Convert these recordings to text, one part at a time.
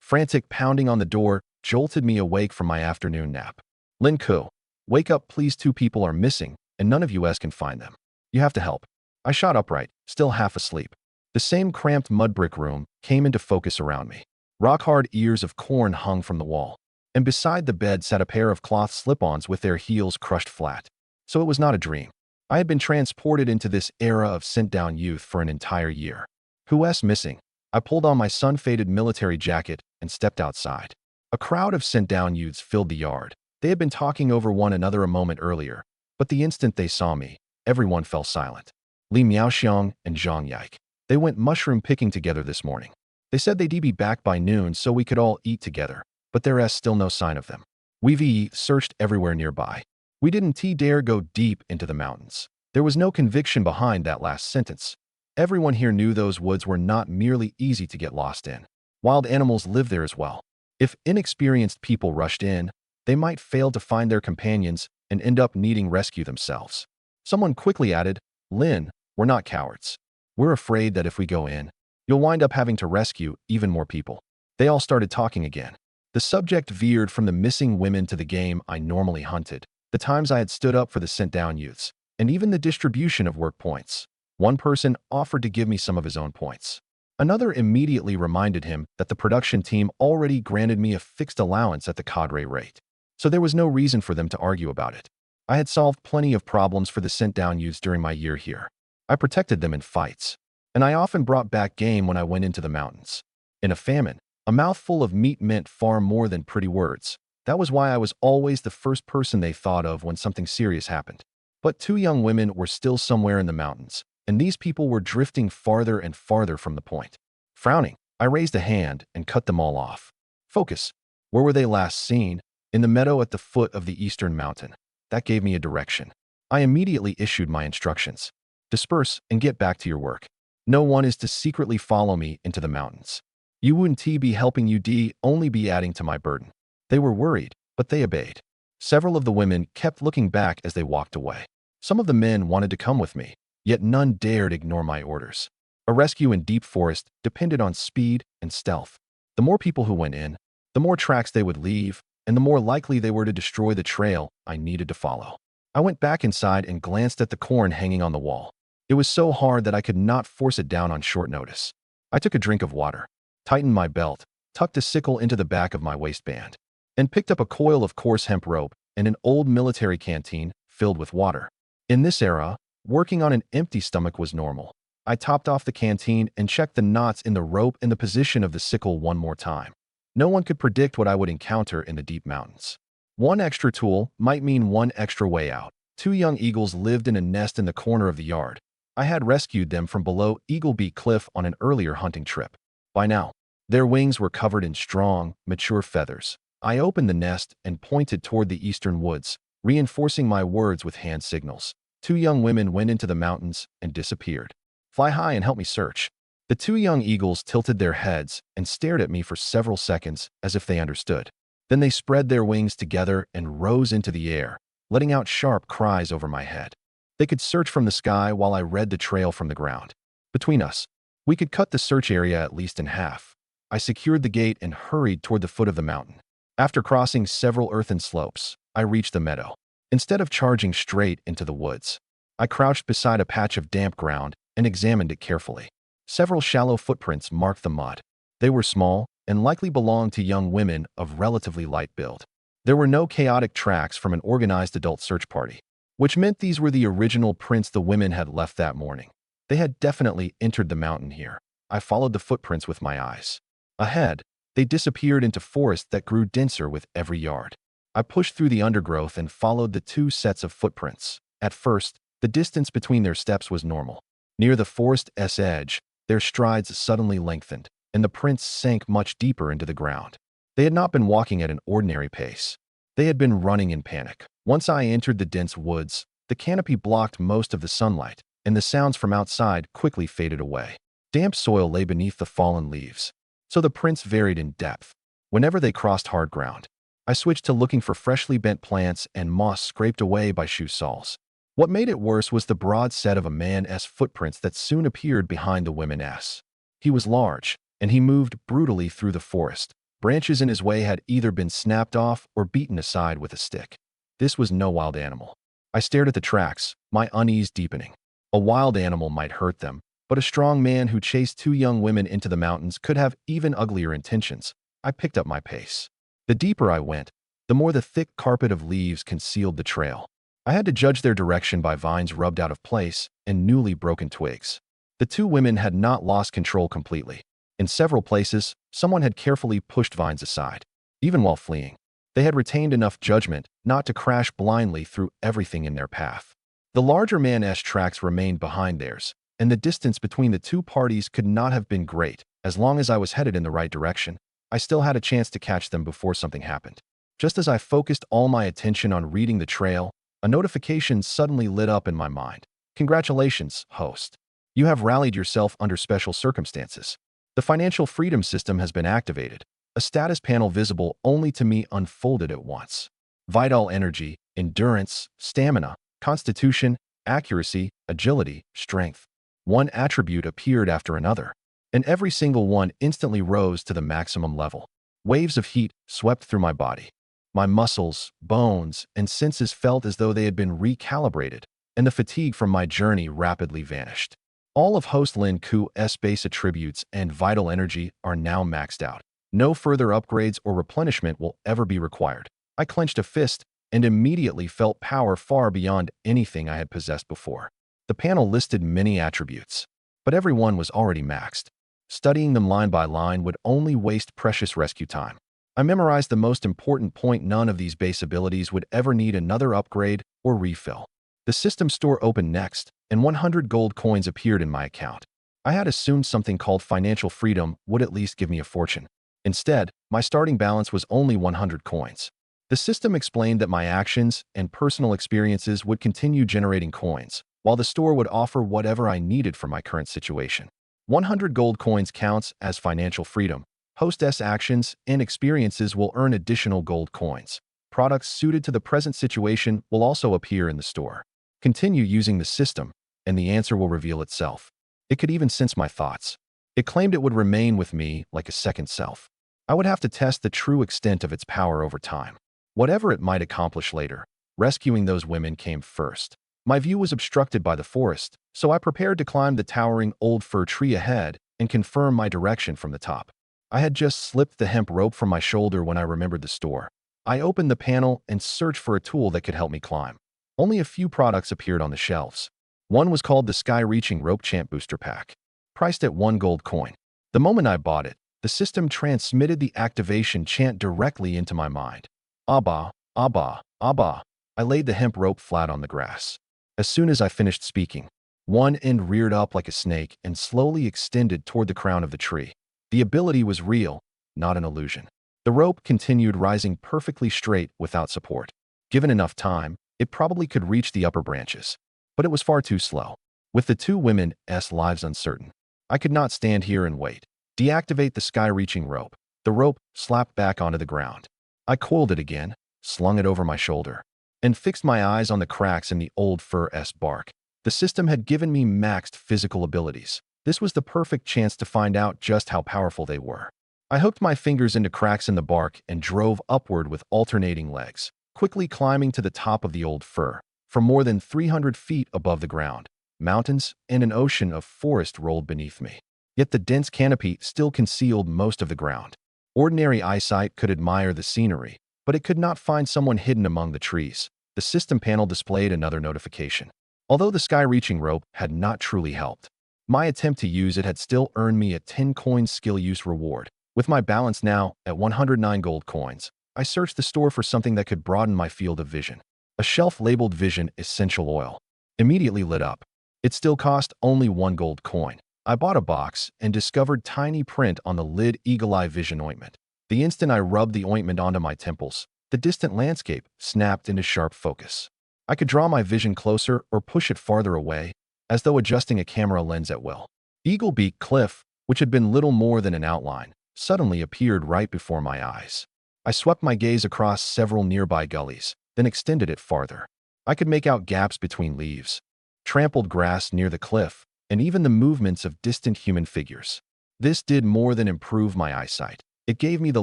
Frantic pounding on the door jolted me awake from my afternoon nap. Lin Ku, wake up please, 2 people are missing, and none of us can find them. You have to help. I shot upright, still half asleep. The same cramped mud brick room came into focus around me. Rock-hard ears of corn hung from the wall, and beside the bed sat a pair of cloth slip-ons with their heels crushed flat. So it was not a dream. I had been transported into this era of sent-down youth for an entire year. Who's missing? I pulled on my sun-faded military jacket and stepped outside. A crowd of sent-down youths filled the yard. They had been talking over one another a moment earlier, but the instant they saw me, everyone fell silent. Li Miaoxiang and Zhang Yike. They went mushroom picking together this morning. They said they'd be back by noon so we could all eat together, but there's still no sign of them. We've searched everywhere nearby. We didn't dare go deep into the mountains. There was no conviction behind that last sentence. Everyone here knew those woods were not merely easy to get lost in. Wild animals live there as well. If inexperienced people rushed in, they might fail to find their companions and end up needing rescue themselves. Someone quickly added, Lin, we're not cowards. We're afraid that if we go in, you'll wind up having to rescue even more people. They all started talking again. The subject veered from the missing women to the game I normally hunted, the times I had stood up for the sent-down youths, and even the distribution of work points. One person offered to give me some of his own points. Another immediately reminded him that the production team already granted me a fixed allowance at the cadre rate, so there was no reason for them to argue about it. I had solved plenty of problems for the sent-down youths during my year here. I protected them in fights, and I often brought back game when I went into the mountains. In a famine, a mouthful of meat meant far more than pretty words. That was why I was always the first person they thought of when something serious happened. But 2 young women were still somewhere in the mountains, and these people were drifting farther and farther from the point. Frowning, I raised a hand and cut them all off. Focus. Where were they last seen? In the meadow at the foot of the eastern mountain. That gave me a direction. I immediately issued my instructions. Disperse and get back to your work. No one is to secretly follow me into the mountains. You wouldn't be helping, you'd only be adding to my burden. They were worried, but they obeyed. Several of the women kept looking back as they walked away. Some of the men wanted to come with me, yet none dared ignore my orders. A rescue in deep forest depended on speed and stealth. The more people who went in, the more tracks they would leave, and the more likely they were to destroy the trail I needed to follow. I went back inside and glanced at the corn hanging on the wall. It was so hard that I could not force it down on short notice. I took a drink of water, tightened my belt, tucked a sickle into the back of my waistband, and picked up a coil of coarse hemp rope and an old military canteen filled with water. In this era, working on an empty stomach was normal. I topped off the canteen and checked the knots in the rope and the position of the sickle one more time. No one could predict what I would encounter in the deep mountains. One extra tool might mean one extra way out. 2 young eagles lived in a nest in the corner of the yard. I had rescued them from below Eagle Beak Cliff on an earlier hunting trip. By now, their wings were covered in strong, mature feathers. I opened the nest and pointed toward the eastern woods, reinforcing my words with hand signals. 2 young women went into the mountains and disappeared. Fly high and help me search. The 2 young eagles tilted their heads and stared at me for several seconds as if they understood. Then they spread their wings together and rose into the air, letting out sharp cries over my head. They could search from the sky while I read the trail from the ground. Between us, we could cut the search area at least in half. I secured the gate and hurried toward the foot of the mountain. After crossing several earthen slopes, I reached the meadow. Instead of charging straight into the woods, I crouched beside a patch of damp ground and examined it carefully. Several shallow footprints marked the mud. They were small and likely belonged to young women of relatively light build. There were no chaotic tracks from an organized adult search party, which meant these were the original prints the women had left that morning. They had definitely entered the mountain here. I followed the footprints with my eyes. Ahead, they disappeared into forest that grew denser with every yard. I pushed through the undergrowth and followed the 2 sets of footprints. At first, the distance between their steps was normal. Near the forest's edge, their strides suddenly lengthened, and the prints sank much deeper into the ground. They had not been walking at an ordinary pace. They had been running in panic. Once I entered the dense woods, the canopy blocked most of the sunlight, and the sounds from outside quickly faded away. Damp soil lay beneath the fallen leaves, so the prints varied in depth. Whenever they crossed hard ground, I switched to looking for freshly bent plants and moss scraped away by shoe soles. What made it worse was the broad set of a man's footprints that soon appeared behind the women's. He was large, and he moved brutally through the forest, Branches in his way had either been snapped off or beaten aside with a stick. This was no wild animal. I stared at the tracks, my unease deepening. A wild animal might hurt them, but a strong man who chased two young women into the mountains could have even uglier intentions. I picked up my pace. The deeper I went, the more the thick carpet of leaves concealed the trail. I had to judge their direction by vines rubbed out of place and newly broken twigs. The two women had not lost control completely. In several places, someone had carefully pushed vines aside. Even while fleeing, they had retained enough judgment not to crash blindly through everything in their path. The larger man's tracks remained behind theirs, and the distance between the two parties could not have been great. As long as I was headed in the right direction, I still had a chance to catch them before something happened. Just as I focused all my attention on reading the trail, a notification suddenly lit up in my mind. Congratulations, host. You have rallied yourself under special circumstances. The financial freedom system has been activated. A status panel visible only to me unfolded at once. Vital energy, endurance, stamina, constitution, accuracy, agility, strength. One attribute appeared after another, and every single one instantly rose to the maximum level. Waves of heat swept through my body. My muscles, bones, and senses felt as though they had been recalibrated, and the fatigue from my journey rapidly vanished. All of host Lin Ku's base attributes and vital energy are now maxed out. No further upgrades or replenishment will ever be required. I clenched a fist and immediately felt power far beyond anything I had possessed before. The panel listed many attributes, but every one was already maxed. Studying them line by line would only waste precious rescue time. I memorized the most important point: none of these base abilities would ever need another upgrade or refill. The system store opened next, and 100 gold coins appeared in my account. I had assumed something called financial freedom would at least give me a fortune. Instead, my starting balance was only 100 coins. The system explained that my actions and personal experiences would continue generating coins, while the store would offer whatever I needed for my current situation. 100 gold coins counts as financial freedom. Hostess actions and experiences will earn additional gold coins. Products suited to the present situation will also appear in the store. Continue using the system, and the answer will reveal itself. It could even sense my thoughts. It claimed it would remain with me like a second self. I would have to test the true extent of its power over time. Whatever it might accomplish later, rescuing those women came first. My view was obstructed by the forest, so I prepared to climb the towering old fir tree ahead and confirm my direction from the top. I had just slipped the hemp rope from my shoulder when I remembered the store. I opened the panel and searched for a tool that could help me climb. Only a few products appeared on the shelves. One was called the Sky-Reaching Rope Champ Booster Pack, priced at 1 gold coin. The moment I bought it, the system transmitted the activation chant directly into my mind. Abba, Abba, Abba. I laid the hemp rope flat on the grass. As soon as I finished speaking, one end reared up like a snake and slowly extended toward the crown of the tree. The ability was real, not an illusion. The rope continued rising perfectly straight without support. Given enough time, it probably could reach the upper branches. But it was far too slow. With the two women's lives uncertain, I could not stand here and wait. Deactivate the sky-reaching rope. The rope slapped back onto the ground. I coiled it again, slung it over my shoulder, and fixed my eyes on the cracks in the old fir-'s bark. The system had given me maxed physical abilities. This was the perfect chance to find out just how powerful they were. I hooked my fingers into cracks in the bark and drove upward with alternating legs, quickly climbing to the top of the old fir. From more than 300 feet above the ground, mountains and an ocean of forest rolled beneath me. Yet the dense canopy still concealed most of the ground. Ordinary eyesight could admire the scenery, but it could not find someone hidden among the trees. The system panel displayed another notification. Although the sky-reaching rope had not truly helped, my attempt to use it had still earned me a 10-coin skill use reward. With my balance now at 109 gold coins, I searched the store for something that could broaden my field of vision. A shelf labeled Vision Essential Oil immediately lit up. It still cost only 1 gold coin. I bought a box and discovered tiny print on the lid: Eagle Eye Vision Ointment. The instant I rubbed the ointment onto my temples, the distant landscape snapped into sharp focus. I could draw my vision closer or push it farther away, as though adjusting a camera lens at will. Eagle Beak Cliff, which had been little more than an outline, suddenly appeared right before my eyes. I swept my gaze across several nearby gullies, then extended it farther. I could make out gaps between leaves, trampled grass near the cliff, and even the movements of distant human figures. This did more than improve my eyesight. It gave me the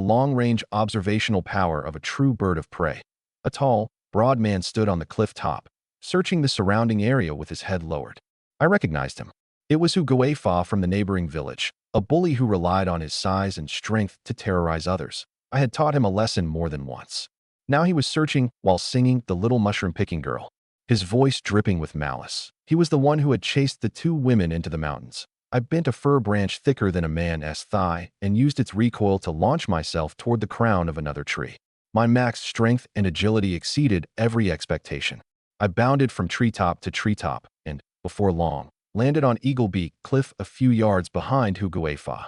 long-range observational power of a true bird of prey. A tall, broad man stood on the cliff top, searching the surrounding area with his head lowered. I recognized him. It was Huguefa from the neighboring village, a bully who relied on his size and strength to terrorize others. I had taught him a lesson more than once. Now he was searching while singing The Little Mushroom-Picking Girl, his voice dripping with malice. He was the one who had chased the two women into the mountains. I bent a fir branch thicker than a man's thigh and used its recoil to launch myself toward the crown of another tree. My max strength and agility exceeded every expectation. I bounded from treetop to treetop and, before long, landed on Eagle Beak Cliff a few yards behind Huguefa.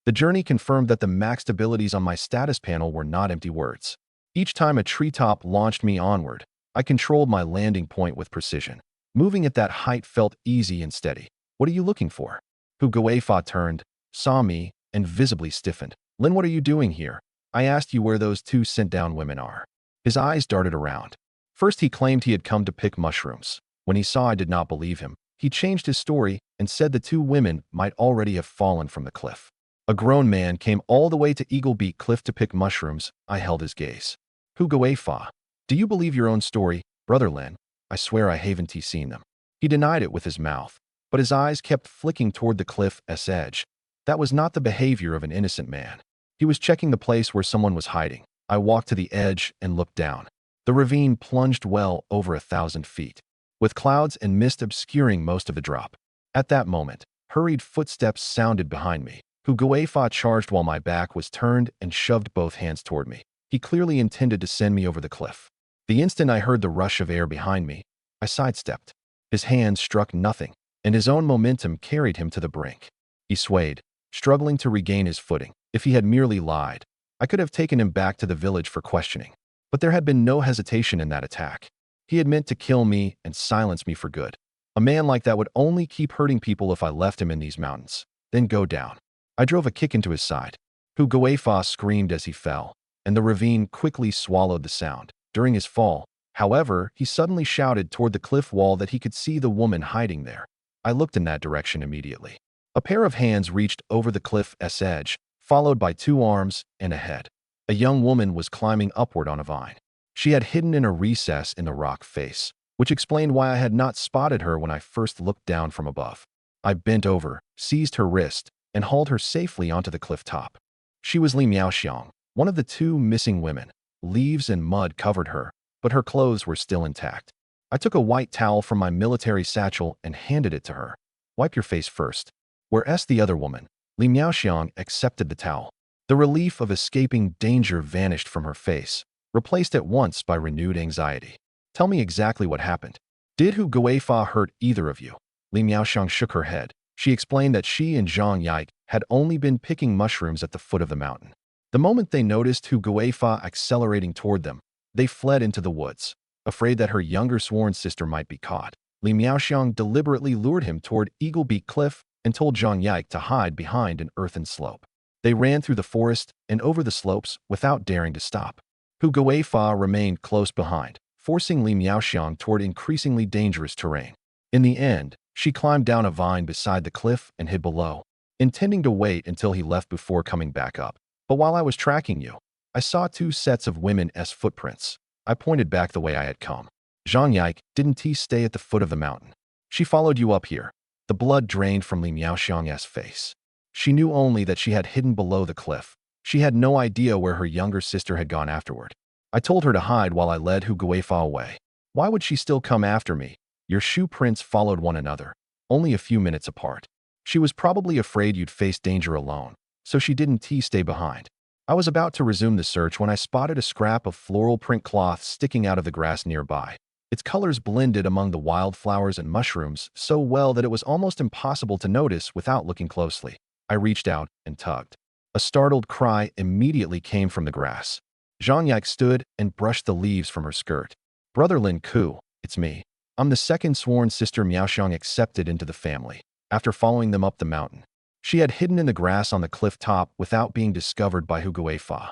The journey confirmed that the maxed abilities on my status panel were not empty words. Each time a treetop launched me onward, I controlled my landing point with precision. Moving at that height felt easy and steady. "What are you looking for?" Huguefa turned, saw me, and visibly stiffened. "Lin, what are you doing here? I asked you where those two sent-down women are." His eyes darted around. First he claimed he had come to pick mushrooms. When he saw I did not believe him, he changed his story and said the two women might already have fallen from the cliff. A grown man came all the way to Eagle Beak Cliff to pick mushrooms. I held his gaze. "Huguefa, do you believe your own story, Brother Lin? I swear I haven't seen them." He denied it with his mouth, but his eyes kept flicking toward the cliff's edge. That was not the behavior of an innocent man. He was checking the place where someone was hiding. I walked to the edge and looked down. The ravine plunged well over 1,000 feet, with clouds and mist obscuring most of the drop. At that moment, hurried footsteps sounded behind me. Huguefa charged while my back was turned and shoved both hands toward me. He clearly intended to send me over the cliff. The instant I heard the rush of air behind me, I sidestepped. His hands struck nothing, and his own momentum carried him to the brink. He swayed, struggling to regain his footing. If he had merely lied, I could have taken him back to the village for questioning. But there had been no hesitation in that attack. He had meant to kill me and silence me for good. A man like that would only keep hurting people if I left him in these mountains, then go down. I drove a kick into his side. Huguefa screamed as he fell, and the ravine quickly swallowed the sound. During his fall, however, he suddenly shouted toward the cliff wall that he could see the woman hiding there. I looked in that direction immediately. A pair of hands reached over the cliff's edge, followed by two arms and a head. A young woman was climbing upward on a vine. She had hidden in a recess in the rock face, which explained why I had not spotted her when I first looked down from above. I bent over, seized her wrist, and hauled her safely onto the cliff top. She was Li Miaoxiang, one of the two missing women. Leaves and mud covered her, but her clothes were still intact. I took a white towel from my military satchel and handed it to her. "Wipe your face first." Whereas the other woman, Li Miaoxiang, accepted the towel. The relief of escaping danger vanished from her face, replaced at once by renewed anxiety. "Tell me exactly what happened. Did Huguefa hurt either of you?" Li Miaoxiang shook her head. She explained that she and Zhang Yike had only been picking mushrooms at the foot of the mountain. The moment they noticed Huguefa accelerating toward them, they fled into the woods. Afraid that her younger sworn sister might be caught, Li Miaoxiang deliberately lured him toward Eagle Beak Cliff and told Zhang Yike to hide behind an earthen slope. They ran through the forest and over the slopes without daring to stop. Huguefa remained close behind, forcing Li Miaoxiang toward increasingly dangerous terrain. In the end, she climbed down a vine beside the cliff and hid below, intending to wait until he left before coming back up. But while I was tracking you, I saw two sets of women's footprints. I pointed back the way I had come. Zhang Yike, didn't he stay at the foot of the mountain? She followed you up here. The blood drained from Li Miaoxiang's face. She knew only that she had hidden below the cliff. She had no idea where her younger sister had gone afterward. I told her to hide while I led Huguefa away. Why would she still come after me? Your shoe prints followed one another, only a few minutes apart. She was probably afraid you'd face danger alone, so she didn't stay behind. I was about to resume the search when I spotted a scrap of floral print cloth sticking out of the grass nearby. Its colors blended among the wildflowers and mushrooms so well that it was almost impossible to notice without looking closely. I reached out and tugged. A startled cry immediately came from the grass. Zhang Yike stood and brushed the leaves from her skirt. "Brother Lin Ku, it's me. I'm the second sworn sister Miaoxiang accepted into the family, after following them up the mountain." She had hidden in the grass on the cliff top without being discovered by Huguefa.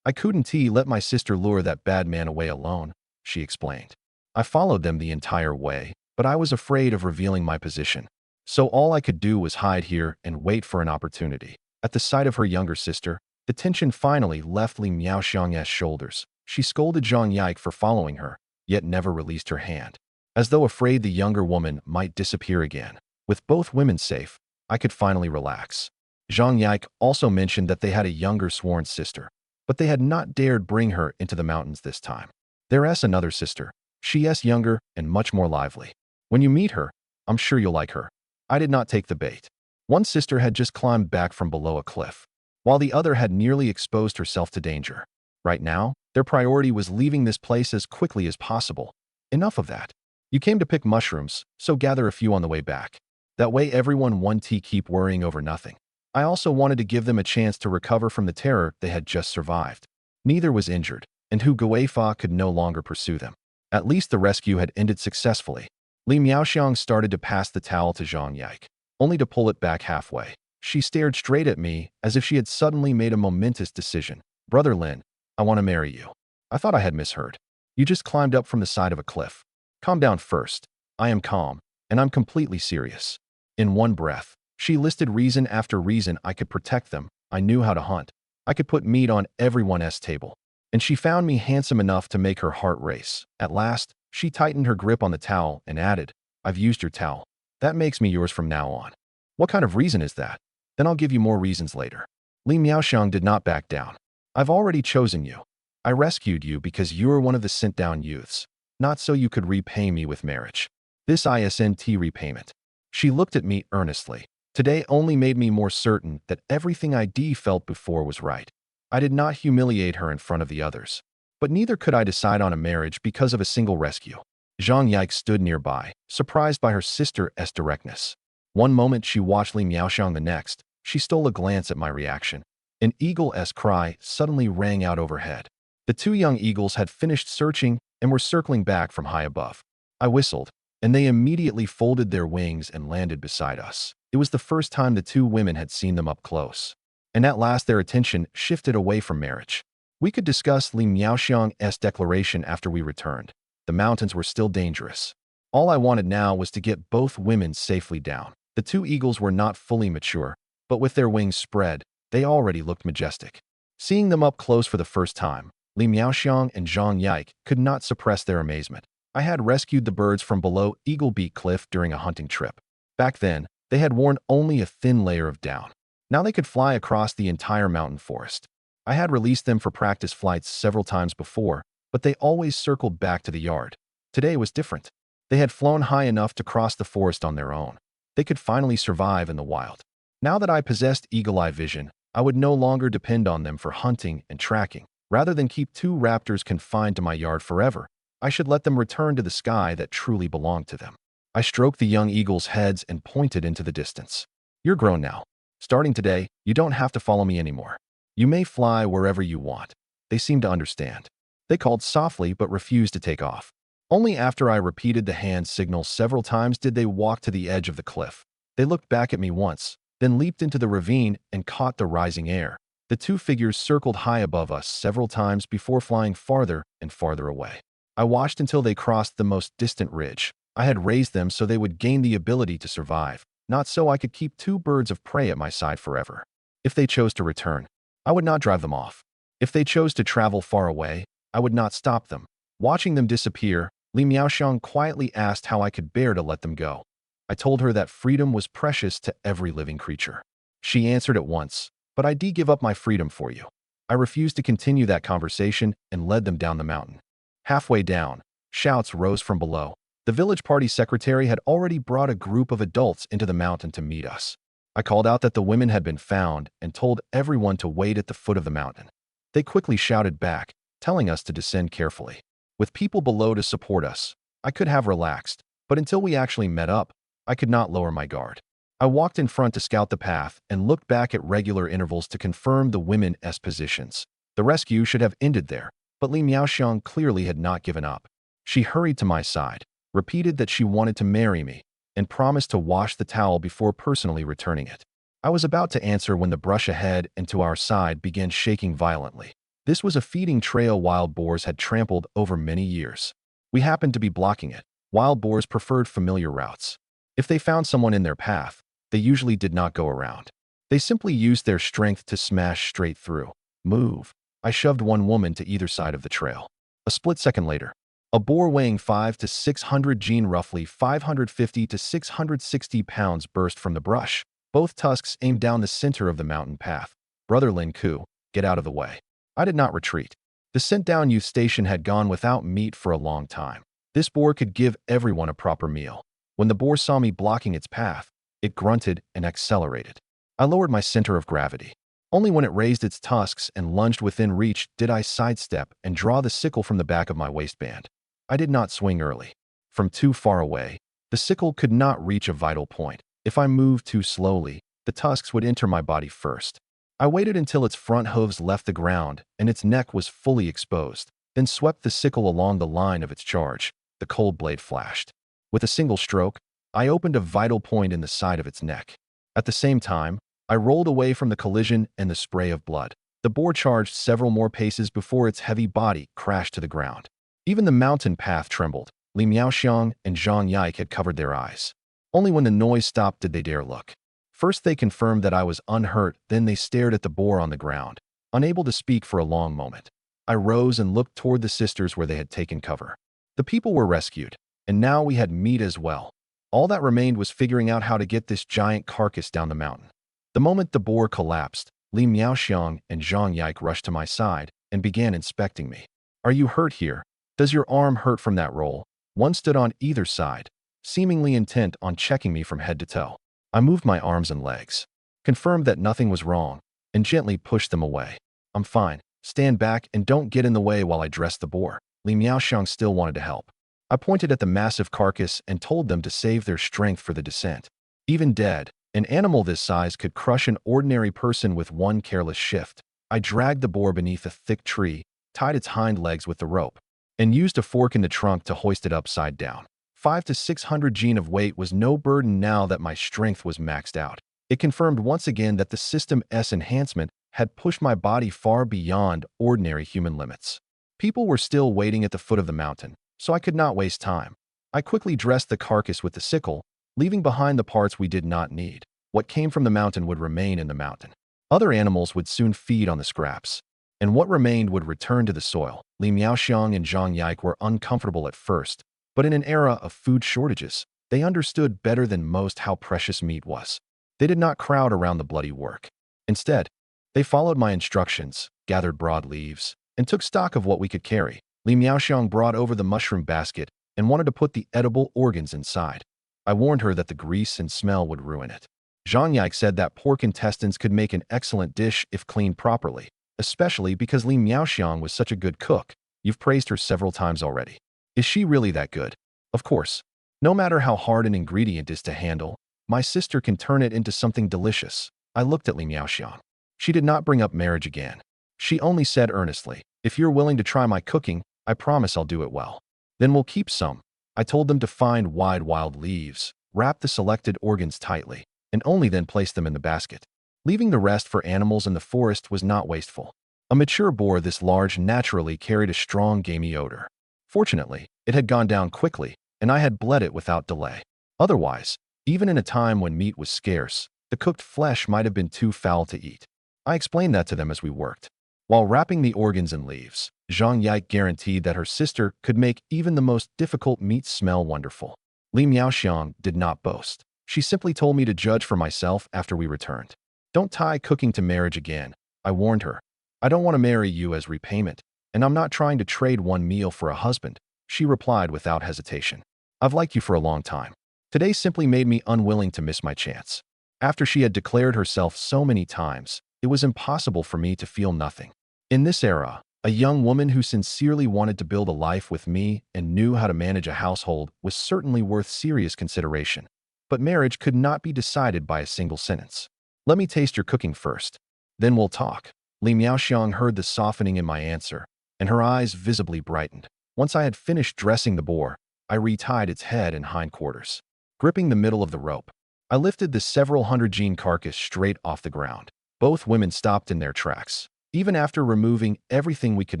"I couldn't let my sister lure that bad man away alone," she explained. "I followed them the entire way, but I was afraid of revealing my position. So all I could do was hide here and wait for an opportunity." At the sight of her younger sister, The tension finally left Li Miaoxiang's shoulders. She scolded Zhang Yike for following her, yet never released her hand, as though afraid the younger woman might disappear again. With both women safe, I could finally relax. Zhang Yike also mentioned that they had a younger sworn sister, but they had not dared bring her into the mountains this time. There's another sister. She's younger and much more lively. When you meet her, I'm sure you'll like her. I did not take the bait. One sister had just climbed back from below a cliff, while the other had nearly exposed herself to danger. Right now, their priority was leaving this place as quickly as possible. Enough of that. You came to pick mushrooms, so gather a few on the way back. That way everyone won't keep worrying over nothing. I also wanted to give them a chance to recover from the terror they had just survived. Neither was injured, and Hu Guifa could no longer pursue them. At least the rescue had ended successfully. Li Miaoxiang started to pass the towel to Zhang Yike, only to pull it back halfway. She stared straight at me as if she had suddenly made a momentous decision. Brother Lin, I want to marry you. I thought I had misheard. You just climbed up from the side of a cliff. Calm down first. I am calm, and I'm completely serious. In one breath, she listed reason after reason I could protect them. I knew how to hunt. I could put meat on everyone's table. And she found me handsome enough to make her heart race. At last, she tightened her grip on the towel and added, I've used your towel. That makes me yours from now on. What kind of reason is that? Then I'll give you more reasons later. Li Miaoxiang did not back down. I've already chosen you. I rescued you because you are one of the sent-down youths, not so you could repay me with marriage. This isn't repayment. She looked at me earnestly. Today only made me more certain that everything I felt before was right. I did not humiliate her in front of the others. But neither could I decide on a marriage because of a single rescue. Zhang Yike stood nearby, surprised by her sister's directness. One moment she watched Li Miaoxiang, the next, she stole a glance at my reaction. An eagle's cry suddenly rang out overhead. The two young eagles had finished searching and were circling back from high above. I whistled, and they immediately folded their wings and landed beside us. It was the first time the two women had seen them up close. And at last their attention shifted away from marriage. We could discuss Li Miaoxiang's declaration after we returned. The mountains were still dangerous. All I wanted now was to get both women safely down. The two eagles were not fully mature, but with their wings spread, they already looked majestic. Seeing them up close for the first time, Li Miaoxiang and Zhang Yike could not suppress their amazement. I had rescued the birds from below Eagle Beak Cliff during a hunting trip. Back then, they had worn only a thin layer of down. Now they could fly across the entire mountain forest. I had released them for practice flights several times before, but they always circled back to the yard. Today was different. They had flown high enough to cross the forest on their own. They could finally survive in the wild. Now that I possessed eagle-eye vision, I would no longer depend on them for hunting and tracking. Rather than keep two raptors confined to my yard forever, I should let them return to the sky that truly belonged to them. I stroked the young eagles' heads and pointed into the distance. You're grown now. Starting today, you don't have to follow me anymore. You may fly wherever you want. They seemed to understand. They called softly but refused to take off. Only after I repeated the hand signal several times did they walk to the edge of the cliff. They looked back at me once, then leaped into the ravine and caught the rising air. The two figures circled high above us several times before flying farther and farther away. I watched until they crossed the most distant ridge. I had raised them so they would gain the ability to survive, not so I could keep two birds of prey at my side forever. If they chose to return, I would not drive them off. If they chose to travel far away, I would not stop them. Watching them disappear, Li Miaoxiang quietly asked how I could bear to let them go. I told her that freedom was precious to every living creature. She answered at once, but I give up my freedom for you. I refused to continue that conversation and led them down the mountain. Halfway down, shouts rose from below. The village party secretary had already brought a group of adults into the mountain to meet us. I called out that the women had been found and told everyone to wait at the foot of the mountain. They quickly shouted back, telling us to descend carefully. With people below to support us, I could have relaxed, but until we actually met up, I could not lower my guard. I walked in front to scout the path and looked back at regular intervals to confirm the women's positions. The rescue should have ended there, but Li Miaoxiang clearly had not given up. She hurried to my side, repeated that she wanted to marry me, and promised to wash the towel before personally returning it. I was about to answer when the brush ahead and to our side began shaking violently. This was a feeding trail wild boars had trampled over many years. We happened to be blocking it. Wild boars preferred familiar routes. If they found someone in their path, they usually did not go around. They simply used their strength to smash straight through. Move. I shoved one woman to either side of the trail. A split second later, a boar weighing 5 to 600 gene, roughly 550 to 660 pounds, burst from the brush. Both tusks aimed down the center of the mountain path. Brother Lin Ku, get out of the way. I did not retreat. The sent-down youth station had gone without meat for a long time. This boar could give everyone a proper meal. When the boar saw me blocking its path, it grunted and accelerated. I lowered my center of gravity. Only when it raised its tusks and lunged within reach did I sidestep and draw the sickle from the back of my waistband. I did not swing early. From too far away, the sickle could not reach a vital point. If I moved too slowly, the tusks would enter my body first. I waited until its front hooves left the ground and its neck was fully exposed, then swept the sickle along the line of its charge. The cold blade flashed. With a single stroke, I opened a vital point in the side of its neck. At the same time, I rolled away from the collision and the spray of blood. The boar charged several more paces before its heavy body crashed to the ground. Even the mountain path trembled. Li Miaoxiang and Zhang Yike had covered their eyes. Only when the noise stopped did they dare look. First they confirmed that I was unhurt, then they stared at the boar on the ground, unable to speak for a long moment. I rose and looked toward the sisters where they had taken cover. The people were rescued, and now we had meat as well. All that remained was figuring out how to get this giant carcass down the mountain. The moment the boar collapsed, Li Miaoxiang and Zhang Yike rushed to my side and began inspecting me. Are you hurt here? Does your arm hurt from that roll? One stood on either side, seemingly intent on checking me from head to toe. I moved my arms and legs, confirmed that nothing was wrong, and gently pushed them away. I'm fine. Stand back and don't get in the way while I dress the boar. Li Miaoxiang still wanted to help. I pointed at the massive carcass and told them to save their strength for the descent. Even dead, an animal this size could crush an ordinary person with one careless shift. I dragged the boar beneath a thick tree, tied its hind legs with the rope, and used a fork in the trunk to hoist it upside down. 5 to 600 gene of weight was no burden now that my strength was maxed out. It confirmed once again that the System S enhancement had pushed my body far beyond ordinary human limits. People were still waiting at the foot of the mountain, so I could not waste time. I quickly dressed the carcass with the sickle, leaving behind the parts we did not need. What came from the mountain would remain in the mountain. Other animals would soon feed on the scraps, and what remained would return to the soil. Li Miaoxiang and Zhang Yike were uncomfortable at first, but in an era of food shortages, they understood better than most how precious meat was. They did not crowd around the bloody work. Instead, they followed my instructions, gathered broad leaves, and took stock of what we could carry. Li Miaoxiang brought over the mushroom basket and wanted to put the edible organs inside. I warned her that the grease and smell would ruin it. Zhang Yike said that pork intestines could make an excellent dish if cleaned properly, especially because Li Miaoxiang was such a good cook. You've praised her several times already. Is she really that good? Of course. No matter how hard an ingredient is to handle, my sister can turn it into something delicious. I looked at Li Miaoxiang. She did not bring up marriage again. She only said earnestly, if you're willing to try my cooking, I promise I'll do it well. Then we'll keep some. I told them to find wide wild leaves, wrap the selected organs tightly, and only then place them in the basket. Leaving the rest for animals in the forest was not wasteful. A mature boar this large naturally carried a strong gamey odor. Fortunately, it had gone down quickly, and I had bled it without delay. Otherwise, even in a time when meat was scarce, the cooked flesh might have been too foul to eat. I explained that to them as we worked. While wrapping the organs in leaves, Zhang Yike guaranteed that her sister could make even the most difficult meat smell wonderful. Li Miaoxiang did not boast. She simply told me to judge for myself after we returned. Don't tie cooking to marriage again, I warned her. I don't want to marry you as repayment, and I'm not trying to trade one meal for a husband, she replied without hesitation. I've liked you for a long time. Today simply made me unwilling to miss my chance. After she had declared herself so many times, it was impossible for me to feel nothing. In this era, a young woman who sincerely wanted to build a life with me and knew how to manage a household was certainly worth serious consideration. But marriage could not be decided by a single sentence. Let me taste your cooking first. Then we'll talk. Li Miaoxiang heard the softening in my answer, and her eyes visibly brightened. Once I had finished dressing the boar, I retied its head and hindquarters. Gripping the middle of the rope, I lifted the several hundred gene carcass straight off the ground. Both women stopped in their tracks. Even after removing everything we could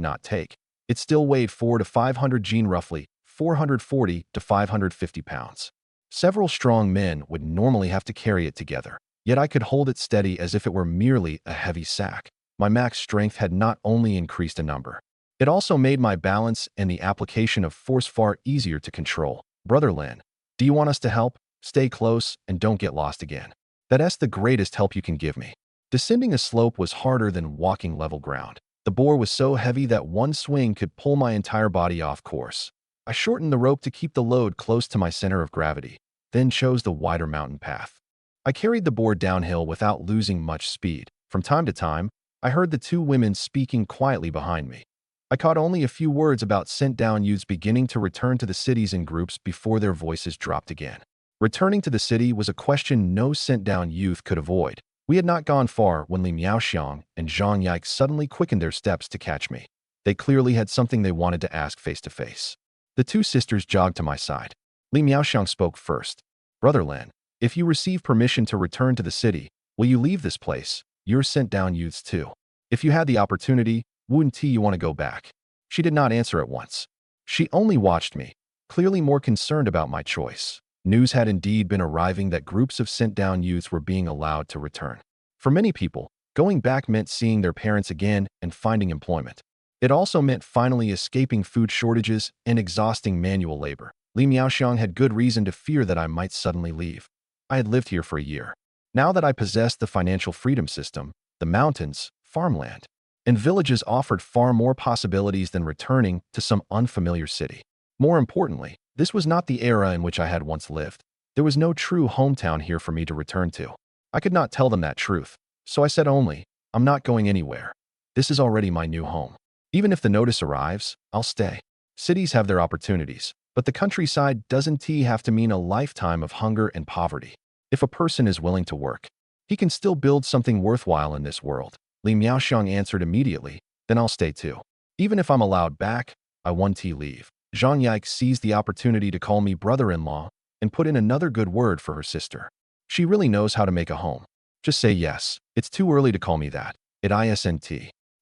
not take, it still weighed 4 to 500 gene, roughly 440 to 550 pounds. Several strong men would normally have to carry it together, yet I could hold it steady as if it were merely a heavy sack. My max strength had not only increased a number, it also made my balance and the application of force far easier to control. Brother Lin, do you want us to help? Stay close and don't get lost again. That's the greatest help you can give me. Descending a slope was harder than walking level ground. The boar was so heavy that one swing could pull my entire body off course. I shortened the rope to keep the load close to my center of gravity, then chose the wider mountain path. I carried the boar downhill without losing much speed. From time to time, I heard the two women speaking quietly behind me. I caught only a few words about sent-down youths beginning to return to the cities in groups before their voices dropped again. Returning to the city was a question no sent-down youth could avoid. We had not gone far when Li Miaoxiang and Zhang Yike suddenly quickened their steps to catch me. They clearly had something they wanted to ask face-to-face. The two sisters jogged to my side. Li Miaoxiang spoke first. Brother Lin, if you receive permission to return to the city, will you leave this place? You're sent-down youths too. If you had the opportunity, wouldn't you want to go back? She did not answer at once. She only watched me, clearly more concerned about my choice. News had indeed been arriving that groups of sent-down youths were being allowed to return. For many people, going back meant seeing their parents again and finding employment. It also meant finally escaping food shortages and exhausting manual labor. Li Miaoxiang had good reason to fear that I might suddenly leave. I had lived here for a year. Now that I possessed the financial freedom system, the mountains, farmland, and villages offered far more possibilities than returning to some unfamiliar city. More importantly, this was not the era in which I had once lived. There was no true hometown here for me to return to. I could not tell them that truth, so I said only, I'm not going anywhere. This is already my new home. Even if the notice arrives, I'll stay. Cities have their opportunities, but the countryside doesn't have to mean a lifetime of hunger and poverty. If a person is willing to work, he can still build something worthwhile in this world. Li Miaoxiang answered immediately, then I'll stay too. Even if I'm allowed back, I won't leave. Zhang Yike seized the opportunity to call me brother-in-law and put in another good word for her sister. She really knows how to make a home. Just say yes. It's too early to call me that. It isn't.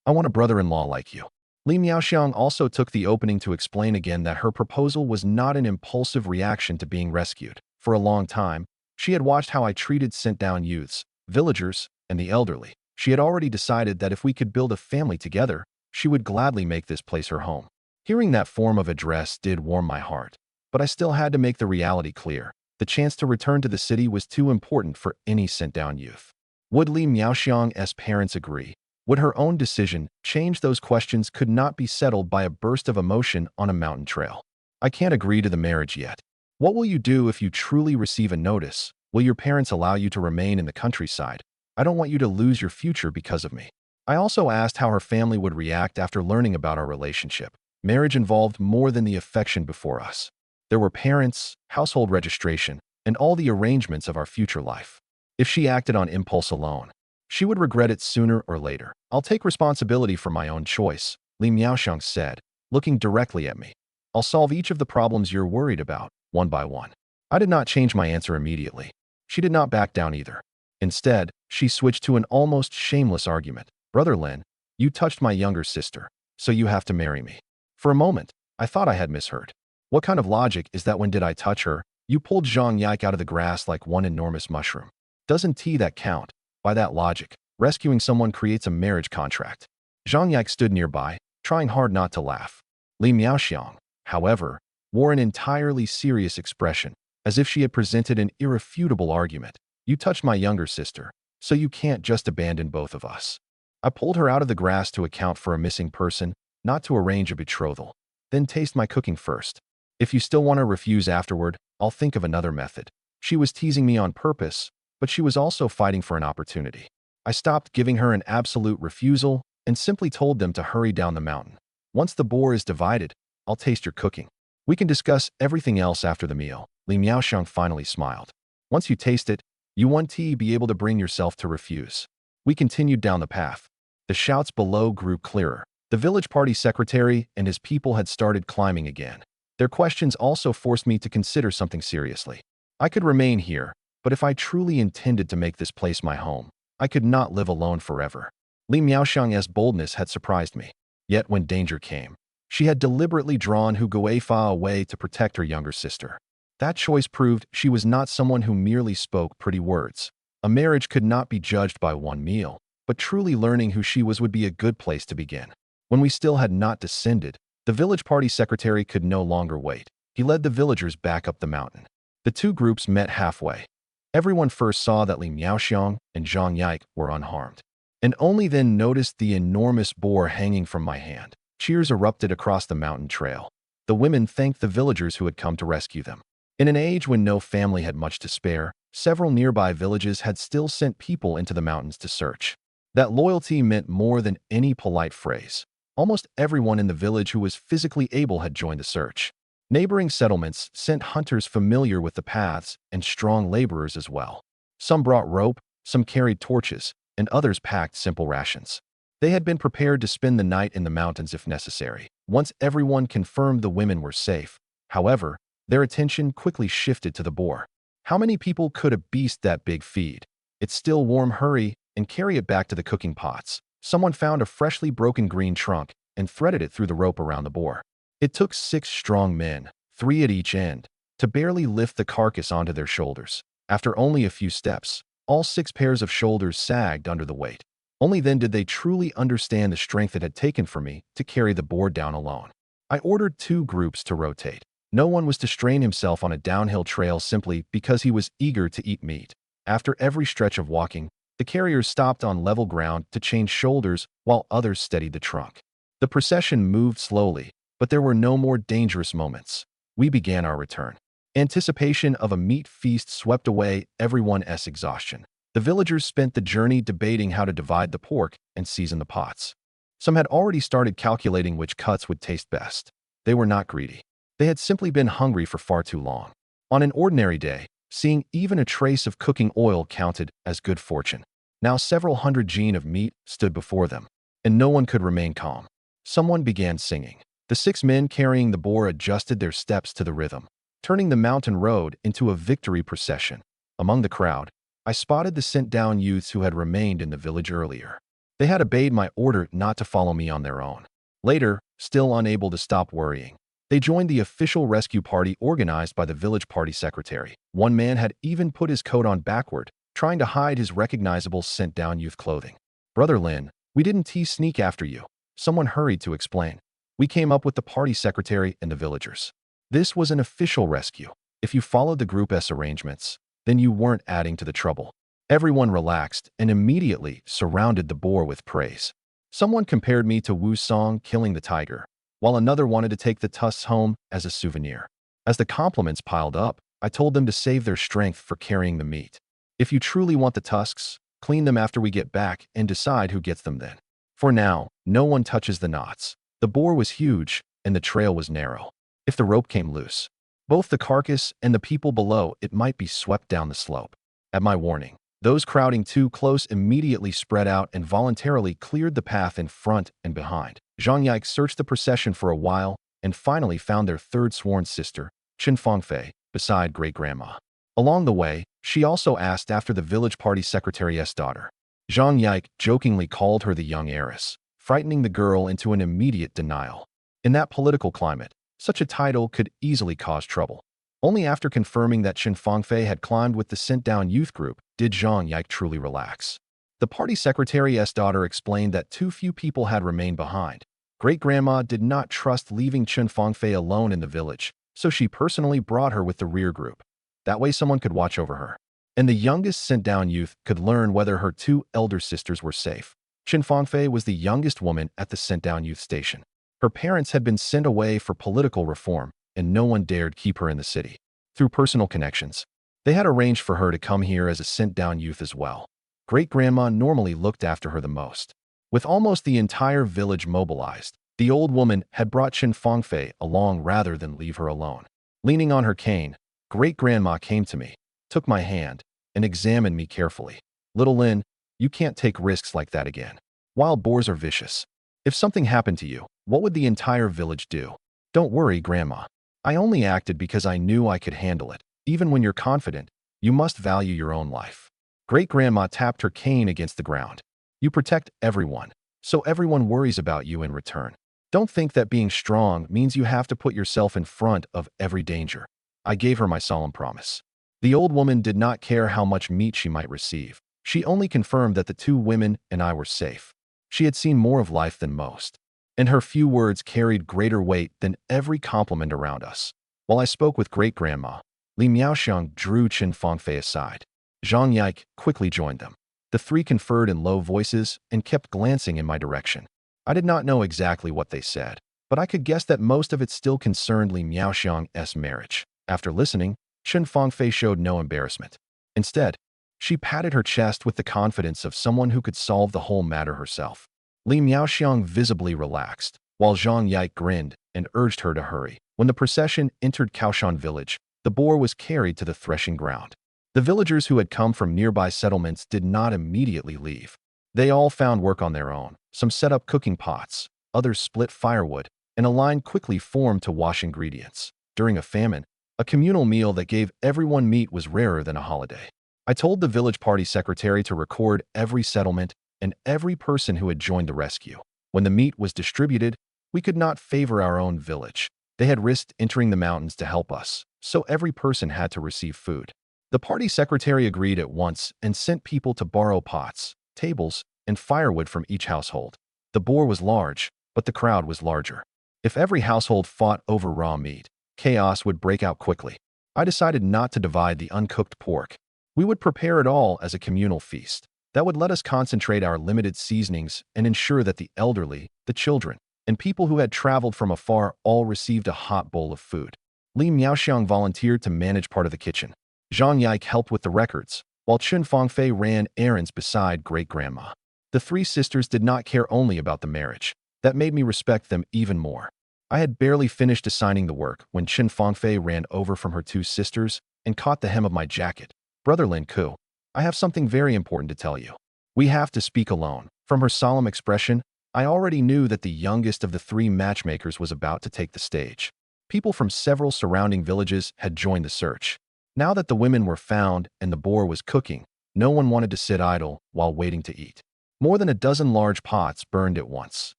I want a brother-in-law like you. Li Miaoxiang also took the opening to explain again that her proposal was not an impulsive reaction to being rescued. For a long time, she had watched how I treated sent-down youths, villagers, and the elderly. She had already decided that if we could build a family together, she would gladly make this place her home. Hearing that form of address did warm my heart, but I still had to make the reality clear. The chance to return to the city was too important for any sent-down youth. Would Li Miaoxiang's parents agree? Would her own decision change? Those questions could not be settled by a burst of emotion on a mountain trail. I can't agree to the marriage yet. What will you do if you truly receive a notice? Will your parents allow you to remain in the countryside? I don't want you to lose your future because of me. I also asked how her family would react after learning about our relationship. Marriage involved more than the affection before us. There were parents, household registration, and all the arrangements of our future life. If she acted on impulse alone, she would regret it sooner or later. I'll take responsibility for my own choice, Li Miaoxiang said, looking directly at me. I'll solve each of the problems you're worried about, one by one. I did not change my answer immediately. She did not back down either. Instead, she switched to an almost shameless argument. Brother Lin, you touched my younger sister, so you have to marry me. For a moment, I thought I had misheard. What kind of logic is that? When did I touch her? You pulled Zhang Yike out of the grass like one enormous mushroom. Doesn't that count? By that logic, rescuing someone creates a marriage contract. Zhang Yike stood nearby, trying hard not to laugh. Li Miaoxiang, however, wore an entirely serious expression, as if she had presented an irrefutable argument. You touched my younger sister, so you can't just abandon both of us. I pulled her out of the grass to account for a missing person, not to arrange a betrothal. Then taste my cooking first. If you still want to refuse afterward, I'll think of another method. She was teasing me on purpose, but she was also fighting for an opportunity. I stopped giving her an absolute refusal and simply told them to hurry down the mountain. Once the boar is divided, I'll taste your cooking. We can discuss everything else after the meal. Li Miaoxiang finally smiled. Once you taste it, you won't be able to bring yourself to refuse. We continued down the path. The shouts below grew clearer. The village party secretary and his people had started climbing again. Their questions also forced me to consider something seriously. I could remain here, but if I truly intended to make this place my home, I could not live alone forever. Li Miaoxiang's boldness had surprised me. Yet when danger came, she had deliberately drawn Hu Guifa away to protect her younger sister. That choice proved she was not someone who merely spoke pretty words. A marriage could not be judged by one meal, but truly learning who she was would be a good place to begin. When we still had not descended, the village party secretary could no longer wait. He led the villagers back up the mountain. The two groups met halfway. Everyone first saw that Li Miaoxiang and Zhang Yike were unharmed, and only then noticed the enormous boar hanging from my hand. Cheers erupted across the mountain trail. The women thanked the villagers who had come to rescue them. In an age when no family had much to spare, several nearby villages had still sent people into the mountains to search. That loyalty meant more than any polite phrase. Almost everyone in the village who was physically able had joined the search. Neighboring settlements sent hunters familiar with the paths and strong laborers as well. Some brought rope, some carried torches, and others packed simple rations. They had been prepared to spend the night in the mountains if necessary. Once everyone confirmed the women were safe, however, their attention quickly shifted to the boar. How many people could a beast that big feed? It's still warm, hurry, and carry it back to the cooking pots. Someone found a freshly broken green trunk and threaded it through the rope around the boar. It took 6 strong men, 3 at each end, to barely lift the carcass onto their shoulders. After only a few steps, all 6 pairs of shoulders sagged under the weight. Only then did they truly understand the strength it had taken for me to carry the boar down alone. I ordered 2 groups to rotate. No one was to strain himself on a downhill trail simply because he was eager to eat meat. After every stretch of walking, the carriers stopped on level ground to change shoulders while others steadied the trunk. The procession moved slowly, but there were no more dangerous moments. We began our return. Anticipation of a meat feast swept away everyone's exhaustion. The villagers spent the journey debating how to divide the pork and season the pots. Some had already started calculating which cuts would taste best. They were not greedy. They had simply been hungry for far too long. On an ordinary day, seeing even a trace of cooking oil counted as good fortune. Now several hundred jin of meat stood before them, and no one could remain calm. Someone began singing. The 6 men carrying the boar adjusted their steps to the rhythm, turning the mountain road into a victory procession. Among the crowd, I spotted the sent-down youths who had remained in the village earlier. They had obeyed my order not to follow me on their own. Later, still unable to stop worrying, they joined the official rescue party organized by the village party secretary. One man had even put his coat on backward, trying to hide his recognizable sent-down youth clothing. "Brother Lin, we didn't sneak after you," someone hurried to explain. "We came up with the party secretary and the villagers. This was an official rescue. If you followed the group's arrangements, then you weren't adding to the trouble." Everyone relaxed and immediately surrounded the boar with praise. Someone compared me to Wu Song killing the tiger, while another wanted to take the tusks home as a souvenir. As the compliments piled up, I told them to save their strength for carrying the meat. If you truly want the tusks, clean them after we get back and decide who gets them then. For now, no one touches the knots. The boar was huge, and the trail was narrow. If the rope came loose, both the carcass and the people below it might be swept down the slope. At my warning, those crowding too close immediately spread out and voluntarily cleared the path in front and behind. Zhang Yike searched the procession for a while and finally found their 3rd sworn sister, Chen Fangfei, beside great-grandma. Along the way, she also asked after the village party secretary's daughter. Zhang Yike jokingly called her the young heiress, frightening the girl into an immediate denial. In that political climate, such a title could easily cause trouble. Only after confirming that Chen Fangfei had climbed with the sent-down youth group did Zhang Yike truly relax. The party secretary's daughter explained that too few people had remained behind. Great-grandma did not trust leaving Chen Fangfei alone in the village, so she personally brought her with the rear group. That way someone could watch over her. And the youngest sent-down youth could learn whether her 2 elder sisters were safe. Chen Fangfei was the youngest woman at the sent-down youth station. Her parents had been sent away for political reform, and no one dared keep her in the city. Through personal connections, they had arranged for her to come here as a sent-down youth as well. Great-grandma normally looked after her the most. With almost the entire village mobilized, the old woman had brought Chen Fangfei along rather than leave her alone. Leaning on her cane, great-grandma came to me, took my hand, and examined me carefully. "Little Lin, you can't take risks like that again. Wild boars are vicious. If something happened to you, what would the entire village do?" "Don't worry, Grandma. I only acted because I knew I could handle it. Even when you're confident, you must value your own life." Great-grandma tapped her cane against the ground. "You protect everyone, so everyone worries about you in return. Don't think that being strong means you have to put yourself in front of every danger." I gave her my solemn promise. The old woman did not care how much meat she might receive. She only confirmed that the two women and I were safe. She had seen more of life than most, and her few words carried greater weight than every compliment around us. While I spoke with great-grandma, Li Miaoxiang drew Chen Fangfei aside. Zhang Yike quickly joined them. The three conferred in low voices and kept glancing in my direction. I did not know exactly what they said, but I could guess that most of it still concerned Li Miaoxiang's marriage. After listening, Chen Fangfei showed no embarrassment. Instead, she patted her chest with the confidence of someone who could solve the whole matter herself. Li Miaoxiang visibly relaxed, while Zhang Yike grinned and urged her to hurry. When the procession entered Kaoshan village, the boar was carried to the threshing ground. The villagers who had come from nearby settlements did not immediately leave. They all found work on their own. Some set up cooking pots, others split firewood, and a line quickly formed to wash ingredients. During a famine, a communal meal that gave everyone meat was rarer than a holiday. I told the village party secretary to record every settlement and every person who had joined the rescue. When the meat was distributed, we could not favor our own village. They had risked entering the mountains to help us, so every person had to receive food. The party secretary agreed at once and sent people to borrow pots, tables, and firewood from each household. The boar was large, but the crowd was larger. If every household fought over raw meat, chaos would break out quickly. I decided not to divide the uncooked pork. We would prepare it all as a communal feast. That would let us concentrate our limited seasonings and ensure that the elderly, the children, and people who had traveled from afar all received a hot bowl of food. Li Miaoxiang volunteered to manage part of the kitchen. Zhang Yike helped with the records, while Chen Fangfei ran errands beside great-grandma. The three sisters did not care only about the marriage. That made me respect them even more. I had barely finished assigning the work when Chen Fangfei ran over from her two sisters and caught the hem of my jacket. "Brother Lin Ku, I have something very important to tell you. We have to speak alone." From her solemn expression, I already knew that the youngest of the three matchmakers was about to take the stage. People from several surrounding villages had joined the search. Now that the women were found and the boar was cooking, no one wanted to sit idle while waiting to eat. More than a dozen large pots burned at once.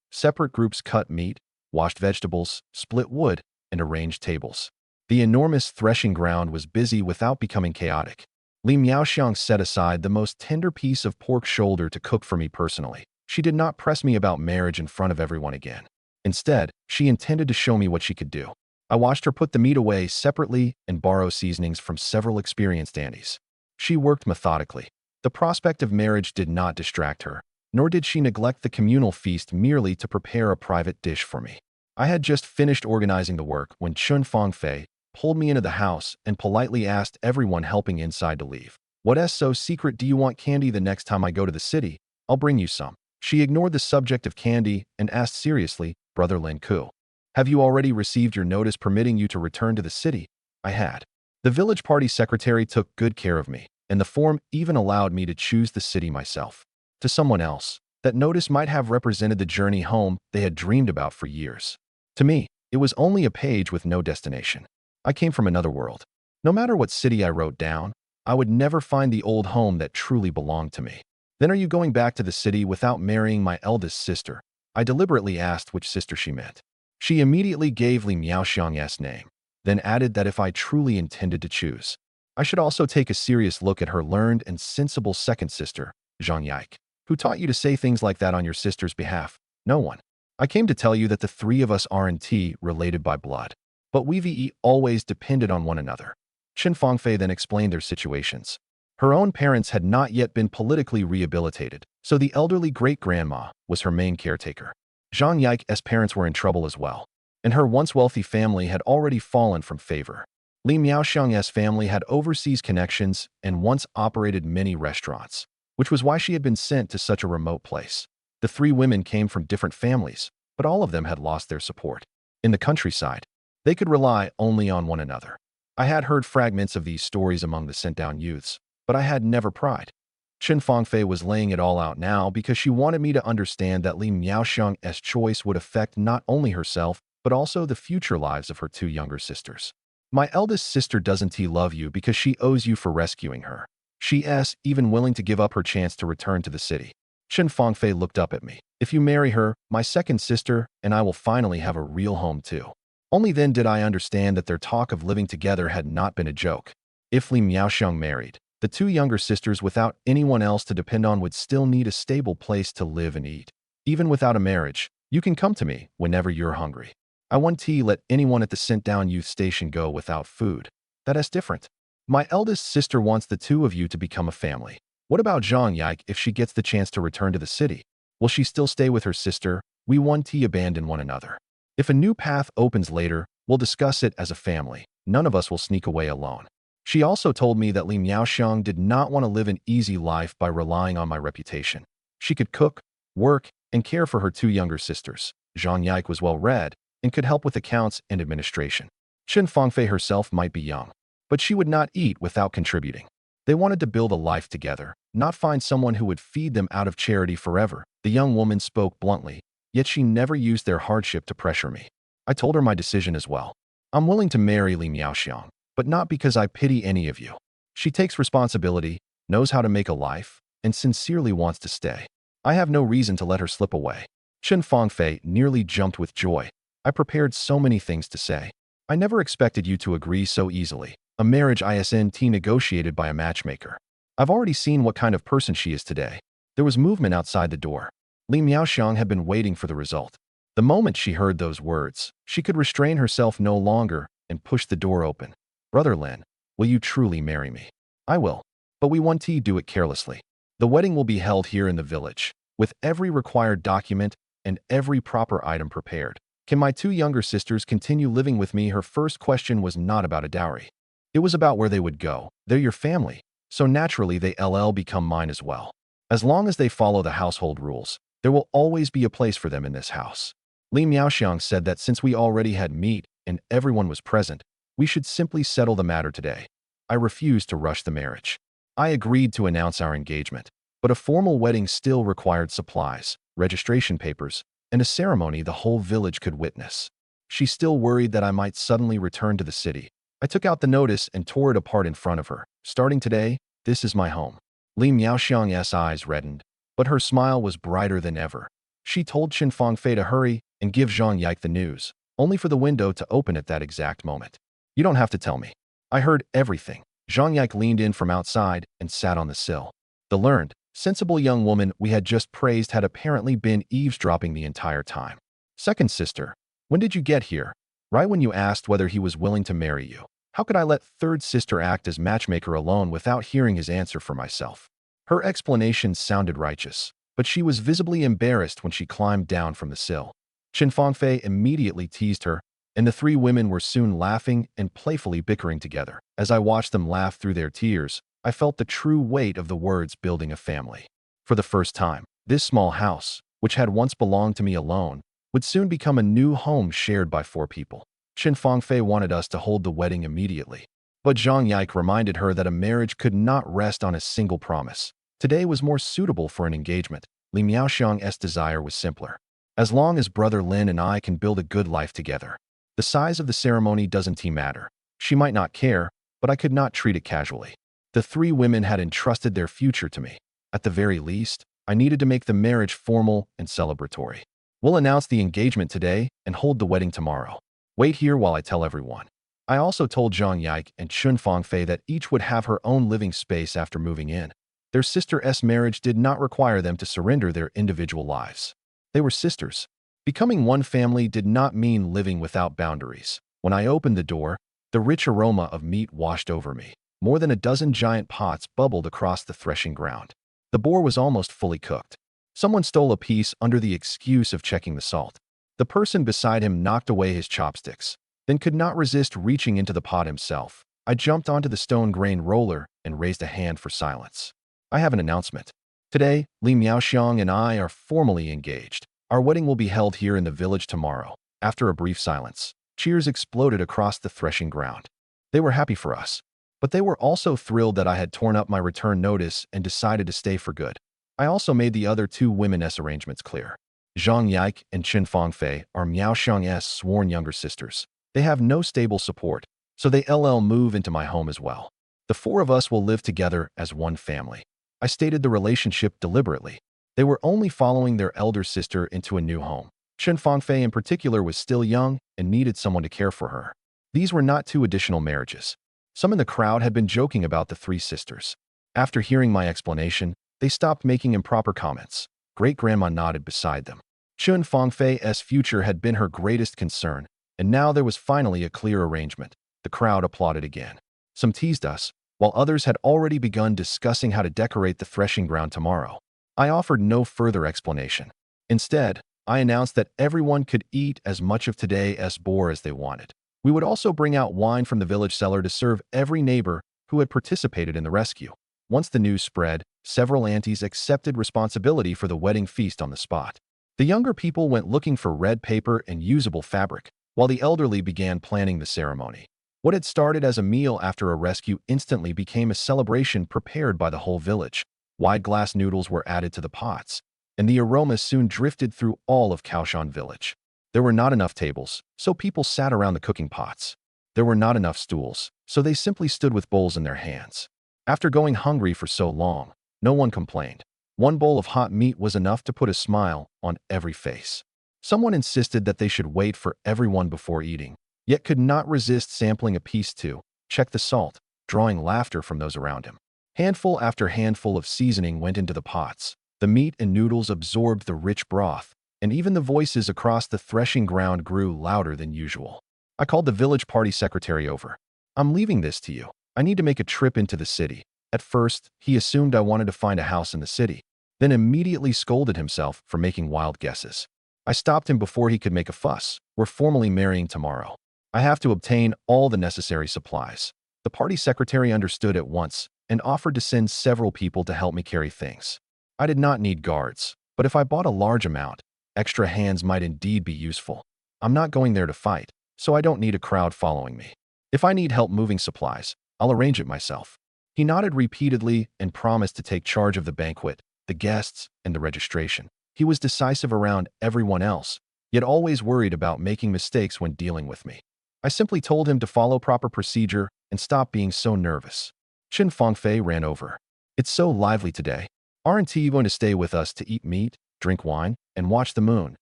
Separate groups cut meat, washed vegetables, split wood, and arranged tables. The enormous threshing ground was busy without becoming chaotic. Li Miaoxiang set aside the most tender piece of pork shoulder to cook for me personally. She did not press me about marriage in front of everyone again. Instead, she intended to show me what she could do. I watched her put the meat away separately and borrow seasonings from several experienced aunties. She worked methodically. The prospect of marriage did not distract her, nor did she neglect the communal feast merely to prepare a private dish for me. I had just finished organizing the work when Chen Fangfei pulled me into the house and politely asked everyone helping inside to leave. "What's so secret? Do you want candy the next time I go to the city? I'll bring you some." She ignored the subject of candy and asked seriously, "Brother Lin Ku, have you already received your notice permitting you to return to the city?" I had. The village party secretary took good care of me, and the form even allowed me to choose the city myself. To someone else, that notice might have represented the journey home they had dreamed about for years. To me, it was only a page with no destination. I came from another world. No matter what city I wrote down, I would never find the old home that truly belonged to me. "Then are you going back to the city without marrying my eldest sister?" I deliberately asked which sister she meant. She immediately gave Li Miaoxiang's name, then added that if I truly intended to choose, I should also take a serious look at her learned and sensible second sister, Zhang Yike. "Who taught you to say things like that on your sister's behalf?" "No one. I came to tell you that the three of us aren't related by blood, but we've always depended on one another." Chen Fangfei then explained their situations. Her own parents had not yet been politically rehabilitated, so the elderly great-grandma was her main caretaker. Zhang Yike's parents were in trouble as well, and her once wealthy family had already fallen from favor. Li Miaoxiang's family had overseas connections and once operated many restaurants, which was why she had been sent to such a remote place. The three women came from different families, but all of them had lost their support. In the countryside, they could rely only on one another. I had heard fragments of these stories among the sent-down youths, but I had never pried. Chen Fangfei was laying it all out now because she wanted me to understand that Li Miaoxiang's choice would affect not only herself, but also the future lives of her two younger sisters. "My eldest sister doesn't love you because she owes you for rescuing her. She's even willing to give up her chance to return to the city." Chen Fangfei looked up at me. "If you marry her, my second sister and I will finally have a real home too." Only then did I understand that their talk of living together had not been a joke. If Li Miaoxiang married, The two younger sisters, without anyone else to depend on, would still need a stable place to live and eat. Even without a marriage, you can come to me whenever you're hungry. I won't let anyone at the sent-down youth station go without food. That is different. My eldest sister wants the two of you to become a family. What about Zhang Yike if she gets the chance to return to the city? Will she still stay with her sister? We won't abandon one another. If a new path opens later, we'll discuss it as a family. None of us will sneak away alone. She also told me that Li Miaoxiang did not want to live an easy life by relying on my reputation. She could cook, work, and care for her two younger sisters. Zhang Yike was well-read and could help with accounts and administration. Chen Fangfei herself might be young, but she would not eat without contributing. They wanted to build a life together, not find someone who would feed them out of charity forever. The young woman spoke bluntly, yet she never used their hardship to pressure me. I told her my decision as well. I'm willing to marry Li Miaoxiang, but not because I pity any of you. She takes responsibility, knows how to make a life, and sincerely wants to stay. I have no reason to let her slip away. Chen Fangfei nearly jumped with joy. I prepared so many things to say. I never expected you to agree so easily. A marriage isn't negotiated by a matchmaker. I've already seen what kind of person she is today. There was movement outside the door. Li Miaoxiang had been waiting for the result. The moment she heard those words, she could restrain herself no longer and pushed the door open. Brother Lin, will you truly marry me? I will. But we won't do it carelessly. The wedding will be held here in the village, with every required document and every proper item prepared. Can my two younger sisters continue living with me? Her first question was not about a dowry. It was about where they would go. They're your family, so naturally they'll become mine as well. As long as they follow the household rules, there will always be a place for them in this house. Li Miaoxiang said that since we already had meat and everyone was present, we should simply settle the matter today. I refused to rush the marriage. I agreed to announce our engagement, but a formal wedding still required supplies, registration papers, and a ceremony the whole village could witness. She still worried that I might suddenly return to the city. I took out the notice and tore it apart in front of her. Starting today, this is my home. Li Miaoxiang's eyes reddened, but her smile was brighter than ever. She told Chen Fangfei to hurry and give Zhang Yike the news, only for the window to open at that exact moment. You don't have to tell me. I heard everything. Zhang Yike leaned in from outside and sat on the sill. The learned, sensible young woman we had just praised had apparently been eavesdropping the entire time. Second sister, when did you get here? Right when you asked whether he was willing to marry you. How could I let third sister act as matchmaker alone without hearing his answer for myself? Her explanation sounded righteous, but she was visibly embarrassed when she climbed down from the sill. Chen Fangfei immediately teased her, and the three women were soon laughing and playfully bickering together. As I watched them laugh through their tears, I felt the true weight of the words building a family. For the first time, this small house, which had once belonged to me alone, would soon become a new home shared by 4 people. Chen Fangfei wanted us to hold the wedding immediately, but Zhang Yike reminded her that a marriage could not rest on a single promise. Today was more suitable for an engagement. Li Miaoxiang's desire was simpler. As long as Brother Lin and I can build a good life together. The size of the ceremony doesn't matter. She might not care, but I could not treat it casually. The 3 women had entrusted their future to me. At the very least, I needed to make the marriage formal and celebratory. We'll announce the engagement today and hold the wedding tomorrow. Wait here while I tell everyone. I also told Zhang Yike and Chen Fangfei that each would have her own living space after moving in. Their sister's marriage did not require them to surrender their individual lives. They were sisters. Becoming one family did not mean living without boundaries. When I opened the door, the rich aroma of meat washed over me. More than a dozen giant pots bubbled across the threshing ground. The boar was almost fully cooked. Someone stole a piece under the excuse of checking the salt. The person beside him knocked away his chopsticks, then could not resist reaching into the pot himself. I jumped onto the stone grain roller and raised a hand for silence. I have an announcement. Today, Li Miaoxiang and I are formally engaged. Our wedding will be held here in the village tomorrow. After a brief silence, cheers exploded across the threshing ground. They were happy for us, but they were also thrilled that I had torn up my return notice and decided to stay for good. I also made the other 2 women's arrangements clear. Zhang Yike and Chen Fangfei are Miaoxiang's sworn younger sisters. They have no stable support, so they'll move into my home as well. The 4 of us will live together as one family. I stated the relationship deliberately. They were only following their elder sister into a new home. Chen Fangfei in particular was still young and needed someone to care for her. These were not 2 additional marriages. Some in the crowd had been joking about the 3 sisters. After hearing my explanation, they stopped making improper comments. Great-grandma nodded beside them. Chun Fangfei's future had been her greatest concern, and now there was finally a clear arrangement. The crowd applauded again. Some teased us, while others had already begun discussing how to decorate the threshing ground tomorrow. I offered no further explanation. Instead, I announced that everyone could eat as much of today's boar as they wanted. We would also bring out wine from the village cellar to serve every neighbor who had participated in the rescue. Once the news spread, several aunties accepted responsibility for the wedding feast on the spot. The younger people went looking for red paper and usable fabric, while the elderly began planning the ceremony. What had started as a meal after a rescue instantly became a celebration prepared by the whole village. Wide glass noodles were added to the pots, and the aroma soon drifted through all of Kaoshan village. There were not enough tables, so people sat around the cooking pots. There were not enough stools, so they simply stood with bowls in their hands. After going hungry for so long, no one complained. One bowl of hot meat was enough to put a smile on every face. Someone insisted that they should wait for everyone before eating, yet could not resist sampling a piece to check the salt, drawing laughter from those around him. Handful after handful of seasoning went into the pots. The meat and noodles absorbed the rich broth, and even the voices across the threshing ground grew louder than usual. I called the village party secretary over. "I'm leaving this to you. I need to make a trip into the city." At first, he assumed I wanted to find a house in the city, then immediately scolded himself for making wild guesses. I stopped him before he could make a fuss. "We're formally marrying tomorrow. I have to obtain all the necessary supplies." The party secretary understood at once and offered to send several people to help me carry things. I did not need guards, but if I bought a large amount, extra hands might indeed be useful. I'm not going there to fight, so I don't need a crowd following me. If I need help moving supplies, I'll arrange it myself. He nodded repeatedly and promised to take charge of the banquet, the guests, and the registration. He was decisive around everyone else, yet always worried about making mistakes when dealing with me. I simply told him to follow proper procedure and stop being so nervous. Chen Fangfei ran over. "It's so lively today. Aren't you going to stay with us to eat meat, drink wine, and watch the moon?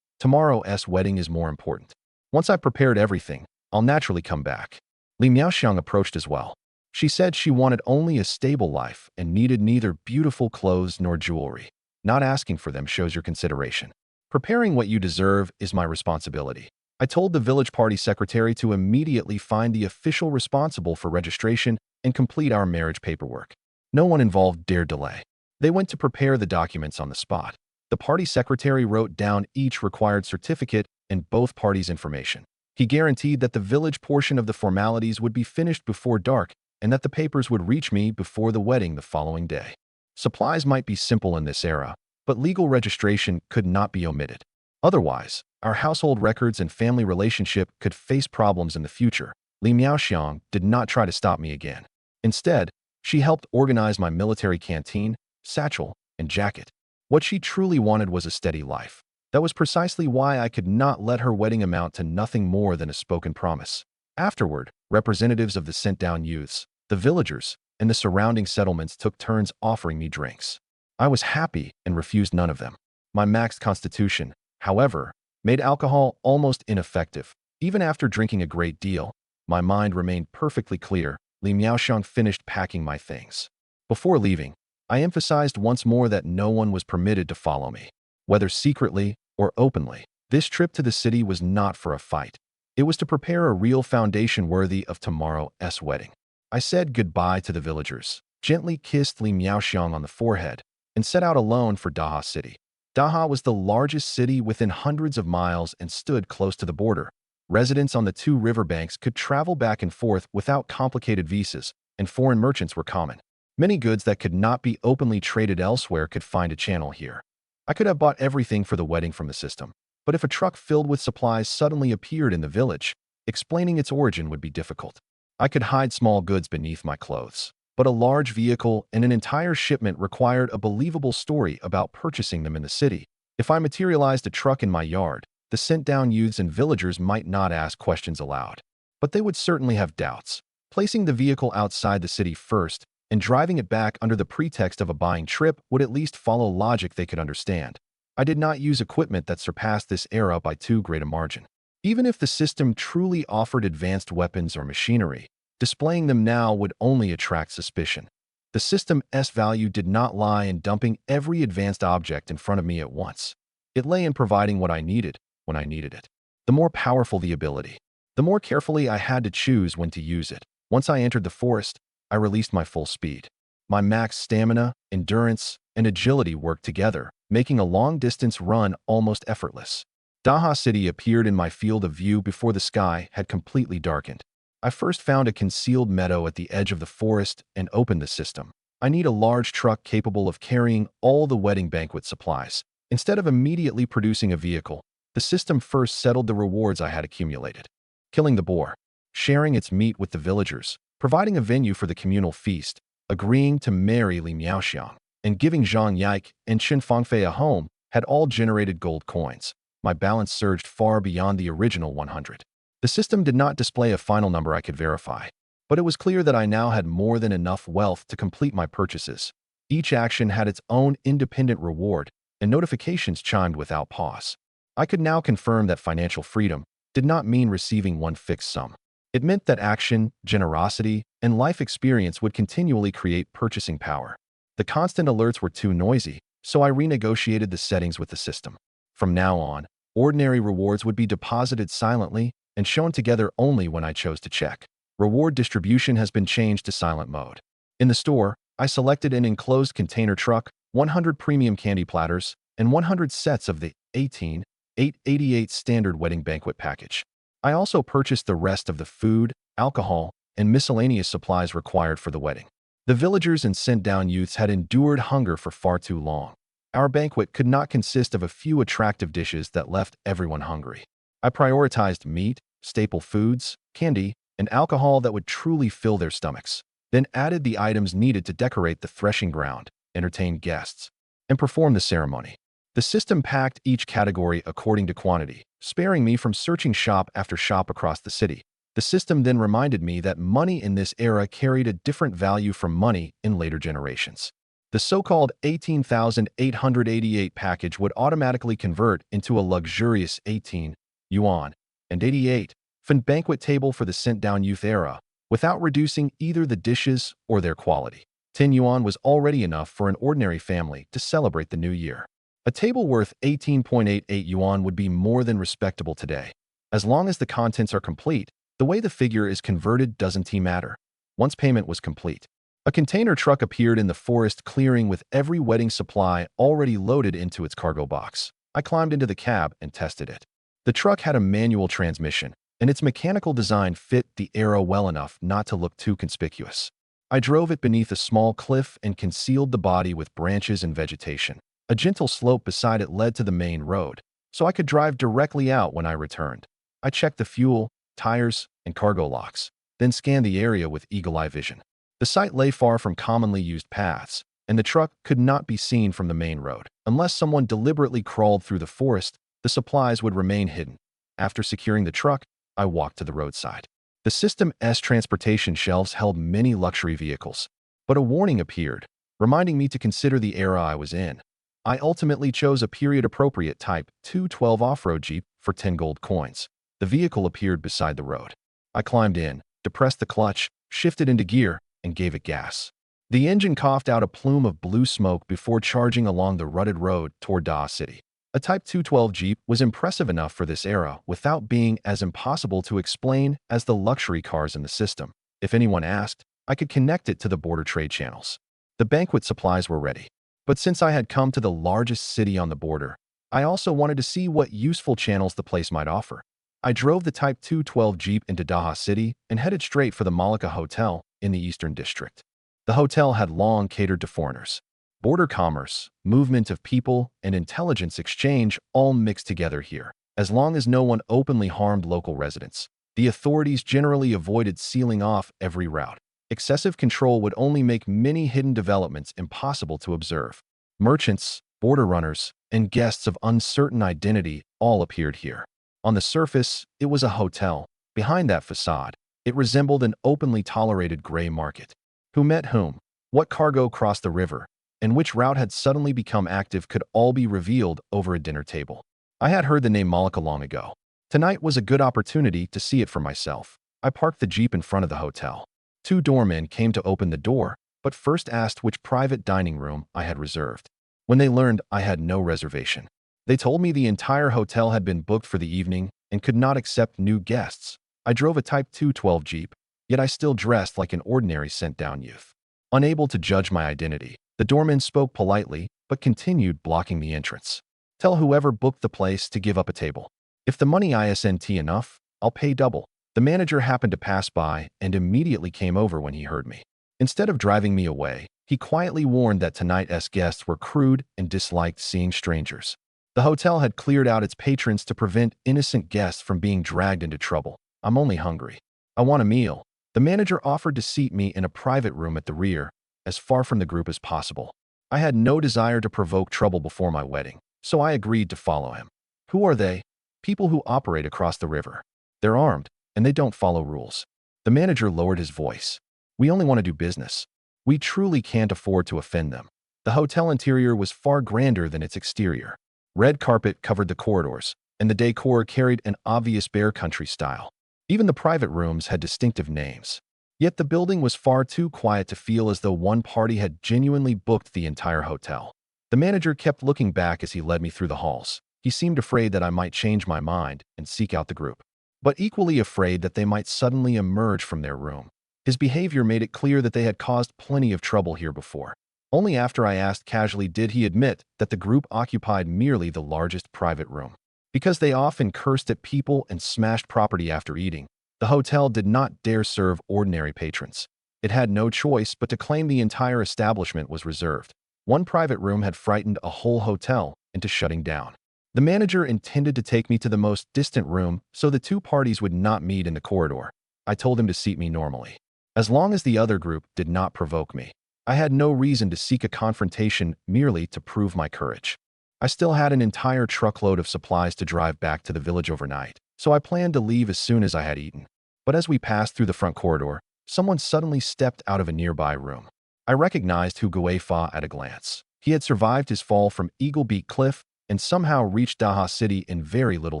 Tomorrow's wedding is more important. Once I've prepared everything, I'll naturally come back." Li Miaoxiang approached as well. She said she wanted only a stable life and needed neither beautiful clothes nor jewelry. Not asking for them shows your consideration. "Preparing what you deserve is my responsibility." I told the village party secretary to immediately find the official responsible for registration and complete our marriage paperwork. No one involved dared delay. They went to prepare the documents on the spot. The party secretary wrote down each required certificate and both parties' information. He guaranteed that the village portion of the formalities would be finished before dark and that the papers would reach me before the wedding the following day. Supplies might be simple in this era, but legal registration could not be omitted. Otherwise, our household records and family relationship could face problems in the future. Li Miaoxiang did not try to stop me again. Instead, she helped organize my military canteen, satchel, and jacket. What she truly wanted was a steady life. That was precisely why I could not let her wedding amount to nothing more than a spoken promise. Afterward, representatives of the sent-down youths, the villagers, and the surrounding settlements took turns offering me drinks. I was happy and refused none of them. My maxed constitution, however, made alcohol almost ineffective. Even after drinking a great deal, my mind remained perfectly clear. Li Miaoxiang finished packing my things. Before leaving, I emphasized once more that no one was permitted to follow me, whether secretly or openly. This trip to the city was not for a fight. It was to prepare a real foundation worthy of tomorrow's wedding. I said goodbye to the villagers, gently kissed Li Miaoxiang on the forehead, and set out alone for Daha City. Daha was the largest city within hundreds of miles and stood close to the border. Residents on the two riverbanks could travel back and forth without complicated visas, and foreign merchants were common. Many goods that could not be openly traded elsewhere could find a channel here. I could have bought everything for the wedding from the system, but if a truck filled with supplies suddenly appeared in the village, explaining its origin would be difficult. I could hide small goods beneath my clothes, but a large vehicle and an entire shipment required a believable story about purchasing them in the city. If I materialized a truck in my yard, the sent-down youths and villagers might not ask questions aloud, but they would certainly have doubts. Placing the vehicle outside the city first and driving it back under the pretext of a buying trip would at least follow logic they could understand. I did not use equipment that surpassed this era by too great a margin. Even if the system truly offered advanced weapons or machinery, displaying them now would only attract suspicion. The system's value did not lie in dumping every advanced object in front of me at once. It lay in providing what I needed when I needed it. The more powerful the ability, the more carefully I had to choose when to use it. Once I entered the forest, I released my full speed. My max stamina, endurance, and agility worked together, making a long-distance run almost effortless. Daha City appeared in my field of view before the sky had completely darkened. I first found a concealed meadow at the edge of the forest and opened the system. I need a large truck capable of carrying all the wedding banquet supplies. Instead of immediately producing a vehicle, the system first settled the rewards I had accumulated. Killing the boar, sharing its meat with the villagers, providing a venue for the communal feast, agreeing to marry Li Miaoxiang, and giving Zhang Yike and Chen Fangfei a home had all generated gold coins. My balance surged far beyond the original 100. The system did not display a final number I could verify, but it was clear that I now had more than enough wealth to complete my purchases. Each action had its own independent reward, and notifications chimed without pause. I could now confirm that financial freedom did not mean receiving one fixed sum. It meant that action, generosity, and life experience would continually create purchasing power. The constant alerts were too noisy, so I renegotiated the settings with the system. From now on, ordinary rewards would be deposited silently and shown together only when I chose to check. Reward distribution has been changed to silent mode. In the store, I selected an enclosed container truck, 100 premium candy platters, and 100 sets of the 18,888 standard wedding banquet package. I also purchased the rest of the food, alcohol, and miscellaneous supplies required for the wedding. The villagers and sent-down youths had endured hunger for far too long. Our banquet could not consist of a few attractive dishes that left everyone hungry. I prioritized meat, staple foods, candy, and alcohol that would truly fill their stomachs, then added the items needed to decorate the threshing ground, entertain guests, and perform the ceremony. The system packed each category according to quantity, sparing me from searching shop after shop across the city. The system then reminded me that money in this era carried a different value from money in later generations. The so-called 18,888 package would automatically convert into a luxurious 18 yuan and 88 fan banquet table for the sent-down youth era, without reducing either the dishes or their quality. 10 yuan was already enough for an ordinary family to celebrate the new year. A table worth 18.88 yuan would be more than respectable today. As long as the contents are complete, the way the figure is converted doesn't matter. Once payment was complete, a container truck appeared in the forest clearing with every wedding supply already loaded into its cargo box. I climbed into the cab and tested it. The truck had a manual transmission, and its mechanical design fit the era well enough not to look too conspicuous. I drove it beneath a small cliff and concealed the body with branches and vegetation. A gentle slope beside it led to the main road, so I could drive directly out when I returned. I checked the fuel, tires, and cargo locks, then scanned the area with eagle-eye vision. The site lay far from commonly used paths, and the truck could not be seen from the main road. Unless someone deliberately crawled through the forest, the supplies would remain hidden. After securing the truck, I walked to the roadside. The system's transportation shelves held many luxury vehicles, but a warning appeared, reminding me to consider the era I was in. I ultimately chose a period-appropriate Type 212 off-road Jeep for 10 gold coins. The vehicle appeared beside the road. I climbed in, depressed the clutch, shifted into gear, and gave it gas. The engine coughed out a plume of blue smoke before charging along the rutted road toward Da City. A Type 212 Jeep was impressive enough for this era without being as impossible to explain as the luxury cars in the system. If anyone asked, I could connect it to the border trade channels. The banquet supplies were ready. But since I had come to the largest city on the border, I also wanted to see what useful channels the place might offer. I drove the Type 212 Jeep into Daha City and headed straight for the Malacca Hotel in the Eastern District. The hotel had long catered to foreigners. Border commerce, movement of people, and intelligence exchange all mixed together here. As long as no one openly harmed local residents, the authorities generally avoided sealing off every route. Excessive control would only make many hidden developments impossible to observe. Merchants, border runners, and guests of uncertain identity all appeared here. On the surface, it was a hotel. Behind that facade, it resembled an openly tolerated gray market. Who met whom, what cargo crossed the river, and which route had suddenly become active could all be revealed over a dinner table. I had heard the name Malacca long ago. Tonight was a good opportunity to see it for myself. I parked the Jeep in front of the hotel. 2 doormen came to open the door, but first asked which private dining room I had reserved. When they learned I had no reservation, they told me the entire hotel had been booked for the evening and could not accept new guests. I drove a Type 212 Jeep, yet I still dressed like an ordinary sent-down youth. Unable to judge my identity, the doorman spoke politely but continued blocking the entrance. Tell whoever booked the place to give up a table. If the money isn't enough, I'll pay double. The manager happened to pass by and immediately came over when he heard me. Instead of driving me away, he quietly warned that tonight's guests were crude and disliked seeing strangers. The hotel had cleared out its patrons to prevent innocent guests from being dragged into trouble. I'm only hungry. I want a meal. The manager offered to seat me in a private room at the rear, as far from the group as possible. I had no desire to provoke trouble before my wedding, so I agreed to follow him. Who are they? People who operate across the river. They're armed, and they don't follow rules. The manager lowered his voice. We only want to do business. We truly can't afford to offend them. The hotel interior was far grander than its exterior. Red carpet covered the corridors, and the decor carried an obvious bear country style. Even the private rooms had distinctive names. Yet the building was far too quiet to feel as though one party had genuinely booked the entire hotel. The manager kept looking back as he led me through the halls. He seemed afraid that I might change my mind and seek out the group, but equally afraid that they might suddenly emerge from their room. His behavior made it clear that they had caused plenty of trouble here before. Only after I asked casually did he admit that the group occupied merely the largest private room. Because they often cursed at people and smashed property after eating, the hotel did not dare serve ordinary patrons. It had no choice but to claim the entire establishment was reserved. One private room had frightened a whole hotel into shutting down. The manager intended to take me to the most distant room so the two parties would not meet in the corridor. I told him to seat me normally. As long as the other group did not provoke me, I had no reason to seek a confrontation merely to prove my courage. I still had an entire truckload of supplies to drive back to the village overnight, so I planned to leave as soon as I had eaten. But as we passed through the front corridor, someone suddenly stepped out of a nearby room. I recognized Huguefa at a glance. He had survived his fall from Eagle Beak Cliff and somehow reached Daha City in very little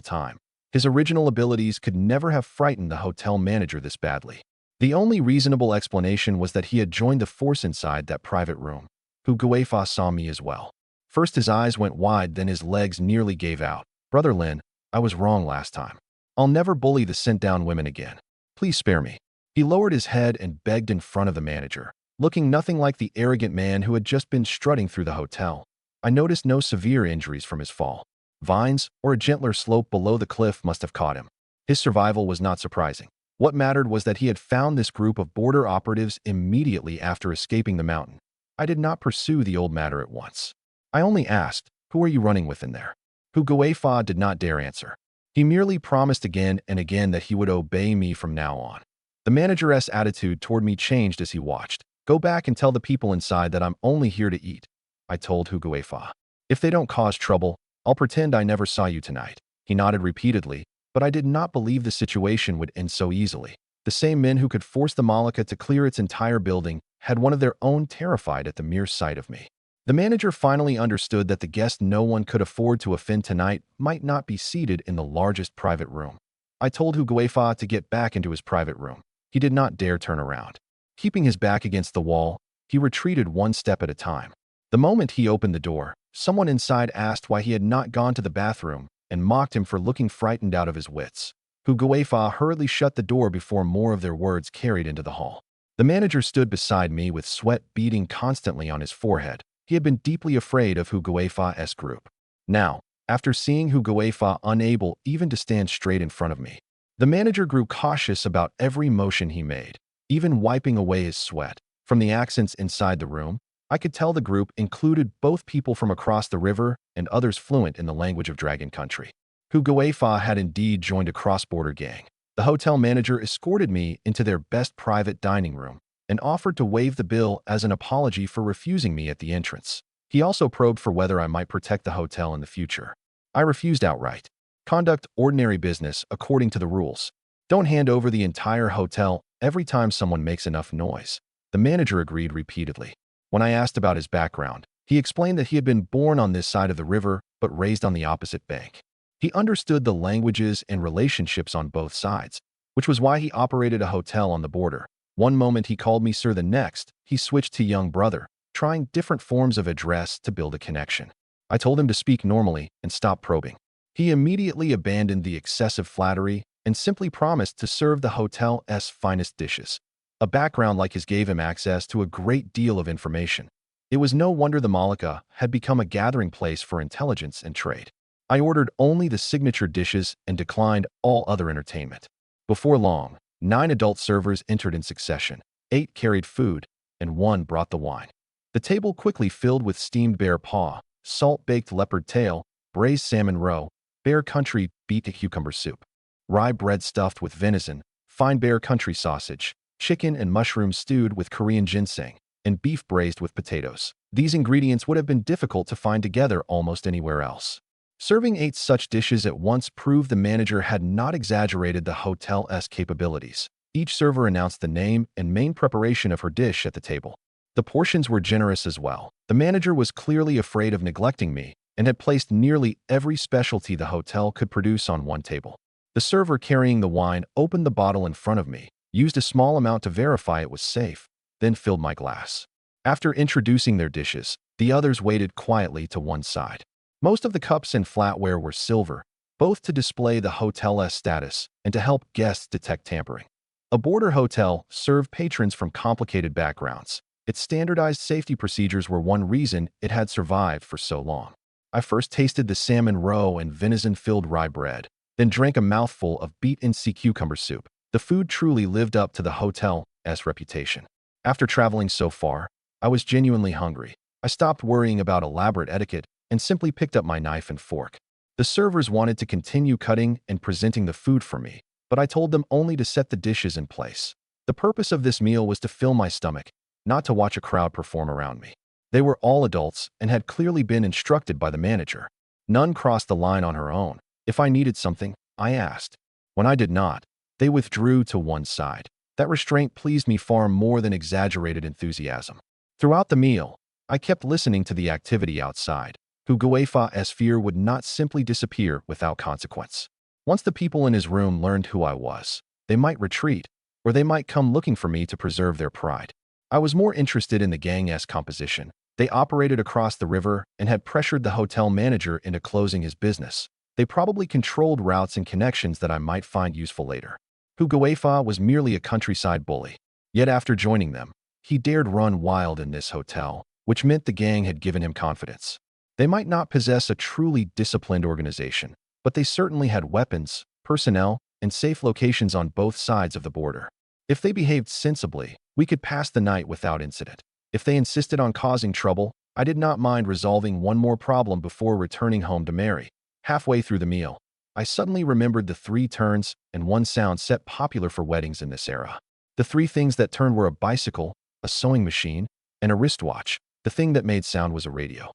time. His original abilities could never have frightened the hotel manager this badly. The only reasonable explanation was that he had joined the force inside that private room. Huguefa saw me as well. First his eyes went wide, then his legs nearly gave out. Brother Lin, I was wrong last time. I'll never bully the sent-down women again. Please spare me. He lowered his head and begged in front of the manager, looking nothing like the arrogant man who had just been strutting through the hotel. I noticed no severe injuries from his fall. Vines or a gentler slope below the cliff must have caught him. His survival was not surprising. What mattered was that he had found this group of border operatives immediately after escaping the mountain. I did not pursue the old matter at once. I only asked, who are you running with in there? Huguefa did not dare answer. He merely promised again and again that he would obey me from now on. The manager's attitude toward me changed as he watched. Go back and tell the people inside that I'm only here to eat, I told Huguefa. If they don't cause trouble, I'll pretend I never saw you tonight. He nodded repeatedly, but I did not believe the situation would end so easily. The same men who could force the Malika to clear its entire building had one of their own terrified at the mere sight of me. The manager finally understood that the guest no one could afford to offend tonight might not be seated in the largest private room. I told Huguefa to get back into his private room. He did not dare turn around. Keeping his back against the wall, he retreated one step at a time. The moment he opened the door, someone inside asked why he had not gone to the bathroom and mocked him for looking frightened out of his wits. Huguefa hurriedly shut the door before more of their words carried into the hall. The manager stood beside me with sweat beading constantly on his forehead. He had been deeply afraid of Huguefa's group. Now, after seeing Huguefa unable even to stand straight in front of me, the manager grew cautious about every motion he made, even wiping away his sweat. From the accents inside the room, I could tell the group included both people from across the river and others fluent in the language of Dragon Country. Huguefa had indeed joined a cross-border gang. The hotel manager escorted me into their best private dining room and offered to waive the bill as an apology for refusing me at the entrance. He also probed for whether I might protect the hotel in the future. I refused outright. Conduct ordinary business according to the rules. Don't hand over the entire hotel every time someone makes enough noise. The manager agreed repeatedly. When I asked about his background, he explained that he had been born on this side of the river but raised on the opposite bank. He understood the languages and relationships on both sides, which was why he operated a hotel on the border. One moment he called me sir, the next, he switched to young brother, trying different forms of address to build a connection. I told him to speak normally and stop probing. He immediately abandoned the excessive flattery and simply promised to serve the hotel's finest dishes. A background like his gave him access to a great deal of information. It was no wonder the Malika had become a gathering place for intelligence and trade. I ordered only the signature dishes and declined all other entertainment. Before long, 9 adult servers entered in succession. 8 carried food, and 1 brought the wine. The table quickly filled with steamed bear paw, salt-baked leopard tail, braised salmon roe, bear country beet cucumber soup, rye bread stuffed with venison, fine bear country sausage, chicken and mushroom stewed with Korean ginseng, and beef braised with potatoes. These ingredients would have been difficult to find together almost anywhere else. Serving 8 such dishes at once proved the manager had not exaggerated the hotel's capabilities. Each server announced the name and main preparation of her dish at the table. The portions were generous as well. The manager was clearly afraid of neglecting me and had placed nearly every specialty the hotel could produce on one table. The server carrying the wine opened the bottle in front of me, used a small amount to verify it was safe, then filled my glass. After introducing their dishes, the others waited quietly to one side. Most of the cups and flatware were silver, both to display the hotel's status and to help guests detect tampering. A border hotel served patrons from complicated backgrounds. Its standardized safety procedures were one reason it had survived for so long. I first tasted the salmon roe and venison-filled rye bread, then drank a mouthful of beet and sea cucumber soup. The food truly lived up to the hotel's reputation. After traveling so far, I was genuinely hungry. I stopped worrying about elaborate etiquette and simply picked up my knife and fork. The servers wanted to continue cutting and presenting the food for me, but I told them only to set the dishes in place. The purpose of this meal was to fill my stomach, not to watch a crowd perform around me. They were all adults and had clearly been instructed by the manager. None crossed the line on her own. If I needed something, I asked. When I did not, they withdrew to one side. That restraint pleased me far more than exaggerated enthusiasm. Throughout the meal, I kept listening to the activity outside. Huguefa's fear would not simply disappear without consequence. Once the people in his room learned who I was, they might retreat, or they might come looking for me to preserve their pride. I was more interested in the gang's composition. They operated across the river and had pressured the hotel manager into closing his business. They probably controlled routes and connections that I might find useful later. Huguefa was merely a countryside bully. Yet after joining them, he dared run wild in this hotel, which meant the gang had given him confidence. They might not possess a truly disciplined organization, but they certainly had weapons, personnel, and safe locations on both sides of the border. If they behaved sensibly, we could pass the night without incident. If they insisted on causing trouble, I did not mind resolving one more problem before returning home to Mary. Halfway through the meal, I suddenly remembered the 3 turns and 1 sound set popular for weddings in this era. The 3 things that turned were a bicycle, a sewing machine, and a wristwatch. The thing that made sound was a radio.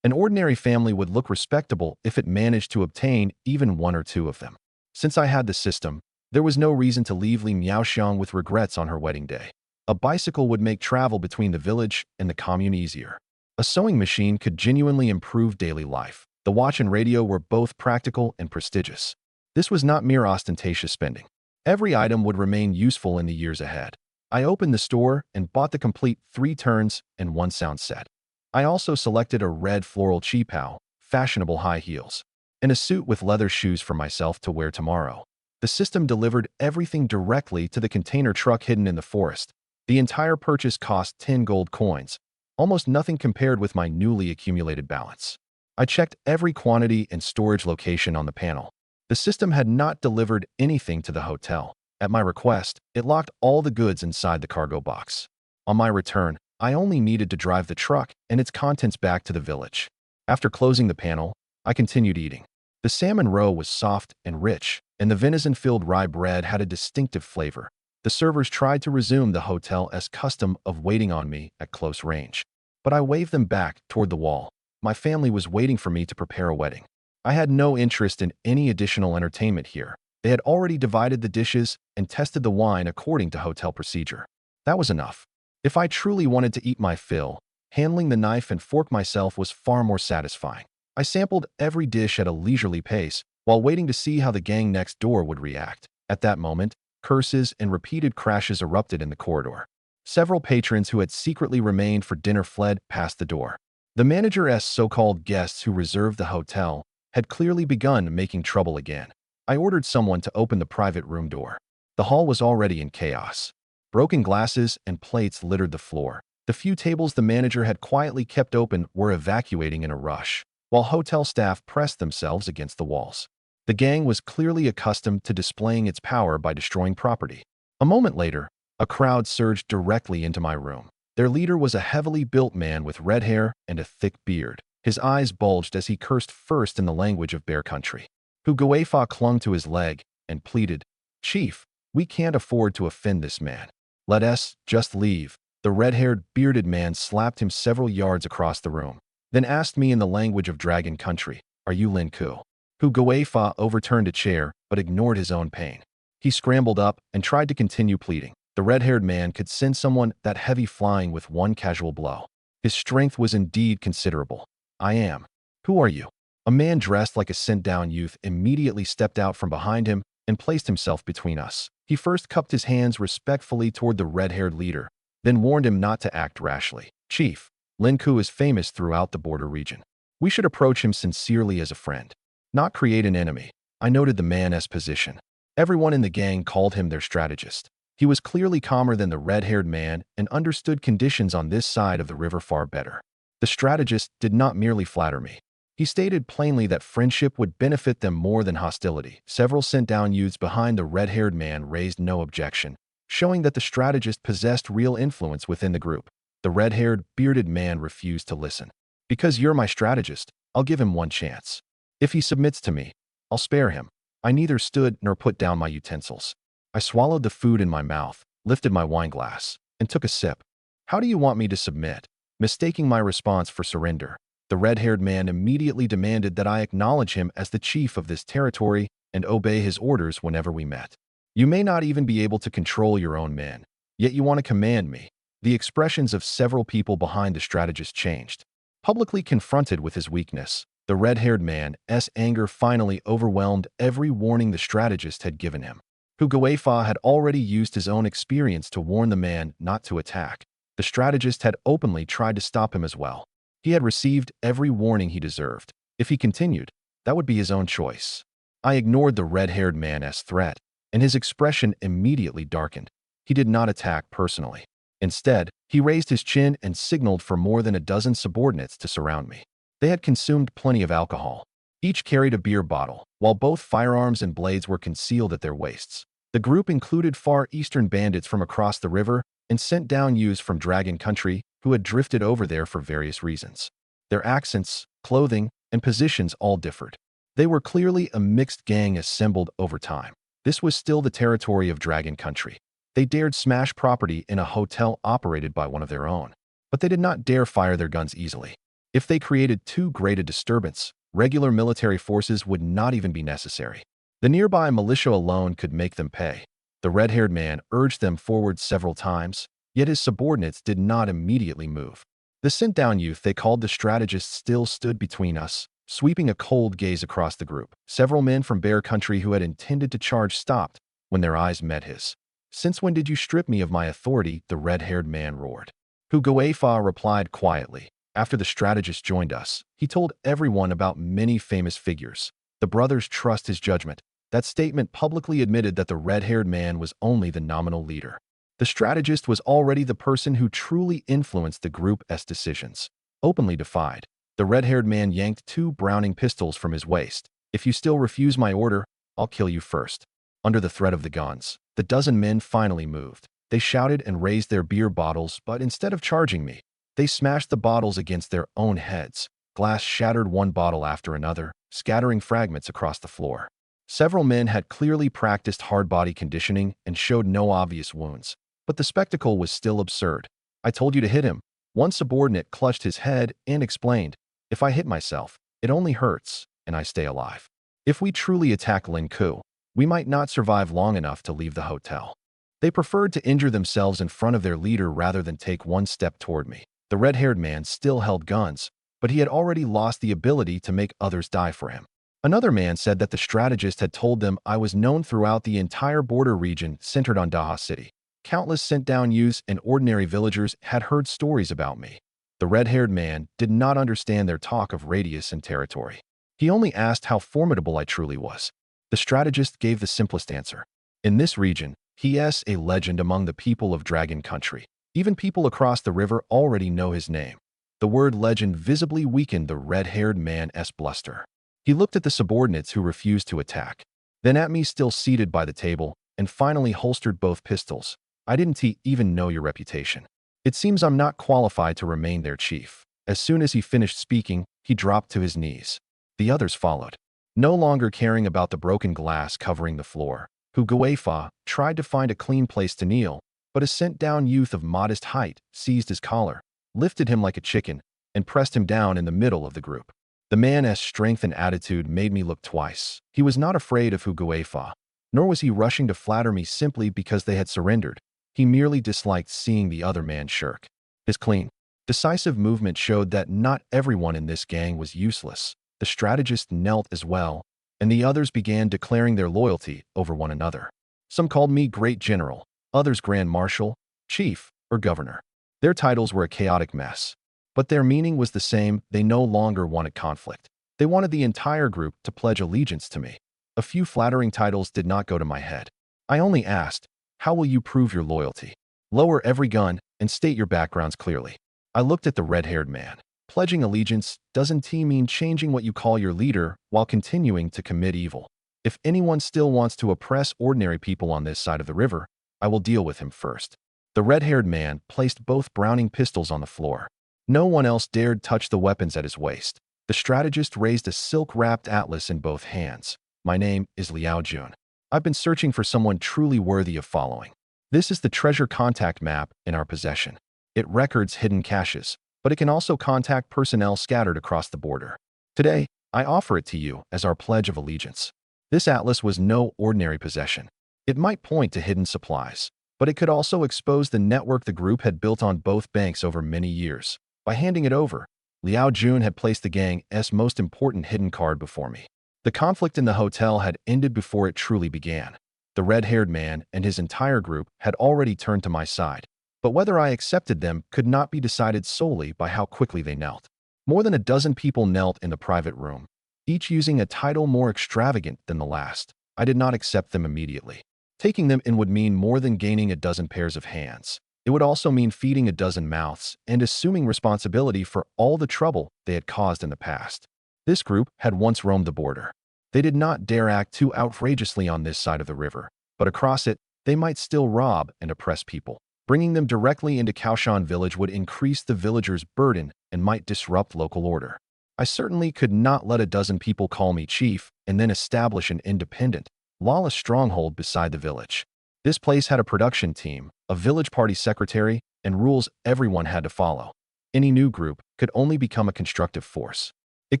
An ordinary family would look respectable if it managed to obtain even 1 or 2 of them. Since I had the system, there was no reason to leave Li Miaoxiang with regrets on her wedding day. A bicycle would make travel between the village and the commune easier. A sewing machine could genuinely improve daily life. The watch and radio were both practical and prestigious. This was not mere ostentatious spending. Every item would remain useful in the years ahead. I opened the store and bought the complete 3 turns and 1 sound set. I also selected a red floral qipao, fashionable high heels, and a suit with leather shoes for myself to wear tomorrow. The system delivered everything directly to the container truck hidden in the forest. The entire purchase cost 10 gold coins, almost nothing compared with my newly accumulated balance. I checked every quantity and storage location on the panel. The system had not delivered anything to the hotel. At my request, it locked all the goods inside the cargo box. On my return, I only needed to drive the truck and its contents back to the village. After closing the panel, I continued eating. The salmon roe was soft and rich, and the venison-filled rye bread had a distinctive flavor. The servers tried to resume the hotel's custom of waiting on me at close range, but I waved them back toward the wall. My family was waiting for me to prepare a wedding. I had no interest in any additional entertainment here. They had already divided the dishes and tested the wine according to hotel procedure. That was enough. If I truly wanted to eat my fill, handling the knife and fork myself was far more satisfying. I sampled every dish at a leisurely pace while waiting to see how the gang next door would react. At that moment, Curses and repeated crashes erupted in the corridor. Several patrons who had secretly remained for dinner fled past the door. The manager's so-called guests who reserved the hotel had clearly begun making trouble again. I ordered someone to open the private room door. The hall was already in chaos. Broken glasses and plates littered the floor. The few tables the manager had quietly kept open were evacuating in a rush, while hotel staff pressed themselves against the walls. The gang was clearly accustomed to displaying its power by destroying property. A moment later, a crowd surged directly into my room. Their leader was a heavily built man with red hair and a thick beard. His eyes bulged as he cursed first in the language of Bear Country. Huguefa clung to his leg and pleaded, "Chief, we can't afford to offend this man. Let us just leave." The red-haired, bearded man slapped him several yards across the room, then asked me in the language of Dragon Country, "Are you Lin Ku?" Huguefa overturned a chair but ignored his own pain. He scrambled up and tried to continue pleading. The red-haired man could send someone that heavy flying with one casual blow. His strength was indeed considerable. "I am. Who are you?" A man dressed like a sent-down youth immediately stepped out from behind him and placed himself between us. He first cupped his hands respectfully toward the red-haired leader, then warned him not to act rashly. "Chief, Lin Ku is famous throughout the border region. We should approach him sincerely as a friend, not create an enemy." I noted the man's position. Everyone in the gang called him their strategist. He was clearly calmer than the red-haired man and understood conditions on this side of the river far better. The strategist did not merely flatter me. He stated plainly that friendship would benefit them more than hostility. Several sent-down youths behind the red-haired man raised no objection, showing that the strategist possessed real influence within the group. The red-haired, bearded man refused to listen. "Because you're my strategist, I'll give him one chance. If he submits to me, I'll spare him." I neither stood nor put down my utensils. I swallowed the food in my mouth, lifted my wine glass, and took a sip. "How do you want me to submit?" Mistaking my response for surrender, the red-haired man immediately demanded that I acknowledge him as the chief of this territory and obey his orders whenever we met. "You may not even be able to control your own men, yet you want to command me." The expressions of several people behind the strategist changed. Publicly confronted with his weakness, the red-haired man's anger finally overwhelmed every warning the strategist had given him. Huguefa had already used his own experience to warn the man not to attack. The strategist had openly tried to stop him as well. He had received every warning he deserved. If he continued, that would be his own choice. I ignored the red-haired man's threat, and his expression immediately darkened. He did not attack personally. Instead, he raised his chin and signaled for more than a dozen subordinates to surround me. They had consumed plenty of alcohol. Each carried a beer bottle, while both firearms and blades were concealed at their waists. The group included Far Eastern bandits from across the river and sent-down youths from Dragon Country who had drifted over there for various reasons. Their accents, clothing, and positions all differed. They were clearly a mixed gang assembled over time. This was still the territory of Dragon Country. They dared smash property in a hotel operated by one of their own, but they did not dare fire their guns easily. If they created too great a disturbance, regular military forces would not even be necessary. The nearby militia alone could make them pay. The red-haired man urged them forward several times, yet his subordinates did not immediately move. The sent-down youth they called the strategist still stood between us, sweeping a cold gaze across the group. Several men from Bear Country who had intended to charge stopped when their eyes met his. "Since when did you strip me of my authority?" the red-haired man roared. Huguefa replied quietly. After the strategist joined us, he told everyone about many famous figures. The brothers trust his judgment. That statement publicly admitted that the red-haired man was only the nominal leader. The strategist was already the person who truly influenced the group's decisions. Openly defied, the red-haired man yanked 2 Browning pistols from his waist. "If you still refuse my order, I'll kill you first." Under the threat of the guns, the dozen men finally moved. They shouted and raised their beer bottles, but instead of charging me, they smashed the bottles against their own heads. Glass shattered one bottle after another, scattering fragments across the floor. Several men had clearly practiced hard body conditioning and showed no obvious wounds, but the spectacle was still absurd. "I told you to hit him." One subordinate clutched his head and explained, "If I hit myself, it only hurts, and I stay alive. If we truly attack Lin Ku, we might not survive long enough to leave the hotel." They preferred to injure themselves in front of their leader rather than take one step toward me. The red-haired man still held guns, but he had already lost the ability to make others die for him. Another man said that the strategist had told them I was known throughout the entire border region centered on Daha City. Countless sent-down youths and ordinary villagers had heard stories about me. The red-haired man did not understand their talk of radius and territory. He only asked how formidable I truly was. The strategist gave the simplest answer. In this region, he is a legend among the people of Dragon Country. Even people across the river already know his name. The word legend visibly weakened the red-haired man's bluster. He looked at the subordinates who refused to attack, then at me still seated by the table, and finally holstered both pistols. I didn't even know your reputation. It seems I'm not qualified to remain their chief. As soon as he finished speaking, he dropped to his knees. The others followed, no longer caring about the broken glass covering the floor. Huguefa tried to find a clean place to kneel, but a sent-down youth of modest height seized his collar, lifted him like a chicken, and pressed him down in the middle of the group. The man's strength and attitude made me look twice. He was not afraid of Huguefa, nor was he rushing to flatter me simply because they had surrendered. He merely disliked seeing the other man shirk. His clean, decisive movement showed that not everyone in this gang was useless. The strategist knelt as well, and the others began declaring their loyalty over one another. Some called me Great General, others Grand Marshal, Chief, or Governor. Their titles were a chaotic mess, but their meaning was the same. They no longer wanted conflict. They wanted the entire group to pledge allegiance to me. A few flattering titles did not go to my head. I only asked, how will you prove your loyalty? Lower every gun and state your backgrounds clearly. I looked at the red-haired man. Pledging allegiance doesn't mean changing what you call your leader while continuing to commit evil. If anyone still wants to oppress ordinary people on this side of the river, I will deal with him first. The red-haired man placed both Browning pistols on the floor. No one else dared touch the weapons at his waist. The strategist raised a silk-wrapped atlas in both hands. My name is Liao Jun. I've been searching for someone truly worthy of following. This is the treasure contact map in our possession. It records hidden caches, but it can also contact personnel scattered across the border. Today, I offer it to you as our pledge of allegiance. This atlas was no ordinary possession. It might point to hidden supplies, but it could also expose the network the group had built on both banks over many years. By handing it over, Liao Jun had placed the gang's most important hidden card before me. The conflict in the hotel had ended before it truly began. The red-haired man and his entire group had already turned to my side, but whether I accepted them could not be decided solely by how quickly they knelt. More than a dozen people knelt in the private room, each using a title more extravagant than the last. I did not accept them immediately. Taking them in would mean more than gaining a dozen pairs of hands. It would also mean feeding a dozen mouths and assuming responsibility for all the trouble they had caused in the past. This group had once roamed the border. They did not dare act too outrageously on this side of the river, but across it, they might still rob and oppress people. Bringing them directly into Kaoshan village would increase the villagers' burden and might disrupt local order. I certainly could not let a dozen people call me chief and then establish an independent, lawless stronghold beside the village. This place had a production team, a village party secretary, and rules everyone had to follow. Any new group could only become a constructive force. It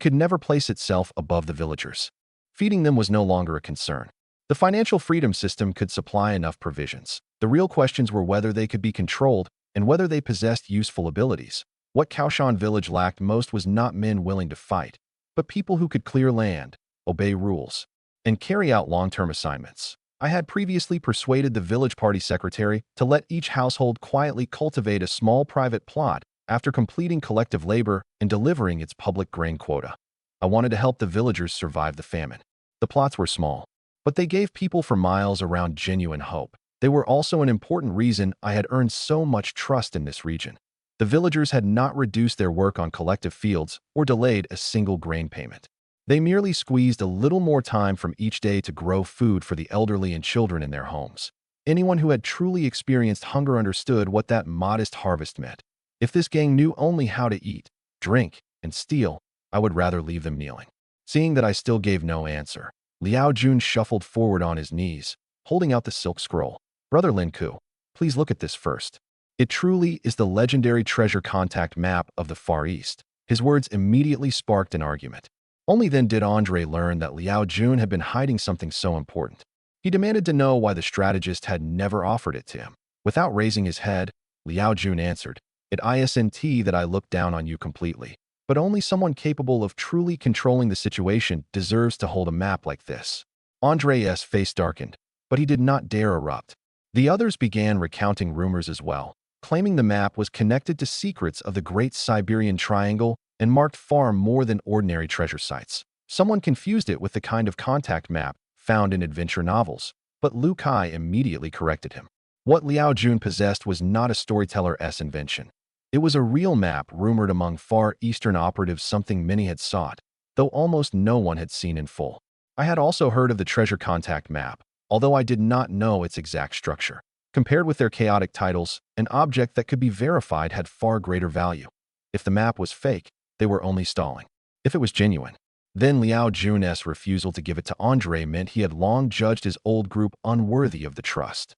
could never place itself above the villagers. Feeding them was no longer a concern. The financial freedom system could supply enough provisions. The real questions were whether they could be controlled and whether they possessed useful abilities. What Kaoshan village lacked most was not men willing to fight, but people who could clear land, obey rules, and carry out long-term assignments. I had previously persuaded the village party secretary to let each household quietly cultivate a small private plot after completing collective labor and delivering its public grain quota. I wanted to help the villagers survive the famine. The plots were small, but they gave people for miles around genuine hope. They were also an important reason I had earned so much trust in this region. The villagers had not reduced their work on collective fields or delayed a single grain payment. They merely squeezed a little more time from each day to grow food for the elderly and children in their homes. Anyone who had truly experienced hunger understood what that modest harvest meant. If this gang knew only how to eat, drink, and steal, I would rather leave them kneeling. Seeing that I still gave no answer, Liao Jun shuffled forward on his knees, holding out the silk scroll. Brother Linku, please look at this first. It truly is the legendary treasure contact map of the Far East. His words immediately sparked an argument. Only then did Andre learn that Liao Jun had been hiding something so important. He demanded to know why the strategist had never offered it to him. Without raising his head, Liao Jun answered, "It isn't that I looked down on you completely. but only someone capable of truly controlling the situation deserves to hold a map like this. Andre's face darkened, but he did not dare erupt. The others began recounting rumors as well, claiming the map was connected to secrets of the Great Siberian Triangle and marked far more than ordinary treasure sites. Someone confused it with the kind of contact map found in adventure novels, but Lu Kai immediately corrected him. What Liao Jun possessed was not a storyteller's invention. It was a real map rumored among Far Eastern operatives, something many had sought, though almost no one had seen in full. I had also heard of the treasure contact map, although I did not know its exact structure. Compared with their chaotic titles, an object that could be verified had far greater value. If the map was fake, they were only stalling. If it was genuine, then Liao Jun's refusal to give it to Andre meant he had long judged his old group unworthy of the trust.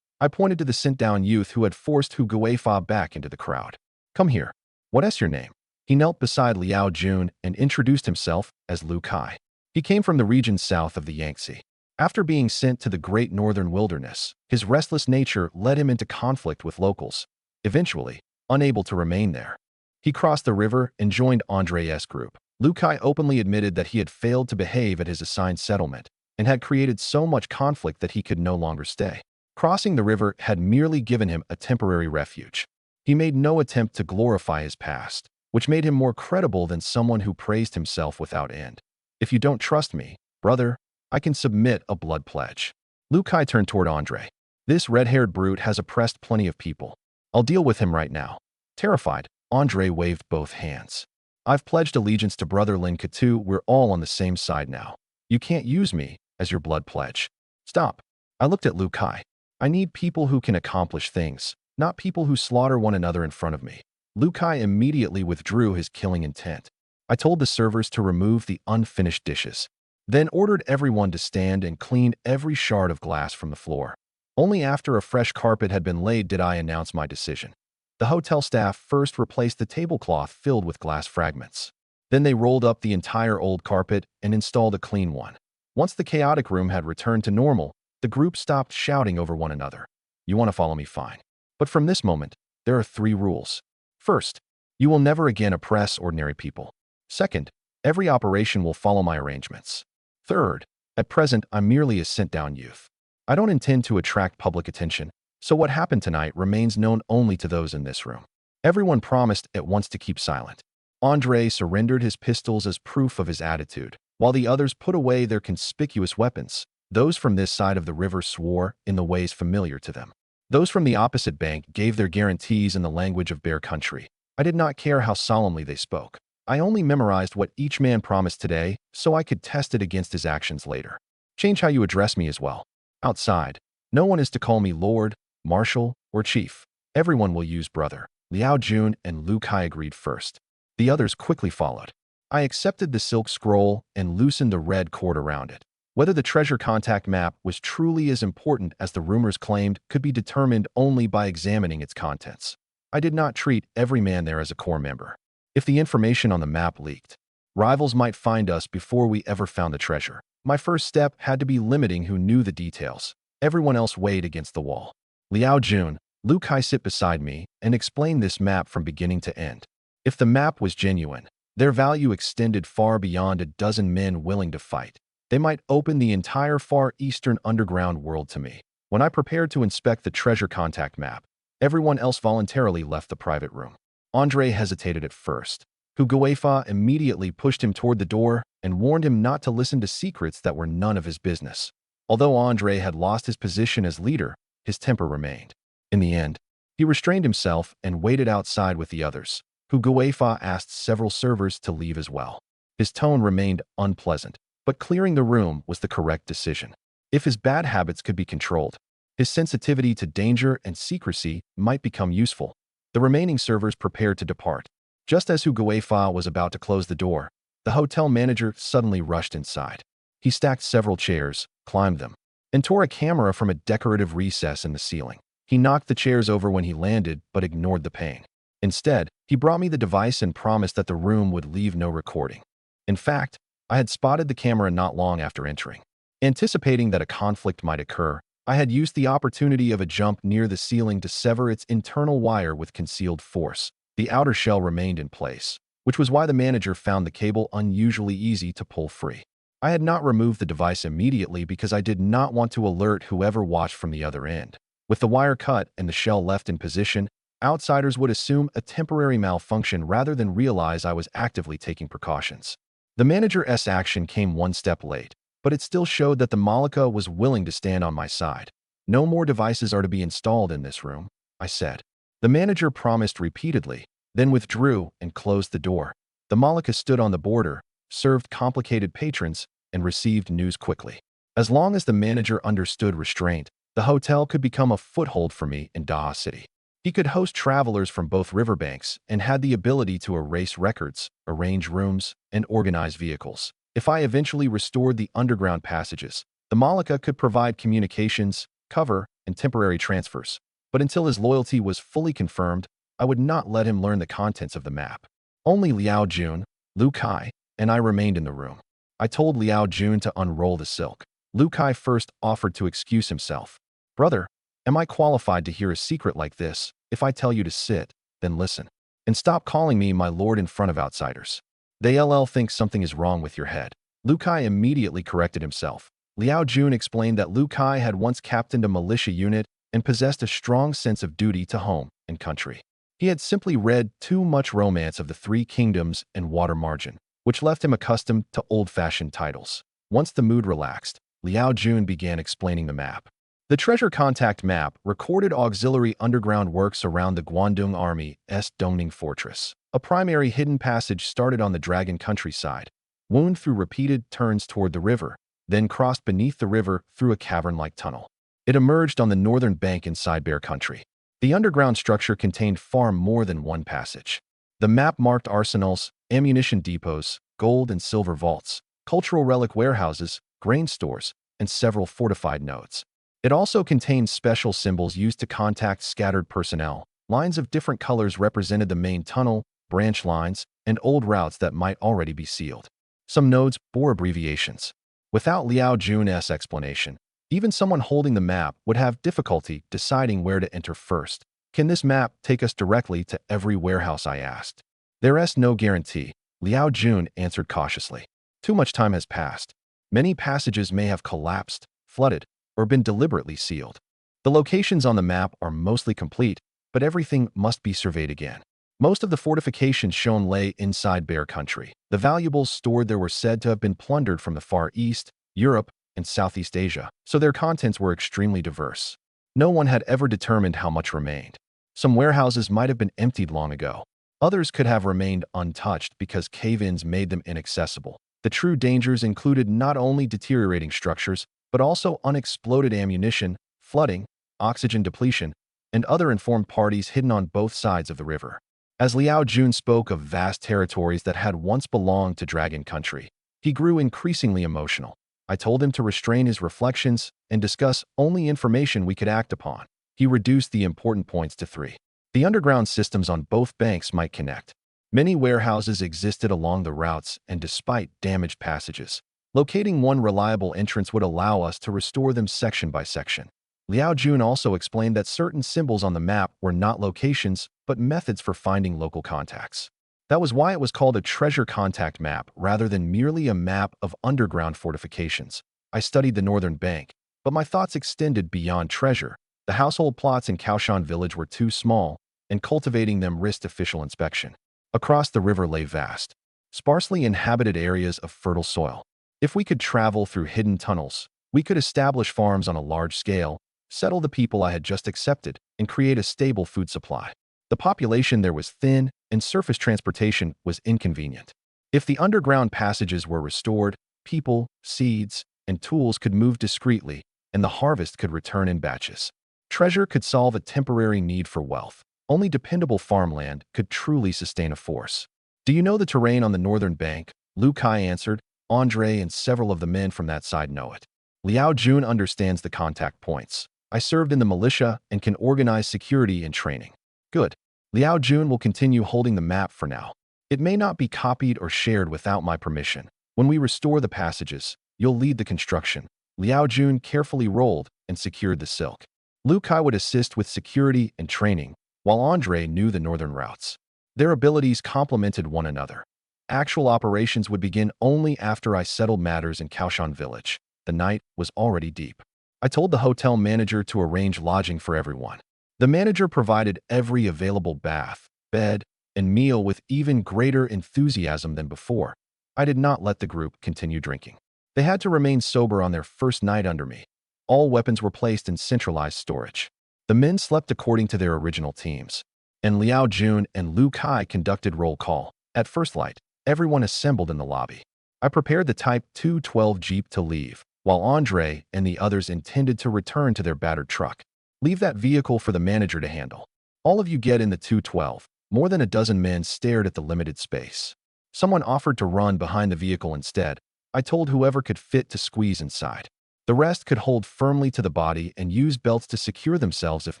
I pointed to the sent-down youth who had forced Hu Guifa back into the crowd. Come here. What's your name? He knelt beside Liao Jun and introduced himself as Lu Kai. He came from the region south of the Yangtze. After being sent to the great northern wilderness, his restless nature led him into conflict with locals. Eventually, unable to remain there, he crossed the river and joined Andre's group. Lu Kai openly admitted that he had failed to behave at his assigned settlement and had created so much conflict that he could no longer stay. Crossing the river had merely given him a temporary refuge. He made no attempt to glorify his past, which made him more credible than someone who praised himself without end. If you don't trust me, brother, I can submit a blood pledge. Lu Kai turned toward Andre. This red-haired brute has oppressed plenty of people. I'll deal with him right now. Terrified, Andre waved both hands. I've pledged allegiance to Brother Lin Katu. We're all on the same side now. You can't use me as your blood pledge. Stop. I looked at Lu Kai. I need people who can accomplish things, not people who slaughter one another in front of me. Lu Kai immediately withdrew his killing intent. I told the servers to remove the unfinished dishes, then ordered everyone to stand and clean every shard of glass from the floor. Only after a fresh carpet had been laid did I announce my decision. The hotel staff first replaced the tablecloth filled with glass fragments. Then they rolled up the entire old carpet and installed a clean one. Once the chaotic room had returned to normal, the group stopped shouting over one another. You want to follow me? Fine. But from this moment, there are 3 rules. First, you will never again oppress ordinary people. Second, every operation will follow my arrangements. Third, at present, I'm merely a sent-down youth. I don't intend to attract public attention, so what happened tonight remains known only to those in this room. Everyone promised at once to keep silent. Andre surrendered his pistols as proof of his attitude, while the others put away their conspicuous weapons. Those from this side of the river swore in the ways familiar to them. Those from the opposite bank gave their guarantees in the language of Bear Country. I did not care how solemnly they spoke. I only memorized what each man promised today so I could test it against his actions later. Change how you address me as well. Outside, no one is to call me Lord, Marshal, or Chief. Everyone will use brother. Liao Jun and Lu Kai agreed first. The others quickly followed. I accepted the silk scroll and loosened the red cord around it. Whether the treasure contact map was truly as important as the rumors claimed could be determined only by examining its contents. I did not treat every man there as a core member. If the information on the map leaked, rivals might find us before we ever found the treasure. My first step had to be limiting who knew the details. Everyone else weighed against the wall. Liao Jun, Lu Kai sit beside me and explained this map from beginning to end. If the map was genuine, their value extended far beyond a dozen men willing to fight. They might open the entire Far Eastern underground world to me. When I prepared to inspect the treasure contact map, everyone else voluntarily left the private room. Andre hesitated at first. Hu Guifa immediately pushed him toward the door and warned him not to listen to secrets that were none of his business. Although Andre had lost his position as leader, his temper remained. In the end, he restrained himself and waited outside with the others. Hu Guifa asked several servers to leave as well. His tone remained unpleasant, but clearing the room was the correct decision. If his bad habits could be controlled, his sensitivity to danger and secrecy might become useful. The remaining servers prepared to depart. Just as Hu Guifa was about to close the door, the hotel manager suddenly rushed inside. He stacked several chairs, climbed them, and tore a camera from a decorative recess in the ceiling. He knocked the chairs over when he landed, but ignored the pain. Instead, he brought me the device and promised that the room would leave no recording. In fact, I had spotted the camera not long after entering. Anticipating that a conflict might occur, I had used the opportunity of a jump near the ceiling to sever its internal wire with concealed force. The outer shell remained in place, which was why the manager found the cable unusually easy to pull free. I had not removed the device immediately because I did not want to alert whoever watched from the other end. With the wire cut and the shell left in position, outsiders would assume a temporary malfunction rather than realize I was actively taking precautions. The manager's action came one step late, but it still showed that the Malika was willing to stand on my side. "No more devices are to be installed in this room," I said. The manager promised repeatedly, then withdrew and closed the door. The Malika stood on the border, served complicated patrons, and received news quickly. As long as the manager understood restraint, the hotel could become a foothold for me in Daha City. He could host travelers from both riverbanks and had the ability to erase records, arrange rooms, and organize vehicles. If I eventually restored the underground passages, the Malika could provide communications, cover, and temporary transfers. But until his loyalty was fully confirmed, I would not let him learn the contents of the map. Only Liao Jun, Lu Kai, and I remained in the room. I told Liao Jun to unroll the silk. Lu Kai first offered to excuse himself. "Brother, am I qualified to hear a secret like this? If I tell you to sit, then listen. And stop calling me my lord in front of outsiders. They'll think something is wrong with your head." Lu Kai immediately corrected himself. Liao Jun explained that Lu Kai had once captained a militia unit and possessed a strong sense of duty to home and country. He had simply read too much romance of the Three Kingdoms and Water Margin, which left him accustomed to old-fashioned titles. Once the mood relaxed, Liao Jun began explaining the map. The treasure contact map recorded auxiliary underground works around the Guangdong Army's Dongning Fortress. A primary hidden passage started on the Dragon countryside, wound through repeated turns toward the river, then crossed beneath the river through a cavern-like tunnel. It emerged on the northern bank inside Bear Country. The underground structure contained far more than one passage. The map marked arsenals, ammunition depots, gold and silver vaults, cultural relic warehouses, grain stores, and several fortified nodes. It also contained special symbols used to contact scattered personnel. Lines of different colors represented the main tunnel, branch lines, and old routes that might already be sealed. Some nodes bore abbreviations. Without Liao Jun's explanation, even someone holding the map would have difficulty deciding where to enter first. "Can this map take us directly to every warehouse?" I asked. "There's no guarantee," Liao Jun answered cautiously. "Too much time has passed. Many passages may have collapsed, flooded, or been deliberately sealed. The locations on the map are mostly complete, but everything must be surveyed again." Most of the fortifications shown lay inside Bear Country. The valuables stored there were said to have been plundered from the Far East, Europe, and Southeast Asia, so their contents were extremely diverse. No one had ever determined how much remained. Some warehouses might have been emptied long ago. Others could have remained untouched because cave-ins made them inaccessible. The true dangers included not only deteriorating structures, but also unexploded ammunition, flooding, oxygen depletion, and other informed parties hidden on both sides of the river. As Liao Jun spoke of vast territories that had once belonged to Dragon Country, he grew increasingly emotional. I told him to restrain his reflections and discuss only information we could act upon. He reduced the important points to 3. The underground systems on both banks might connect. Many warehouses existed along the routes, and despite damaged passages, locating one reliable entrance would allow us to restore them section by section. Liao Jun also explained that certain symbols on the map were not locations, but methods for finding local contacts. That was why it was called a treasure contact map rather than merely a map of underground fortifications. I studied the northern bank, but my thoughts extended beyond treasure. The household plots in Kaoshan village were too small, and cultivating them risked official inspection. Across the river lay vast, sparsely inhabited areas of fertile soil. If we could travel through hidden tunnels, we could establish farms on a large scale, settle the people I had just accepted, and create a stable food supply. The population there was thin, and surface transportation was inconvenient. If the underground passages were restored, people, seeds, and tools could move discreetly, and the harvest could return in batches. Treasure could solve a temporary need for wealth. Only dependable farmland could truly sustain a force. "Do you know the terrain on the northern bank?" Lu Kai answered. "Andre and several of the men from that side know it. Liao Jun understands the contact points. I served in the militia and can organize security and training." "Good. Liao Jun will continue holding the map for now. It may not be copied or shared without my permission. When we restore the passages, you'll lead the construction." Liao Jun carefully rolled and secured the silk. Lu Kai would assist with security and training, while Andre knew the northern routes. Their abilities complemented one another. Actual operations would begin only after I settled matters in Kaoshan Village. The night was already deep. I told the hotel manager to arrange lodging for everyone. The manager provided every available bath, bed, and meal with even greater enthusiasm than before. I did not let the group continue drinking. They had to remain sober on their first night under me. All weapons were placed in centralized storage. The men slept according to their original teams, and Liao Jun and Lu Kai conducted roll call. At first light, everyone assembled in the lobby. I prepared the Type 212 Jeep to leave, while Andre and the others intended to return to their battered truck. Leave that vehicle for the manager to handle. All of you get in the 212. More than a dozen men stared at the limited space. Someone offered to run behind the vehicle instead. I told whoever could fit to squeeze inside. The rest could hold firmly to the body and use belts to secure themselves if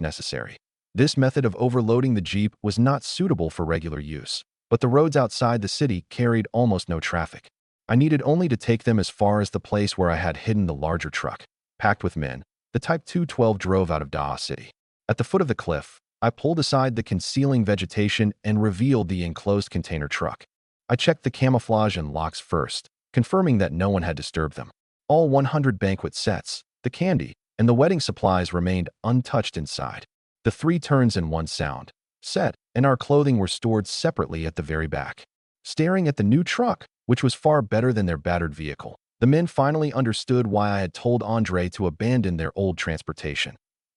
necessary. This method of overloading the Jeep was not suitable for regular use, but the roads outside the city carried almost no traffic. I needed only to take them as far as the place where I had hidden the larger truck. Packed with men, the Type 212 drove out of Daa City. At the foot of the cliff, I pulled aside the concealing vegetation and revealed the enclosed container truck. I checked the camouflage and locks first, confirming that no one had disturbed them. All 100 banquet sets, the candy, and the wedding supplies remained untouched inside. The 3 turns and 1 sound set and our clothing were stored separately at the very back. Staring at the new truck, which was far better than their battered vehicle, the men finally understood why I had told Andre to abandon their old transportation.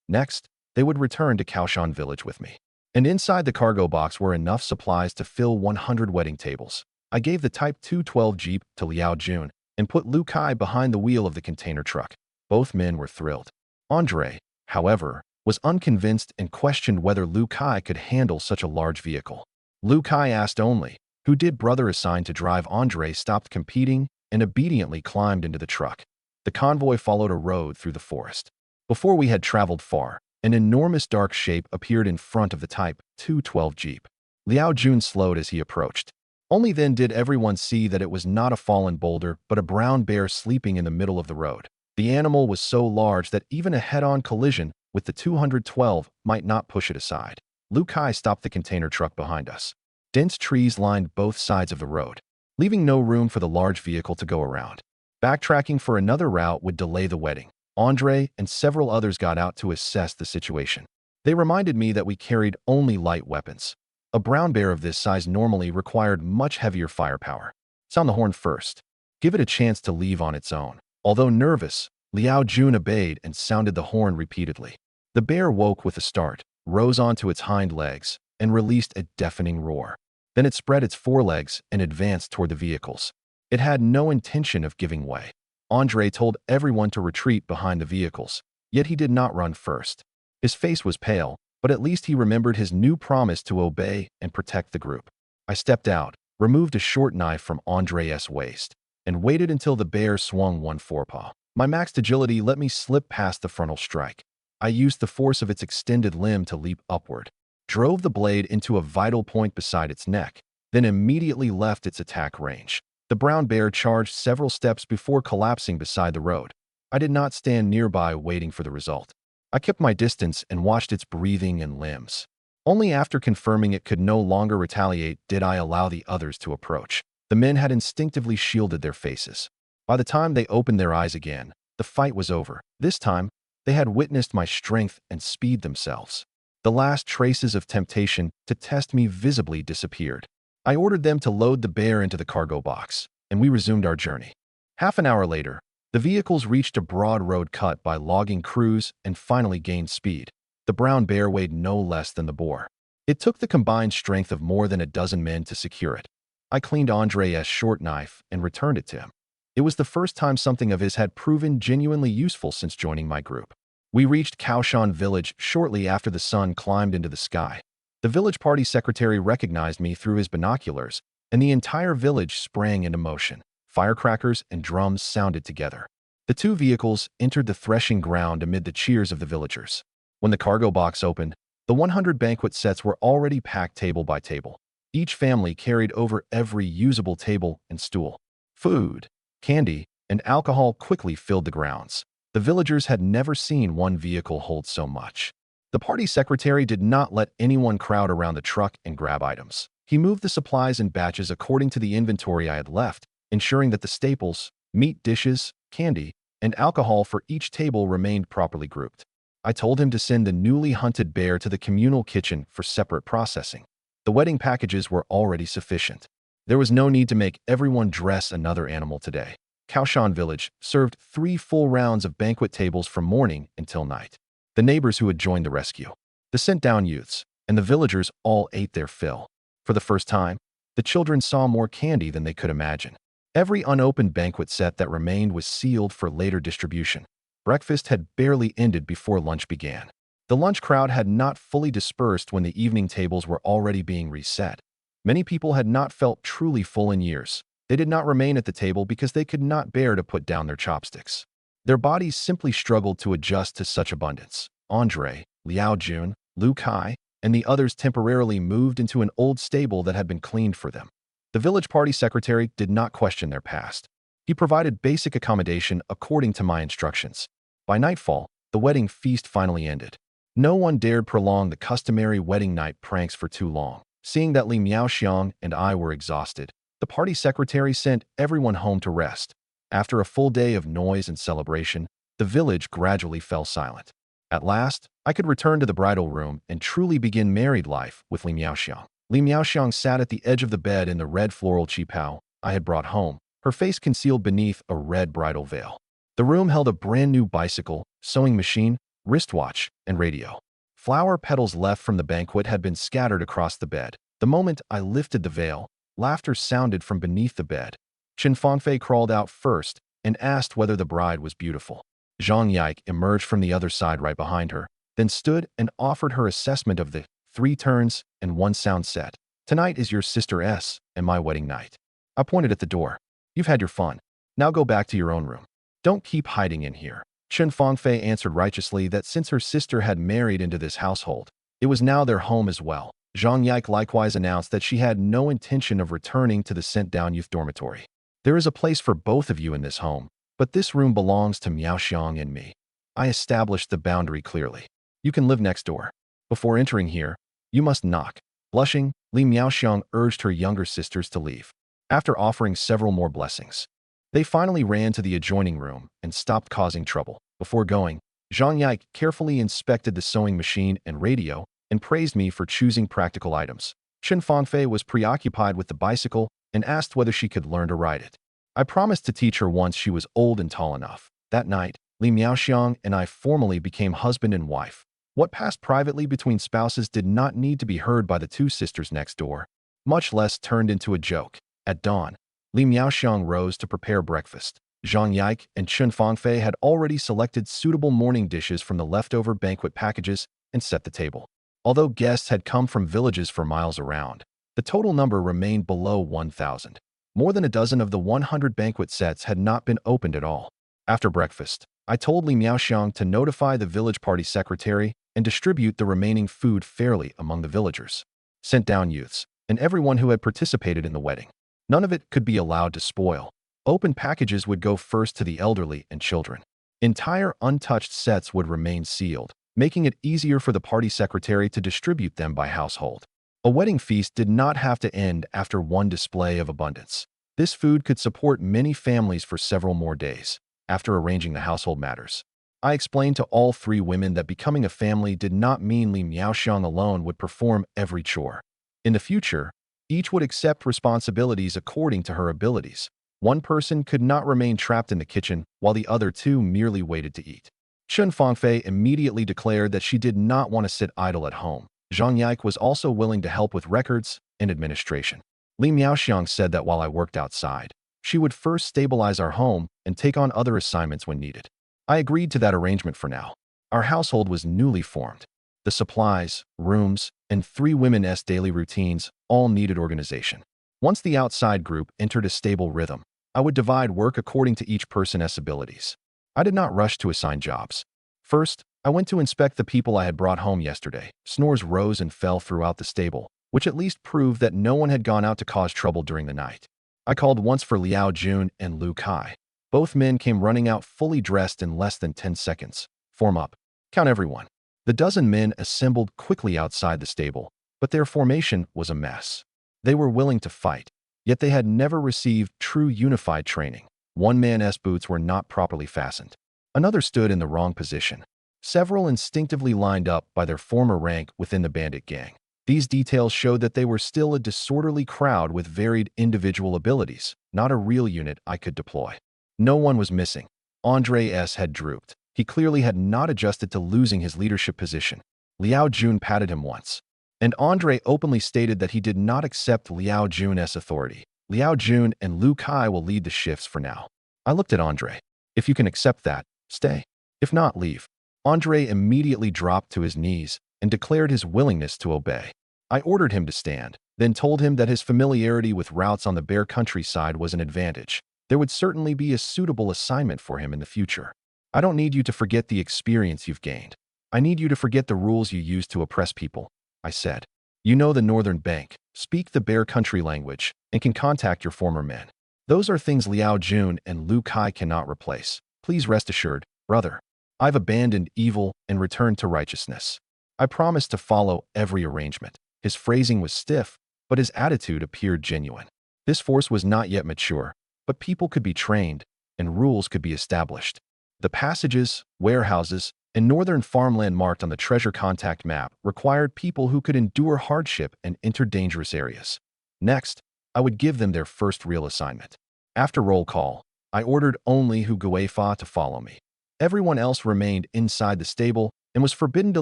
Next, they would return to Kaoshan Village with me. And inside the cargo box were enough supplies to fill 100 wedding tables. I gave the Type 212 Jeep to Liao Jun and put Lu Kai behind the wheel of the container truck. Both men were thrilled. Andre, however, was unconvinced and questioned whether Lu Kai could handle such a large vehicle. Lu Kai asked only, "Who did brother assigned to drive?" Andre stopped competing and obediently climbed into the truck. The convoy followed a road through the forest. Before we had traveled far, an enormous dark shape appeared in front of the Type 212 Jeep. Liao Jun slowed as he approached. Only then did everyone see that it was not a fallen boulder, but a brown bear sleeping in the middle of the road. The animal was so large that even a head-on collision with the 212 might not push it aside. Lu Kai stopped the container truck behind us. Dense trees lined both sides of the road, leaving no room for the large vehicle to go around. Backtracking for another route would delay the wedding. Andre and several others got out to assess the situation. They reminded me that we carried only light weapons. A brown bear of this size normally required much heavier firepower. Sound the horn first. Give it a chance to leave on its own. Although nervous, Liao Jun obeyed and sounded the horn repeatedly. The bear woke with a start, rose onto its hind legs, and released a deafening roar. Then it spread its forelegs and advanced toward the vehicles. It had no intention of giving way. Andre told everyone to retreat behind the vehicles, yet he did not run first. His face was pale, but at least he remembered his new promise to obey and protect the group. I stepped out, removed a short knife from Andre's waist, and waited until the bear swung one forepaw. My maxed agility let me slip past the frontal strike. I used the force of its extended limb to leap upward, drove the blade into a vital point beside its neck, then immediately left its attack range. The brown bear charged several steps before collapsing beside the road. I did not stand nearby waiting for the result. I kept my distance and watched its breathing and limbs. Only after confirming it could no longer retaliate did I allow the others to approach. The men had instinctively shielded their faces. By the time they opened their eyes again, the fight was over. This time, they had witnessed my strength and speed themselves. The last traces of temptation to test me visibly disappeared. I ordered them to load the bear into the cargo box, and we resumed our journey. Half an hour later, the vehicles reached a broad road cut by logging crews and finally gained speed. The brown bear weighed no less than the boar. It took the combined strength of more than a dozen men to secure it. I cleaned Andre's short knife and returned it to him. It was the first time something of his had proven genuinely useful since joining my group. We reached Kaoshan Village shortly after the sun climbed into the sky. The village party secretary recognized me through his binoculars, and the entire village sprang into motion. Firecrackers and drums sounded together. The 2 vehicles entered the threshing ground amid the cheers of the villagers. When the cargo box opened, the 100 banquet sets were already packed table by table. Each family carried over every usable table and stool. Food, candy, and alcohol quickly filled the grounds. The villagers had never seen one vehicle hold so much. The party secretary did not let anyone crowd around the truck and grab items. He moved the supplies in batches according to the inventory I had left, ensuring that the staples, meat dishes, candy, and alcohol for each table remained properly grouped. I told him to send the newly hunted bear to the communal kitchen for separate processing. The wedding packages were already sufficient. There was no need to make everyone dress another animal today. Kaoshan village served 3 full rounds of banquet tables from morning until night. The neighbors who had joined the rescue, the sent-down youths, and the villagers all ate their fill. For the first time, the children saw more candy than they could imagine. Every unopened banquet set that remained was sealed for later distribution. Breakfast had barely ended before lunch began. The lunch crowd had not fully dispersed when the evening tables were already being reset. Many people had not felt truly full in years. They did not remain at the table because they could not bear to put down their chopsticks. Their bodies simply struggled to adjust to such abundance. Andre, Liao Jun, Lu Kai, and the others temporarily moved into an old stable that had been cleaned for them. The village party secretary did not question their past. He provided basic accommodation according to my instructions. By nightfall, the wedding feast finally ended. No one dared prolong the customary wedding night pranks for too long. Seeing that Li Miaoxiang and I were exhausted, the party secretary sent everyone home to rest. After a full day of noise and celebration, the village gradually fell silent. At last, I could return to the bridal room and truly begin married life with Li Miaoxiang. Li Miaoxiang sat at the edge of the bed in the red floral qipao I had brought home, her face concealed beneath a red bridal veil. The room held a brand new bicycle, sewing machine, wristwatch, and radio. Flower petals left from the banquet had been scattered across the bed. The moment I lifted the veil, laughter sounded from beneath the bed. Chen Fangfei crawled out first and asked whether the bride was beautiful. Zhang Yike emerged from the other side right behind her, then stood and offered her assessment of the 3 turns and 1 sound set. Tonight is your sister S and my wedding night. I pointed at the door. You've had your fun. Now go back to your own room. Don't keep hiding in here. Chen Fangfei answered righteously that since her sister had married into this household, it was now their home as well. Zhang Yike likewise announced that she had no intention of returning to the sent-down youth dormitory. There is a place for both of you in this home, but this room belongs to Miaoxiang and me. I established the boundary clearly. You can live next door. Before entering here, you must knock. Blushing, Li Miaoxiang urged her younger sisters to leave. After offering several more blessings, they finally ran to the adjoining room and stopped causing trouble. Before going, Zhang Yike carefully inspected the sewing machine and radio and praised me for choosing practical items. Chen Fangfei was preoccupied with the bicycle and asked whether she could learn to ride it. I promised to teach her once she was old and tall enough. That night, Li Miaoxiang and I formally became husband and wife. What passed privately between spouses did not need to be heard by the 2 sisters next door, much less turned into a joke. At dawn, Li Miaoxiang rose to prepare breakfast. Zhang Yike and Chen Fangfei had already selected suitable morning dishes from the leftover banquet packages and set the table. Although guests had come from villages for miles around, the total number remained below 1,000. More than a dozen of the 100 banquet sets had not been opened at all. After breakfast, I told Li Miaoxiang to notify the village party secretary and distribute the remaining food fairly among the villagers, sent-down youths, and everyone who had participated in the wedding. None of it could be allowed to spoil. Open packages would go first to the elderly and children. Entire untouched sets would remain sealed, making it easier for the party secretary to distribute them by household. A wedding feast did not have to end after one display of abundance. This food could support many families for several more days. After arranging the household matters, I explained to all 3 women that becoming a family did not mean Li Miaoxiang alone would perform every chore. In the future, each would accept responsibilities according to her abilities. One person could not remain trapped in the kitchen while the other 2 merely waited to eat. Chen Fangfei immediately declared that she did not want to sit idle at home. Zhang Yike was also willing to help with records and administration. Li Miaoxiang said that while I worked outside, she would first stabilize our home and take on other assignments when needed. I agreed to that arrangement for now. Our household was newly formed. The supplies, rooms, and 3 women's daily routines all needed organization. Once the outside group entered a stable rhythm, I would divide work according to each person's abilities. I did not rush to assign jobs. First, I went to inspect the people I had brought home yesterday. Snores rose and fell throughout the stable, which at least proved that no one had gone out to cause trouble during the night. I called once for Liao Jun and Lu Kai. Both men came running out fully dressed in less than 10 seconds. Form up. Count everyone. The dozen men assembled quickly outside the stable, but their formation was a mess. They were willing to fight, yet they had never received true unified training. One man's boots were not properly fastened. Another stood in the wrong position. Several instinctively lined up by their former rank within the bandit gang. These details showed that they were still a disorderly crowd with varied individual abilities, not a real unit I could deploy. No one was missing. Andre's head drooped. He clearly had not adjusted to losing his leadership position. Liao Jun patted him once, and Andre openly stated that he did not accept Liao Jun's authority. Liao Jun and Lu Kai will lead the shifts for now. I looked at Andre. If you can accept that, stay. If not, leave. Andre immediately dropped to his knees and declared his willingness to obey. I ordered him to stand, then told him that his familiarity with routes on the bare countryside was an advantage. There would certainly be a suitable assignment for him in the future. I don't need you to forget the experience you've gained. I need you to forget the rules you used to oppress people, I said. You know the Northern Bank, speak the bare country language, and can contact your former men. Those are things Liao Jun and Lu Kai cannot replace. Please rest assured, brother. I've abandoned evil and returned to righteousness. I promise to follow every arrangement. His phrasing was stiff, but his attitude appeared genuine. This force was not yet mature, but people could be trained, and rules could be established. The passages, warehouses, and northern farmland marked on the treasure contact map required people who could endure hardship and enter dangerous areas. Next, I would give them their first real assignment. After roll call, I ordered only Hu Guifa to follow me. Everyone else remained inside the stable and was forbidden to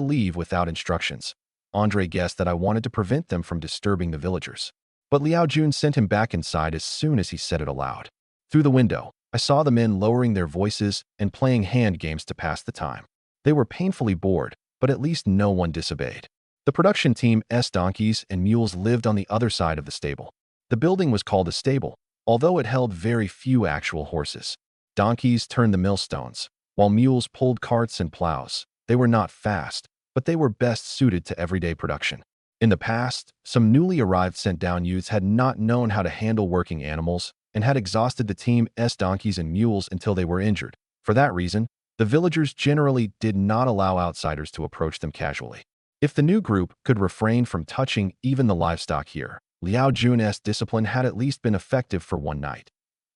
leave without instructions. Andre guessed that I wanted to prevent them from disturbing the villagers. But Liao Jun sent him back inside as soon as he said it aloud. Through the window, I saw the men lowering their voices and playing hand games to pass the time. They were painfully bored, but at least no one disobeyed. The production team's donkeys and mules lived on the other side of the stable. The building was called a stable, although it held very few actual horses. Donkeys turned the millstones, while mules pulled carts and plows. They were not fast, but they were best suited to everyday production. In the past, some newly arrived sent-down youths had not known how to handle working animals and had exhausted the team's donkeys and mules until they were injured. For that reason, the villagers generally did not allow outsiders to approach them casually. If the new group could refrain from touching even the livestock here, Liao Jun's discipline had at least been effective for one night.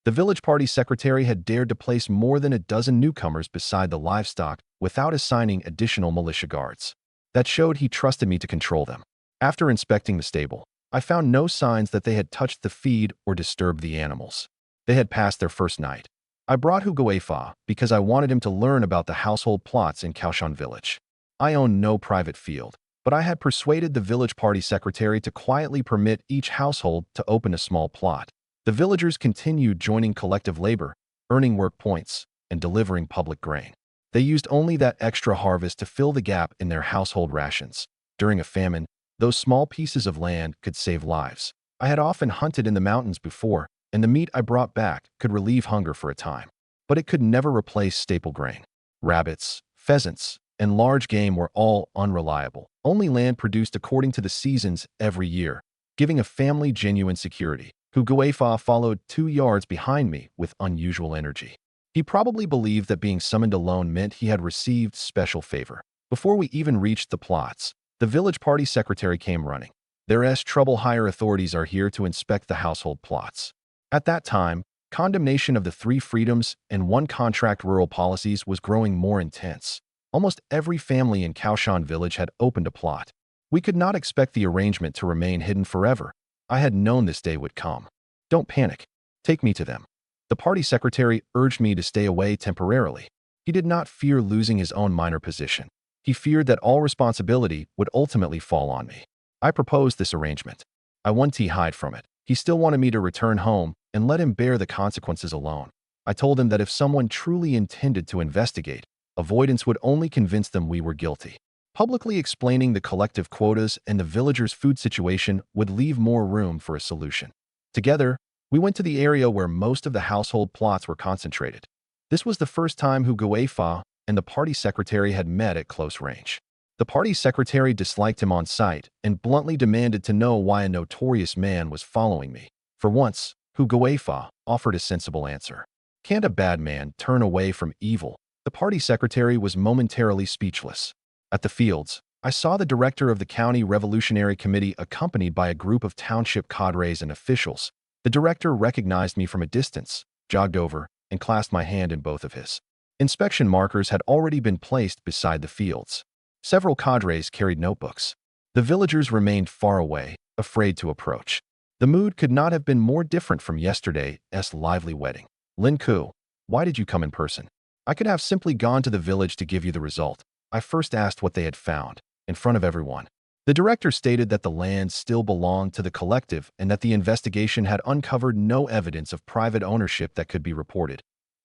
The village party secretary had dared to place more than a dozen newcomers beside the livestock without assigning additional militia guards. That showed he trusted me to control them. After inspecting the stable, I found no signs that they had touched the feed or disturbed the animals. They had passed their first night. I brought Hu Guifa because I wanted him to learn about the household plots in Kaoshan village. I owned no private field, but I had persuaded the village party secretary to quietly permit each household to open a small plot. The villagers continued joining collective labor, earning work points, and delivering public grain. They used only that extra harvest to fill the gap in their household rations. During a famine, those small pieces of land could save lives. I had often hunted in the mountains before, and the meat I brought back could relieve hunger for a time. But it could never replace staple grain. Rabbits, pheasants, and large game were all unreliable. Only land produced according to the seasons every year, giving a family genuine security. Hu Guifa followed 2 yards behind me with unusual energy. He probably believed that being summoned alone meant he had received special favor. Before we even reached the plots, the village party secretary came running. There's trouble. Higher authorities are here to inspect the household plots. At that time, condemnation of the 3 freedoms and 1 contract rural policies was growing more intense. Almost every family in Kaoshan village had opened a plot. We could not expect the arrangement to remain hidden forever. I had known this day would come. Don't panic. Take me to them. The party secretary urged me to stay away temporarily. He did not fear losing his own minor position. He feared that all responsibility would ultimately fall on me. I proposed this arrangement. I wanted to hide from it. He still wanted me to return home and let him bear the consequences alone. I told him that if someone truly intended to investigate, avoidance would only convince them we were guilty. Publicly explaining the collective quotas and the villagers' food situation would leave more room for a solution. Together, we went to the area where most of the household plots were concentrated. This was the first time Hu Guifa and the party secretary had met at close range. The party secretary disliked him on sight and bluntly demanded to know why a notorious man was following me. For once, Hu Guifa offered a sensible answer. Can't a bad man turn away from evil? The party secretary was momentarily speechless. At the fields, I saw the director of the County Revolutionary Committee accompanied by a group of township cadres and officials. The director recognized me from a distance, jogged over, and clasped my hand in both of his. Inspection markers had already been placed beside the fields. Several cadres carried notebooks. The villagers remained far away, afraid to approach. The mood could not have been more different from yesterday's lively wedding. Lin Ku, why did you come in person? I could have simply gone to the village to give you the result. I first asked what they had found, in front of everyone. The director stated that the land still belonged to the collective and that the investigation had uncovered no evidence of private ownership that could be reported.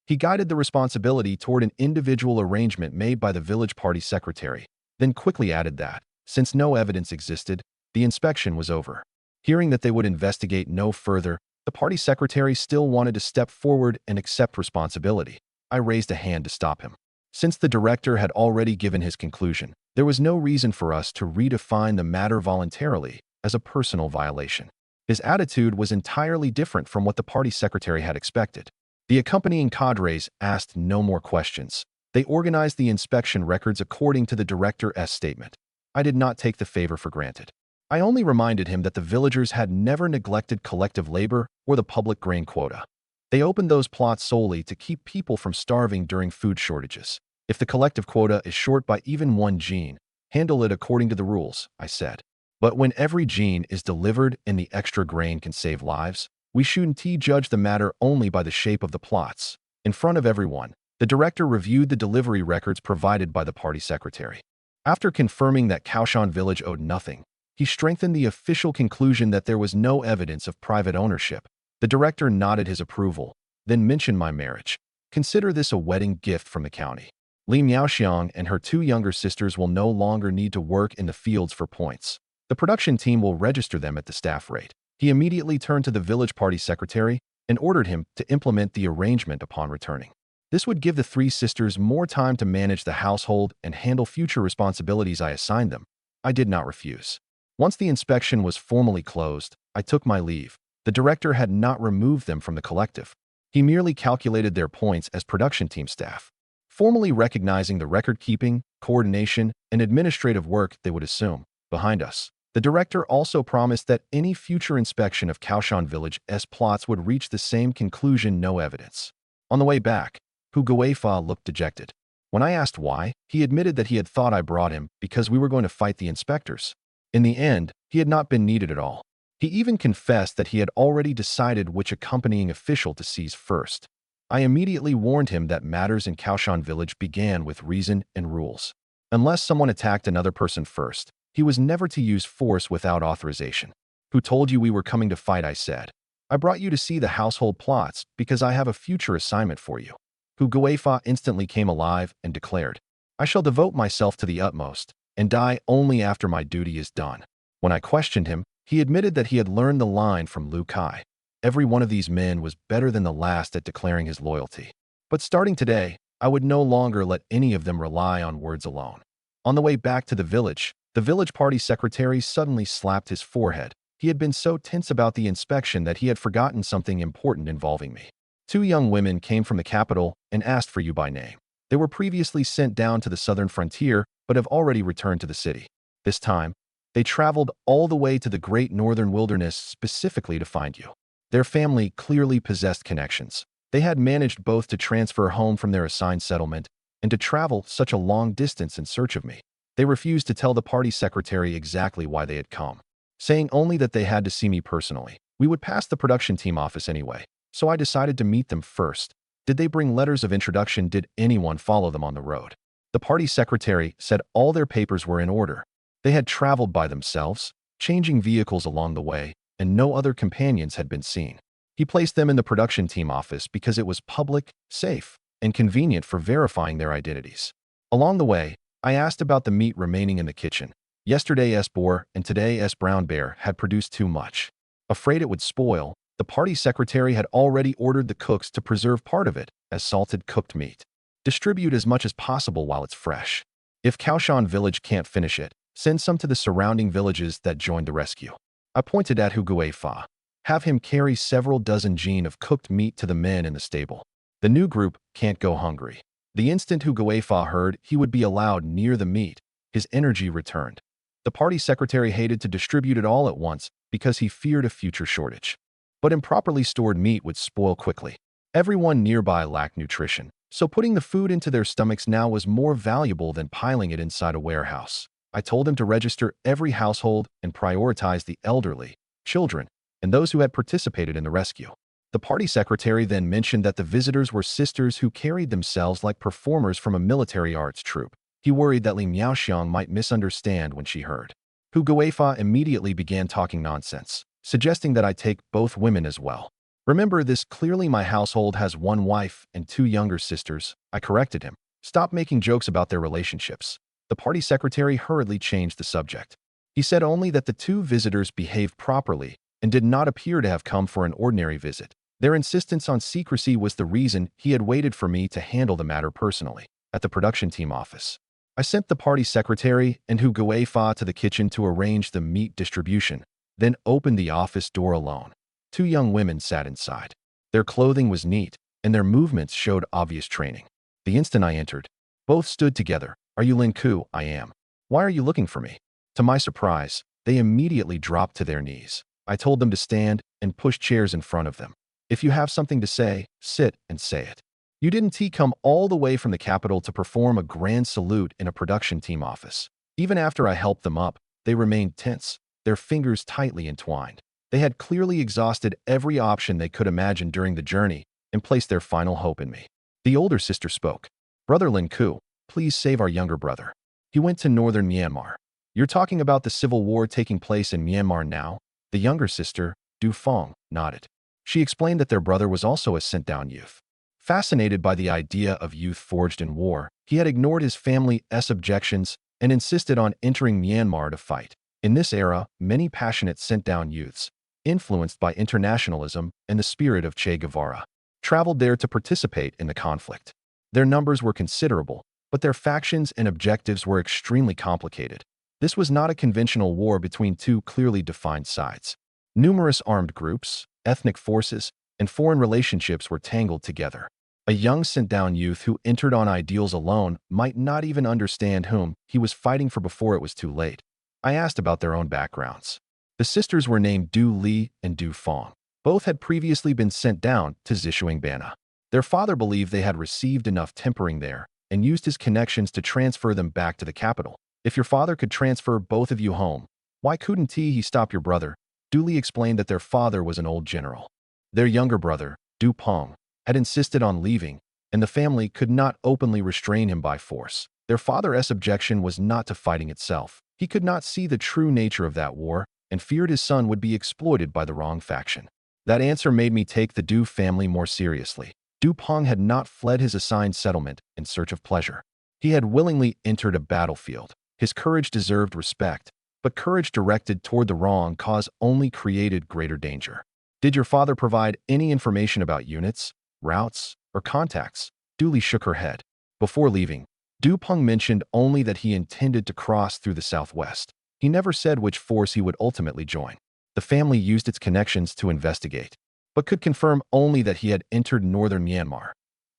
He guided the responsibility toward an individual arrangement made by the village party secretary, then quickly added that, since no evidence existed, the inspection was over. Hearing that they would investigate no further, the party secretary still wanted to step forward and accept responsibility. I raised a hand to stop him. Since the director had already given his conclusion, there was no reason for us to redefine the matter voluntarily as a personal violation. His attitude was entirely different from what the party secretary had expected. The accompanying cadres asked no more questions. They organized the inspection records according to the director's statement. I did not take the favor for granted. I only reminded him that the villagers had never neglected collective labor or the public grain quota. They opened those plots solely to keep people from starving during food shortages. If the collective quota is short by even one gene, handle it according to the rules, I said. But when every gene is delivered and the extra grain can save lives, we shouldn't judge the matter only by the shape of the plots. In front of everyone, the director reviewed the delivery records provided by the party secretary. After confirming that Kaoshan village owed nothing, he strengthened the official conclusion that there was no evidence of private ownership. The director nodded his approval, then mentioned my marriage. Consider this a wedding gift from the county. Li Miaoxiang and her two younger sisters will no longer need to work in the fields for points. The production team will register them at the staff rate. He immediately turned to the village party secretary and ordered him to implement the arrangement upon returning. This would give the three sisters more time to manage the household and handle future responsibilities I assigned them. I did not refuse. Once the inspection was formally closed, I took my leave. The director had not removed them from the collective. He merely calculated their points as production team staff, formally recognizing the record-keeping, coordination, and administrative work they would assume behind us. The director also promised that any future inspection of Kaoshan Village's plots would reach the same conclusion: no evidence. On the way back, Hu Guifa looked dejected. When I asked why, he admitted that he had thought I brought him because we were going to fight the inspectors. In the end, he had not been needed at all. He even confessed that he had already decided which accompanying official to seize first. I immediately warned him that matters in Kaoshan village began with reason and rules. Unless someone attacked another person first, he was never to use force without authorization. Who told you we were coming to fight? I said. I brought you to see the household plots because I have a future assignment for you. Hu Guifa instantly came alive and declared, I shall devote myself to the utmost and die only after my duty is done. When I questioned him, he admitted that he had learned the line from Lu Kai. Every one of these men was better than the last at declaring his loyalty. But starting today, I would no longer let any of them rely on words alone. On the way back to the village party secretary suddenly slapped his forehead. He had been so tense about the inspection that he had forgotten something important involving me. Two young women came from the capital and asked for you by name. They were previously sent down to the southern frontier, but have already returned to the city. This time, they traveled all the way to the great northern wilderness specifically to find you. Their family clearly possessed connections. They had managed both to transfer home from their assigned settlement and to travel such a long distance in search of me. They refused to tell the party secretary exactly why they had come, saying only that they had to see me personally. We would pass the production team office anyway, so I decided to meet them first. Did they bring letters of introduction? Did anyone follow them on the road? The party secretary said all their papers were in order. They had traveled by themselves, changing vehicles along the way, and no other companions had been seen. He placed them in the production team office because it was public, safe, and convenient for verifying their identities. Along the way, I asked about the meat remaining in the kitchen. Yesterday's boar and today's brown bear had produced too much. Afraid it would spoil, the party secretary had already ordered the cooks to preserve part of it as salted cooked meat. Distribute as much as possible while it's fresh. If Kaoshan village can't finish it, send some to the surrounding villages that joined the rescue. I pointed at Hu Guifa. Have him carry several dozen jean of cooked meat to the men in the stable. The new group can't go hungry. The instant Hu Guifa heard he would be allowed near the meat, His energy returned. The party secretary hated to distribute it all at once because he feared a future shortage. But improperly stored meat would spoil quickly. Everyone nearby lacked nutrition, so putting the food into their stomachs now was more valuable than piling it inside a warehouse. I told him to register every household and prioritize the elderly, children, and those who had participated in the rescue. The party secretary then mentioned that the visitors were sisters who carried themselves like performers from a military arts troupe. He worried that Li Miaoxiang might misunderstand when she heard. Hu Guifa immediately began talking nonsense, suggesting that I take both women as well. Remember this, clearly my household has one wife and two younger sisters. I corrected him. Stop making jokes about their relationships. The party secretary hurriedly changed the subject. He said only that the two visitors behaved properly and did not appear to have come for an ordinary visit. Their insistence on secrecy was the reason he had waited for me to handle the matter personally. At the production team office, I sent the party secretary and Hu Guifa to the kitchen to arrange the meat distribution, then opened the office door alone. Two young women sat inside. Their clothing was neat, and their movements showed obvious training. The instant I entered, both stood together. Are you Lin Ku? I am. Why are you looking for me? To my surprise, they immediately dropped to their knees. I told them to stand and push chairs in front of them. If you have something to say, sit and say it. You didn't come all the way from the capital to perform a grand salute in a production team office. Even after I helped them up, they remained tense, their fingers tightly entwined. They had clearly exhausted every option they could imagine during the journey and placed their final hope in me. The older sister spoke. Brother Lin Ku, please save our younger brother. He went to northern Myanmar. You're talking about the civil war taking place in Myanmar now? The younger sister, Du Fong, nodded. She explained that their brother was also a sent-down youth. Fascinated by the idea of youth forged in war, he had ignored his family's objections and insisted on entering Myanmar to fight. In this era, many passionate sent-down youths, influenced by internationalism and the spirit of Che Guevara, traveled there to participate in the conflict. Their numbers were considerable, but their factions and objectives were extremely complicated. This was not a conventional war between two clearly defined sides. Numerous armed groups, ethnic forces, and foreign relationships were tangled together. A young sent-down youth who entered on ideals alone might not even understand whom he was fighting for before it was too late. I asked about their own backgrounds. The sisters were named Du Li and Du Fong. Both had previously been sent down to Zishuangbana. Their father believed they had received enough tempering there and used his connections to transfer them back to the capital. If your father could transfer both of you home, why couldn't he stop your brother? Du Li explained that their father was an old general. Their younger brother, Du Peng, had insisted on leaving, and the family could not openly restrain him by force. Their father's objection was not to fighting itself. He could not see the true nature of that war and feared his son would be exploited by the wrong faction. That answer made me take the Du family more seriously. Du Peng had not fled his assigned settlement in search of pleasure. He had willingly entered a battlefield. His courage deserved respect, but courage directed toward the wrong cause only created greater danger. Did your father provide any information about units, routes, or contacts? Du Li shook her head. Before leaving, Du Peng mentioned only that he intended to cross through the southwest. He never said which force he would ultimately join. The family used its connections to investigate, but could confirm only that he had entered northern Myanmar.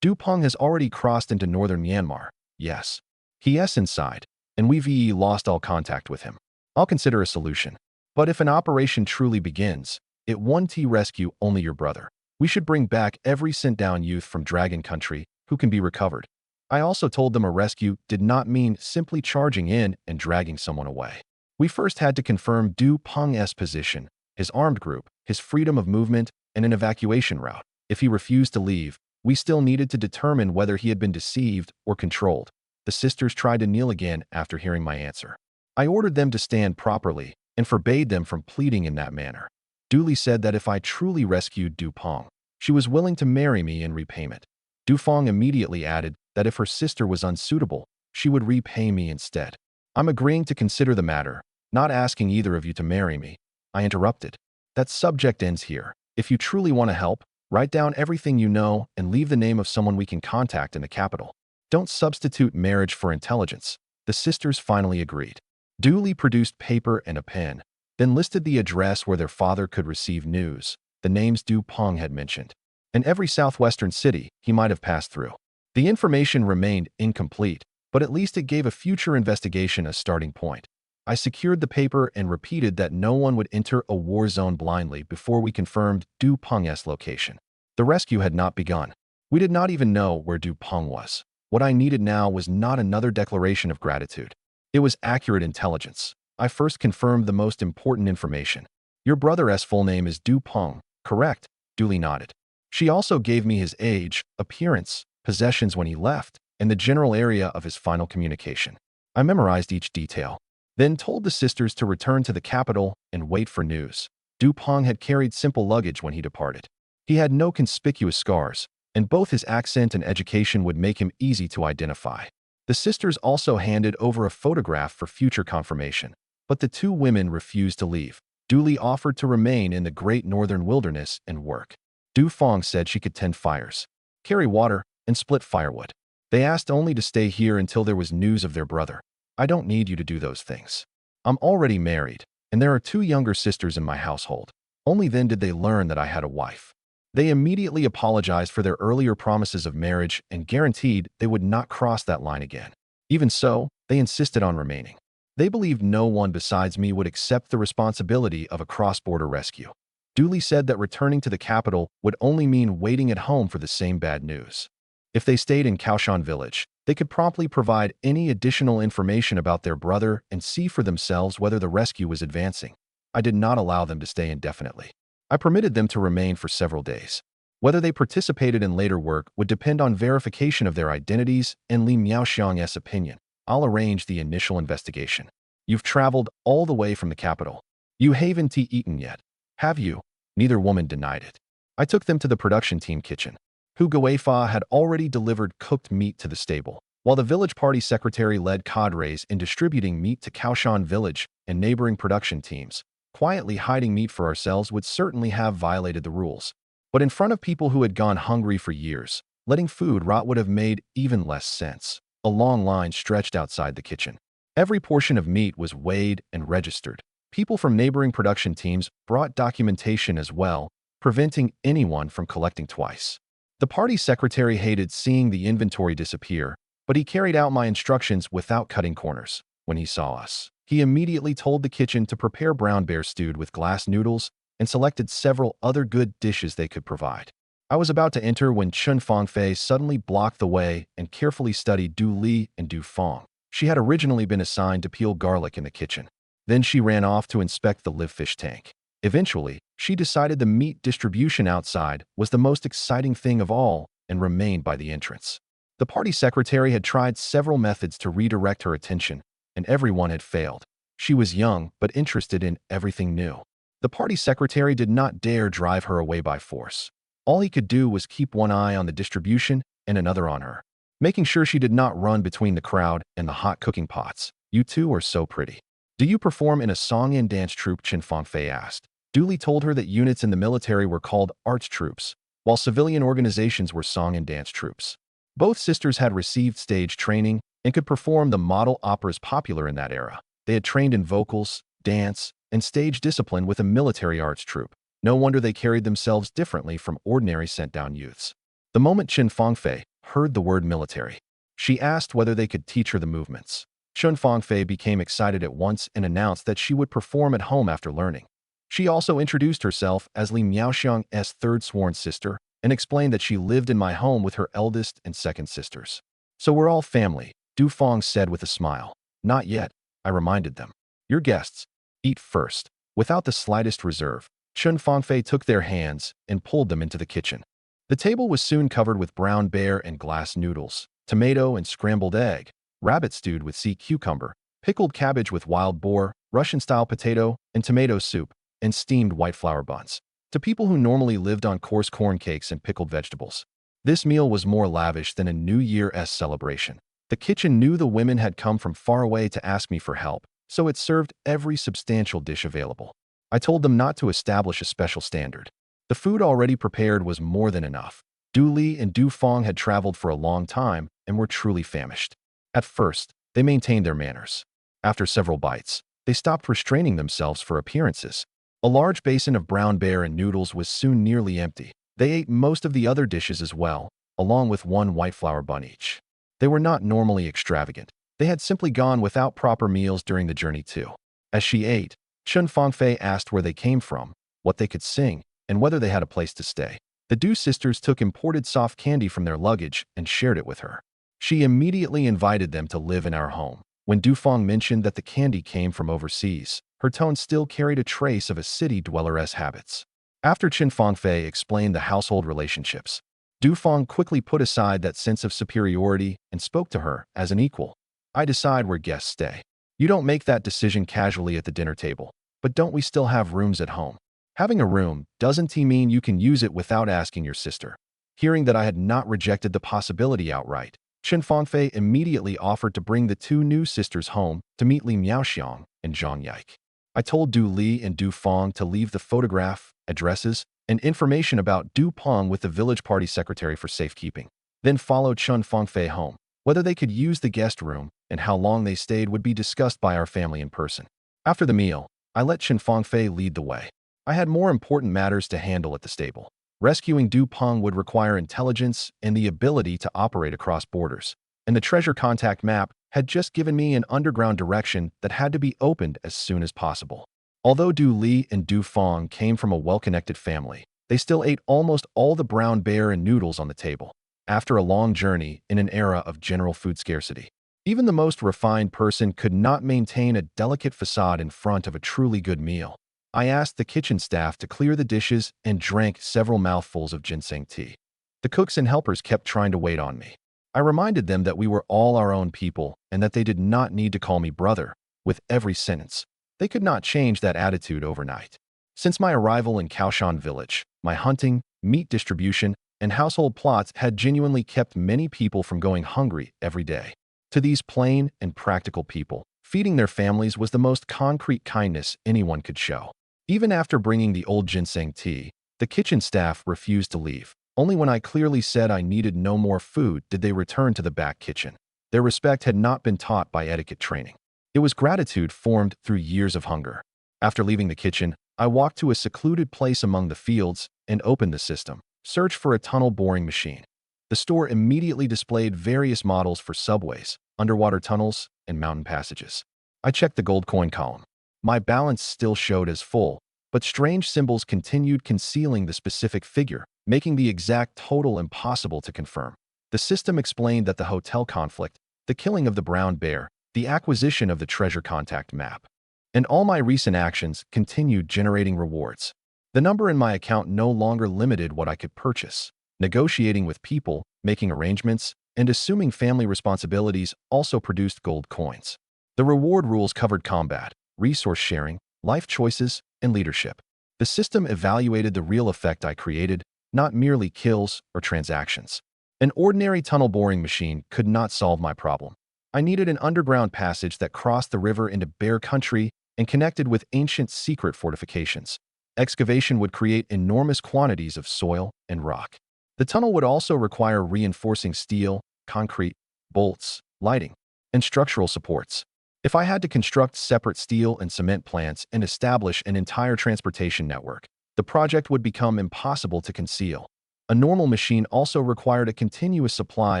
Du Peng has already crossed into northern Myanmar. Yes. He's inside, and we've lost all contact with him. I'll consider a solution. But if an operation truly begins, it won't rescue only your brother. We should bring back every sent-down youth from Dragon Country who can be recovered. I also told them a rescue did not mean simply charging in and dragging someone away. We first had to confirm Du Peng's position, his armed group, his freedom of movement, and an evacuation route. If he refused to leave, we still needed to determine whether he had been deceived or controlled. The sisters tried to kneel again after hearing my answer. I ordered them to stand properly and forbade them from pleading in that manner. Du Li said that if I truly rescued Du Peng, she was willing to marry me in repayment. Du Fong immediately added that if her sister was unsuitable, she would repay me instead. I'm agreeing to consider the matter, not asking either of you to marry me. I interrupted. That subject ends here. If you truly want to help, write down everything you know and leave the name of someone we can contact in the capital. Don't substitute marriage for intelligence. The sisters finally agreed. Du Li produced paper and a pen, then listed the address where their father could receive news, the names Du Peng had mentioned, and every southwestern city he might have passed through. The information remained incomplete, but at least it gave a future investigation a starting point. I secured the paper and repeated that no one would enter a war zone blindly before we confirmed Du Peng's location. The rescue had not begun. We did not even know where Du Peng was. What I needed now was not another declaration of gratitude. It was accurate intelligence. I first confirmed the most important information. Your brother's full name is Du Peng, correct? Dooley nodded. She also gave me his age, appearance, possessions when he left, and the general area of his final communication. I memorized each detail, then told the sisters to return to the capital and wait for news. Du Peng had carried simple luggage when he departed. He had no conspicuous scars, and both his accent and education would make him easy to identify. The sisters also handed over a photograph for future confirmation, but the two women refused to leave. Dooley offered to remain in the great northern wilderness and work. Du Feng said she could tend fires, carry water, and split firewood. They asked only to stay here until there was news of their brother. I don't need you to do those things. I'm already married, and there are two younger sisters in my household. Only then did they learn that I had a wife. They immediately apologized for their earlier promises of marriage and guaranteed they would not cross that line again. Even so, they insisted on remaining. They believed no one besides me would accept the responsibility of a cross-border rescue. Dooley said that returning to the capital would only mean waiting at home for the same bad news. If they stayed in Kaoshan village, they could promptly provide any additional information about their brother and see for themselves whether the rescue was advancing. I did not allow them to stay indefinitely. I permitted them to remain for several days. Whether they participated in later work would depend on verification of their identities and Li Miaoxiang's opinion. I'll arrange the initial investigation. You've traveled all the way from the capital. You haven't eaten yet, have you? Neither woman denied it. I took them to the production team kitchen. Hu Guifa had already delivered cooked meat to the stable, while the village party secretary led cadres in distributing meat to Kaoshan village and neighboring production teams. Quietly hiding meat for ourselves would certainly have violated the rules. But in front of people who had gone hungry for years, letting food rot would have made even less sense. A long line stretched outside the kitchen. Every portion of meat was weighed and registered. People from neighboring production teams brought documentation as well, preventing anyone from collecting twice. The party secretary hated seeing the inventory disappear, but he carried out my instructions without cutting corners. When he saw us, he immediately told the kitchen to prepare brown bear stewed with glass noodles and selected several other good dishes they could provide. I was about to enter when Chun Fangfei suddenly blocked the way and carefully studied Du Li and Du Feng. She had originally been assigned to peel garlic in the kitchen. Then she ran off to inspect the live fish tank. Eventually, she decided the meat distribution outside was the most exciting thing of all and remained by the entrance. The party secretary had tried several methods to redirect her attention, and everyone had failed. She was young but interested in everything new. The party secretary did not dare drive her away by force. All he could do was keep one eye on the distribution and another on her, making sure she did not run between the crowd and the hot cooking pots. You two are so pretty. Do you perform in a song and dance troupe? Chen Fangfei asked. Dooley told her that units in the military were called arts troops, while civilian organizations were song and dance troops. Both sisters had received stage training and could perform the model operas popular in that era. They had trained in vocals, dance, and stage discipline with a military arts troupe. No wonder they carried themselves differently from ordinary sent-down youths. The moment Chen Fangfei heard the word military, she asked whether they could teach her the movements. Chen Fangfei became excited at once and announced that she would perform at home after learning. She also introduced herself as Li Miaoxiang's third sworn sister and explained that she lived in my home with her eldest and second sisters. So we're all family, Du Feng said with a smile. Not yet, I reminded them. Your guests. Eat first. Without the slightest reserve, Chen Fangfei took their hands and pulled them into the kitchen. The table was soon covered with brown bear and glass noodles, tomato and scrambled egg, rabbit stewed with sea cucumber, pickled cabbage with wild boar, Russian-style potato and tomato soup, and steamed white flour buns. To people who normally lived on coarse corn cakes and pickled vegetables, this meal was more lavish than a New Year's celebration. The kitchen knew the women had come from far away to ask me for help, so it served every substantial dish available. I told them not to establish a special standard. The food already prepared was more than enough. Du Li and Du Feng had traveled for a long time and were truly famished. At first, they maintained their manners. After several bites, they stopped restraining themselves for appearances. A large basin of brown bear and noodles was soon nearly empty. They ate most of the other dishes as well, along with one white flour bun each. They were not normally extravagant. They had simply gone without proper meals during the journey too. As she ate, Chun Fangfei asked where they came from, what they could sing, and whether they had a place to stay. The Du sisters took imported soft candy from their luggage and shared it with her. She immediately invited them to live in our home. When Du Fang mentioned that the candy came from overseas, her tone still carried a trace of a city dweller's habits. After Chen Fangfei explained the household relationships, Du Fang quickly put aside that sense of superiority and spoke to her as an equal. I decide where guests stay. You don't make that decision casually at the dinner table. But don't we still have rooms at home? Having a room doesn't mean you can use it without asking your sister. Hearing that I had not rejected the possibility outright, Chen Fangfei immediately offered to bring the two new sisters home to meet Li Miaoxiang and Zhang Yike. I told Du Li and Du Fang to leave the photograph, addresses, and information about Du Peng with the village party secretary for safekeeping. Then followed Chen Fangfei home. Whether they could use the guest room and how long they stayed would be discussed by our family in person. After the meal, I let Chen Fangfei lead the way. I had more important matters to handle at the stable. Rescuing Du Peng would require intelligence and the ability to operate across borders, and the treasure contact map had just given me an underground direction that had to be opened as soon as possible. Although Du Li and Du Fang came from a well-connected family, they still ate almost all the brown bear and noodles on the table. After a long journey in an era of general food scarcity, even the most refined person could not maintain a delicate facade in front of a truly good meal. I asked the kitchen staff to clear the dishes and drank several mouthfuls of ginseng tea. The cooks and helpers kept trying to wait on me. I reminded them that we were all our own people and that they did not need to call me brother with every sentence. They could not change that attitude overnight. Since my arrival in Kaoshan village, my hunting, meat distribution, and household plots had genuinely kept many people from going hungry every day. To these plain and practical people, feeding their families was the most concrete kindness anyone could show. Even after bringing the old ginseng tea, the kitchen staff refused to leave. Only when I clearly said I needed no more food did they return to the back kitchen. Their respect had not been taught by etiquette training. It was gratitude formed through years of hunger. After leaving the kitchen, I walked to a secluded place among the fields and opened the system. Search for a tunnel boring machine. The store immediately displayed various models for subways, underwater tunnels, and mountain passages. I checked the gold coin column. My balance still showed as full, but strange symbols continued concealing the specific figure, making the exact total impossible to confirm. The system explained that the hotel conflict, the killing of the brown bear, the acquisition of the treasure contact map, and all my recent actions continued generating rewards. The number in my account no longer limited what I could purchase. Negotiating with people, making arrangements, and assuming family responsibilities also produced gold coins. The reward rules covered combat, resource sharing, life choices, and leadership. The system evaluated the real effect I created, not merely kills or transactions. An ordinary tunnel boring machine could not solve my problem. I needed an underground passage that crossed the river into Bear Country and connected with ancient secret fortifications. Excavation would create enormous quantities of soil and rock. The tunnel would also require reinforcing steel, concrete, bolts, lighting, and structural supports. If I had to construct separate steel and cement plants and establish an entire transportation network, the project would become impossible to conceal. A normal machine also required a continuous supply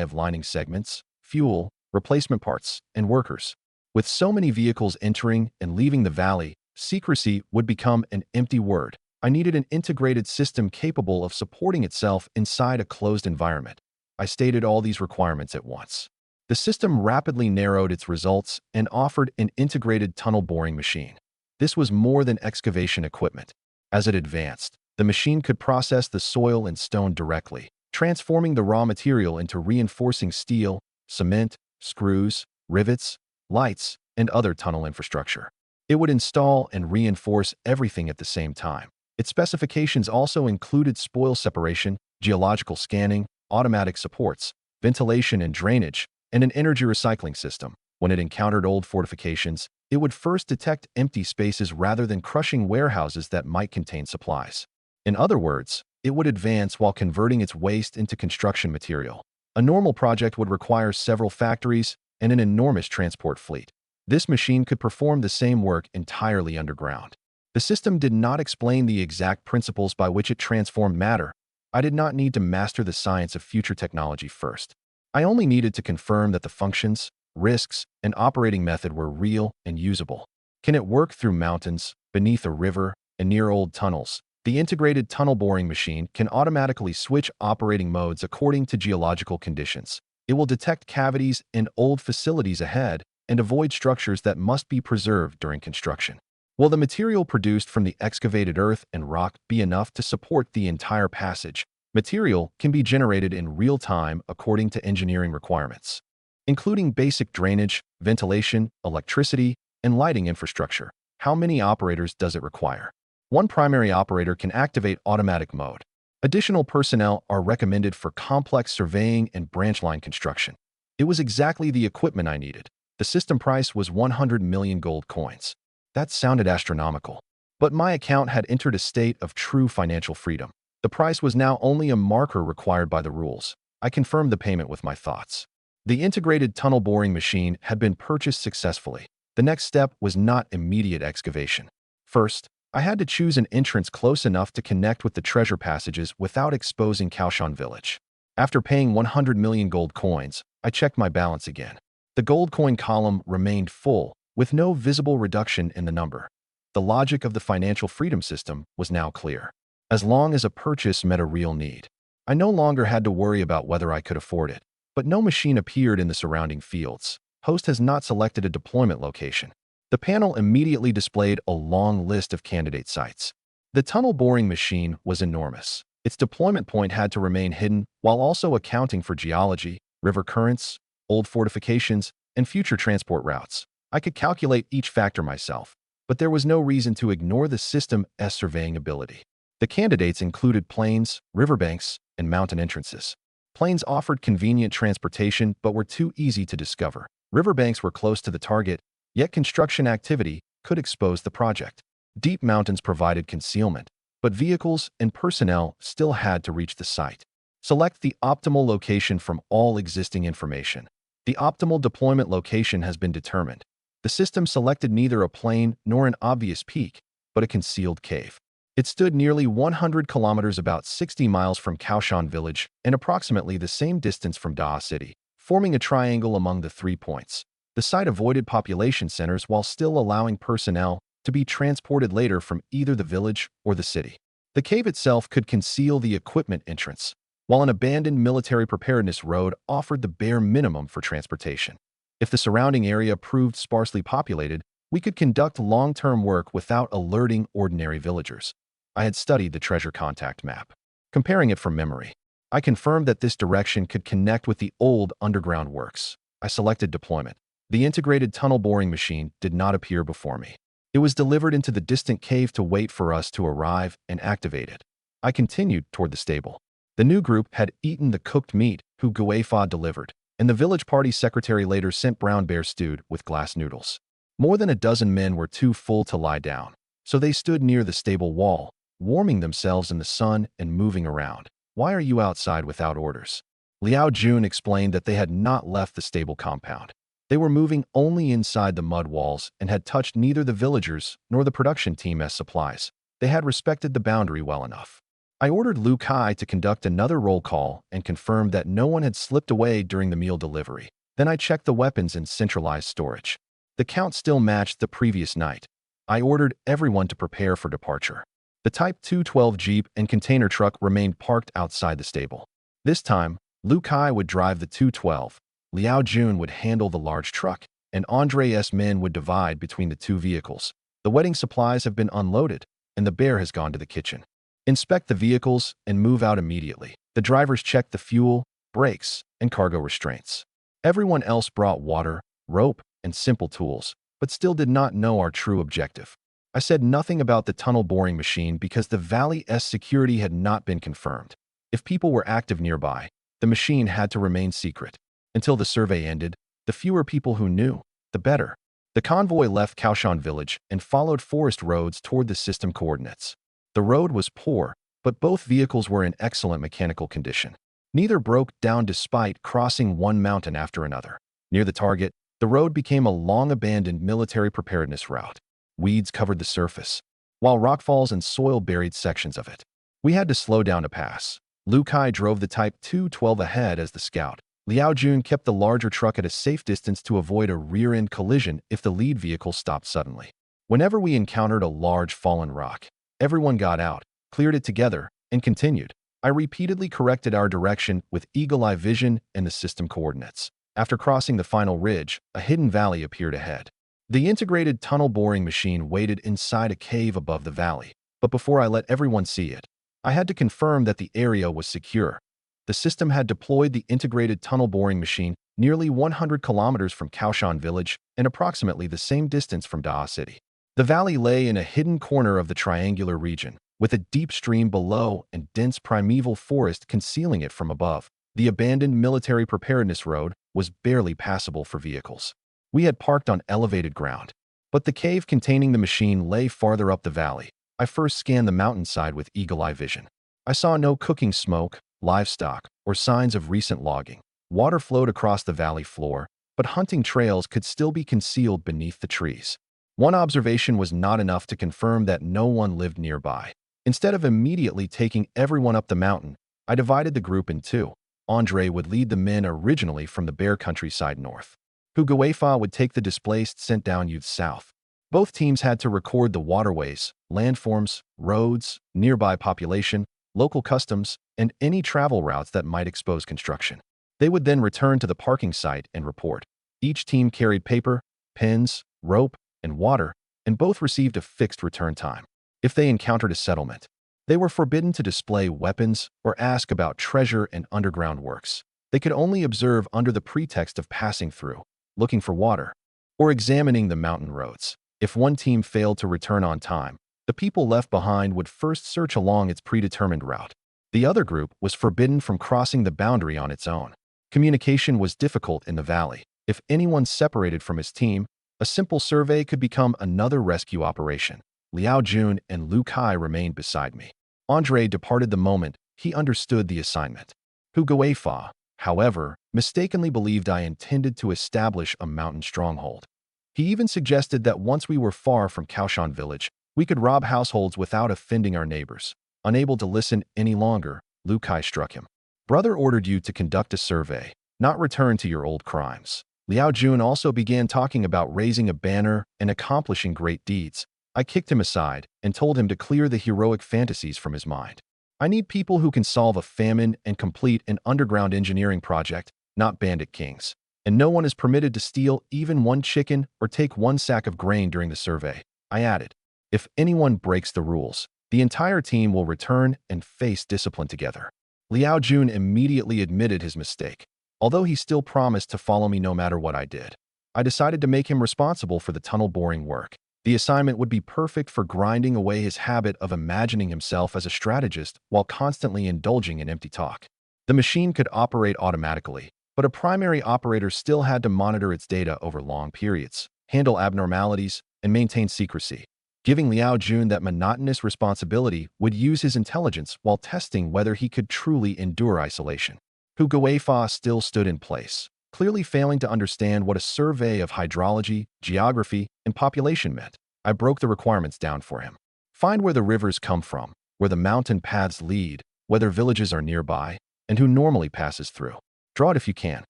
of lining segments, fuel, replacement parts, and workers. With so many vehicles entering and leaving the valley, secrecy would become an empty word. I needed an integrated system capable of supporting itself inside a closed environment. I stated all these requirements at once. The system rapidly narrowed its results and offered an integrated tunnel boring machine. This was more than excavation equipment. As it advanced, the machine could process the soil and stone directly, transforming the raw material into reinforcing steel, cement, screws, rivets, lights, and other tunnel infrastructure. It would install and reinforce everything at the same time. Its specifications also included spoil separation, geological scanning, automatic supports, ventilation and drainage, and an energy recycling system. When it encountered old fortifications, it would first detect empty spaces rather than crushing warehouses that might contain supplies. In other words, it would advance while converting its waste into construction material. A normal project would require several factories and an enormous transport fleet. This machine could perform the same work entirely underground. The system did not explain the exact principles by which it transformed matter. I did not need to master the science of future technology first. I only needed to confirm that the functions, risks, and operating method were real and usable. Can it work through mountains, beneath a river, and near old tunnels? The integrated tunnel boring machine can automatically switch operating modes according to geological conditions. It will detect cavities in old facilities ahead and avoid structures that must be preserved during construction. Will the material produced from the excavated earth and rock be enough to support the entire passage? Material can be generated in real time according to engineering requirements, including basic drainage, ventilation, electricity, and lighting infrastructure. How many operators does it require? One primary operator can activate automatic mode. Additional personnel are recommended for complex surveying and branch line construction. It was exactly the equipment I needed. The system price was 100 million gold coins. That sounded astronomical. But my account had entered a state of true financial freedom. The price was now only a marker required by the rules. I confirmed the payment with my thoughts. The integrated tunnel boring machine had been purchased successfully. The next step was not immediate excavation. First, I had to choose an entrance close enough to connect with the treasure passages without exposing Kaoshan village. After paying 100 million gold coins, I checked my balance again. The gold coin column remained full, with no visible reduction in the number. The logic of the financial freedom system was now clear. As long as a purchase met a real need, I no longer had to worry about whether I could afford it. But no machine appeared in the surrounding fields. Host has not selected a deployment location. The panel immediately displayed a long list of candidate sites. The tunnel boring machine was enormous. Its deployment point had to remain hidden while also accounting for geology, river currents, old fortifications, and future transport routes. I could calculate each factor myself, but there was no reason to ignore the system's surveying ability. The candidates included plains, riverbanks, and mountain entrances. Plains offered convenient transportation but were too easy to discover. Riverbanks were close to the target, yet construction activity could expose the project. Deep mountains provided concealment, but vehicles and personnel still had to reach the site. Select the optimal location from all existing information. The optimal deployment location has been determined. The system selected neither a plain nor an obvious peak, but a concealed cave. It stood nearly 100 kilometers, about 60 miles from Kaoshan village, and approximately the same distance from Daa city, forming a triangle among the 3 points. The site avoided population centers while still allowing personnel to be transported later from either the village or the city. The cave itself could conceal the equipment entrance, while an abandoned military preparedness road offered the bare minimum for transportation. If the surrounding area proved sparsely populated, we could conduct long-term work without alerting ordinary villagers. I had studied the treasure contact map. Comparing it from memory, I confirmed that this direction could connect with the old underground works. I selected deployment. The integrated tunnel boring machine did not appear before me. It was delivered into the distant cave to wait for us to arrive and activate it. I continued toward the stable. The new group had eaten the cooked meat who Guefa delivered, and the village party secretary later sent brown bear stewed with glass noodles. More than a dozen men were too full to lie down, so they stood near the stable wall, warming themselves in the sun and moving around. "Why are you outside without orders?" Liao Jun explained that they had not left the stable compound. They were moving only inside the mud walls and had touched neither the villagers nor the production team's supplies. They had respected the boundary well enough. I ordered Lu Kai to conduct another roll call and confirmed that no one had slipped away during the meal delivery. Then I checked the weapons in centralized storage. The count still matched the previous night. I ordered everyone to prepare for departure. The Type 212 Jeep and container truck remained parked outside the stable. This time, Lu Kai would drive the 212, Liao Jun would handle the large truck, and Andre's men would divide between the two vehicles. The wedding supplies have been unloaded, and the bear has gone to the kitchen. Inspect the vehicles and move out immediately. The drivers checked the fuel, brakes, and cargo restraints. Everyone else brought water, rope, and simple tools, but still did not know our true objective. I said nothing about the tunnel boring machine because the valley's security had not been confirmed. If people were active nearby, the machine had to remain secret. Until the survey ended, the fewer people who knew, the better. The convoy left Kaoshan village and followed forest roads toward the system coordinates. The road was poor, but both vehicles were in excellent mechanical condition. Neither broke down despite crossing one mountain after another. Near the target, the road became a long-abandoned military preparedness route. Weeds covered the surface, while rockfalls and soil buried sections of it. We had to slow down to pass. Lu Kai drove the Type 212 ahead as the scout. Liao Jun kept the larger truck at a safe distance to avoid a rear-end collision if the lead vehicle stopped suddenly. Whenever we encountered a large fallen rock, everyone got out, cleared it together, and continued. I repeatedly corrected our direction with eagle-eye vision and the system coordinates. After crossing the final ridge, a hidden valley appeared ahead. The integrated tunnel boring machine waited inside a cave above the valley, but before I let everyone see it, I had to confirm that the area was secure. The system had deployed the integrated tunnel boring machine nearly 100 kilometers from Kaoshan village and approximately the same distance from Daa City. The valley lay in a hidden corner of the triangular region, with a deep stream below and dense primeval forest concealing it from above. The abandoned military preparedness road was barely passable for vehicles. We had parked on elevated ground, but the cave containing the machine lay farther up the valley. I first scanned the mountainside with eagle-eye vision. I saw no cooking smoke, livestock, or signs of recent logging. Water flowed across the valley floor, but hunting trails could still be concealed beneath the trees. One observation was not enough to confirm that no one lived nearby. Instead of immediately taking everyone up the mountain, I divided the group in two. Andre would lead the men originally from the bare countryside north. Huguefa would take the displaced sent-down youths south. Both teams had to record the waterways, landforms, roads, nearby population, local customs, and any travel routes that might expose construction. They would then return to the parking site and report. Each team carried paper, pens, rope, and water, and both received a fixed return time. If they encountered a settlement, they were forbidden to display weapons or ask about treasure and underground works. They could only observe under the pretext of passing through, looking for water, or examining the mountain roads. If one team failed to return on time, the people left behind would first search along its predetermined route. The other group was forbidden from crossing the boundary on its own. Communication was difficult in the valley. If anyone separated from his team, a simple survey could become another rescue operation. Liao Jun and Lu Kai remained beside me. Andre departed the moment he understood the assignment. Huguefa, however, mistakenly believed I intended to establish a mountain stronghold. He even suggested that once we were far from Kaoshan village, we could rob households without offending our neighbors. Unable to listen any longer, Lu Kai struck him. Brother ordered you to conduct a survey, not return to your old crimes. Liao Jun also began talking about raising a banner and accomplishing great deeds. I kicked him aside and told him to clear the heroic fantasies from his mind. I need people who can solve a famine and complete an underground engineering project, not bandit kings. And no one is permitted to steal even one chicken or take one sack of grain during the survey. I added, if anyone breaks the rules, the entire team will return and face discipline together. Liao Jun immediately admitted his mistake, although he still promised to follow me no matter what I did. I decided to make him responsible for the tunnel boring work. The assignment would be perfect for grinding away his habit of imagining himself as a strategist while constantly indulging in empty talk. The machine could operate automatically, but a primary operator still had to monitor its data over long periods, handle abnormalities, and maintain secrecy. Giving Liao Jun that monotonous responsibility would use his intelligence while testing whether he could truly endure isolation. Huguefa still stood in place, clearly failing to understand what a survey of hydrology, geography, and population meant. I broke the requirements down for him. Find where the rivers come from, where the mountain paths lead, whether villages are nearby, and who normally passes through. Draw it if you can.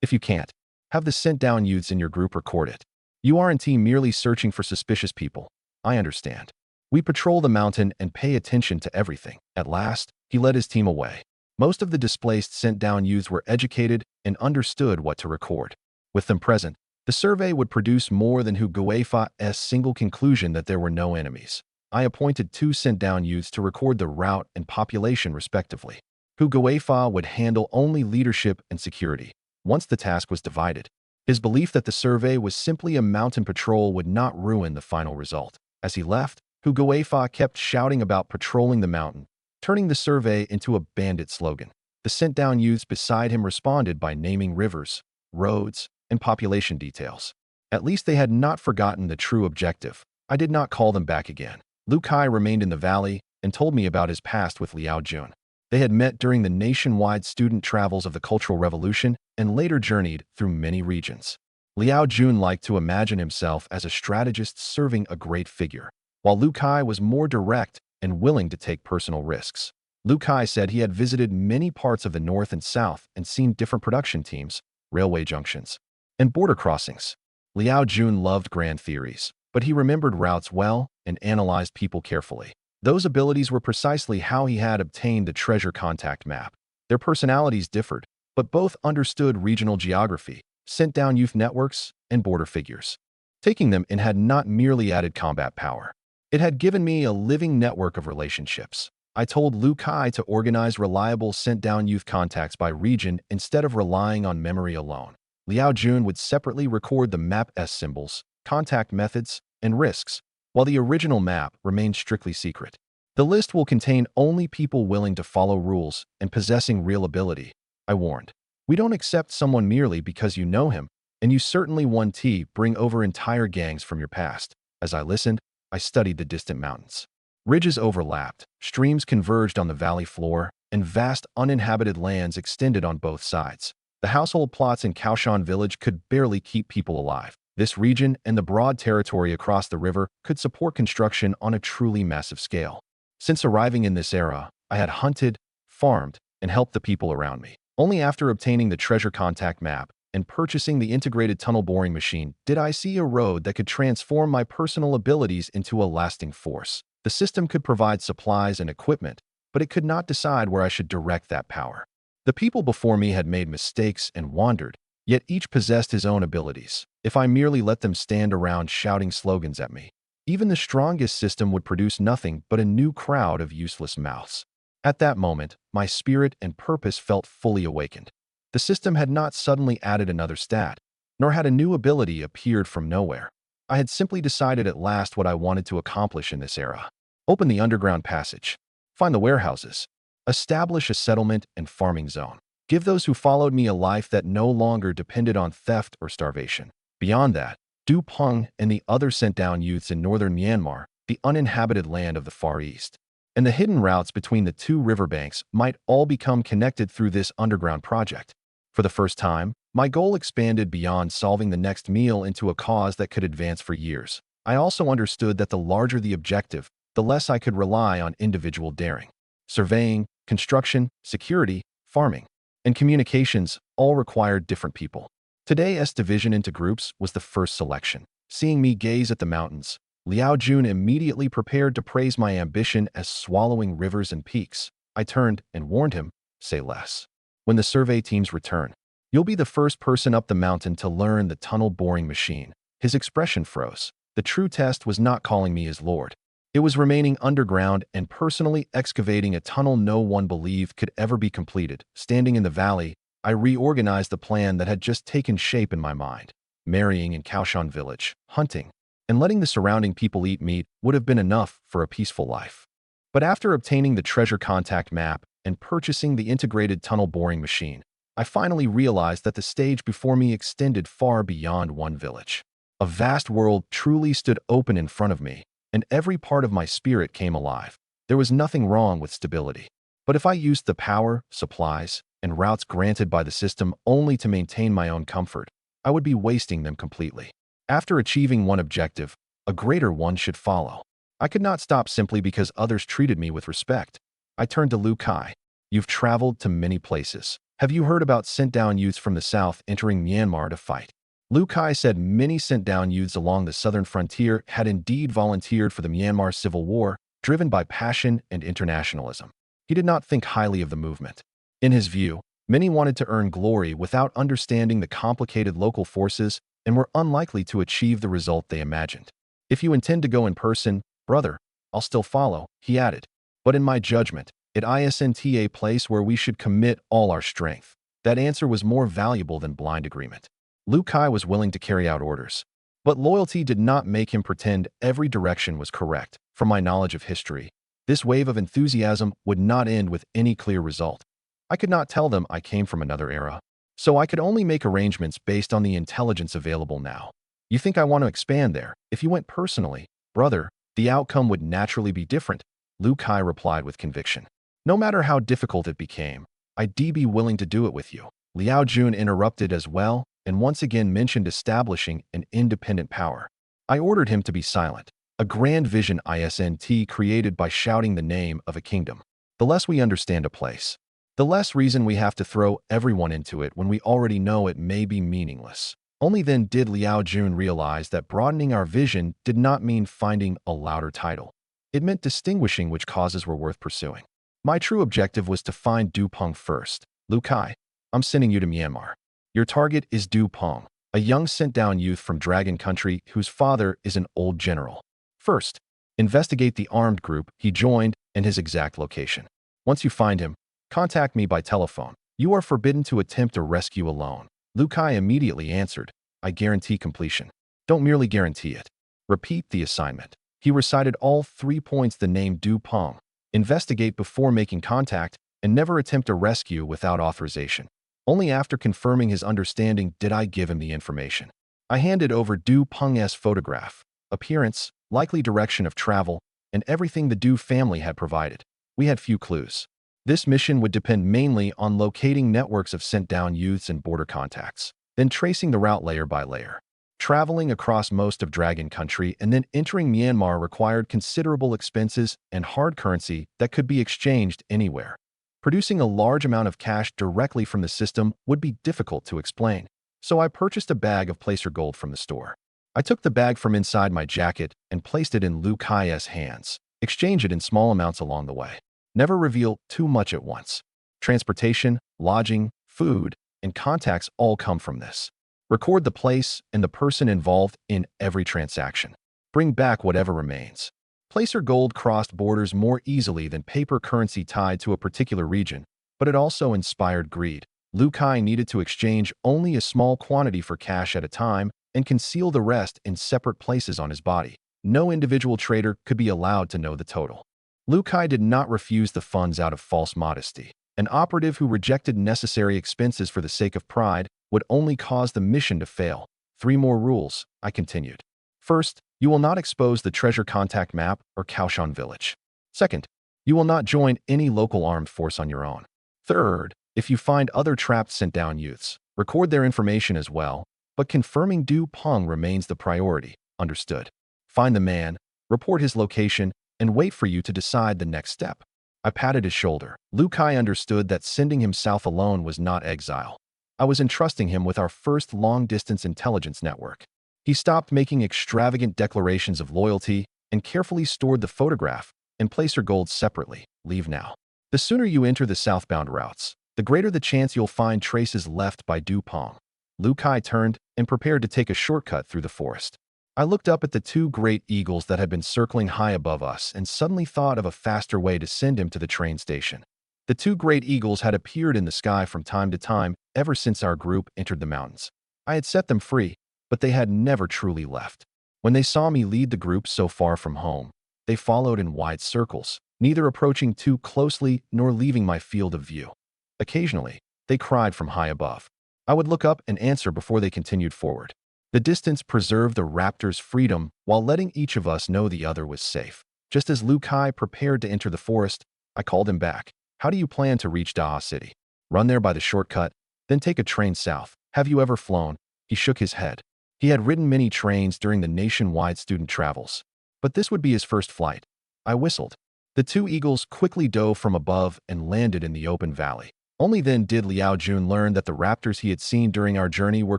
If you can't, have the sent-down youths in your group record it. You aren't merely searching for suspicious people. I understand. We patrol the mountain and pay attention to everything. At last, he led his team away. Most of the displaced sent-down youths were educated and understood what to record. With them present, the survey would produce more than Huguefa's single conclusion that there were no enemies. I appointed 2 sent-down youths to record the route and population respectively. Huguefa would handle only leadership and security. Once the task was divided, his belief that the survey was simply a mountain patrol would not ruin the final result. As he left, Huguefa kept shouting about patrolling the mountain, turning the survey into a bandit slogan. The sent-down youths beside him responded by naming rivers, roads, and population details. At least they had not forgotten the true objective. I did not call them back again. Lu Kai remained in the valley and told me about his past with Liao Jun. They had met during the nationwide student travels of the Cultural Revolution and later journeyed through many regions. Liao Jun liked to imagine himself as a strategist serving a great figure, while Lu Kai was more direct and willing to take personal risks. Lu Kai said he had visited many parts of the north and south and seen different production teams, railway junctions, and border crossings. Liao Jun loved grand theories, but he remembered routes well and analyzed people carefully. Those abilities were precisely how he had obtained the treasure contact map. Their personalities differed, but both understood regional geography, sent down youth networks, and border figures. Taking them in had not merely added combat power. It had given me a living network of relationships. I told Lu Kai to organize reliable sent-down youth contacts by region instead of relying on memory alone. Liao Jun would separately record the map's symbols, contact methods, and risks, while the original map remained strictly secret. The list will contain only people willing to follow rules and possessing real ability, I warned. We don't accept someone merely because you know him, and you certainly won't bring over entire gangs from your past. As I listened, I studied the distant mountains. Ridges overlapped, streams converged on the valley floor, and vast uninhabited lands extended on both sides. The household plots in Kaoshan village could barely keep people alive. This region and the broad territory across the river could support construction on a truly massive scale. Since arriving in this era, I had hunted, farmed, and helped the people around me. Only after obtaining the treasure contact map and purchasing the integrated tunnel boring machine did I see a road that could transform my personal abilities into a lasting force. The system could provide supplies and equipment, but it could not decide where I should direct that power. The people before me had made mistakes and wandered, yet each possessed his own abilities. If I merely let them stand around shouting slogans at me, even the strongest system would produce nothing but a new crowd of useless mouths. At that moment, my spirit and purpose felt fully awakened. The system had not suddenly added another stat, nor had a new ability appeared from nowhere. I had simply decided at last what I wanted to accomplish in this era. Open the underground passage. Find the warehouses. Establish a settlement and farming zone. Give those who followed me a life that no longer depended on theft or starvation. Beyond that, Du Peng and the other sent-down youths in northern Myanmar, the uninhabited land of the Far East, and the hidden routes between the two riverbanks might all become connected through this underground project. For the first time, my goal expanded beyond solving the next meal into a cause that could advance for years. I also understood that the larger the objective, the less I could rely on individual daring. Surveying, construction, security, farming, and communications all required different people. Today's division into groups was the first selection. Seeing me gaze at the mountains, Liao Jun immediately prepared to praise my ambition as swallowing rivers and peaks. I turned and warned him, say less. When the survey teams return, you'll be the first person up the mountain to learn the tunnel boring machine. His expression froze. The true test was not calling me his lord. It was remaining underground and personally excavating a tunnel no one believed could ever be completed. Standing in the valley, I reorganized the plan that had just taken shape in my mind. Marrying in Kaoshan village, hunting, and letting the surrounding people eat meat would have been enough for a peaceful life. But after obtaining the treasure contact map and purchasing the integrated tunnel boring machine, I finally realized that the stage before me extended far beyond one village. A vast world truly stood open in front of me, and every part of my spirit came alive. There was nothing wrong with stability. But if I used the power, supplies, and routes granted by the system only to maintain my own comfort, I would be wasting them completely. After achieving one objective, a greater one should follow. I could not stop simply because others treated me with respect. I turned to Lu Kai. You've traveled to many places. Have you heard about sent-down youths from the south entering Myanmar to fight? Lu Kai said many sent-down youths along the southern frontier had indeed volunteered for the Myanmar Civil War, driven by passion and internationalism. He did not think highly of the movement. In his view, many wanted to earn glory without understanding the complicated local forces and were unlikely to achieve the result they imagined. If you intend to go in person, brother, I'll still follow, he added. But in my judgment, it isn't a place where we should commit all our strength. That answer was more valuable than blind agreement. Lu Kai was willing to carry out orders. But loyalty did not make him pretend every direction was correct. From my knowledge of history, this wave of enthusiasm would not end with any clear result. I could not tell them I came from another era, so I could only make arrangements based on the intelligence available now. You think I want to expand there? If you went personally, brother, the outcome would naturally be different, Lu Kai replied with conviction. No matter how difficult it became, I'd be willing to do it with you. Liao Jun interrupted as well and once again mentioned establishing an independent power. I ordered him to be silent. A grand vision isn't created by shouting the name of a kingdom. the less we understand a place. The less reason we have to throw everyone into it when we already know it may be meaningless. Only then did Liao Jun realize that broadening our vision did not mean finding a louder title. It meant distinguishing which causes were worth pursuing. My true objective was to find Du Peng first. Lu Kai, I'm sending you to Myanmar. Your target is Du Peng, a young sent-down youth from Dragon Country whose father is an old general. First, investigate the armed group he joined and his exact location. Once you find him, contact me by telephone. You are forbidden to attempt a rescue alone. Lu Kai immediately answered, I guarantee completion. Don't merely guarantee it. Repeat the assignment. He recited all 3 points the name Du Peng. Investigate before making contact and never attempt a rescue without authorization. Only after confirming his understanding did I give him the information. I handed over Du Peng's photograph, appearance, likely direction of travel, and everything the Du family had provided. We had few clues. This mission would depend mainly on locating networks of sent-down youths and border contacts, then tracing the route layer by layer. Traveling across most of Dragon Country and then entering Myanmar required considerable expenses and hard currency that could be exchanged anywhere. Producing a large amount of cash directly from the system would be difficult to explain, so I purchased a bag of placer gold from the store. I took the bag from inside my jacket and placed it in Lu Kai's hands. Exchange it in small amounts along the way. Never reveal too much at once. Transportation, lodging, food, and contacts all come from this. Record the place and the person involved in every transaction. Bring back whatever remains. Placer gold crossed borders more easily than paper currency tied to a particular region, but it also inspired greed. Lu Kai needed to exchange only a small quantity for cash at a time and conceal the rest in separate places on his body. No individual trader could be allowed to know the total. Lu Kai did not refuse the funds out of false modesty. An operative who rejected necessary expenses for the sake of pride would only cause the mission to fail. 3 more rules, I continued. First, you will not expose the treasure contact map or Kaoshan village. Second, you will not join any local armed force on your own. Third, if you find other trapped sent-down youths, record their information as well, but confirming Du Peng remains the priority. Understood. Find the man, report his location, and wait for you to decide the next step. I patted his shoulder. Lu Kai understood that sending him south alone was not exile. I was entrusting him with our first long-distance intelligence network. He stopped making extravagant declarations of loyalty and carefully stored the photograph and placer gold separately. Leave now. The sooner you enter the southbound routes, the greater the chance you'll find traces left by Du Peng. Lu Kai turned and prepared to take a shortcut through the forest. I looked up at the 2 great eagles that had been circling high above us and suddenly thought of a faster way to send him to the train station. The 2 great eagles had appeared in the sky from time to time ever since our group entered the mountains. I had set them free, but they had never truly left. When they saw me lead the group so far from home, they followed in wide circles, neither approaching too closely nor leaving my field of view. Occasionally, they cried from high above. I would look up and answer before they continued forward. The distance preserved the raptor's freedom while letting each of us know the other was safe. Just as Lu Kai prepared to enter the forest, I called him back. How do you plan to reach Daha City? Run there by the shortcut, then take a train south. Have you ever flown? He shook his head. He had ridden many trains during the nationwide student travels, but this would be his first flight. I whistled. The 2 eagles quickly dove from above and landed in the open valley. Only then did Liao Jun learn that the raptors he had seen during our journey were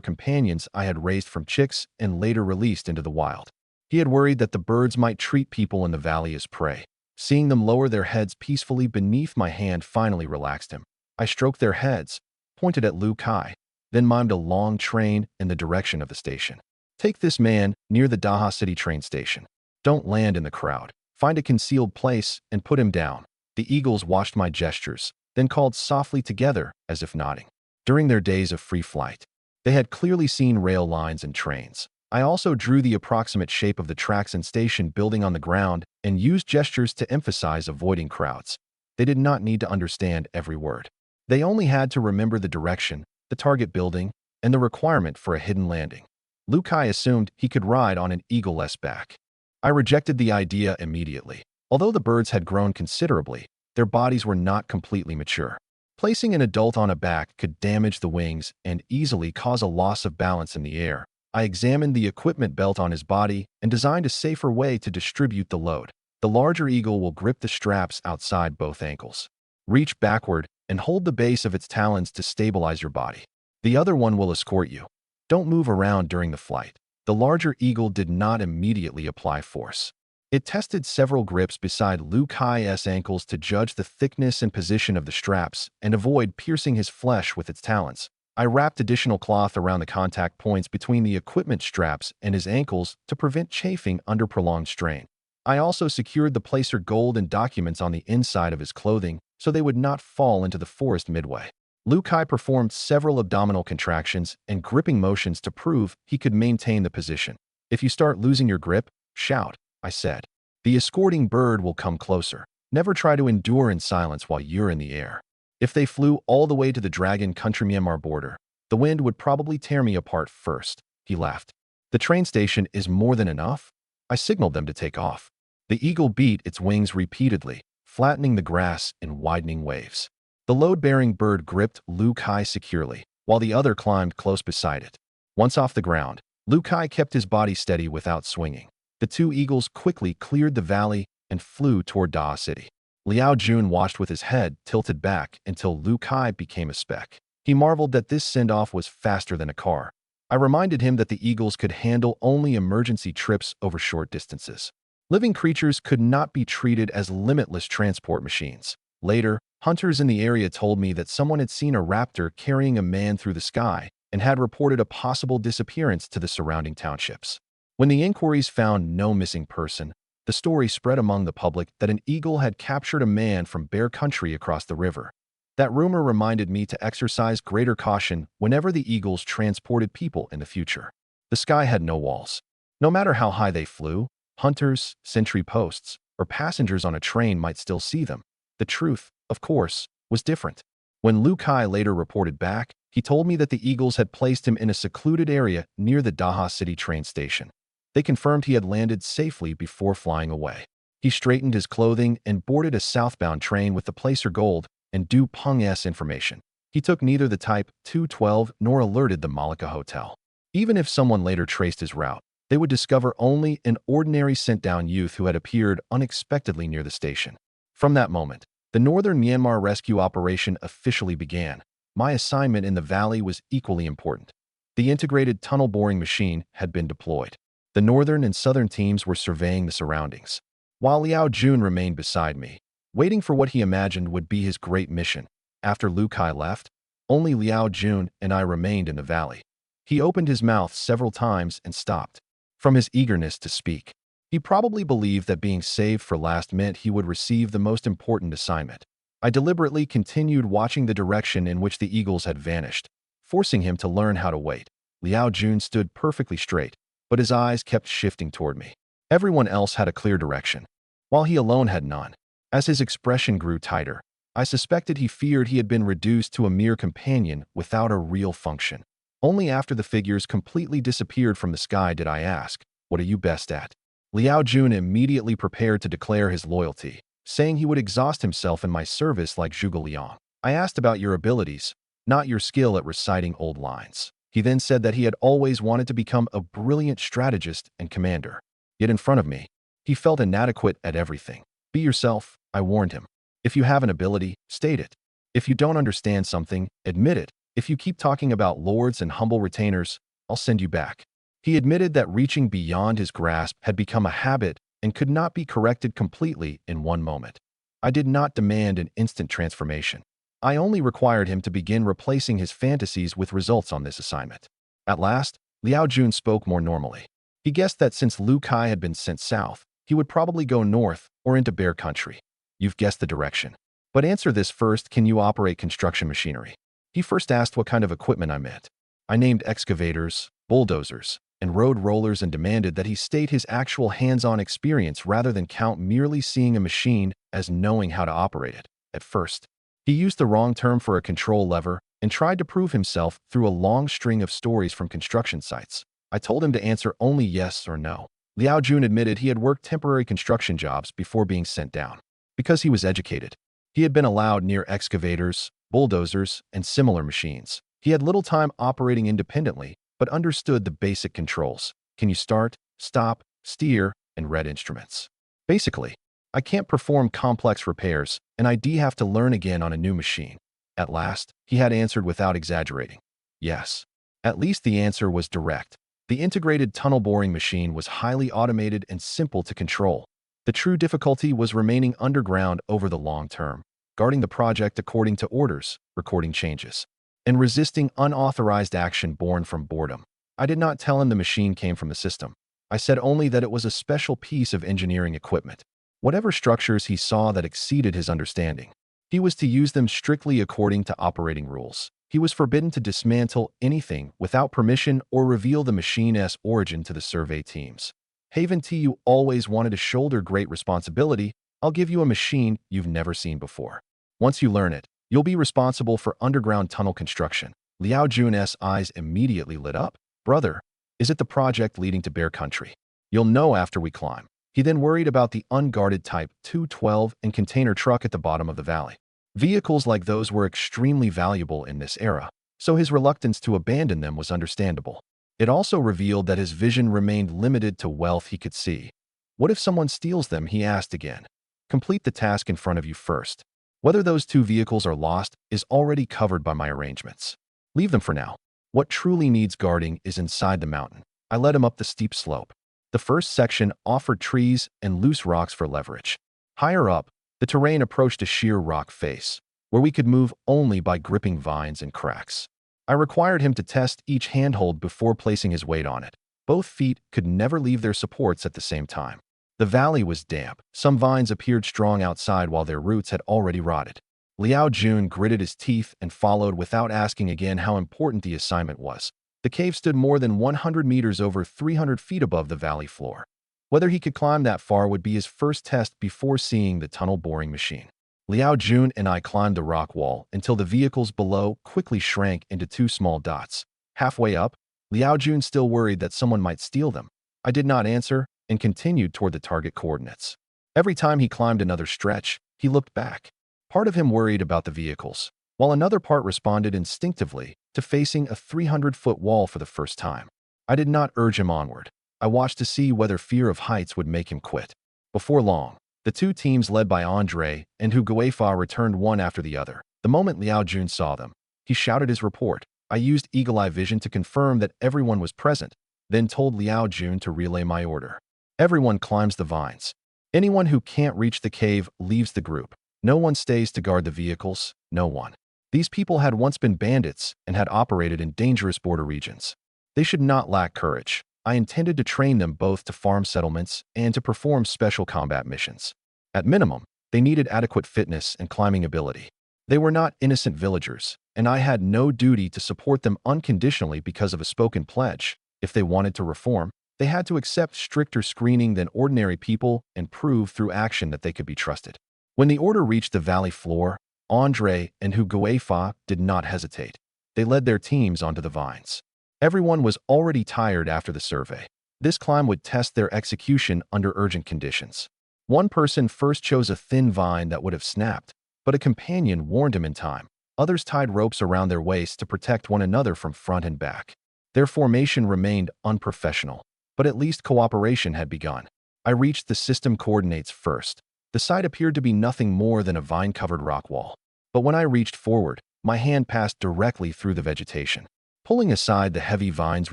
companions I had raised from chicks and later released into the wild. He had worried that the birds might treat people in the valley as prey. Seeing them lower their heads peacefully beneath my hand finally relaxed him. I stroked their heads, pointed at Lu Kai, then mimed a long train in the direction of the station. Take this man near the Daha City train station. Don't land in the crowd. Find a concealed place and put him down. The eagles watched my gestures, then called softly together as if nodding. During their days of free flight, they had clearly seen rail lines and trains. I also drew the approximate shape of the tracks and station building on the ground and used gestures to emphasize avoiding crowds. They did not need to understand every word. They only had to remember the direction, the target building, and the requirement for a hidden landing. Lu Kai assumed he could ride on an eagle-less back. I rejected the idea immediately. Although the birds had grown considerably, their bodies were not completely mature. Placing an adult on a back could damage the wings and easily cause a loss of balance in the air. I examined the equipment belt on his body and designed a safer way to distribute the load. The larger eagle will grip the straps outside both ankles. Reach backward and hold the base of its talons to stabilize your body. The other one will escort you. Don't move around during the flight. The larger eagle did not immediately apply force. It tested several grips beside Liu Kai's ankles to judge the thickness and position of the straps and avoid piercing his flesh with its talons. I wrapped additional cloth around the contact points between the equipment straps and his ankles to prevent chafing under prolonged strain. I also secured the placer gold and documents on the inside of his clothing so they would not fall into the forest midway. Liu Kai performed several abdominal contractions and gripping motions to prove he could maintain the position. If you start losing your grip, shout, I said. The escorting bird will come closer. Never try to endure in silence while you're in the air. If they flew all the way to the Dragon Country Myanmar border, the wind would probably tear me apart first, he laughed. The train station is more than enough? I signaled them to take off. The eagle beat its wings repeatedly, flattening the grass in widening waves. The load-bearing bird gripped Liu Kai securely, while the other climbed close beside it. Once off the ground, Liu Kai kept his body steady without swinging. The two eagles quickly cleared the valley and flew toward Daha City. Liao Jun watched with his head tilted back until Liu Kai became a speck. He marveled that this send-off was faster than a car. I reminded him that the eagles could handle only emergency trips over short distances. Living creatures could not be treated as limitless transport machines. Later, hunters in the area told me that someone had seen a raptor carrying a man through the sky and had reported a possible disappearance to the surrounding townships. When the inquiries found no missing person, the story spread among the public that an eagle had captured a man from Bear Country across the river. That rumor reminded me to exercise greater caution whenever the eagles transported people in the future. The sky had no walls. No matter how high they flew, hunters, sentry posts, or passengers on a train might still see them. The truth, of course, was different. When Liu Kai later reported back, he told me that the eagles had placed him in a secluded area near the Daha City train station. They confirmed he had landed safely before flying away. He straightened his clothing and boarded a southbound train with the placer gold and Du Peng's information. He took neither the Type 212 nor alerted the Malacca Hotel. Even if someone later traced his route, they would discover only an ordinary sent-down youth who had appeared unexpectedly near the station. From that moment, the Northern Myanmar rescue operation officially began. My assignment in the valley was equally important. The integrated tunnel boring machine had been deployed. The northern and southern teams were surveying the surroundings, while Liao Jun remained beside me, waiting for what he imagined would be his great mission. After Liu Kai left, only Liao Jun and I remained in the valley. He opened his mouth several times and stopped. From his eagerness to speak, he probably believed that being saved for last meant he would receive the most important assignment. I deliberately continued watching the direction in which the eagles had vanished, forcing him to learn how to wait. Liao Jun stood perfectly straight, but his eyes kept shifting toward me. Everyone else had a clear direction, while he alone had none. As his expression grew tighter, I suspected he feared he had been reduced to a mere companion without a real function. Only after the figures completely disappeared from the sky did I ask, "What are you best at?" Liao Jun immediately prepared to declare his loyalty, saying he would exhaust himself in my service like Zhuge Liang. I asked about your abilities, not your skill at reciting old lines. He then said that he had always wanted to become a brilliant strategist and commander. Yet in front of me, he felt inadequate at everything. Be yourself, I warned him. If you have an ability, state it. If you don't understand something, admit it. If you keep talking about lords and humble retainers, I'll send you back. He admitted that reaching beyond his grasp had become a habit and could not be corrected completely in one moment. I did not demand an instant transformation. I only required him to begin replacing his fantasies with results on this assignment. At last, Liao Jun spoke more normally. He guessed that since Liu Kai had been sent south, he would probably go north or into Bear Country. You've guessed the direction. But answer this first, can you operate construction machinery? He first asked what kind of equipment I meant. I named excavators, bulldozers, and road rollers and demanded that he state his actual hands-on experience rather than count merely seeing a machine as knowing how to operate it. At first, he used the wrong term for a control lever and tried to prove himself through a long string of stories from construction sites. I told him to answer only yes or no. Liao Jun admitted he had worked temporary construction jobs before being sent down. Because he was educated, he had been allowed near excavators, bulldozers, and similar machines. He had little time operating independently, but understood the basic controls. Can you start, stop, steer, and read instruments? Basically, I can't perform complex repairs, and I'd have to learn again on a new machine. At last, he had answered without exaggerating. Yes. At least the answer was direct. The integrated tunnel boring machine was highly automated and simple to control. The true difficulty was remaining underground over the long term, guarding the project according to orders, recording changes, and resisting unauthorized action born from boredom. I did not tell him the machine came from the system. I said only that it was a special piece of engineering equipment. Whatever structures he saw that exceeded his understanding, he was to use them strictly according to operating rules. He was forbidden to dismantle anything without permission or reveal the machine's origin to the survey teams. Haven T, you always wanted to shoulder great responsibility. I'll give you a machine you've never seen before. Once you learn it, you'll be responsible for underground tunnel construction. Liao Jun's eyes immediately lit up. Brother, is it the project leading to Bear Country? You'll know after we climb. He then worried about the unguarded Type 212 and container truck at the bottom of the valley. Vehicles like those were extremely valuable in this era, so his reluctance to abandon them was understandable. It also revealed that his vision remained limited to wealth he could see. What if someone steals them? He asked again. Complete the task in front of you first. Whether those two vehicles are lost is already covered by my arrangements. Leave them for now. What truly needs guarding is inside the mountain. I led him up the steep slope. The first section offered trees and loose rocks for leverage. Higher up, the terrain approached a sheer rock face, where we could move only by gripping vines and cracks. I required him to test each handhold before placing his weight on it. Both feet could never leave their supports at the same time. The valley was damp. Some vines appeared strong outside while their roots had already rotted. Liao Jun gritted his teeth and followed without asking again how important the assignment was. The cave stood more than 100 meters over 300 feet above the valley floor. Whether he could climb that far would be his first test before seeing the tunnel boring machine. Liao Jun and I climbed the rock wall until the vehicles below quickly shrank into two small dots. Halfway up, Liao Jun still worried that someone might steal them. I did not answer and continued toward the target coordinates. Every time he climbed another stretch, he looked back. Part of him worried about the vehicles, while another part responded instinctively to facing a 300-foot wall for the first time. I did not urge him onward. I watched to see whether fear of heights would make him quit. Before long, the two teams led by Andre and Hu Guifa returned one after the other. The moment Liao Jun saw them, he shouted his report. I used eagle-eye vision to confirm that everyone was present, then told Liao Jun to relay my order. Everyone climbs the vines. Anyone who can't reach the cave leaves the group. No one stays to guard the vehicles, no one. These people had once been bandits and had operated in dangerous border regions. They should not lack courage. I intended to train them both to farm settlements and to perform special combat missions. At minimum, they needed adequate fitness and climbing ability. They were not innocent villagers, and I had no duty to support them unconditionally because of a spoken pledge. If they wanted to reform, they had to accept stricter screening than ordinary people and prove through action that they could be trusted. When the order reached the valley floor, Andre and Hu Guifa did not hesitate. They led their teams onto the vines. Everyone was already tired after the survey. This climb would test their execution under urgent conditions. One person first chose a thin vine that would have snapped, but a companion warned him in time. Others tied ropes around their waists to protect one another from front and back. Their formation remained unprofessional, but at least cooperation had begun. I reached the system coordinates first. The site appeared to be nothing more than a vine-covered rock wall. But when I reached forward, my hand passed directly through the vegetation. Pulling aside the heavy vines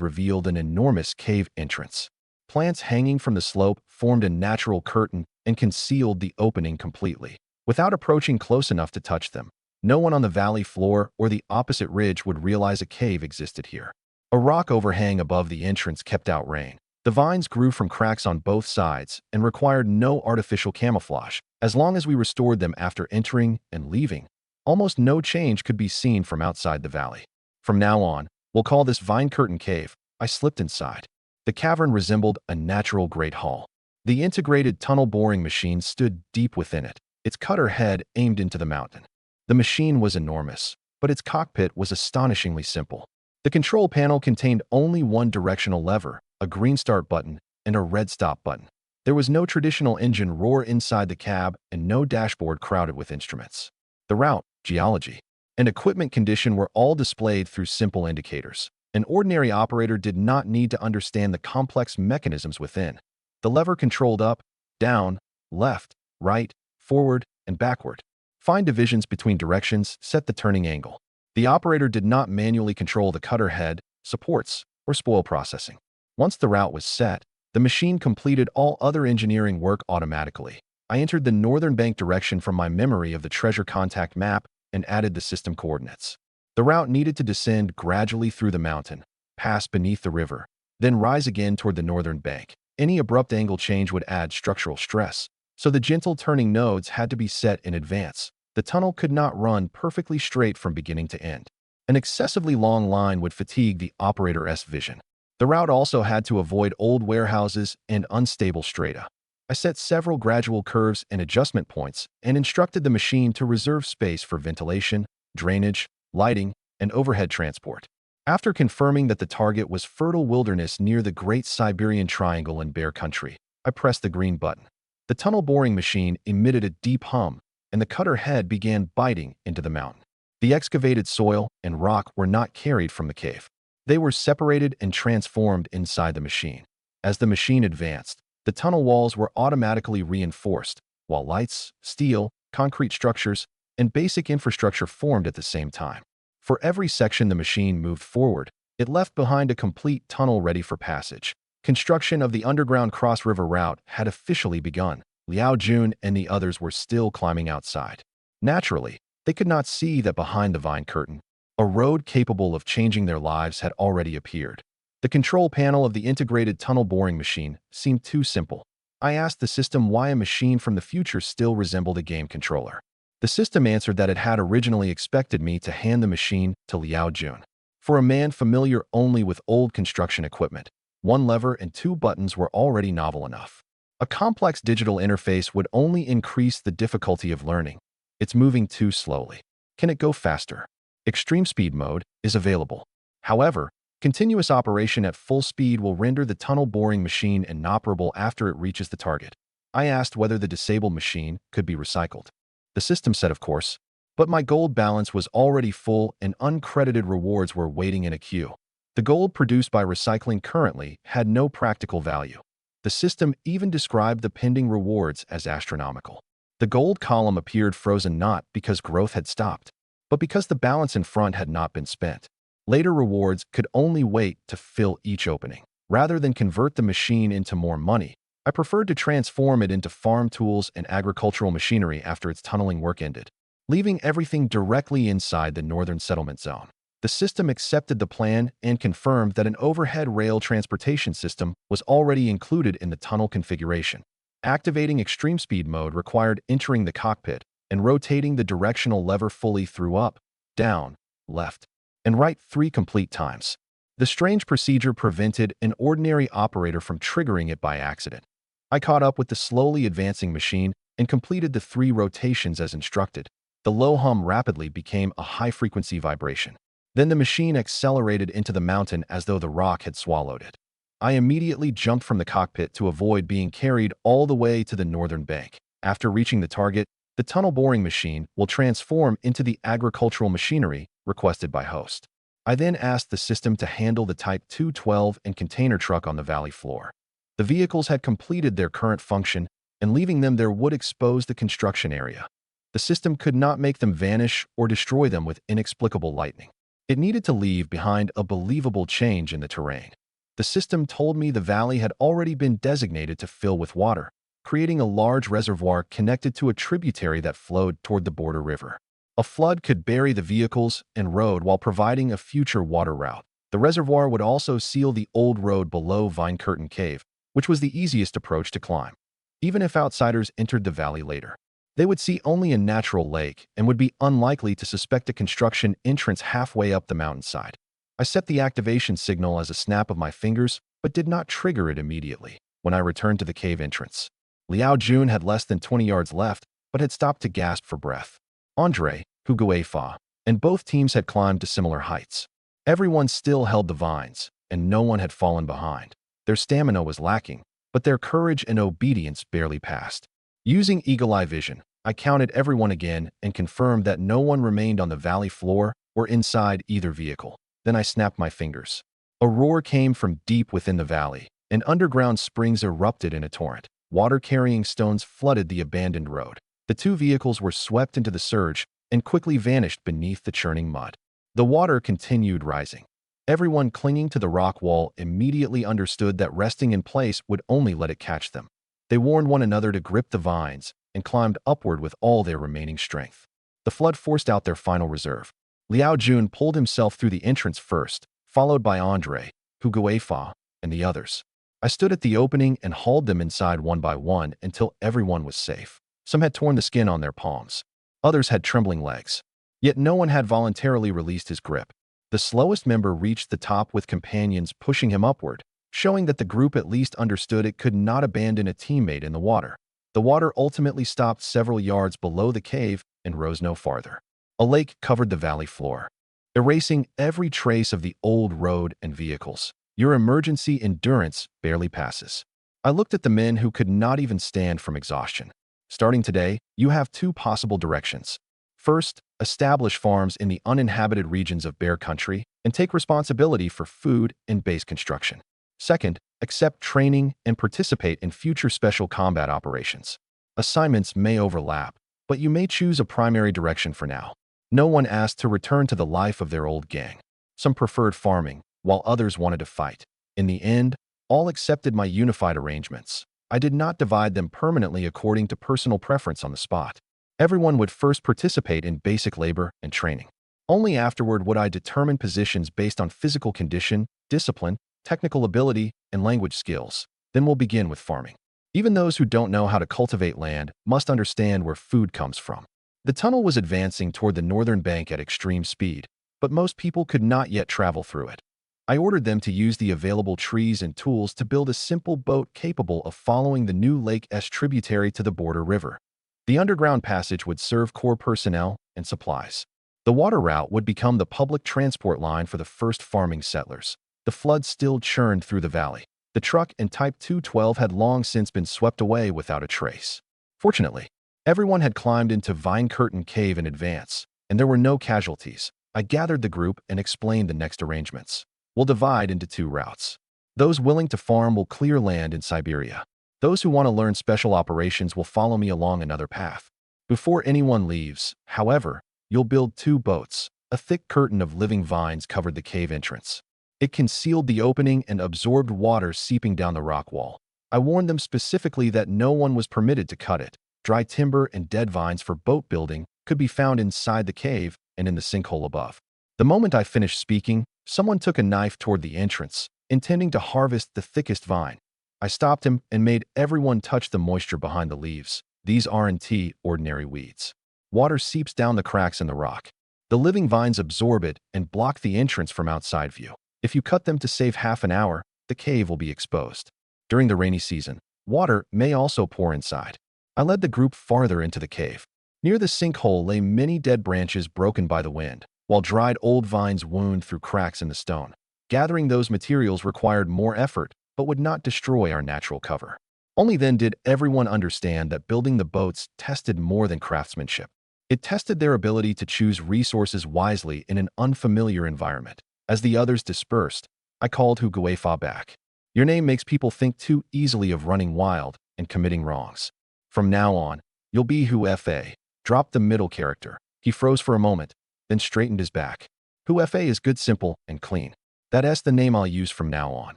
revealed an enormous cave entrance. Plants hanging from the slope formed a natural curtain and concealed the opening completely. Without approaching close enough to touch them, no one on the valley floor or the opposite ridge would realize a cave existed here. A rock overhang above the entrance kept out rain. The vines grew from cracks on both sides and required no artificial camouflage. As long as we restored them after entering and leaving, almost no change could be seen from outside the valley. From now on, we'll call this Vine Curtain Cave. I slipped inside. The cavern resembled a natural great hall. The integrated tunnel boring machine stood deep within it, its cutter head aimed into the mountain. The machine was enormous, but its cockpit was astonishingly simple. The control panel contained only one directional lever, a green start button, and a red stop button. There was no traditional engine roar inside the cab and no dashboard crowded with instruments. The route, geology, and equipment condition were all displayed through simple indicators. An ordinary operator did not need to understand the complex mechanisms within. The lever controlled up, down, left, right, forward, and backward. Find divisions between directions, set the turning angle. The operator did not manually control the cutter head, supports, or spoil processing. Once the route was set, the machine completed all other engineering work automatically. I entered the northern bank direction from my memory of the treasure contact map and added the system coordinates. The route needed to descend gradually through the mountain, pass beneath the river, then rise again toward the northern bank. Any abrupt angle change would add structural stress, so the gentle turning nodes had to be set in advance. The tunnel could not run perfectly straight from beginning to end. An excessively long line would fatigue the operator's vision. The route also had to avoid old warehouses and unstable strata. I set several gradual curves and adjustment points and instructed the machine to reserve space for ventilation, drainage, lighting, and overhead transport. After confirming that the target was fertile wilderness near the Great Siberian Triangle in Bear Country, I pressed the green button. The tunnel boring machine emitted a deep hum, and the cutter head began biting into the mountain. The excavated soil and rock were not carried from the cave. They were separated and transformed inside the machine. As the machine advanced, the tunnel walls were automatically reinforced, while lights, steel, concrete structures, and basic infrastructure formed at the same time. For every section the machine moved forward, it left behind a complete tunnel ready for passage. Construction of the underground cross-river route had officially begun. Liao Jun and the others were still climbing outside. Naturally, they could not see that behind the vine curtain, a road capable of changing their lives had already appeared. The control panel of the integrated tunnel boring machine seemed too simple. I asked the system why a machine from the future still resembled a game controller. The system answered that it had originally expected me to hand the machine to Liao Jun. For a man familiar only with old construction equipment, one lever and two buttons were already novel enough. A complex digital interface would only increase the difficulty of learning. It's moving too slowly. Can it go faster? Extreme speed mode is available. However, continuous operation at full speed will render the tunnel boring machine inoperable after it reaches the target. I asked whether the disabled machine could be recycled. The system said of course, but my gold balance was already full and uncredited rewards were waiting in a queue. The gold produced by recycling currently had no practical value. The system even described the pending rewards as astronomical. The gold column appeared frozen not because growth had stopped, but because the balance in front had not been spent. Later rewards could only wait to fill each opening. Rather than convert the machine into more money, I preferred to transform it into farm tools and agricultural machinery after its tunneling work ended, leaving everything directly inside the northern settlement zone. The system accepted the plan and confirmed that an overhead rail transportation system was already included in the tunnel configuration. Activating extreme speed mode required entering the cockpit and rotating the directional lever fully through up, down, left, and right 3 complete times. The strange procedure prevented an ordinary operator from triggering it by accident. I caught up with the slowly advancing machine and completed the 3 rotations as instructed. The low hum rapidly became a high-frequency vibration. Then the machine accelerated into the mountain as though the rock had swallowed it. I immediately jumped from the cockpit to avoid being carried all the way to the northern bank. After reaching the target, the tunnel boring machine will transform into the agricultural machinery requested by host. I then asked the system to handle the Type 212 and container truck on the valley floor. The vehicles had completed their current function, and leaving them there would expose the construction area. The system could not make them vanish or destroy them with inexplicable lightning. It needed to leave behind a believable change in the terrain. The system told me the valley had already been designated to fill with water, creating a large reservoir connected to a tributary that flowed toward the border river. A flood could bury the vehicles and road while providing a future water route. The reservoir would also seal the old road below Vine Curtain Cave, which was the easiest approach to climb. Even if outsiders entered the valley later, they would see only a natural lake and would be unlikely to suspect a construction entrance halfway up the mountainside. I set the activation signal as a snap of my fingers, but did not trigger it immediately. When I returned to the cave entrance, Liao Jun had less than 20 yards left, but had stopped to gasp for breath. Andre, Huguei Fa, and both teams had climbed to similar heights. Everyone still held the vines, and no one had fallen behind. Their stamina was lacking, but their courage and obedience barely passed. Using eagle-eye vision, I counted everyone again and confirmed that no one remained on the valley floor or inside either vehicle. Then I snapped my fingers. A roar came from deep within the valley, and underground springs erupted in a torrent. water-carrying stones flooded the abandoned road. The two vehicles were swept into the surge and quickly vanished beneath the churning mud. The water continued rising. Everyone clinging to the rock wall immediately understood that resting in place would only let it catch them. They warned one another to grip the vines and climbed upward with all their remaining strength. The flood forced out their final reserve. Liao Jun pulled himself through the entrance first, followed by Andre, Hu Guifa, and the others. I stood at the opening and hauled them inside one by one until everyone was safe. Some had torn the skin on their palms. Others had trembling legs. Yet no one had voluntarily released his grip. The slowest member reached the top with companions pushing him upward, showing that the group at least understood it could not abandon a teammate in the water. The water ultimately stopped several yards below the cave and rose no farther. A lake covered the valley floor, erasing every trace of the old road and vehicles. Your emergency endurance barely passes. I looked at the men who could not even stand from exhaustion. Starting today, you have two possible directions. First, establish farms in the uninhabited regions of Bear Country and take responsibility for food and base construction. Second, accept training and participate in future special combat operations. Assignments may overlap, but you may choose a primary direction for now. No one asked to return to the life of their old gang. Some preferred farming, while others wanted to fight. In the end, all accepted my unified arrangements. I did not divide them permanently according to personal preference on the spot. Everyone would first participate in basic labor and training. Only afterward would I determine positions based on physical condition, discipline, technical ability, and language skills. Then we'll begin with farming. Even those who don't know how to cultivate land must understand where food comes from. The tunnel was advancing toward the northern bank at extreme speed, but most people could not yet travel through it. I ordered them to use the available trees and tools to build a simple boat capable of following the new Lake S tributary to the border river. The underground passage would serve core personnel and supplies. The water route would become the public transport line for the first farming settlers. The flood still churned through the valley. The truck and Type 212 had long since been swept away without a trace. Fortunately, everyone had climbed into Vine Curtain Cave in advance, and there were no casualties. I gathered the group and explained the next arrangements. We'll divide into two routes. Those willing to farm will clear land in Siberia. Those who want to learn special operations will follow me along another path. Before anyone leaves, however, you'll build two boats. A thick curtain of living vines covered the cave entrance. It concealed the opening and absorbed water seeping down the rock wall. I warned them specifically that no one was permitted to cut it. Dry timber and dead vines for boat building could be found inside the cave and in the sinkhole above. The moment I finished speaking, someone took a knife toward the entrance, intending to harvest the thickest vine. I stopped him and made everyone touch the moisture behind the leaves. These aren't ordinary weeds. Water seeps down the cracks in the rock. The living vines absorb it and block the entrance from outside view. If you cut them to save half an hour, the cave will be exposed. During the rainy season, water may also pour inside. I led the group farther into the cave. Near the sinkhole lay many dead branches broken by the wind, while dried old vines wound through cracks in the stone. Gathering those materials required more effort, but would not destroy our natural cover. Only then did everyone understand that building the boats tested more than craftsmanship. It tested their ability to choose resources wisely in an unfamiliar environment. As the others dispersed, I called Hu Guifa back. Your name makes people think too easily of running wild and committing wrongs. From now on, you'll be Hu Fa. Drop the middle character. He froze for a moment, then straightened his back. Hu Fa is good, simple, and clean. That's the name I'll use from now on.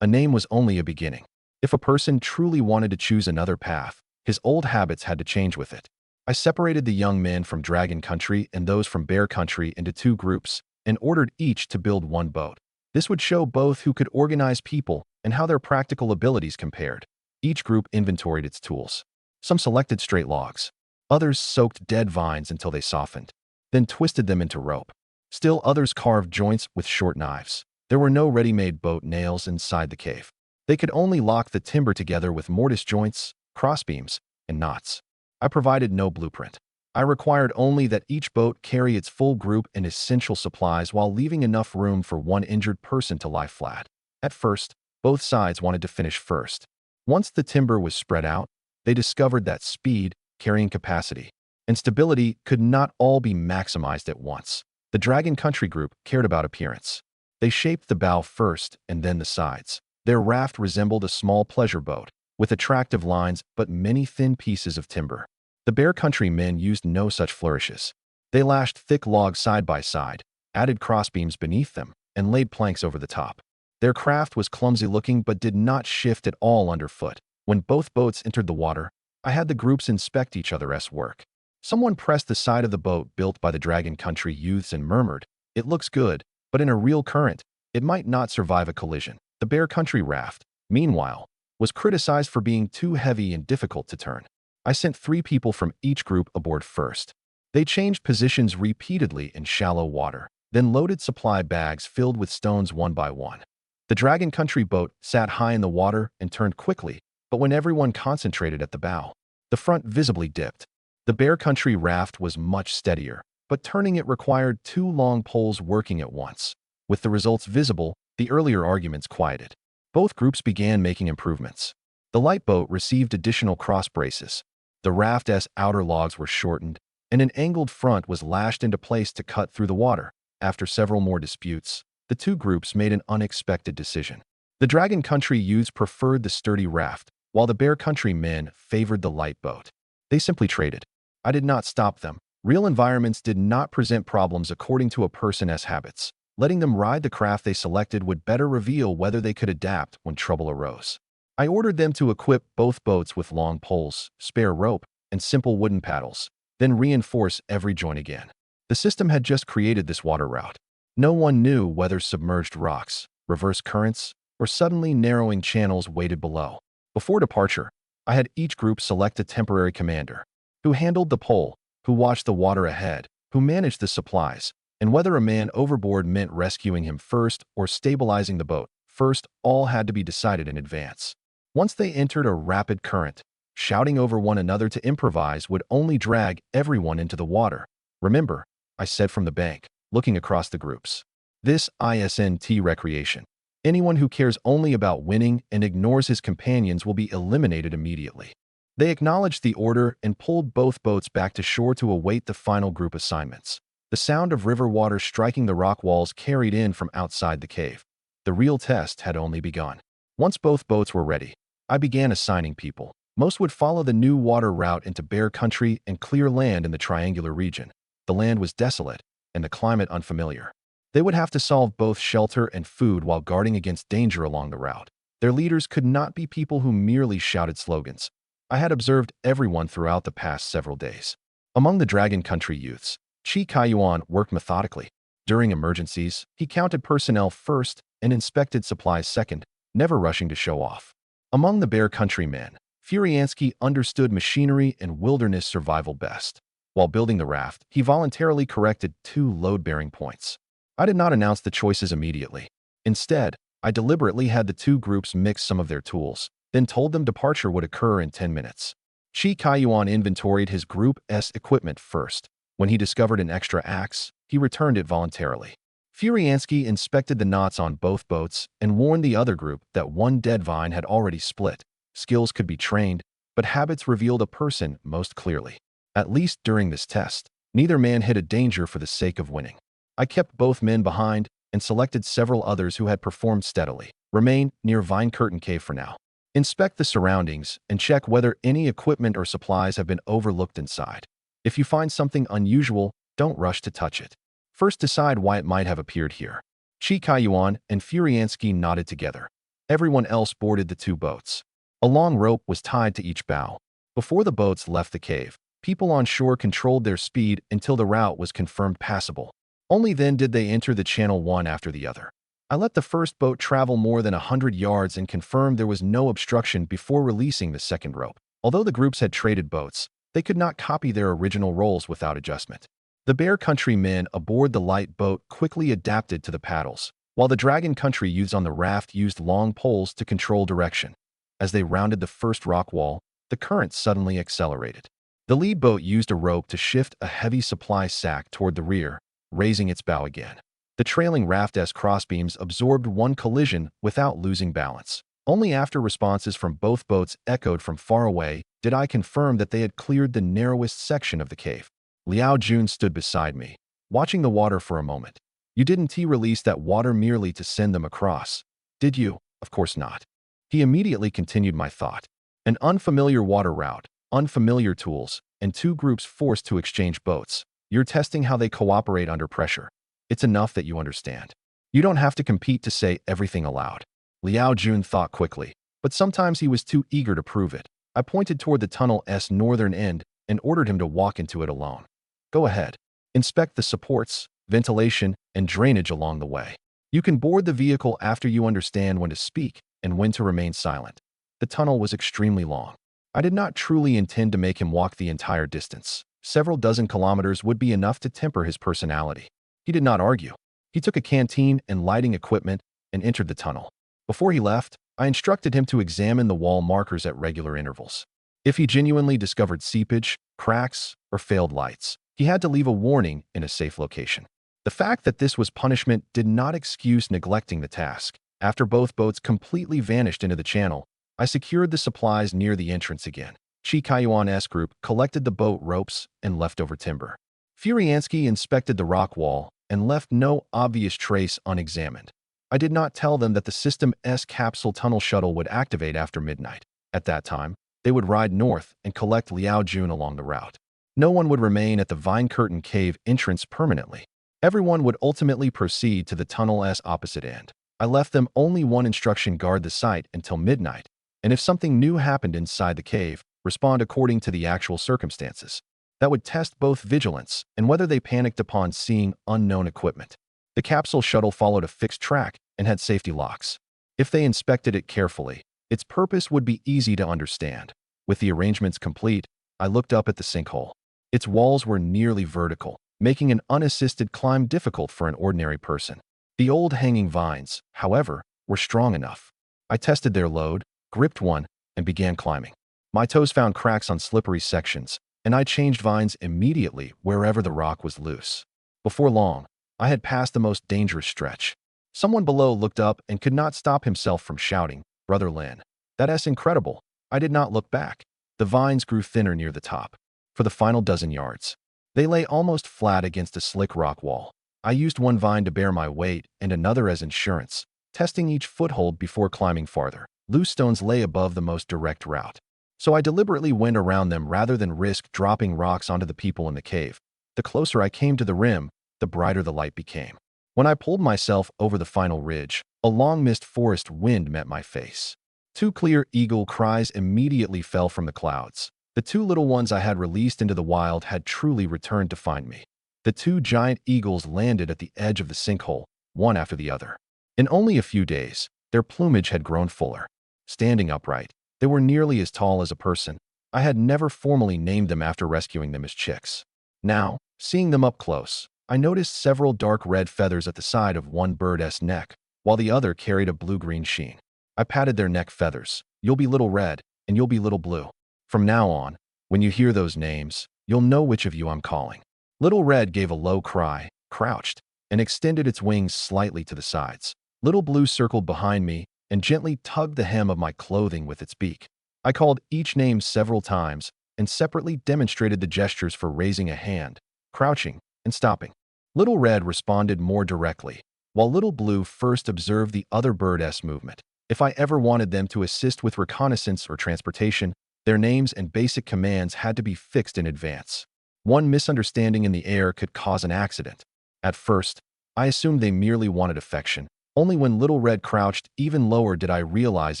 A name was only a beginning. If a person truly wanted to choose another path, his old habits had to change with it. I separated the young men from Dragon Country and those from Bear Country into two groups and ordered each to build one boat. This would show both who could organize people and how their practical abilities compared. Each group inventoried its tools. Some selected straight logs. Others soaked dead vines until they softened, then twisted them into rope. Still others carved joints with short knives. There were no ready-made boat nails inside the cave. They could only lock the timber together with mortise joints, crossbeams, and knots. I provided no blueprint. I required only that each boat carry its full group and essential supplies while leaving enough room for one injured person to lie flat. At first, both sides wanted to finish first. Once the timber was spread out, they discovered that speed, carrying capacity, and stability could not all be maximized at once. The Dragon Country group cared about appearance. They shaped the bow first and then the sides. Their raft resembled a small pleasure boat. with attractive lines but many thin pieces of timber. The Bear Country men used no such flourishes. They lashed thick logs side by side, added crossbeams beneath them, and laid planks over the top. Their craft was clumsy-looking but did not shift at all underfoot. When both boats entered the water, I had the groups inspect each other's work. Someone pressed the side of the boat built by the Dragon Country youths and murmured, "It looks good, but in a real current, it might not survive a collision." The Bear Country raft, meanwhile, was criticized for being too heavy and difficult to turn. I sent 3 people from each group aboard first. They changed positions repeatedly in shallow water, then loaded supply bags filled with stones one by one. The Dragon Country boat sat high in the water and turned quickly, but when everyone concentrated at the bow, the front visibly dipped. The Bear Country raft was much steadier, but turning it required 2 long poles working at once. With the results visible, the earlier arguments quieted. Both groups began making improvements. The light boat received additional cross braces. The raft's outer logs were shortened, and an angled front was lashed into place to cut through the water. After several more disputes, the 2 groups made an unexpected decision. The Dragon Country youths preferred the sturdy raft, while the Bear Country men favored the light boat. They simply traded. I did not stop them. Real environments did not present problems according to a person's habits. Letting them ride the craft they selected would better reveal whether they could adapt when trouble arose. I ordered them to equip both boats with long poles, spare rope, and simple wooden paddles, then reinforce every joint again. The system had just created this water route. No one knew whether submerged rocks, reverse currents, or suddenly narrowing channels waited below. Before departure, I had each group select a temporary commander, who handled the pole, who watched the water ahead, who managed the supplies, and whether a man overboard meant rescuing him first or stabilizing the boat first, all had to be decided in advance. Once they entered a rapid current, shouting over one another to improvise would only drag everyone into the water. "Remember," I said from the bank, looking across the groups. "This isn't recreation. Anyone who cares only about winning and ignores his companions will be eliminated immediately." They acknowledged the order and pulled both boats back to shore to await the final group assignments. The sound of river water striking the rock walls carried in from outside the cave. The real test had only begun. Once both boats were ready, I began assigning people. Most would follow the new water route into Bear Country and clear land in the triangular region. The land was desolate, and the climate unfamiliar. They would have to solve both shelter and food while guarding against danger along the route. Their leaders could not be people who merely shouted slogans. I had observed everyone throughout the past several days. Among the Dragon Country youths, Chi Kaiyuan worked methodically. During emergencies, he counted personnel first and inspected supplies second, never rushing to show off. Among the Bear Country men, Furiansky understood machinery and wilderness survival best. While building the raft, he voluntarily corrected 2 load-bearing points. I did not announce the choices immediately. Instead, I deliberately had the 2 groups mix some of their tools, then told them departure would occur in 10 minutes. Chi Kaiyuan inventoried his group's equipment first. When he discovered an extra axe, he returned it voluntarily. Furiansky inspected the knots on both boats and warned the other group that one dead vine had already split. Skills could be trained, but habits revealed a person most clearly. At least during this test, neither man hid a danger for the sake of winning. I kept both men behind and selected several others who had performed steadily. Remain near Vine Curtain Cave for now. Inspect the surroundings and check whether any equipment or supplies have been overlooked inside. If you find something unusual, don't rush to touch it. First decide why it might have appeared here. Chi Kaiyuan and Furiansky nodded together. Everyone else boarded the 2 boats. A long rope was tied to each bow. Before the boats left the cave, people on shore controlled their speed until the route was confirmed passable. Only then did they enter the channel one after the other. I let the first boat travel more than 100 yards and confirmed there was no obstruction before releasing the second rope. Although the groups had traded boats, they could not copy their original roles without adjustment. The Bear Country men aboard the light boat quickly adapted to the paddles, while the Dragon Country youths on the raft used long poles to control direction. As they rounded the first rock wall, the current suddenly accelerated. The lead boat used a rope to shift a heavy supply sack toward the rear, raising its bow again. The trailing raft's crossbeams absorbed one collision without losing balance. Only after responses from both boats echoed from far away did I confirm that they had cleared the narrowest section of the cave. Liao Jun stood beside me, watching the water for a moment. "You didn't release that water merely to send them across, did you?" "Of course not." He immediately continued my thought. An unfamiliar water route, unfamiliar tools, and two groups forced to exchange boats. You're testing how they cooperate under pressure. It's enough that you understand. You don't have to compete to say everything aloud. Liao Jun thought quickly, but sometimes he was too eager to prove it. I pointed toward the tunnel's northern end and ordered him to walk into it alone. Go ahead. Inspect the supports, ventilation, and drainage along the way. You can board the vehicle after you understand when to speak and when to remain silent. The tunnel was extremely long. I did not truly intend to make him walk the entire distance. Several dozen kilometers would be enough to temper his personality. He did not argue. He took a canteen and lighting equipment and entered the tunnel. Before he left, I instructed him to examine the wall markers at regular intervals. If he genuinely discovered seepage, cracks, or failed lights, he had to leave a warning in a safe location. The fact that this was punishment did not excuse neglecting the task. After both boats completely vanished into the channel, I secured the supplies near the entrance again. Chi Kaiyuan's group collected the boat ropes and leftover timber. Furiansky inspected the rock wall and left no obvious trace unexamined. I did not tell them that the System-S capsule tunnel shuttle would activate after midnight. At that time, they would ride north and collect Liao Jun along the route. No one would remain at the Vine Curtain Cave entrance permanently. Everyone would ultimately proceed to the tunnel's opposite end. I left them only one instruction: guard the site until midnight, and if something new happened inside the cave, respond according to the actual circumstances. That would test both vigilance and whether they panicked upon seeing unknown equipment. The capsule shuttle followed a fixed track and had safety locks. If they inspected it carefully, its purpose would be easy to understand. With the arrangements complete, I looked up at the sinkhole. Its walls were nearly vertical, making an unassisted climb difficult for an ordinary person. The old hanging vines, however, were strong enough. I tested their load, gripped one, and began climbing. My toes found cracks on slippery sections, and I changed vines immediately wherever the rock was loose. Before long, I had passed the most dangerous stretch. Someone below looked up and could not stop himself from shouting, "Brother Lin, that's incredible." I did not look back. The vines grew thinner near the top. For the final dozen yards, they lay almost flat against a slick rock wall. I used one vine to bear my weight and another as insurance, testing each foothold before climbing farther. Loose stones lay above the most direct route, so I deliberately went around them rather than risk dropping rocks onto the people in the cave. The closer I came to the rim, the brighter the light became. When I pulled myself over the final ridge, a long mist forest wind met my face. Two clear eagle cries immediately fell from the clouds. The two little ones I had released into the wild had truly returned to find me. The two giant eagles landed at the edge of the sinkhole, one after the other. In only a few days, their plumage had grown fuller. Standing upright, they were nearly as tall as a person. I had never formally named them after rescuing them as chicks. Now, seeing them up close, I noticed several dark red feathers at the side of one bird's neck, while the other carried a blue-green sheen. I patted their neck feathers. "You'll be little red, and you'll be little blue. From now on, when you hear those names, you'll know which of you I'm calling." Little Red gave a low cry, crouched, and extended its wings slightly to the sides. Little Blue circled behind me and gently tugged the hem of my clothing with its beak. I called each name several times and separately demonstrated the gestures for raising a hand, crouching, and stopping. Little Red responded more directly, while Little Blue first observed the other bird's movement. If I ever wanted them to assist with reconnaissance or transportation, their names and basic commands had to be fixed in advance. One misunderstanding in the air could cause an accident. At first, I assumed they merely wanted affection. Only when Little Red crouched even lower did I realize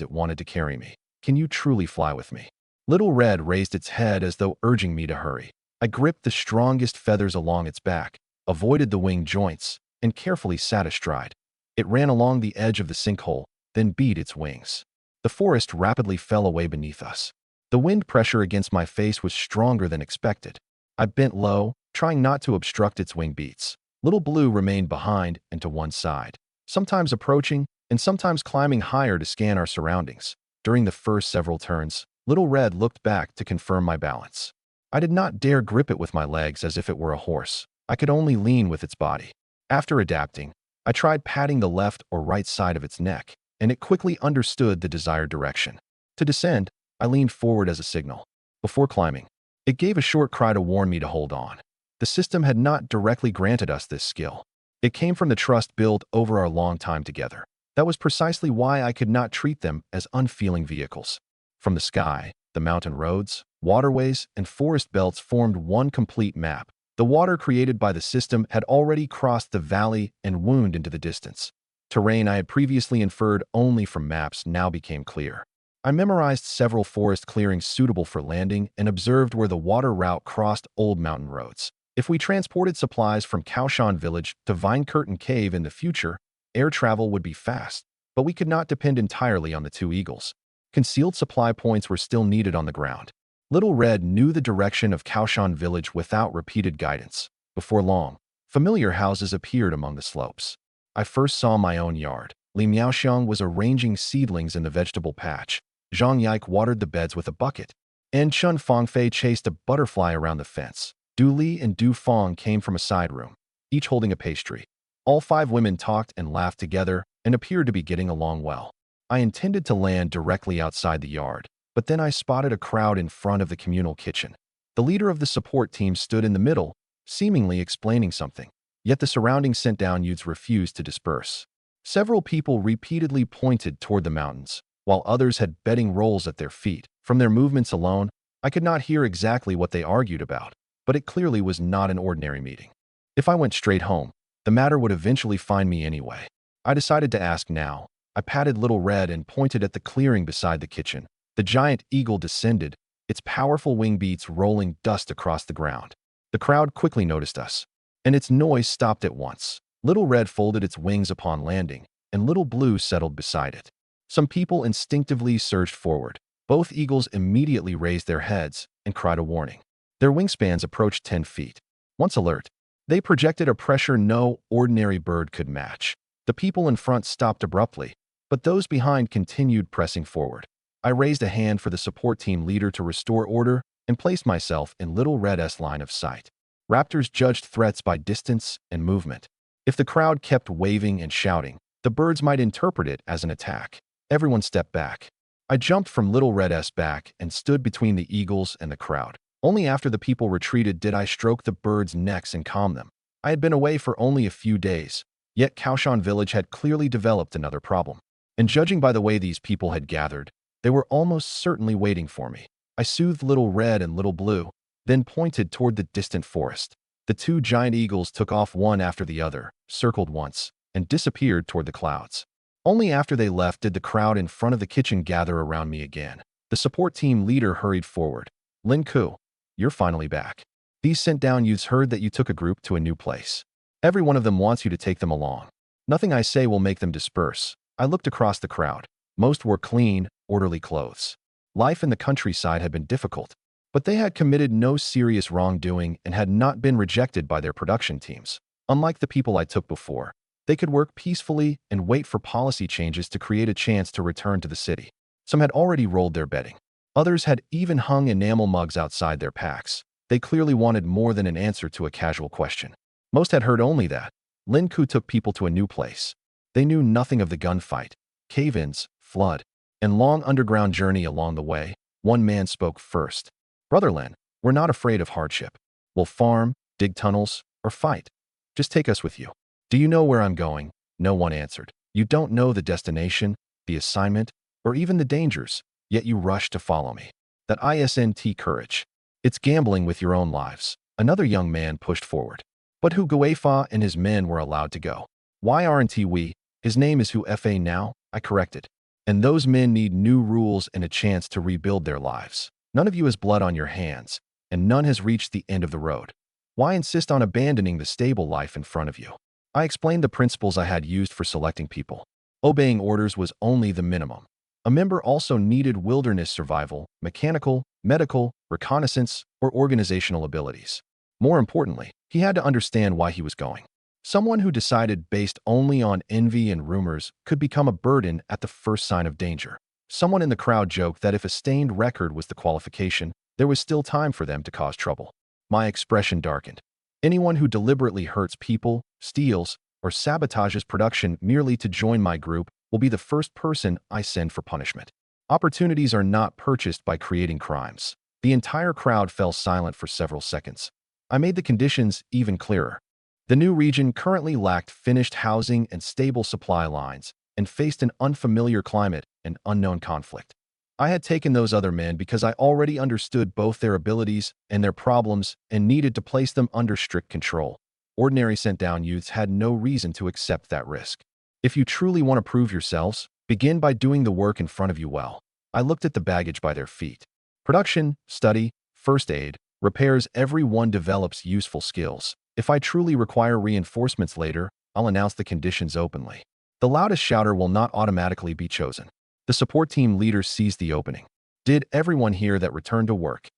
it wanted to carry me. "Can you truly fly with me?" Little Red raised its head as though urging me to hurry. I gripped the strongest feathers along its back, avoided the wing joints, and carefully sat astride. It ran along the edge of the sinkhole, then beat its wings. The forest rapidly fell away beneath us. The wind pressure against my face was stronger than expected. I bent low, trying not to obstruct its wing beats. Little Blue remained behind and to one side, sometimes approaching and sometimes climbing higher to scan our surroundings. During the first several turns, Little Red looked back to confirm my balance. I did not dare grip it with my legs as if it were a horse. I could only lean with its body. After adapting, I tried patting the left or right side of its neck, and it quickly understood the desired direction. To descend, I leaned forward as a signal. Before climbing, it gave a short cry to warn me to hold on. The system had not directly granted us this skill. It came from the trust built over our long time together. That was precisely why I could not treat them as unfeeling vehicles. From the sky, the mountain roads, waterways, and forest belts formed one complete map. The water created by the system had already crossed the valley and wound into the distance. Terrain I had previously inferred only from maps now became clear. I memorized several forest clearings suitable for landing and observed where the water route crossed old mountain roads. If we transported supplies from Kaoshan village to Vine Curtain Cave in the future, air travel would be fast, but we could not depend entirely on the two eagles. Concealed supply points were still needed on the ground. Little Red knew the direction of Kaoshan village without repeated guidance. Before long, familiar houses appeared among the slopes. I first saw my own yard. Li Miaoxiang was arranging seedlings in the vegetable patch. Zhang Yike watered the beds with a bucket, and Chun Fangfei chased a butterfly around the fence. Du Li and Du Fong came from a side room, each holding a pastry. All 5 women talked and laughed together and appeared to be getting along well. I intended to land directly outside the yard, but then I spotted a crowd in front of the communal kitchen. The leader of the support team stood in the middle, seemingly explaining something, yet the surrounding sent-down youths refused to disperse. Several people repeatedly pointed toward the mountains, while others had betting rolls at their feet. From their movements alone, I could not hear exactly what they argued about, but it clearly was not an ordinary meeting. If I went straight home, the matter would eventually find me anyway. I decided to ask now. I patted Little Red and pointed at the clearing beside the kitchen. The giant eagle descended, its powerful wing beats rolling dust across the ground. The crowd quickly noticed us, and its noise stopped at once. Little Red folded its wings upon landing, and Little Blue settled beside it. Some people instinctively surged forward. Both eagles immediately raised their heads and cried a warning. Their wingspans approached 10 feet. Once alert, they projected a pressure no ordinary bird could match. The people in front stopped abruptly, but those behind continued pressing forward. I raised a hand for the support team leader to restore order and placed myself in Little Red's line of sight. Raptors judged threats by distance and movement. If the crowd kept waving and shouting, the birds might interpret it as an attack. Everyone stepped back. I jumped from Little Red's back and stood between the eagles and the crowd. Only after the people retreated did I stroke the birds' necks and calm them. I had been away for only a few days, yet Kaoshan village had clearly developed another problem. And judging by the way these people had gathered, they were almost certainly waiting for me. I soothed Little Red and Little Blue, then pointed toward the distant forest. The 2 giant eagles took off one after the other, circled once, and disappeared toward the clouds. Only after they left did the crowd in front of the kitchen gather around me again. The support team leader hurried forward. Lin Ku, you're finally back. These sent-down youths heard that you took a group to a new place. Every one of them wants you to take them along. Nothing I say will make them disperse. I looked across the crowd. Most wore clean, orderly clothes. Life in the countryside had been difficult, but they had committed no serious wrongdoing and had not been rejected by their production teams. Unlike the people I took before, they could work peacefully and wait for policy changes to create a chance to return to the city. Some had already rolled their bedding. Others had even hung enamel mugs outside their packs. They clearly wanted more than an answer to a casual question. Most had heard only that Lin Ku took people to a new place. They knew nothing of the gunfight, cave-ins, flood, and long underground journey along the way. One man spoke first. Brother Lin, we're not afraid of hardship. We'll farm, dig tunnels, or fight. Just take us with you. Do you know where I'm going? No one answered. You don't know the destination, the assignment, or even the dangers, yet you rush to follow me. That isn't courage. It's gambling with your own lives. Another young man pushed forward. But Hu Guifa and his men were allowed to go. Why aren't we? His name is Hu Fa now, I corrected. And those men need new rules and a chance to rebuild their lives. None of you has blood on your hands, and none has reached the end of the road. Why insist on abandoning the stable life in front of you? I explained the principles I had used for selecting people. Obeying orders was only the minimum. A member also needed wilderness survival, mechanical, medical, reconnaissance, or organizational abilities. More importantly, he had to understand why he was going. Someone who decided based only on envy and rumors could become a burden at the first sign of danger. Someone in the crowd joked that if a stained record was the qualification, there was still time for them to cause trouble. My expression darkened. Anyone who deliberately hurts people, steals, or sabotages production merely to join my group will be the first person I send for punishment. Opportunities are not purchased by creating crimes. The entire crowd fell silent for several seconds. I made the conditions even clearer. The new region currently lacked finished housing and stable supply lines and faced an unfamiliar climate and unknown conflict. I had taken those other men because I already understood both their abilities and their problems and needed to place them under strict control. Ordinary sent-down youths had no reason to accept that risk. If you truly want to prove yourselves, begin by doing the work in front of you well. I looked at the baggage by their feet. Production, study, first aid, repairs, everyone develops useful skills. If I truly require reinforcements later, I'll announce the conditions openly. The loudest shouter will not automatically be chosen. The support team leader seized the opening. Did everyone hear that return to work?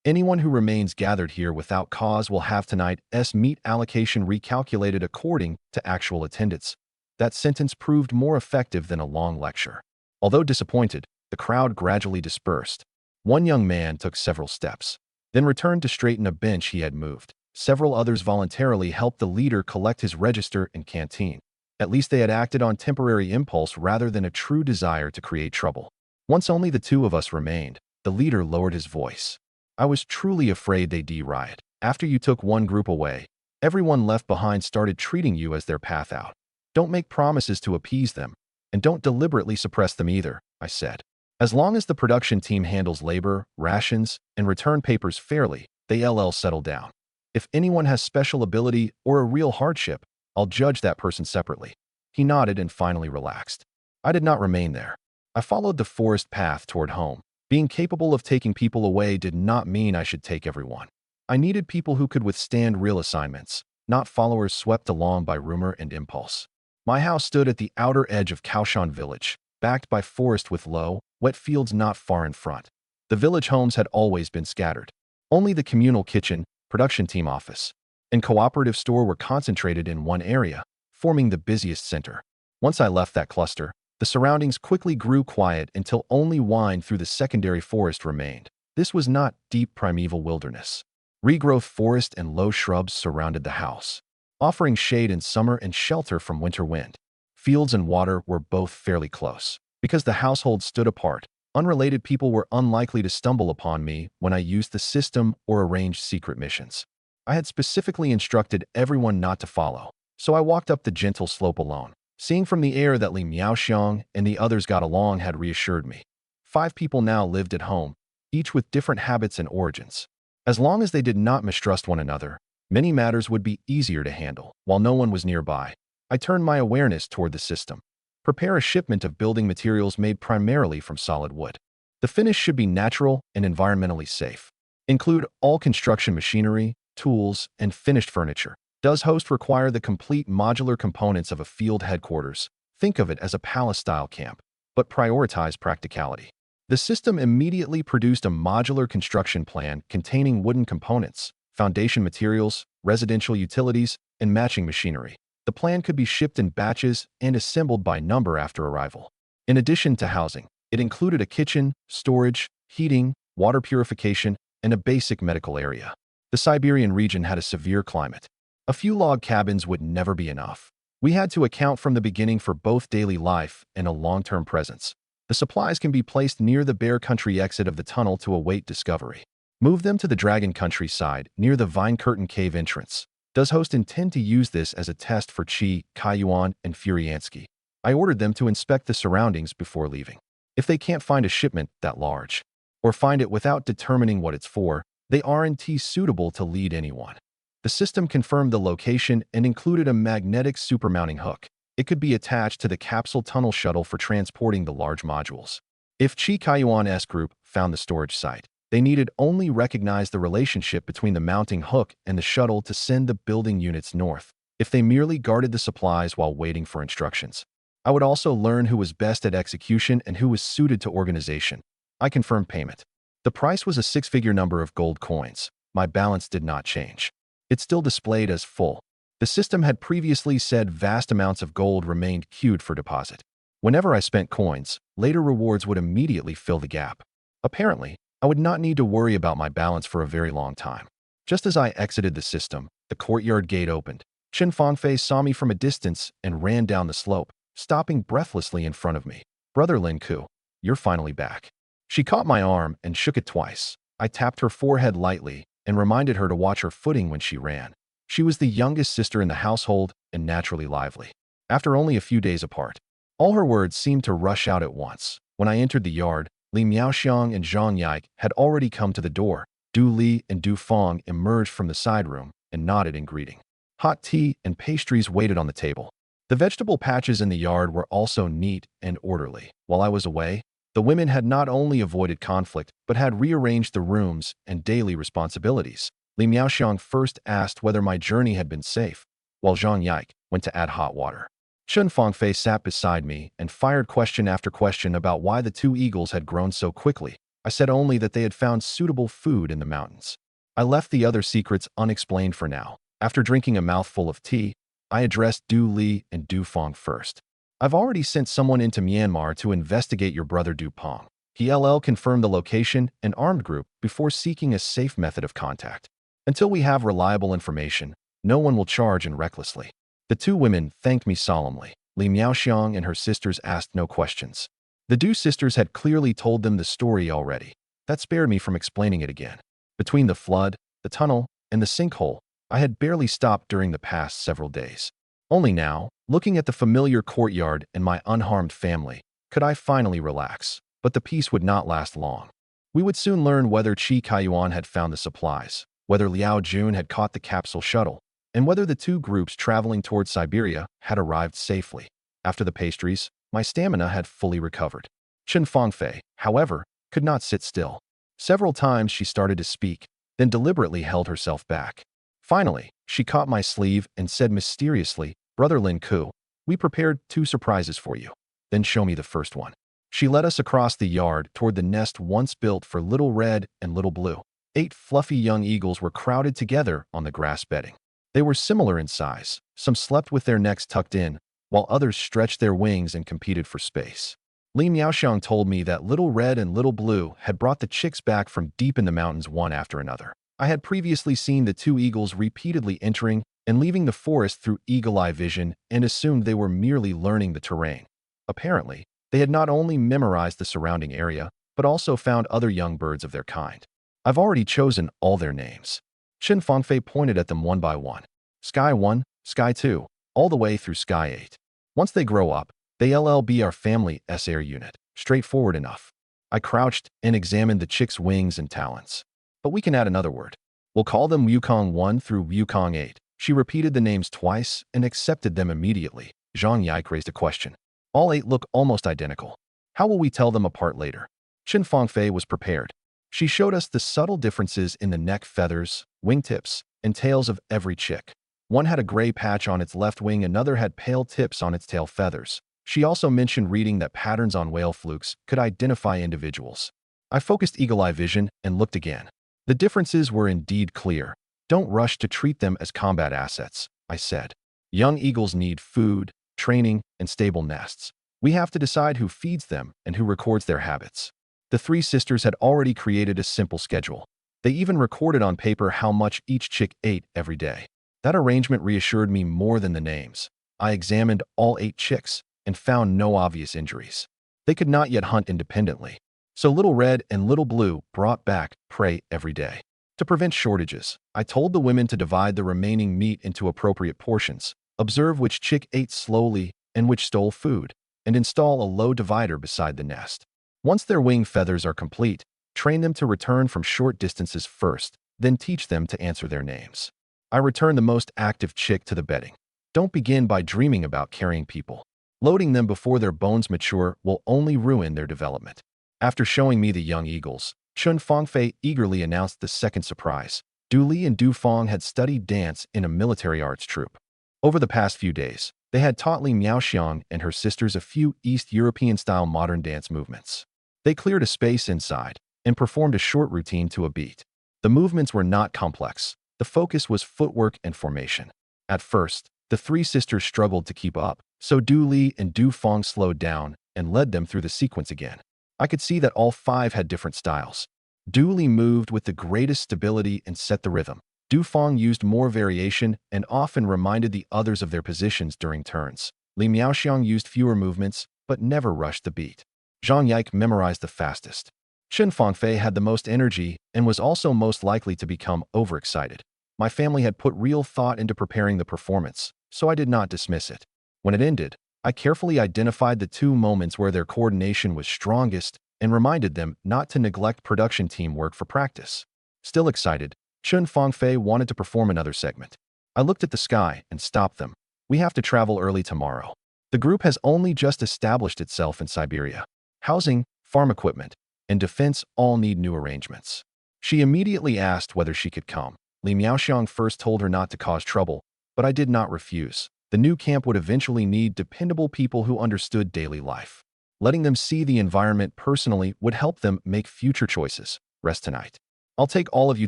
Anyone who remains gathered here without cause will have tonight's meat allocation recalculated according to actual attendance. That sentence proved more effective than a long lecture. Although disappointed, the crowd gradually dispersed. One young man took several steps, then returned to straighten a bench he had moved. Several others voluntarily helped the leader collect his register and canteen. At least they had acted on temporary impulse rather than a true desire to create trouble. Once only the two of us remained, the leader lowered his voice. I was truly afraid they'd riot. After you took one group away, everyone left behind started treating you as their path out. Don't make promises to appease them, and don't deliberately suppress them either, I said. As long as the production team handles labor, rations, and return papers fairly, they'll settle down. If anyone has special ability or a real hardship, I'll judge that person separately. He nodded and finally relaxed. I did not remain there. I followed the forest path toward home. Being capable of taking people away did not mean I should take everyone. I needed people who could withstand real assignments, not followers swept along by rumor and impulse. My house stood at the outer edge of Kaoshan village, backed by forest with low, wet fields not far in front. The village homes had always been scattered. Only the communal kitchen, production team office, and cooperative store were concentrated in one area, forming the busiest center. Once I left that cluster, the surroundings quickly grew quiet until only wind through the secondary forest remained. This was not deep primeval wilderness. Regrowth forest and low shrubs surrounded the house, offering shade in summer and shelter from winter wind. Fields and water were both fairly close. Because the household stood apart, unrelated people were unlikely to stumble upon me when I used the system or arranged secret missions. I had specifically instructed everyone not to follow, so I walked up the gentle slope alone. Seeing from the air that Li Miaoxiang and the others got along had reassured me. 5 people now lived at home, each with different habits and origins. As long as they did not mistrust one another, many matters would be easier to handle. While no one was nearby, I turned my awareness toward the system. Prepare a shipment of building materials made primarily from solid wood. The finish should be natural and environmentally safe. Include all construction machinery, tools, and finished furniture. Does host require the complete modular components of a field headquarters? Think of it as a palace-style camp, but prioritize practicality. The system immediately produced a modular construction plan containing wooden components, foundation materials, residential utilities, and matching machinery. The plan could be shipped in batches and assembled by number after arrival. In addition to housing, it included a kitchen, storage, heating, water purification, and a basic medical area. The Siberian region had a severe climate. A few log cabins would never be enough. We had to account from the beginning for both daily life and a long-term presence. The supplies can be placed near the Bear Country exit of the tunnel to await discovery. Move them to the Dragon Country side, near the Vine Curtain Cave entrance. Does host intend to use this as a test for Qi, Kaiyuan, and Furiansky? I ordered them to inspect the surroundings before leaving. If they can't find a shipment that large, or find it without determining what it's for, they aren't suitable to lead anyone. The system confirmed the location and included a magnetic supermounting hook. It could be attached to the capsule tunnel shuttle for transporting the large modules. If Qi Kaiyuan's group found the storage site, they needed only recognize the relationship between the mounting hook and the shuttle to send the building units north. If they merely guarded the supplies while waiting for instructions, I would also learn who was best at execution and who was suited to organization. I confirmed payment. The price was a 6-figure number of gold coins. My balance did not change. It still displayed as full. The system had previously said vast amounts of gold remained queued for deposit. Whenever I spent coins, later rewards would immediately fill the gap. Apparently, I would not need to worry about my balance for a very long time. Just as I exited the system, the courtyard gate opened. Chen Fangfei saw me from a distance and ran down the slope, stopping breathlessly in front of me. Brother Lin Ku, you're finally back. She caught my arm and shook it twice. I tapped her forehead lightly and reminded her to watch her footing when she ran. She was the youngest sister in the household and naturally lively. After only a few days apart, all her words seemed to rush out at once. When I entered the yard, Li Miaoxiang and Zhang Yike had already come to the door. Du Li and Du Fong emerged from the side room and nodded in greeting. Hot tea and pastries waited on the table. The vegetable patches in the yard were also neat and orderly. While I was away, the women had not only avoided conflict, but had rearranged the rooms and daily responsibilities. Li Miaoxiang first asked whether my journey had been safe, while Zhang Yike went to add hot water. Chen Fengfei sat beside me and fired question after question about why the two eagles had grown so quickly. I said only that they had found suitable food in the mountains. I left the other secrets unexplained for now. After drinking a mouthful of tea, I addressed Du Li and Du Fong first. I've already sent someone into Myanmar to investigate your brother Du Pong. He confirmed the location and armed group before seeking a safe method of contact. Until we have reliable information, no one will charge in recklessly. The two women thanked me solemnly. Li Miaoxiang and her sisters asked no questions. The Du sisters had clearly told them the story already. That spared me from explaining it again. Between the flood, the tunnel, and the sinkhole, I had barely stopped during the past several days. Only now, looking at the familiar courtyard and my unharmed family, could I finally relax. But the peace would not last long. We would soon learn whether Chi Kaiyuan had found the supplies, whether Liao Jun had caught the capsule shuttle, and whether the two groups traveling towards Siberia had arrived safely. After the pastries, my stamina had fully recovered. Chen Fengfei, however, could not sit still. Several times she started to speak, then deliberately held herself back. Finally, she caught my sleeve and said mysteriously, "Brother Lin Ku, we prepared 2 surprises for you. Then show me the first one." She led us across the yard toward the nest once built for Little Red and Little Blue. 8 fluffy young eagles were crowded together on the grass bedding. They were similar in size. Some slept with their necks tucked in, while others stretched their wings and competed for space. Li Miaoxiang told me that Little Red and Little Blue had brought the chicks back from deep in the mountains one after another. I had previously seen the 2 eagles repeatedly entering and leaving the forest through eagle-eye vision and assumed they were merely learning the terrain. Apparently, they had not only memorized the surrounding area, but also found other young birds of their kind. I've already chosen all their names. Chen Fengfei pointed at them one by one. Sky 1, Sky 2, all the way through Sky 8. Once they grow up, they'll be our family's air unit. Straightforward enough. I crouched and examined the chick's wings and talons. But we can add another word. We'll call them Wukong 1 through Wukong 8. She repeated the names twice and accepted them immediately. Zhang Yike raised a question. All 8 look almost identical. How will we tell them apart later? Chen Fengfei was prepared. She showed us the subtle differences in the neck feathers, wingtips, and tails of every chick. One had a gray patch on its left wing, another had pale tips on its tail feathers. She also mentioned reading that patterns on whale flukes could identify individuals. I focused eagle-eye vision and looked again. The differences were indeed clear. Don't rush to treat them as combat assets, I said. Young eagles need food, training, and stable nests. We have to decide who feeds them and who records their habits. The 3 sisters had already created a simple schedule. They even recorded on paper how much each chick ate every day. That arrangement reassured me more than the names. I examined all 8 chicks and found no obvious injuries. They could not yet hunt independently. So Little Red and Little Blue brought back prey every day. To prevent shortages, I told the women to divide the remaining meat into appropriate portions, observe which chick ate slowly and which stole food, and install a low divider beside the nest. Once their wing feathers are complete, train them to return from short distances first, then teach them to answer their names. I return the most active chick to the bedding. Don't begin by dreaming about carrying people. Loading them before their bones mature will only ruin their development. After showing me the young eagles, Chen Fengfei eagerly announced the second surprise. Du Li and Du Fong had studied dance in a military arts troupe. Over the past few days, they had taught Li Miaoxiang and her sisters a few East European-style modern dance movements. They cleared a space inside and performed a short routine to a beat. The movements were not complex. The focus was footwork and formation. At first, the 3 sisters struggled to keep up, so Du Li and Du Fong slowed down and led them through the sequence again. I could see that all 5 had different styles. Du Li moved with the greatest stability and set the rhythm. Du Fong used more variation and often reminded the others of their positions during turns. Li Miaoxiang used fewer movements, but never rushed the beat. Zhang Yike memorized the fastest. Chen Fengfei had the most energy and was also most likely to become overexcited. My family had put real thought into preparing the performance, so I did not dismiss it. When it ended, I carefully identified the 2 moments where their coordination was strongest and reminded them not to neglect production teamwork for practice. Still excited, Chun Fangfei wanted to perform another segment. I looked at the sky and stopped them. We have to travel early tomorrow. The group has only just established itself in Siberia. Housing, farm equipment, and defense all need new arrangements. She immediately asked whether she could come. Li Miaoxiang first told her not to cause trouble, but I did not refuse. The new camp would eventually need dependable people who understood daily life. Letting them see the environment personally would help them make future choices. Rest tonight. I'll take all of you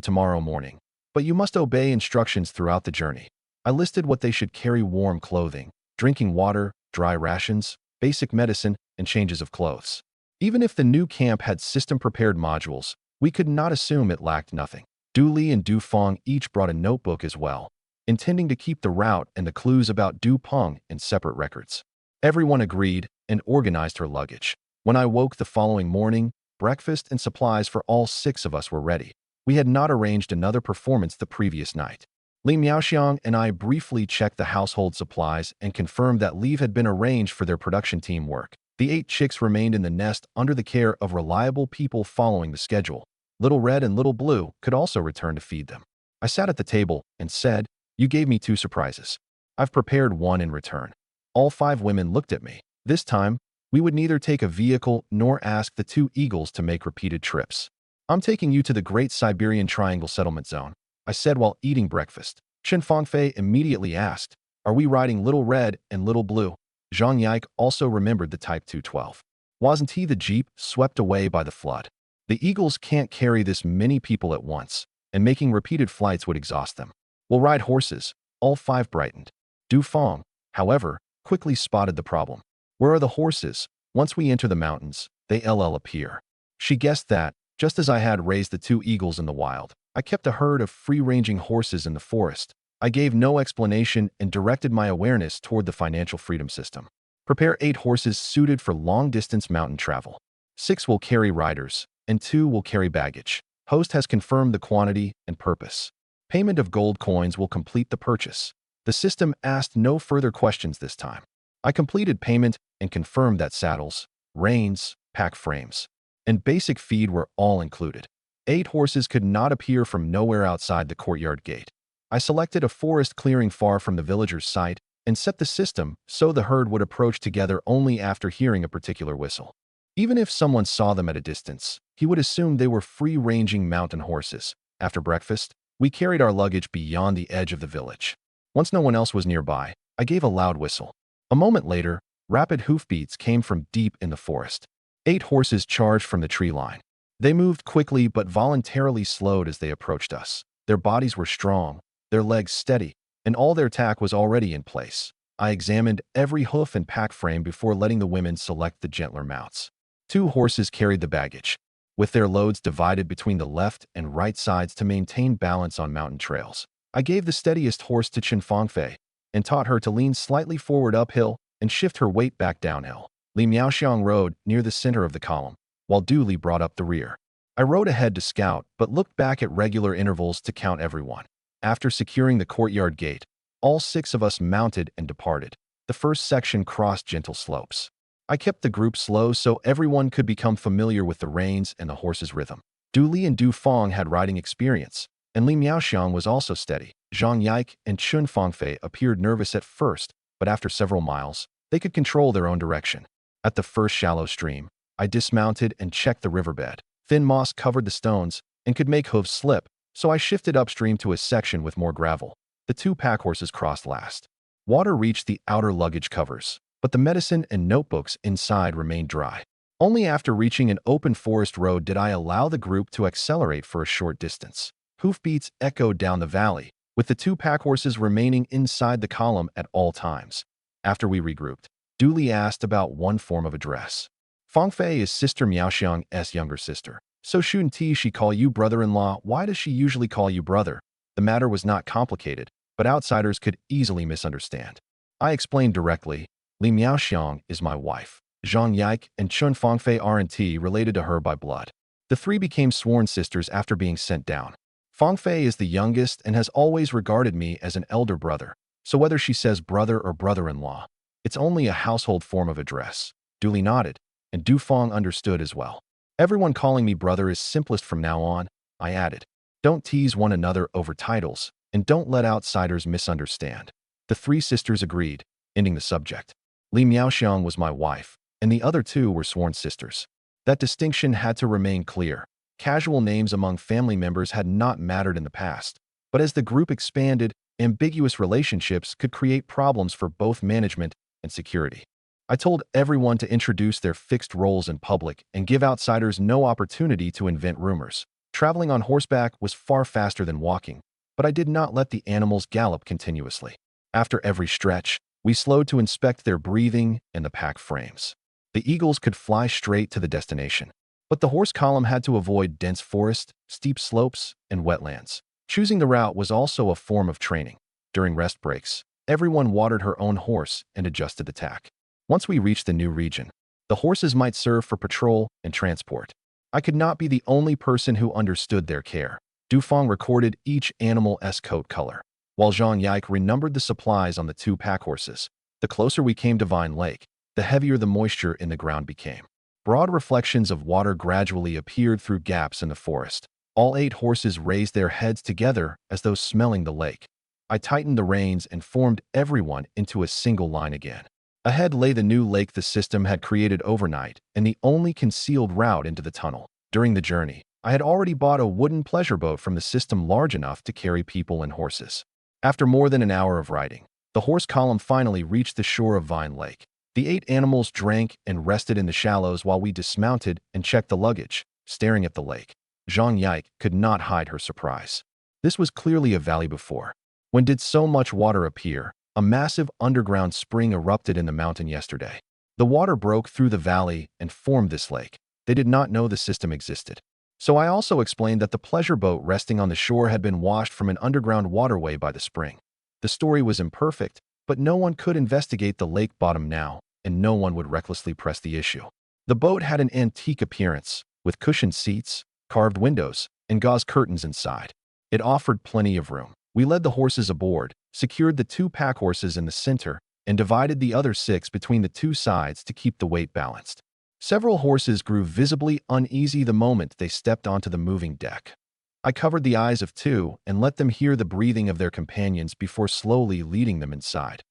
tomorrow morning, but you must obey instructions throughout the journey. I listed what they should carry: warm clothing, drinking water, dry rations, basic medicine, and changes of clothes. Even if the new camp had system-prepared modules, we could not assume it lacked nothing. Du Li and Du Feng each brought a notebook as well, intending to keep the route and the clues about Du Peng in separate records. Everyone agreed and organized her luggage. When I woke the following morning, breakfast and supplies for all 6 of us were ready. We had not arranged another performance the previous night. Li Miaoxiang and I briefly checked the household supplies and confirmed that leave had been arranged for their production team work. The 8 chicks remained in the nest under the care of reliable people following the schedule. Little Red and Little Blue could also return to feed them. I sat at the table and said, "You gave me 2 surprises. I've prepared one in return." All 5 women looked at me. This time, we would neither take a vehicle nor ask the 2 eagles to make repeated trips. "I'm taking you to the Great Siberian Triangle Settlement Zone," I said while eating breakfast. Chen Fangfei immediately asked, "Are we riding Little Red and Little Blue?" Zhang Yike also remembered the Type 212. Wasn't he the jeep swept away by the flood? The eagles can't carry this many people at once, and making repeated flights would exhaust them. "We'll ride horses." All 5 brightened. Du Feng, however, quickly spotted the problem. "Where are the horses? Once we enter the mountains, they appear." She guessed that, just as I had raised the 2 eagles in the wild, I kept a herd of free-ranging horses in the forest. I gave no explanation and directed my awareness toward the financial freedom system. Prepare 8 horses suited for long-distance mountain travel. 6 will carry riders, and 2 will carry baggage. Host has confirmed the quantity and purpose. Payment of gold coins will complete the purchase. The system asked no further questions this time. I completed payment and confirmed that saddles, reins, pack frames, and basic feed were all included. 8 horses could not appear from nowhere outside the courtyard gate. I selected a forest clearing far from the villager's site and set the system so the herd would approach together only after hearing a particular whistle. Even if someone saw them at a distance, he would assume they were free-ranging mountain horses. After breakfast, we carried our luggage beyond the edge of the village. Once no one else was nearby, I gave a loud whistle. A moment later, rapid hoofbeats came from deep in the forest. 8 horses charged from the tree line. They moved quickly but voluntarily slowed as they approached us. Their bodies were strong, their legs steady, and all their tack was already in place. I examined every hoof and pack frame before letting the women select the gentler mounts. 2 horses carried the baggage, with their loads divided between the left and right sides to maintain balance on mountain trails. I gave the steadiest horse to Chen Fangfei and taught her to lean slightly forward uphill and shift her weight back downhill. Li Miaoxiang rode near the center of the column, while Du Li brought up the rear. I rode ahead to scout, but looked back at regular intervals to count everyone. After securing the courtyard gate, all 6 of us mounted and departed. The first section crossed gentle slopes. I kept the group slow so everyone could become familiar with the reins and the horse's rhythm. Du Li and Du Feng had riding experience, and Li Miaoxiang was also steady. Zhang Yike and Chun Fangfei appeared nervous at first, but after several miles, they could control their own direction. At the first shallow stream, I dismounted and checked the riverbed. Thin moss covered the stones and could make hooves slip, so I shifted upstream to a section with more gravel. The 2 pack horses crossed last. Water reached the outer luggage covers, but the medicine and notebooks inside remained dry. Only after reaching an open forest road did I allow the group to accelerate for a short distance. Hoofbeats echoed down the valley, with the 2 pack horses remaining inside the column at all times. After we regrouped, Du Li asked about one form of address. Fangfei is Sister Miaoxiang's younger sister. "So shouldn't she call you brother-in-law? Why does she usually call you brother?" The matter was not complicated, but outsiders could easily misunderstand. I explained directly, "Li Miaoxiang is my wife. Zhang Yike and Chun Fangfei aren't related to her by blood." The 3 became sworn sisters after being sent down. Fangfei is the youngest and has always regarded me as an elder brother, so whether she says brother or brother-in-law, it's only a household form of address. Du Li nodded, and Du Feng understood as well. Everyone calling me brother is simplest from now on, I added. Don't tease one another over titles, and don't let outsiders misunderstand. The three sisters agreed, ending the subject. Li Miaoxiang was my wife, and the other two were sworn sisters. That distinction had to remain clear. Casual names among family members had not mattered in the past, but as the group expanded, ambiguous relationships could create problems for both management and security. I told everyone to introduce their fixed roles in public and give outsiders no opportunity to invent rumors. Traveling on horseback was far faster than walking, but I did not let the animals gallop continuously. After every stretch, we slowed to inspect their breathing and the pack frames. The eagles could fly straight to the destination, but the horse column had to avoid dense forest, steep slopes, and wetlands. Choosing the route was also a form of training. During rest breaks, everyone watered her own horse and adjusted the tack. Once we reached the new region, the horses might serve for patrol and transport. I could not be the only person who understood their care. Dufang recorded each animal's coat color, while Zhang Yike renumbered the supplies on the two pack horses. The closer we came to Vine Lake, the heavier the moisture in the ground became. Broad reflections of water gradually appeared through gaps in the forest. All 8 horses raised their heads together as though smelling the lake. I tightened the reins and formed everyone into a single line again. Ahead lay the new lake the system had created overnight and the only concealed route into the tunnel. During the journey, I had already bought a wooden pleasure boat from the system large enough to carry people and horses. After more than an hour of riding, the horse column finally reached the shore of Vine Lake. The 8 animals drank and rested in the shallows while we dismounted and checked the luggage, staring at the lake. Zhang Yike could not hide her surprise. This was clearly a valley before. When did so much water appear? A massive underground spring erupted in the mountain yesterday. The water broke through the valley and formed this lake. They did not know the system existed. So I also explained that the pleasure boat resting on the shore had been washed from an underground waterway by the spring. The story was imperfect, but no one could investigate the lake bottom now, and no one would recklessly press the issue. The boat had an antique appearance, with cushioned seats, carved windows, and gauze curtains inside. It offered plenty of room. We led the horses aboard, secured the 2 pack horses in the center, and divided the other 6 between the 2 sides to keep the weight balanced. Several horses grew visibly uneasy the moment they stepped onto the moving deck. I covered the eyes of 2 and let them hear the breathing of their companions before slowly leading them inside.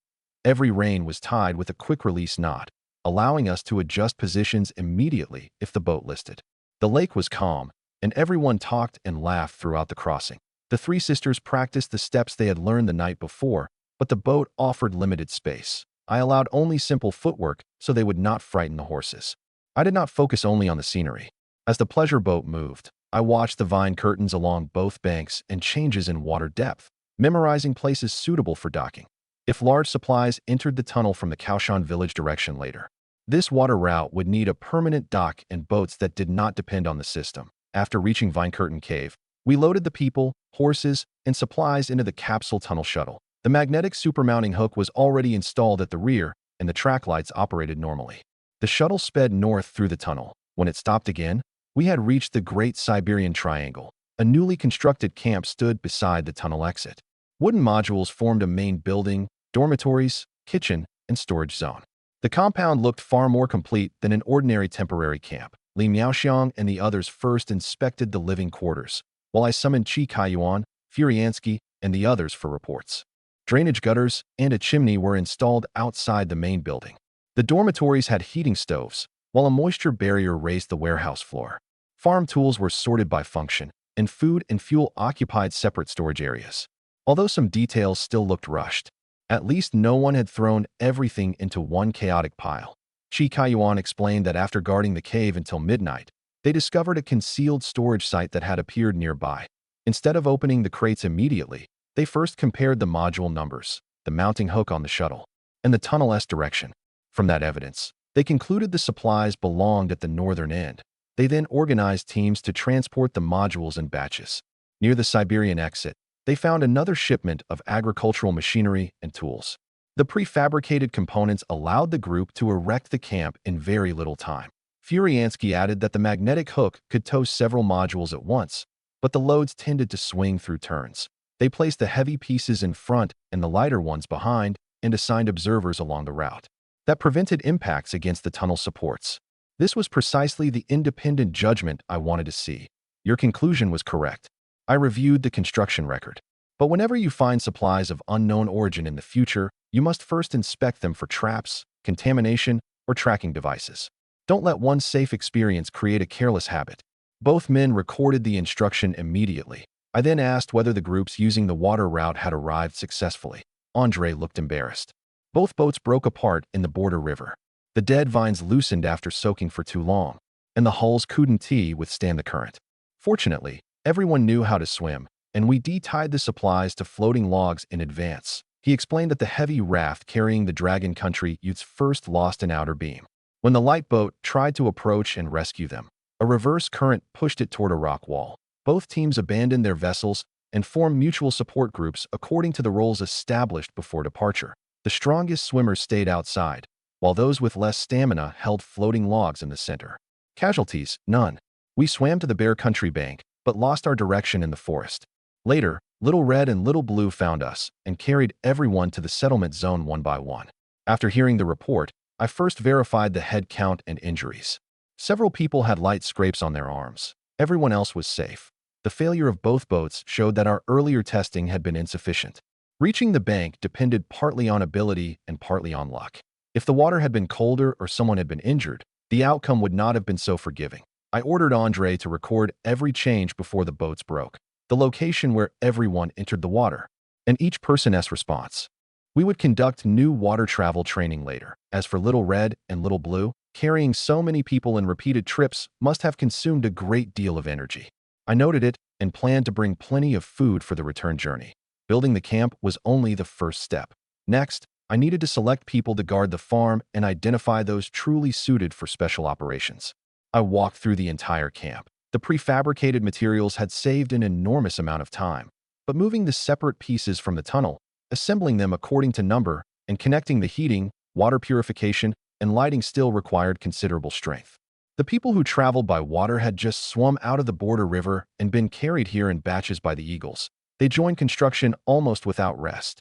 Every rein was tied with a quick-release knot, allowing us to adjust positions immediately if the boat listed. The lake was calm, and everyone talked and laughed throughout the crossing. The 3 sisters practiced the steps they had learned the night before, but the boat offered limited space. I allowed only simple footwork so they would not frighten the horses. I did not focus only on the scenery. As the pleasure boat moved, I watched the vine curtains along both banks and changes in water depth, memorizing places suitable for docking. If large supplies entered the tunnel from the Kaoshan village direction later, this water route would need a permanent dock and boats that did not depend on the system. After reaching Vine Curtain Cave, we loaded the people, horses, and supplies into the capsule tunnel shuttle. The magnetic supermounting hook was already installed at the rear, and the track lights operated normally. The shuttle sped north through the tunnel. When it stopped again, we had reached the Great Siberian Triangle. A newly constructed camp stood beside the tunnel exit. Wooden modules formed a main building, dormitories, kitchen, and storage zone. The compound looked far more complete than an ordinary temporary camp. Li Miaoxiang and the others first inspected the living quarters, while I summoned Qi Kaiyuan, Furiansky, and the others for reports. Drainage gutters and a chimney were installed outside the main building. The dormitories had heating stoves, while a moisture barrier raised the warehouse floor. Farm tools were sorted by function, and food and fuel occupied separate storage areas. Although some details still looked rushed, at least no one had thrown everything into one chaotic pile. Qi Kaiyuan explained that after guarding the cave until midnight, they discovered a concealed storage site that had appeared nearby. Instead of opening the crates immediately, they first compared the module numbers, the mounting hook on the shuttle, and the tunnel's direction. From that evidence, they concluded the supplies belonged at the northern end. They then organized teams to transport the modules in batches. Near the Siberian exit, they found another shipment of agricultural machinery and tools. The prefabricated components allowed the group to erect the camp in very little time. Furiansky added that the magnetic hook could tow several modules at once, but the loads tended to swing through turns. They placed the heavy pieces in front and the lighter ones behind and assigned observers along the route. That prevented impacts against the tunnel supports. This was precisely the independent judgment I wanted to see. Your conclusion was correct. I reviewed the construction record. But whenever you find supplies of unknown origin in the future, you must first inspect them for traps, contamination, or tracking devices. Don't let one safe experience create a careless habit. Both men recorded the instruction immediately. I then asked whether the groups using the water route had arrived successfully. Andre looked embarrassed. Both boats broke apart in the border river. The dead vines loosened after soaking for too long, and the hulls couldn't withstand the current. Fortunately, everyone knew how to swim, and we de-tied the supplies to floating logs in advance. He explained that the heavy raft carrying the Dragon Country youths first lost an outer beam. When the light boat tried to approach and rescue them, a reverse current pushed it toward a rock wall. Both teams abandoned their vessels and formed mutual support groups according to the roles established before departure. The strongest swimmers stayed outside, while those with less stamina held floating logs in the center. Casualties, none. We swam to the Bear Country bank, but lost our direction in the forest. Later, Little Red and Little Blue found us and carried everyone to the settlement zone one by one. After hearing the report, I first verified the head count and injuries. Several people had light scrapes on their arms. Everyone else was safe. The failure of both boats showed that our earlier testing had been insufficient. Reaching the bank depended partly on ability and partly on luck. If the water had been colder or someone had been injured, the outcome would not have been so forgiving. I ordered Andre to record every change before the boats broke, the location where everyone entered the water, and each person's response. We would conduct new water travel training later. As for Little Red and Little Blue, carrying so many people in repeated trips must have consumed a great deal of energy. I noted it and planned to bring plenty of food for the return journey. Building the camp was only the first step. Next, I needed to select people to guard the farm and identify those truly suited for special operations. I walked through the entire camp. The prefabricated materials had saved an enormous amount of time, but moving the separate pieces from the tunnel, assembling them according to number, and connecting the heating, water purification, and lighting still required considerable strength. The people who traveled by water had just swum out of the border river and been carried here in batches by the eagles. They joined construction almost without rest.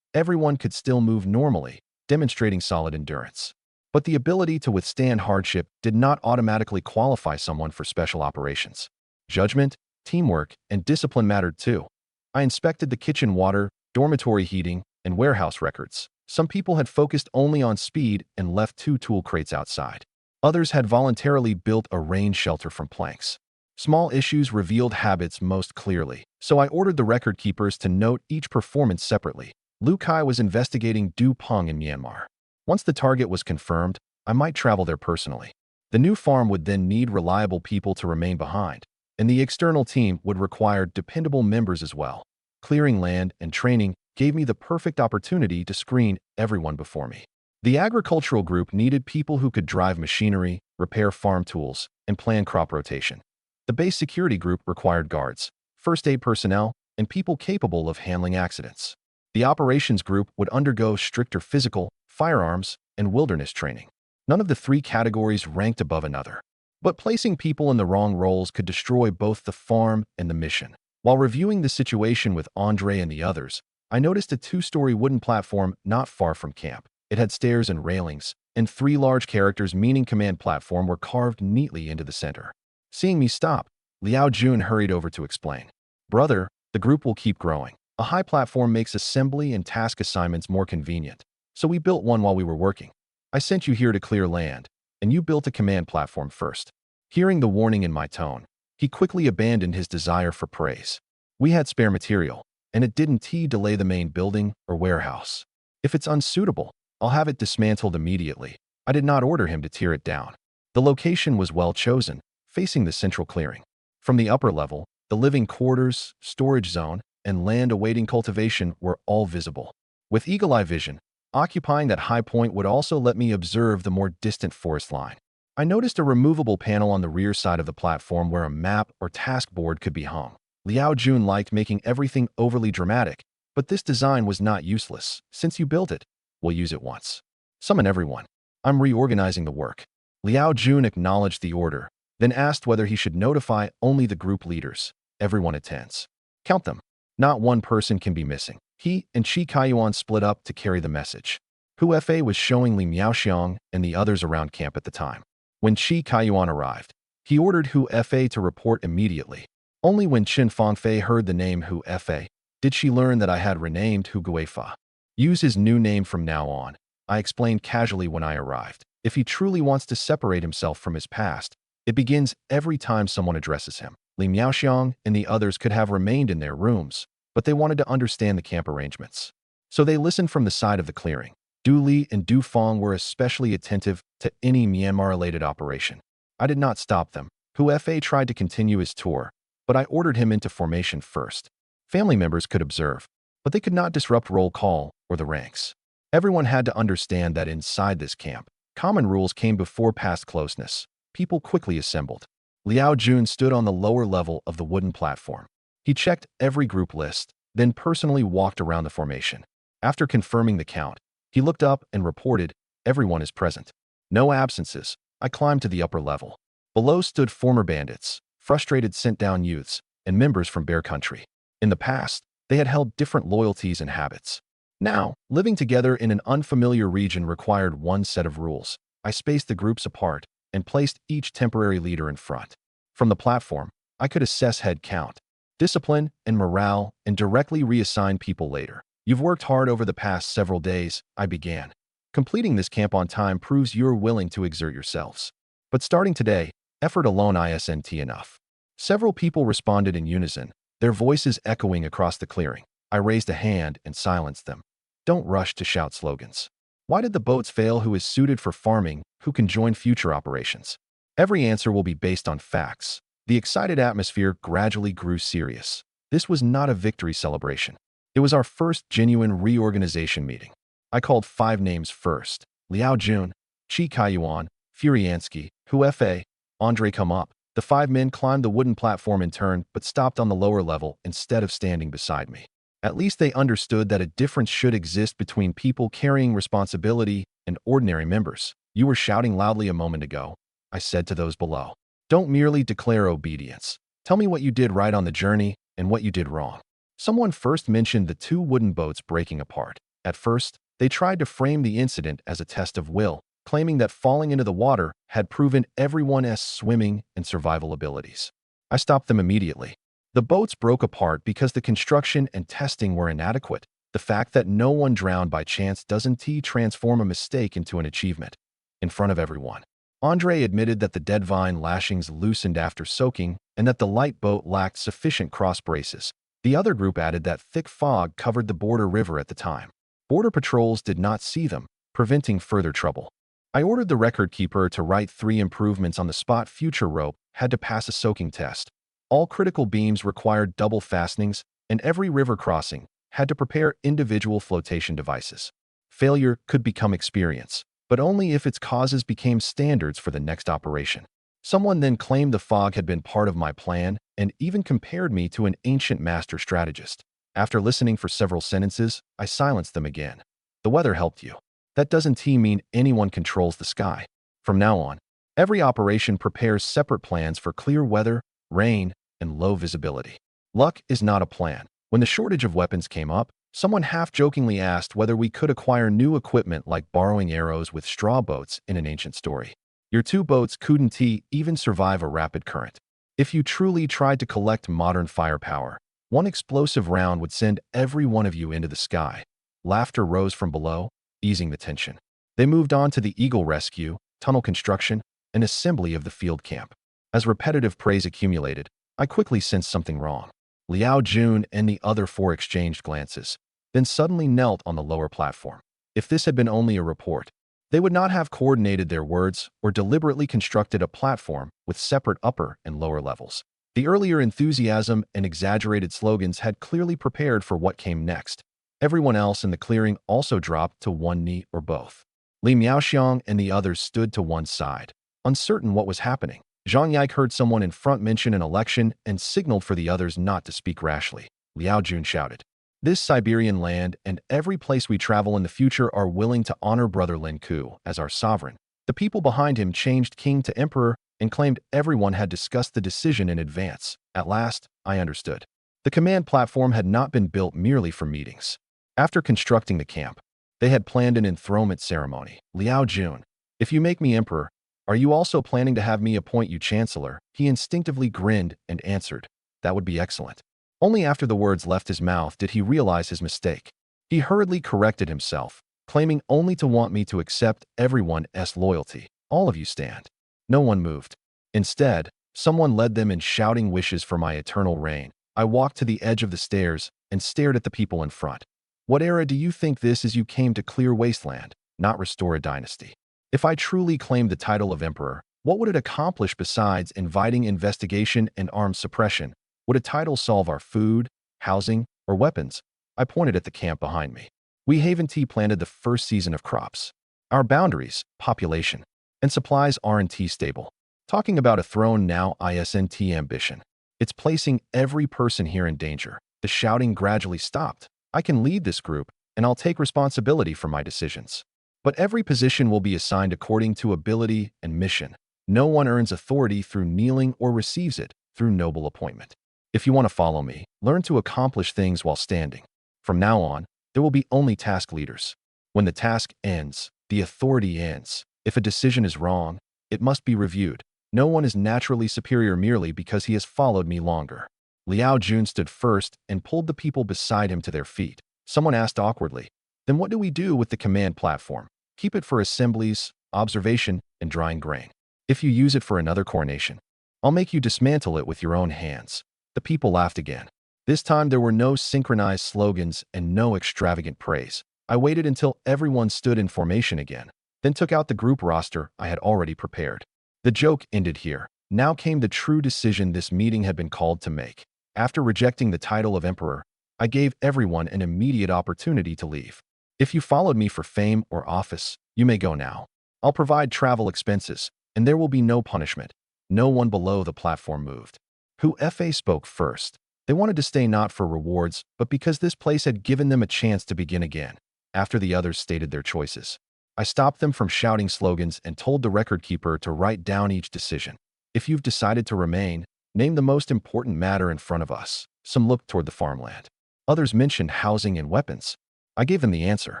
Everyone could still move normally, demonstrating solid endurance. But the ability to withstand hardship did not automatically qualify someone for special operations. Judgment, teamwork, and discipline mattered too. I inspected the kitchen water, dormitory heating, and warehouse records. Some people had focused only on speed and left 2 tool crates outside. Others had voluntarily built a rain shelter from planks. Small issues revealed habits most clearly, so I ordered the record keepers to note each performance separately. Lu Kai was investigating Du Peng in Myanmar. Once the target was confirmed, I might travel there personally. The new farm would then need reliable people to remain behind, and the external team would require dependable members as well. Clearing land and training gave me the perfect opportunity to screen everyone before me. The agricultural group needed people who could drive machinery, repair farm tools, and plan crop rotation. The base security group required guards, first aid personnel, and people capable of handling accidents. The operations group would undergo stricter physical, firearms, and wilderness training. None of the 3 categories ranked above another. But placing people in the wrong roles could destroy both the farm and the mission. While reviewing the situation with Andre and the others, I noticed a 2-story wooden platform not far from camp. It had stairs and railings, and 3 large characters meaning command platform were carved neatly into the center. Seeing me stop, Liao Jun hurried over to explain. Brother, the group will keep growing. A high platform makes assembly and task assignments more convenient, so we built one while we were working. I sent you here to clear land, and you built a command platform first. Hearing the warning in my tone, he quickly abandoned his desire for praise. We had spare material, and it didn't delay the main building or warehouse. If it's unsuitable, I'll have it dismantled immediately. I did not order him to tear it down. The location was well chosen, facing the central clearing. From the upper level, the living quarters, storage zone, and land awaiting cultivation were all visible. With eagle-eye vision, occupying that high point would also let me observe the more distant forest line. I noticed a removable panel on the rear side of the platform where a map or task board could be hung. Liao Jun liked making everything overly dramatic, but this design was not useless. Since you built it, we'll use it once. Summon everyone. I'm reorganizing the work. Liao Jun acknowledged the order, then asked whether he should notify only the group leaders. Everyone attends. Count them. Not one person can be missing. He and Chi Kaiyuan split up to carry the message. Hu Fa was showing Li Miaoxiang and the others around camp at the time. When Qi Kaiyuan arrived, he ordered Hu Fa to report immediately. Only when Qin Fangfei heard the name Hu Fa did she learn that I had renamed Hu Guifa. Use his new name from now on, I explained casually when I arrived. If he truly wants to separate himself from his past, it begins every time someone addresses him. Li Miaoxiang and the others could have remained in their rooms, but they wanted to understand the camp arrangements. So they listened from the side of the clearing. Du Li and Du Feng were especially attentive to any Myanmar-related operation. I did not stop them. Hu Fa tried to continue his tour, but I ordered him into formation first. Family members could observe, but they could not disrupt roll call or the ranks. Everyone had to understand that inside this camp, common rules came before past closeness. People quickly assembled. Liao Jun stood on the lower level of the wooden platform. He checked every group list, then personally walked around the formation. After confirming the count, he looked up and reported, "Everyone is present. No absences." I climbed to the upper level. Below stood former bandits, frustrated sent-down youths, and members from Bear Country. In the past, they had held different loyalties and habits. Now, living together in an unfamiliar region required one set of rules. I spaced the groups apart and placed each temporary leader in front. From the platform, I could assess head count, discipline, and morale, and directly reassign people later. "You've worked hard over the past several days," I began. "Completing this camp on time proves you're willing to exert yourselves. But starting today, effort alone isn't enough." Several people responded in unison, their voices echoing across the clearing. I raised a hand and silenced them. Don't rush to shout slogans. Why did the boats fail? Who is suited for farming? Who can join future operations? Every answer will be based on facts. The excited atmosphere gradually grew serious. This was not a victory celebration. It was our first genuine reorganization meeting. I called 5 names first: Liao Jun, Qi Kaiyuan, Furiansky, Hu Fa, Andre. Come up. The 5 men climbed the wooden platform in turn, but stopped on the lower level instead of standing beside me. At least they understood that a difference should exist between people carrying responsibility and ordinary members. "You were shouting loudly a moment ago," I said to those below. "Don't merely declare obedience. Tell me what you did right on the journey and what you did wrong." Someone first mentioned the 2 wooden boats breaking apart. At first, they tried to frame the incident as a test of will, claiming that falling into the water had proven everyone's swimming and survival abilities. I stopped them immediately. The boats broke apart because the construction and testing were inadequate. The fact that no one drowned by chance doesn't transform a mistake into an achievement. In front of everyone, Andre admitted that the dead vine lashings loosened after soaking and that the light boat lacked sufficient cross braces. The other group added that thick fog covered the border river at the time. Border patrols did not see them, preventing further trouble. I ordered the record keeper to write 3 improvements on the spot. Future rope had to pass a soaking test. All critical beams required double fastenings, and every river crossing had to prepare individual flotation devices. Failure could become experience, but only if its causes became standards for the next operation. Someone then claimed the fog had been part of my plan and even compared me to an ancient master strategist. After listening for several sentences, I silenced them again. "The weather helped you. That doesn't mean anyone controls the sky. From now on, every operation prepares separate plans for clear weather, rain, and low visibility. Luck is not a plan." When the shortage of weapons came up, someone half-jokingly asked whether we could acquire new equipment like borrowing arrows with straw boats in an ancient story. "Your 2 boats couldn't even survive a rapid current. If you truly tried to collect modern firepower, one explosive round would send every one of you into the sky." Laughter rose from below, easing the tension. They moved on to the eagle rescue, tunnel construction, and assembly of the field camp. As repetitive praise accumulated, I quickly sensed something wrong. Liao Jun and the other 4 exchanged glances, then suddenly knelt on the lower platform. If this had been only a report, they would not have coordinated their words or deliberately constructed a platform with separate upper and lower levels. The earlier enthusiasm and exaggerated slogans had clearly prepared for what came next. Everyone else in the clearing also dropped to one knee or both. Li Miaoxiang and the others stood to one side, uncertain what was happening. Zhang Yike heard someone in front mention an election and signaled for the others not to speak rashly. Liao Jun shouted, "This Siberian land and every place we travel in the future are willing to honor Brother Lin Ku as our sovereign." The people behind him changed king to emperor and claimed everyone had discussed the decision in advance. At last, I understood. The command platform had not been built merely for meetings. After constructing the camp, they had planned an enthronement ceremony. "Liao Jun, if you make me emperor, Are you also planning to have me appoint you chancellor? He instinctively grinned and answered, that would be excellent. Only after the words left his mouth did he realize his mistake. He hurriedly corrected himself, claiming only to want me to accept everyone's loyalty. All of you stand. No one moved. Instead, someone led them in shouting wishes for my eternal reign. I walked to the edge of the stairs and stared at the people in front. What era do you think this is? You came to clear wasteland, not restore a dynasty. If I truly claimed the title of emperor, what would it accomplish besides inviting investigation and armed suppression? Would a title solve our food, housing, or weapons? I pointed at the camp behind me. We Haven-T planted the first season of crops. Our boundaries, population, and supplies aren't stable. Talking about a throne now isn't ambition. It's placing every person here in danger. The shouting gradually stopped. I can lead this group, and I'll take responsibility for my decisions. But every position will be assigned according to ability and mission. No one earns authority through kneeling or receives it through noble appointment. If you want to follow me, learn to accomplish things while standing. From now on, there will be only task leaders. When the task ends, the authority ends. If a decision is wrong, it must be reviewed. No one is naturally superior merely because he has followed me longer. Liao Jun stood first and pulled the people beside him to their feet. Someone asked awkwardly, then what do we do with the command platform? Keep it for assemblies, observation, and drying grain. If you use it for another coronation, I'll make you dismantle it with your own hands. The people laughed again. This time there were no synchronized slogans and no extravagant praise. I waited until everyone stood in formation again, then took out the group roster I had already prepared. The joke ended here. Now came the true decision this meeting had been called to make. After rejecting the title of emperor, I gave everyone an immediate opportunity to leave. If you followed me for fame or office, you may go now. I'll provide travel expenses, and there will be no punishment. No one below the platform moved. Whoever spoke first. They wanted to stay not for rewards, but because this place had given them a chance to begin again. After the others stated their choices, I stopped them from shouting slogans and told the record keeper to write down each decision. If you've decided to remain, name the most important matter in front of us. Some looked toward the farmland. Others mentioned housing and weapons. I gave them the answer.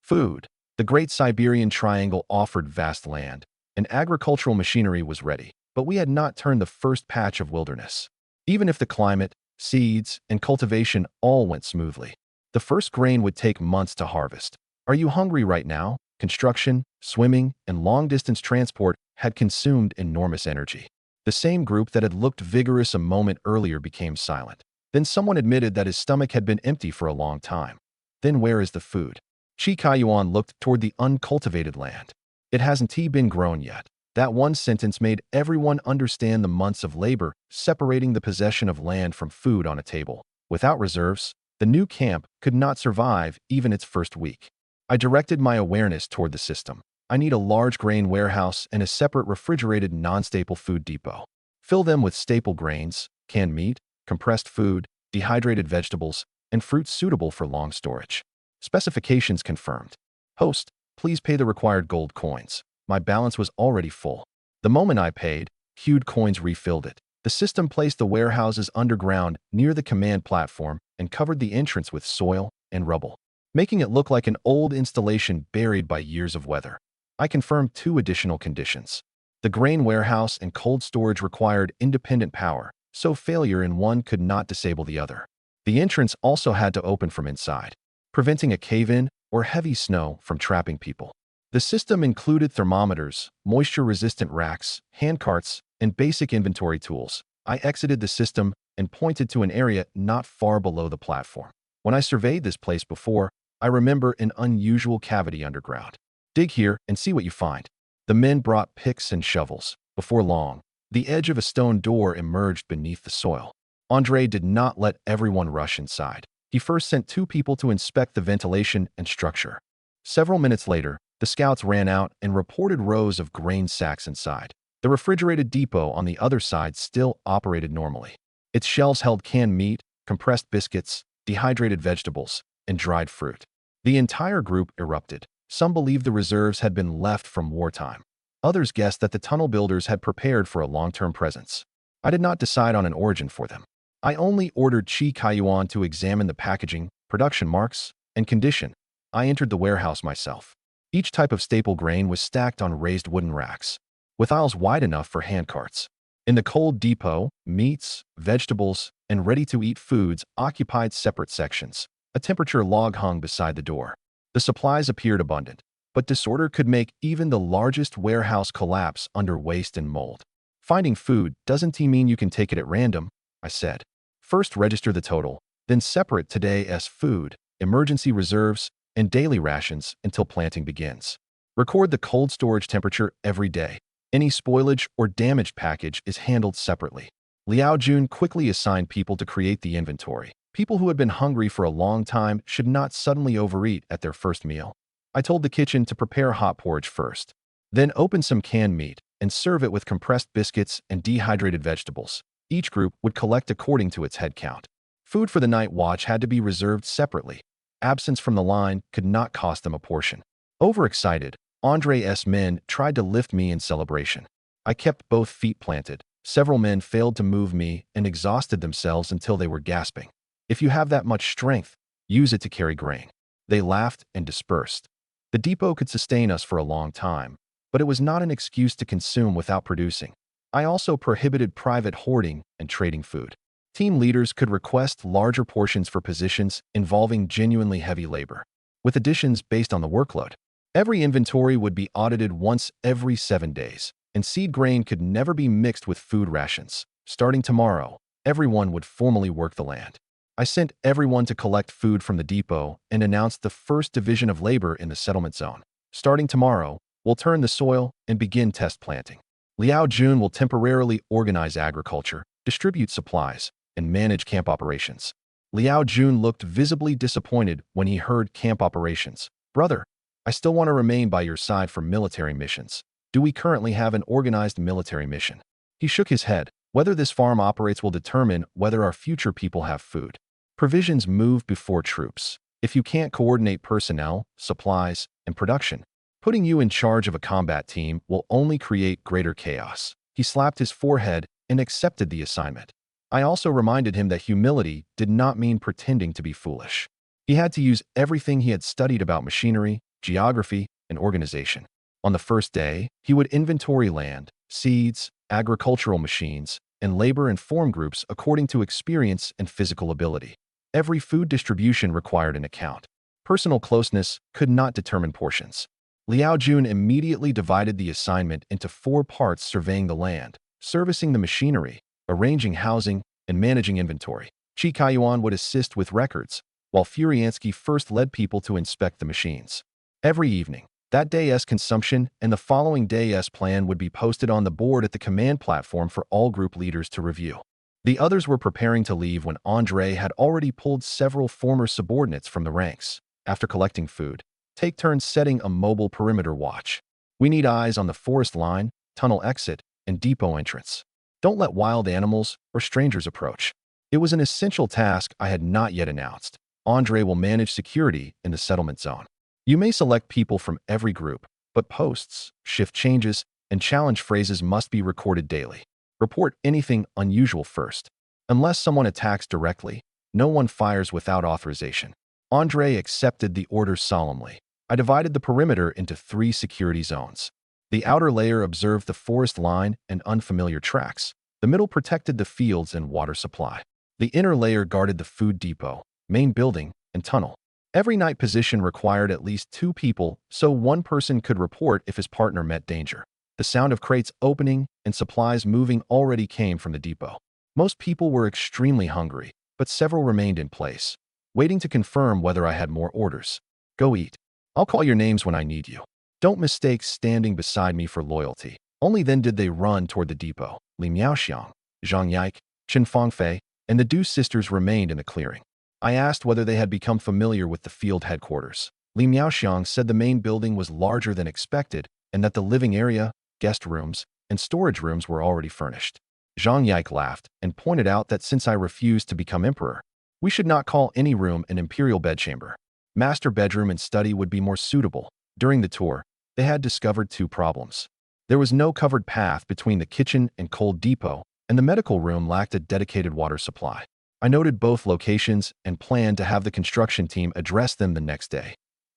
Food. The Great Siberian Triangle offered vast land, and agricultural machinery was ready, but we had not turned the first patch of wilderness. Even if the climate, seeds, and cultivation all went smoothly, the first grain would take months to harvest. Are you hungry right now? Construction, swimming, and long-distance transport had consumed enormous energy. The same group that had looked vigorous a moment earlier became silent. Then someone admitted that his stomach had been empty for a long time. Then where is the food? Chi Kaiyuan looked toward the uncultivated land. It hasn't been grown yet. That one sentence made everyone understand the months of labor separating the possession of land from food on a table. Without reserves, the new camp could not survive even its first week. I directed my awareness toward the system. I need a large grain warehouse and a separate refrigerated non-staple food depot. Fill them with staple grains, canned meat, compressed food, dehydrated vegetables, and fruits suitable for long storage. Specifications confirmed. Host, please pay the required gold coins. My balance was already full. The moment I paid, hued coins refilled it. The system placed the warehouses underground near the command platform and covered the entrance with soil and rubble, making it look like an old installation buried by years of weather. I confirmed 2 additional conditions. The grain warehouse and cold storage required independent power, so failure in one could not disable the other. The entrance also had to open from inside, preventing a cave-in or heavy snow from trapping people. The system included thermometers, moisture-resistant racks, handcarts, and basic inventory tools. I exited the system and pointed to an area not far below the platform. When I surveyed this place before, I remember an unusual cavity underground. Dig here and see what you find. The men brought picks and shovels. Before long, the edge of a stone door emerged beneath the soil. Andre did not let everyone rush inside. He first sent 2 people to inspect the ventilation and structure. Several minutes later, the scouts ran out and reported rows of grain sacks inside. The refrigerated depot on the other side still operated normally. Its shelves held canned meat, compressed biscuits, dehydrated vegetables, and dried fruit. The entire group erupted. Some believed the reserves had been left from wartime. Others guessed that the tunnel builders had prepared for a long-term presence. I did not decide on an origin for them. I only ordered Chi Kaiyuan to examine the packaging, production marks, and condition. I entered the warehouse myself. Each type of staple grain was stacked on raised wooden racks. with aisles wide enough for handcarts. In the cold depot, meats, vegetables, and ready-to-eat foods occupied separate sections. A temperature log hung beside the door. The supplies appeared abundant, but disorder could make even the largest warehouse collapse under waste and mold. Finding food doesn't mean you can take it at random, I said. First register the total, then separate today's food, emergency reserves, and daily rations until planting begins. Record the cold storage temperature every day. Any spoilage or damaged package is handled separately. Liao Jun quickly assigned people to create the inventory. People who had been hungry for a long time should not suddenly overeat at their first meal. I told the kitchen to prepare hot porridge first. Then open some canned meat and serve it with compressed biscuits and dehydrated vegetables. Each group would collect according to its head count. Food for the night watch had to be reserved separately. Absence from the line could not cost them a portion. Overexcited, Andre's men tried to lift me in celebration. I kept both feet planted. Several men failed to move me and exhausted themselves until they were gasping. If you have that much strength, use it to carry grain. They laughed and dispersed. The depot could sustain us for a long time, but it was not an excuse to consume without producing. I also prohibited private hoarding and trading food. Team leaders could request larger portions for positions involving genuinely heavy labor, with additions based on the workload. Every inventory would be audited once every 7 days, and seed grain could never be mixed with food rations. Starting tomorrow, everyone would formally work the land. I sent everyone to collect food from the depot and announced the first division of labor in the settlement zone. Starting tomorrow, we'll turn the soil and begin test planting. Liao Jun will temporarily organize agriculture, distribute supplies, and manage camp operations. Liao Jun looked visibly disappointed when he heard camp operations. Brother, I still want to remain by your side for military missions. Do we currently have an organized military mission? He shook his head. Whether this farm operates will determine whether our future people have food. Provisions move before troops. If you can't coordinate personnel, supplies, and production, putting you in charge of a combat team will only create greater chaos. He slapped his forehead and accepted the assignment. I also reminded him that humility did not mean pretending to be foolish. He had to use everything he had studied about machinery, geography, and organization. On the first day, he would inventory land, seeds, agricultural machines, and labor and form groups according to experience and physical ability. Every food distribution required an account. Personal closeness could not determine portions. Liao Jun immediately divided the assignment into 4 parts: surveying the land, servicing the machinery, arranging housing, and managing inventory. Chi Kaiyuan would assist with records, while Furiansky first led people to inspect the machines. Every evening, that day's consumption and the following day's plan would be posted on the board at the command platform for all group leaders to review. The others were preparing to leave when Andre had already pulled several former subordinates from the ranks. After collecting food, take turns setting a mobile perimeter watch. We need eyes on the forest line, tunnel exit, and depot entrance. Don't let wild animals or strangers approach. It was an essential task I had not yet announced. Andre will manage security in the settlement zone. You may select people from every group, but posts, shift changes, and challenge phrases must be recorded daily. Report anything unusual first. Unless someone attacks directly, no one fires without authorization. Andre accepted the order solemnly. I divided the perimeter into 3 security zones. The outer layer observed the forest line and unfamiliar tracks. The middle protected the fields and water supply. The inner layer guarded the food depot, main building, and tunnel. Every night position required at least 2 people, so one person could report if his partner met danger. The sound of crates opening and supplies moving already came from the depot. Most people were extremely hungry, but several remained in place, waiting to confirm whether I had more orders. Go eat. I'll call your names when I need you. Don't mistake standing beside me for loyalty. Only then did they run toward the depot. Li Miaoxiang, Zhang Yike, Chen Fangfei, and the Du sisters remained in the clearing. I asked whether they had become familiar with the field headquarters. Li Miaoxiang said the main building was larger than expected and that the living area, guest rooms, and storage rooms were already furnished. Zhang Yike laughed and pointed out that since I refused to become emperor, we should not call any room an imperial bedchamber. Master bedroom and study would be more suitable. During the tour, they had discovered 2 problems. There was no covered path between the kitchen and cold depot, and the medical room lacked a dedicated water supply. I noted both locations and planned to have the construction team address them the next day.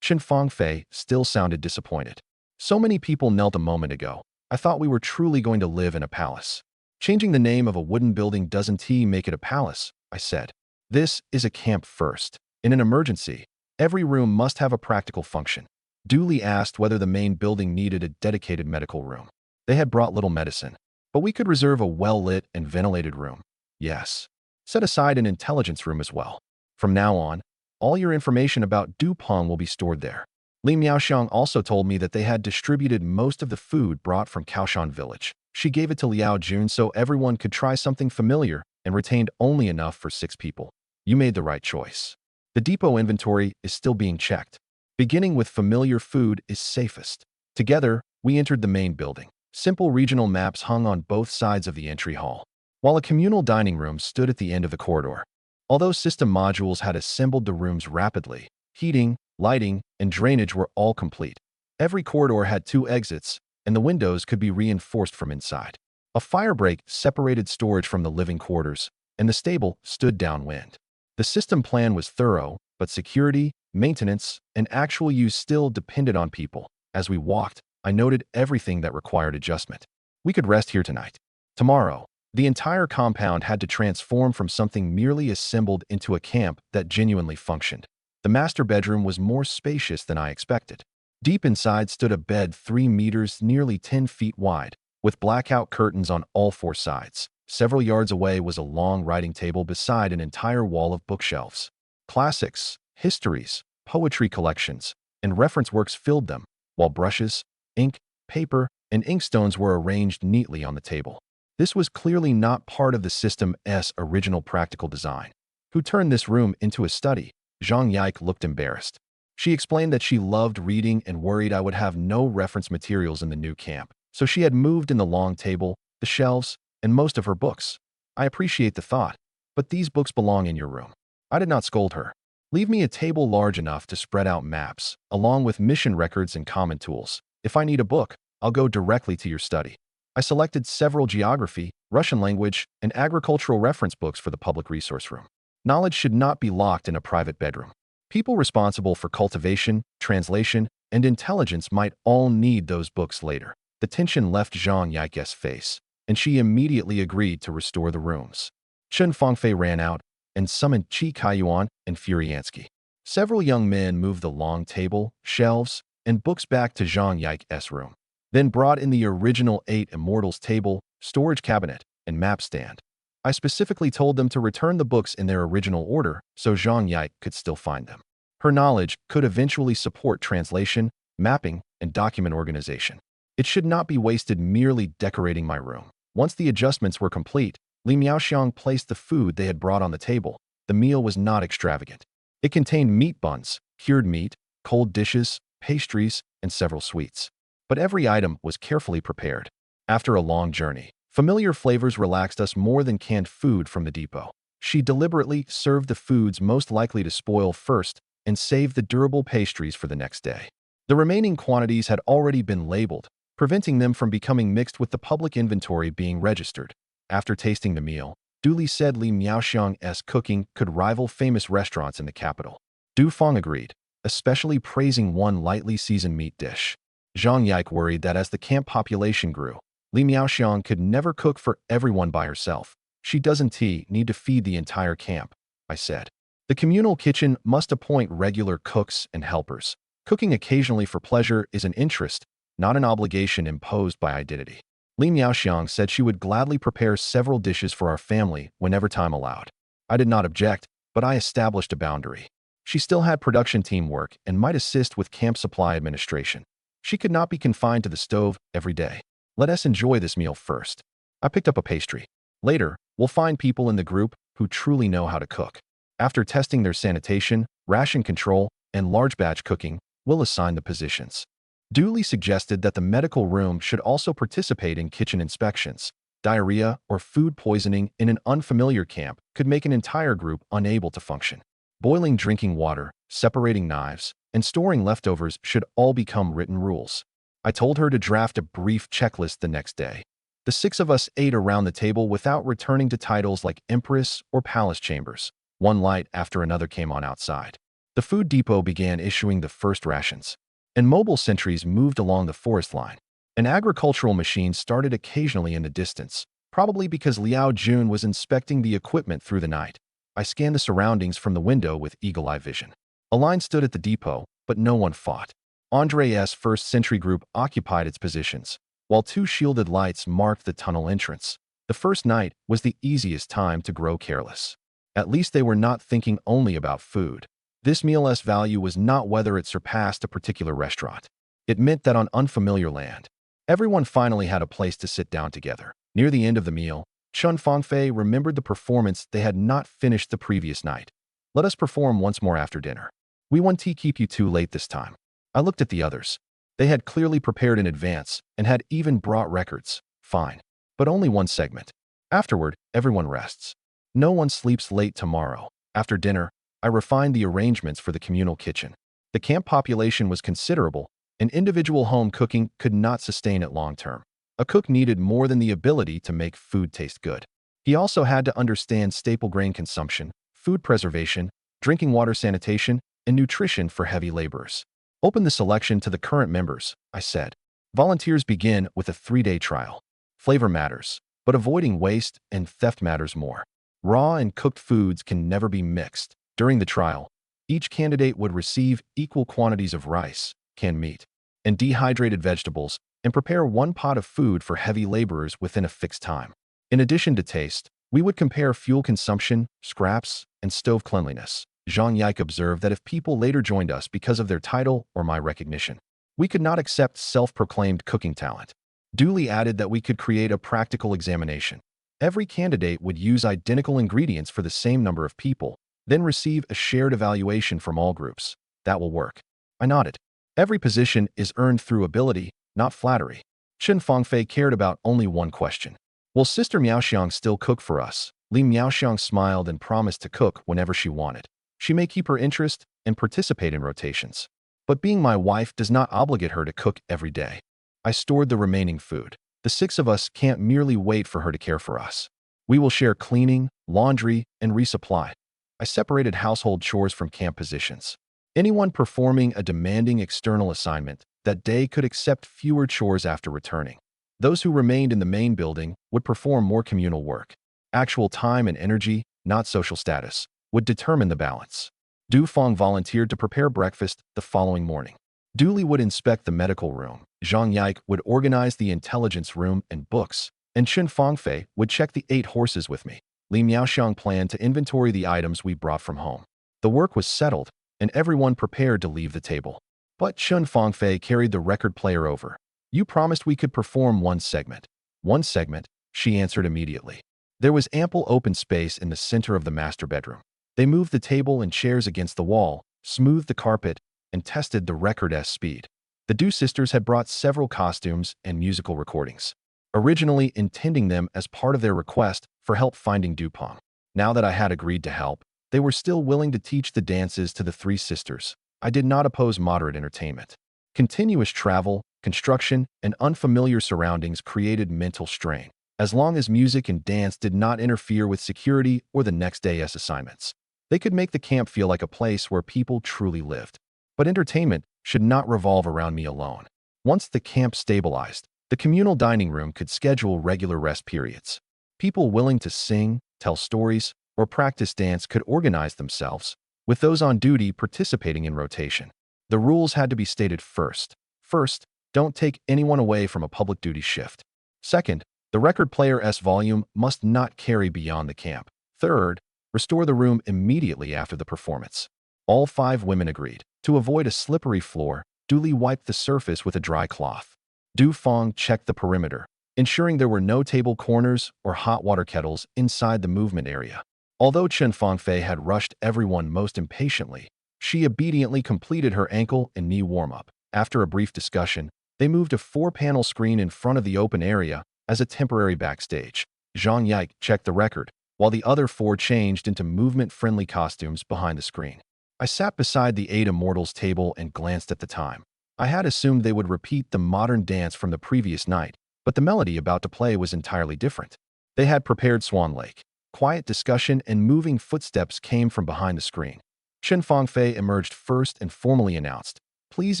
Chen Fangfei still sounded disappointed. So many people knelt a moment ago. I thought we were truly going to live in a palace. Changing the name of a wooden building doesn't make it a palace, I said. This is a camp first. In an emergency, every room must have a practical function. Dooley asked whether the main building needed a dedicated medical room. They had brought little medicine, but we could reserve a well-lit and ventilated room. Yes. Set aside an intelligence room as well. From now on, all your information about Dupont will be stored there. Li Miaoxiang also told me that they had distributed most of the food brought from Kaoshan village. She gave it to Liao Jun so everyone could try something familiar and retained only enough for 6 people. You made the right choice. The depot inventory is still being checked. Beginning with familiar food is safest. Together, we entered the main building. Simple regional maps hung on both sides of the entry hall, while a communal dining room stood at the end of the corridor. Although system modules had assembled the rooms rapidly, heating, lighting, and drainage were all complete. Every corridor had 2 exits, and the windows could be reinforced from inside. A fire break separated storage from the living quarters, and the stable stood downwind. The system plan was thorough, but security, maintenance, and actual use still depended on people. As we walked, I noted everything that required adjustment. We could rest here tonight. Tomorrow, the entire compound had to transform from something merely assembled into a camp that genuinely functioned. The master bedroom was more spacious than I expected. Deep inside stood a bed 3 meters, nearly 10 feet wide, with blackout curtains on all 4 sides. Several yards away was a long writing table beside an entire wall of bookshelves. Classics, histories, poetry collections, and reference works filled them, while brushes, ink, paper, and inkstones were arranged neatly on the table. This was clearly not part of the system's original practical design. Who turned this room into a study? Zhang Yike looked embarrassed. She explained that she loved reading and worried I would have no reference materials in the new camp, so she had moved in the long table, the shelves, and most of her books. I appreciate the thought, but these books belong in your room. I did not scold her. Leave me a table large enough to spread out maps, along with mission records and common tools. If I need a book, I'll go directly to your study. I selected several geography, Russian language, and agricultural reference books for the public resource room. Knowledge should not be locked in a private bedroom. People responsible for cultivation, translation, and intelligence might all need those books later. The tension left Zhang Yike's face, and she immediately agreed to restore the rooms. Chen Fengfei ran out and summoned Qi Kaiyuan and Furiansky. Several young men moved the long table, shelves, and books back to Zhang Yike's room, then brought in the original 8 Immortals table, storage cabinet, and map stand. I specifically told them to return the books in their original order so Zhang Yike could still find them. Her knowledge could eventually support translation, mapping, and document organization. It should not be wasted merely decorating my room. Once the adjustments were complete, Li Miaoxiang placed the food they had brought on the table. The meal was not extravagant. It contained meat buns, cured meat, cold dishes, pastries, and several sweets. But every item was carefully prepared. After a long journey, familiar flavors relaxed us more than canned food from the depot. She deliberately served the foods most likely to spoil first and saved the durable pastries for the next day. The remaining quantities had already been labeled, preventing them from becoming mixed with the public inventory being registered. After tasting the meal, Dooley said Li Miaoxiang's cooking could rival famous restaurants in the capital. Du Feng agreed, especially praising one lightly seasoned meat dish. Zhang Yike worried that as the camp population grew, Li Miaoxiang could never cook for everyone by herself. She doesn't need to feed the entire camp, I said. The communal kitchen must appoint regular cooks and helpers. Cooking occasionally for pleasure is an interest, not an obligation imposed by identity. Li Miaoxiang said she would gladly prepare several dishes for our family whenever time allowed. I did not object, but I established a boundary. She still had production team work and might assist with camp supply administration. She could not be confined to the stove every day. Let us enjoy this meal first. I picked up a pastry. Later, we'll find people in the group who truly know how to cook. After testing their sanitation, ration control, and large batch cooking, we'll assign the positions. Dooley suggested that the medical room should also participate in kitchen inspections. Diarrhea or food poisoning in an unfamiliar camp could make an entire group unable to function. Boiling drinking water, separating knives, and storing leftovers should all become written rules. I told her to draft a brief checklist the next day. The 6 of us ate around the table without returning to titles like Empress or Palace Chambers. One light after another came on outside. The food depot began issuing the first rations, and mobile sentries moved along the forest line. An agricultural machine started occasionally in the distance, probably because Liao Jun was inspecting the equipment through the night. I scanned the surroundings from the window with eagle-eye vision. A line stood at the depot, but no one fought. Andre's first sentry group occupied its positions, while two shielded lights marked the tunnel entrance. The first night was the easiest time to grow careless. At least they were not thinking only about food. This meal's value was not whether it surpassed a particular restaurant. It meant that on unfamiliar land, everyone finally had a place to sit down together. Near the end of the meal, Chun Fangfei remembered the performance they had not finished the previous night. Let us perform once more after dinner. We won't keep you too late this time. I looked at the others. They had clearly prepared in advance and had even brought records. Fine. But only one segment. Afterward, everyone rests. No one sleeps late tomorrow. After dinner, I refined the arrangements for the communal kitchen. The camp population was considerable, and individual home cooking could not sustain it long term. A cook needed more than the ability to make food taste good. He also had to understand staple grain consumption, food preservation, drinking water sanitation, and nutrition for heavy laborers. Open the selection to the current members, I said. Volunteers begin with a 3-day trial. Flavor matters, but avoiding waste and theft matters more. Raw and cooked foods can never be mixed. During the trial, each candidate would receive equal quantities of rice, canned meat, and dehydrated vegetables, and prepare one pot of food for heavy laborers within a fixed time. In addition to taste, we would compare fuel consumption, scraps, and stove cleanliness. Zhang Yike observed that if people later joined us because of their title or my recognition, we could not accept self-proclaimed cooking talent. Dooley added that we could create a practical examination. Every candidate would use identical ingredients for the same number of people, then receive a shared evaluation from all groups. That will work. I nodded. Every position is earned through ability, not flattery. Chen Fangfei cared about only one question. Will Sister Miaoxiang still cook for us? Li Miaoxiang smiled and promised to cook whenever she wanted. She may keep her interest and participate in rotations. But being my wife does not obligate her to cook every day. I stored the remaining food. The 6 of us can't merely wait for her to care for us. We will share cleaning, laundry, and resupply. I separated household chores from camp positions. Anyone performing a demanding external assignment that day could accept fewer chores after returning. Those who remained in the main building would perform more communal work. Actual time and energy, not social status, would determine the balance. Du Feng volunteered to prepare breakfast the following morning. Dooley would inspect the medical room. Zhang Yike would organize the intelligence room and books, and Chen Fangfei would check the 8 horses with me. Li Miaoxiang planned to inventory the items we brought from home. The work was settled, and everyone prepared to leave the table. But Chen Fangfei carried the record player over. You promised we could perform one segment. One segment, she answered immediately. There was ample open space in the center of the master bedroom. They moved the table and chairs against the wall, smoothed the carpet, and tested the record's speed. The Du sisters had brought several costumes and musical recordings, originally intending them as part of their request for help finding Dupont. Now that I had agreed to help, they were still willing to teach the dances to the 3 sisters. I did not oppose moderate entertainment. Continuous travel, construction, and unfamiliar surroundings created mental strain, as long as music and dance did not interfere with security or the next day's assignments. They could make the camp feel like a place where people truly lived. But entertainment should not revolve around me alone. Once the camp stabilized, the communal dining room could schedule regular rest periods. People willing to sing, tell stories, or practice dance could organize themselves, with those on duty participating in rotation. The rules had to be stated first. First, don't take anyone away from a public duty shift. Second, the record player's volume must not carry beyond the camp. Third, restore the room immediately after the performance. All 5 women agreed. To avoid a slippery floor, Dooley wiped the surface with a dry cloth. Du Feng checked the perimeter, ensuring there were no table corners or hot water kettles inside the movement area. Although Chen Fangfei had rushed everyone most impatiently, she obediently completed her ankle and knee warm-up. After a brief discussion, they moved a 4-panel screen in front of the open area as a temporary backstage. Zhang Yike checked the record, while the other 4 changed into movement-friendly costumes behind the screen. I sat beside the 8 immortals table and glanced at the time. I had assumed they would repeat the modern dance from the previous night, but the melody about to play was entirely different. They had prepared Swan Lake. Quiet discussion and moving footsteps came from behind the screen. Chen Fangfei emerged first and formally announced, "Please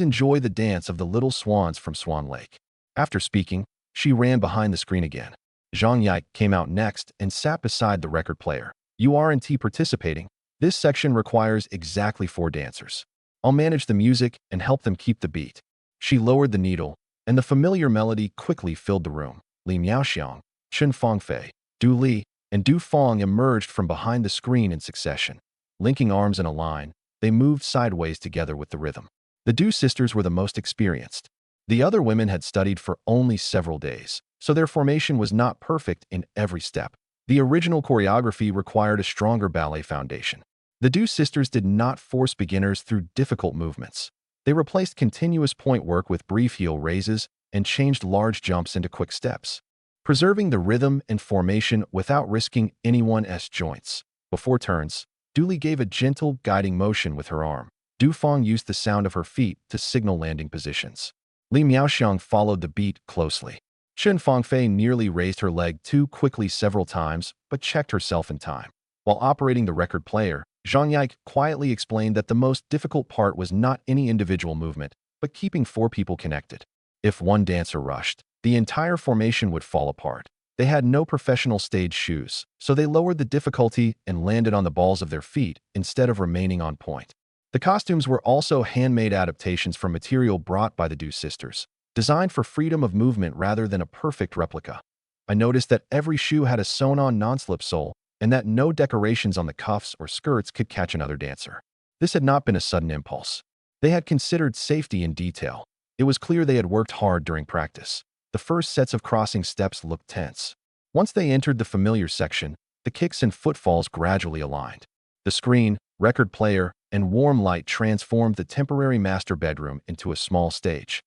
enjoy the dance of the little swans from Swan Lake." After speaking, she ran behind the screen again. Zhang Yike came out next and sat beside the record player. You aren't participating. This section requires exactly 4 dancers. I'll manage the music and help them keep the beat. She lowered the needle, and the familiar melody quickly filled the room. Li Miaoxiang, Chen Fangfei, Du Li, and Du Fong emerged from behind the screen in succession. Linking arms in a line, they moved sideways together with the rhythm. The Du sisters were the most experienced. The other women had studied for only several days, so their formation was not perfect in every step. The original choreography required a stronger ballet foundation. The Du sisters did not force beginners through difficult movements. They replaced continuous point work with brief heel raises and changed large jumps into quick steps, preserving the rhythm and formation without risking anyone's joints. Before turns, Du Li gave a gentle, guiding motion with her arm. Du Fong used the sound of her feet to signal landing positions. Li Miaoxiang followed the beat closely. Chen Fangfei nearly raised her leg too quickly several times, but checked herself in time. While operating the record player, Zhang Yike quietly explained that the most difficult part was not any individual movement, but keeping 4 people connected. If one dancer rushed, the entire formation would fall apart. They had no professional stage shoes, so they lowered the difficulty and landed on the balls of their feet instead of remaining on point. The costumes were also handmade adaptations from material brought by the Du sisters, designed for freedom of movement rather than a perfect replica. I noticed that every shoe had a sewn-on non-slip sole, and that no decorations on the cuffs or skirts could catch another dancer. This had not been a sudden impulse. They had considered safety in detail. It was clear they had worked hard during practice. The first sets of crossing steps looked tense. Once they entered the familiar section, the kicks and footfalls gradually aligned. The screen, record player, and warm light transformed the temporary master bedroom into a small stage.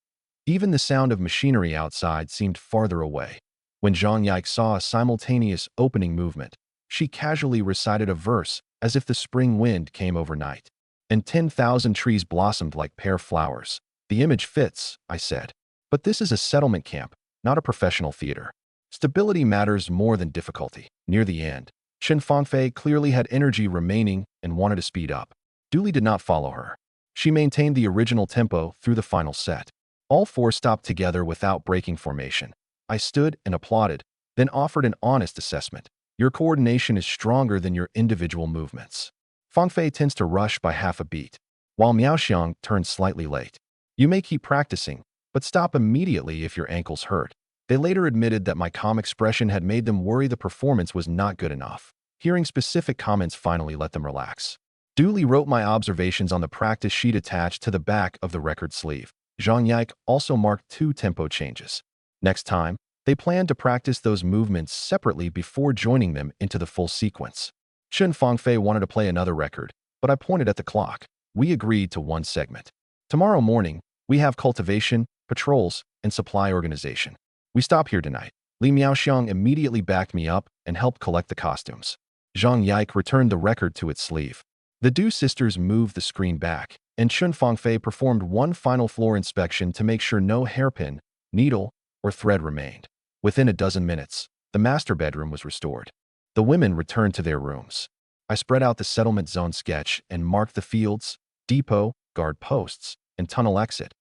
Even the sound of machinery outside seemed farther away. When Zhang Yike saw a simultaneous opening movement, she casually recited a verse as if the spring wind came overnight. And 10,000 trees blossomed like pear flowers. The image fits, I said. But this is a settlement camp, not a professional theater. Stability matters more than difficulty. Near the end, Chen Fangfei clearly had energy remaining and wanted to speed up. Du Li did not follow her. She maintained the original tempo through the final set. All 4 stopped together without breaking formation. I stood and applauded, then offered an honest assessment. Your coordination is stronger than your individual movements. Fangfei tends to rush by half a beat, while Miaoxiang turns slightly late. You may keep practicing, but stop immediately if your ankles hurt. They later admitted that my calm expression had made them worry the performance was not good enough. Hearing specific comments finally let them relax. Du Li wrote my observations on the practice sheet attached to the back of the record sleeve. Zhang Yike also marked 2 tempo changes. Next time, they planned to practice those movements separately before joining them into the full sequence. Chen Fangfei wanted to play another record, but I pointed at the clock. We agreed to 1 segment. Tomorrow morning, we have cultivation, patrols, and supply organization. We stop here tonight. Li Miaoxiang immediately backed me up and helped collect the costumes. Zhang Yike returned the record to its sleeve. The Du sisters moved the screen back, and Chen Fangfei performed 1 final floor inspection to make sure no hairpin, needle, or thread remained. Within a dozen minutes, the master bedroom was restored. The women returned to their rooms. I spread out the settlement zone sketch and marked the fields, depot, guard posts, and tunnel exit.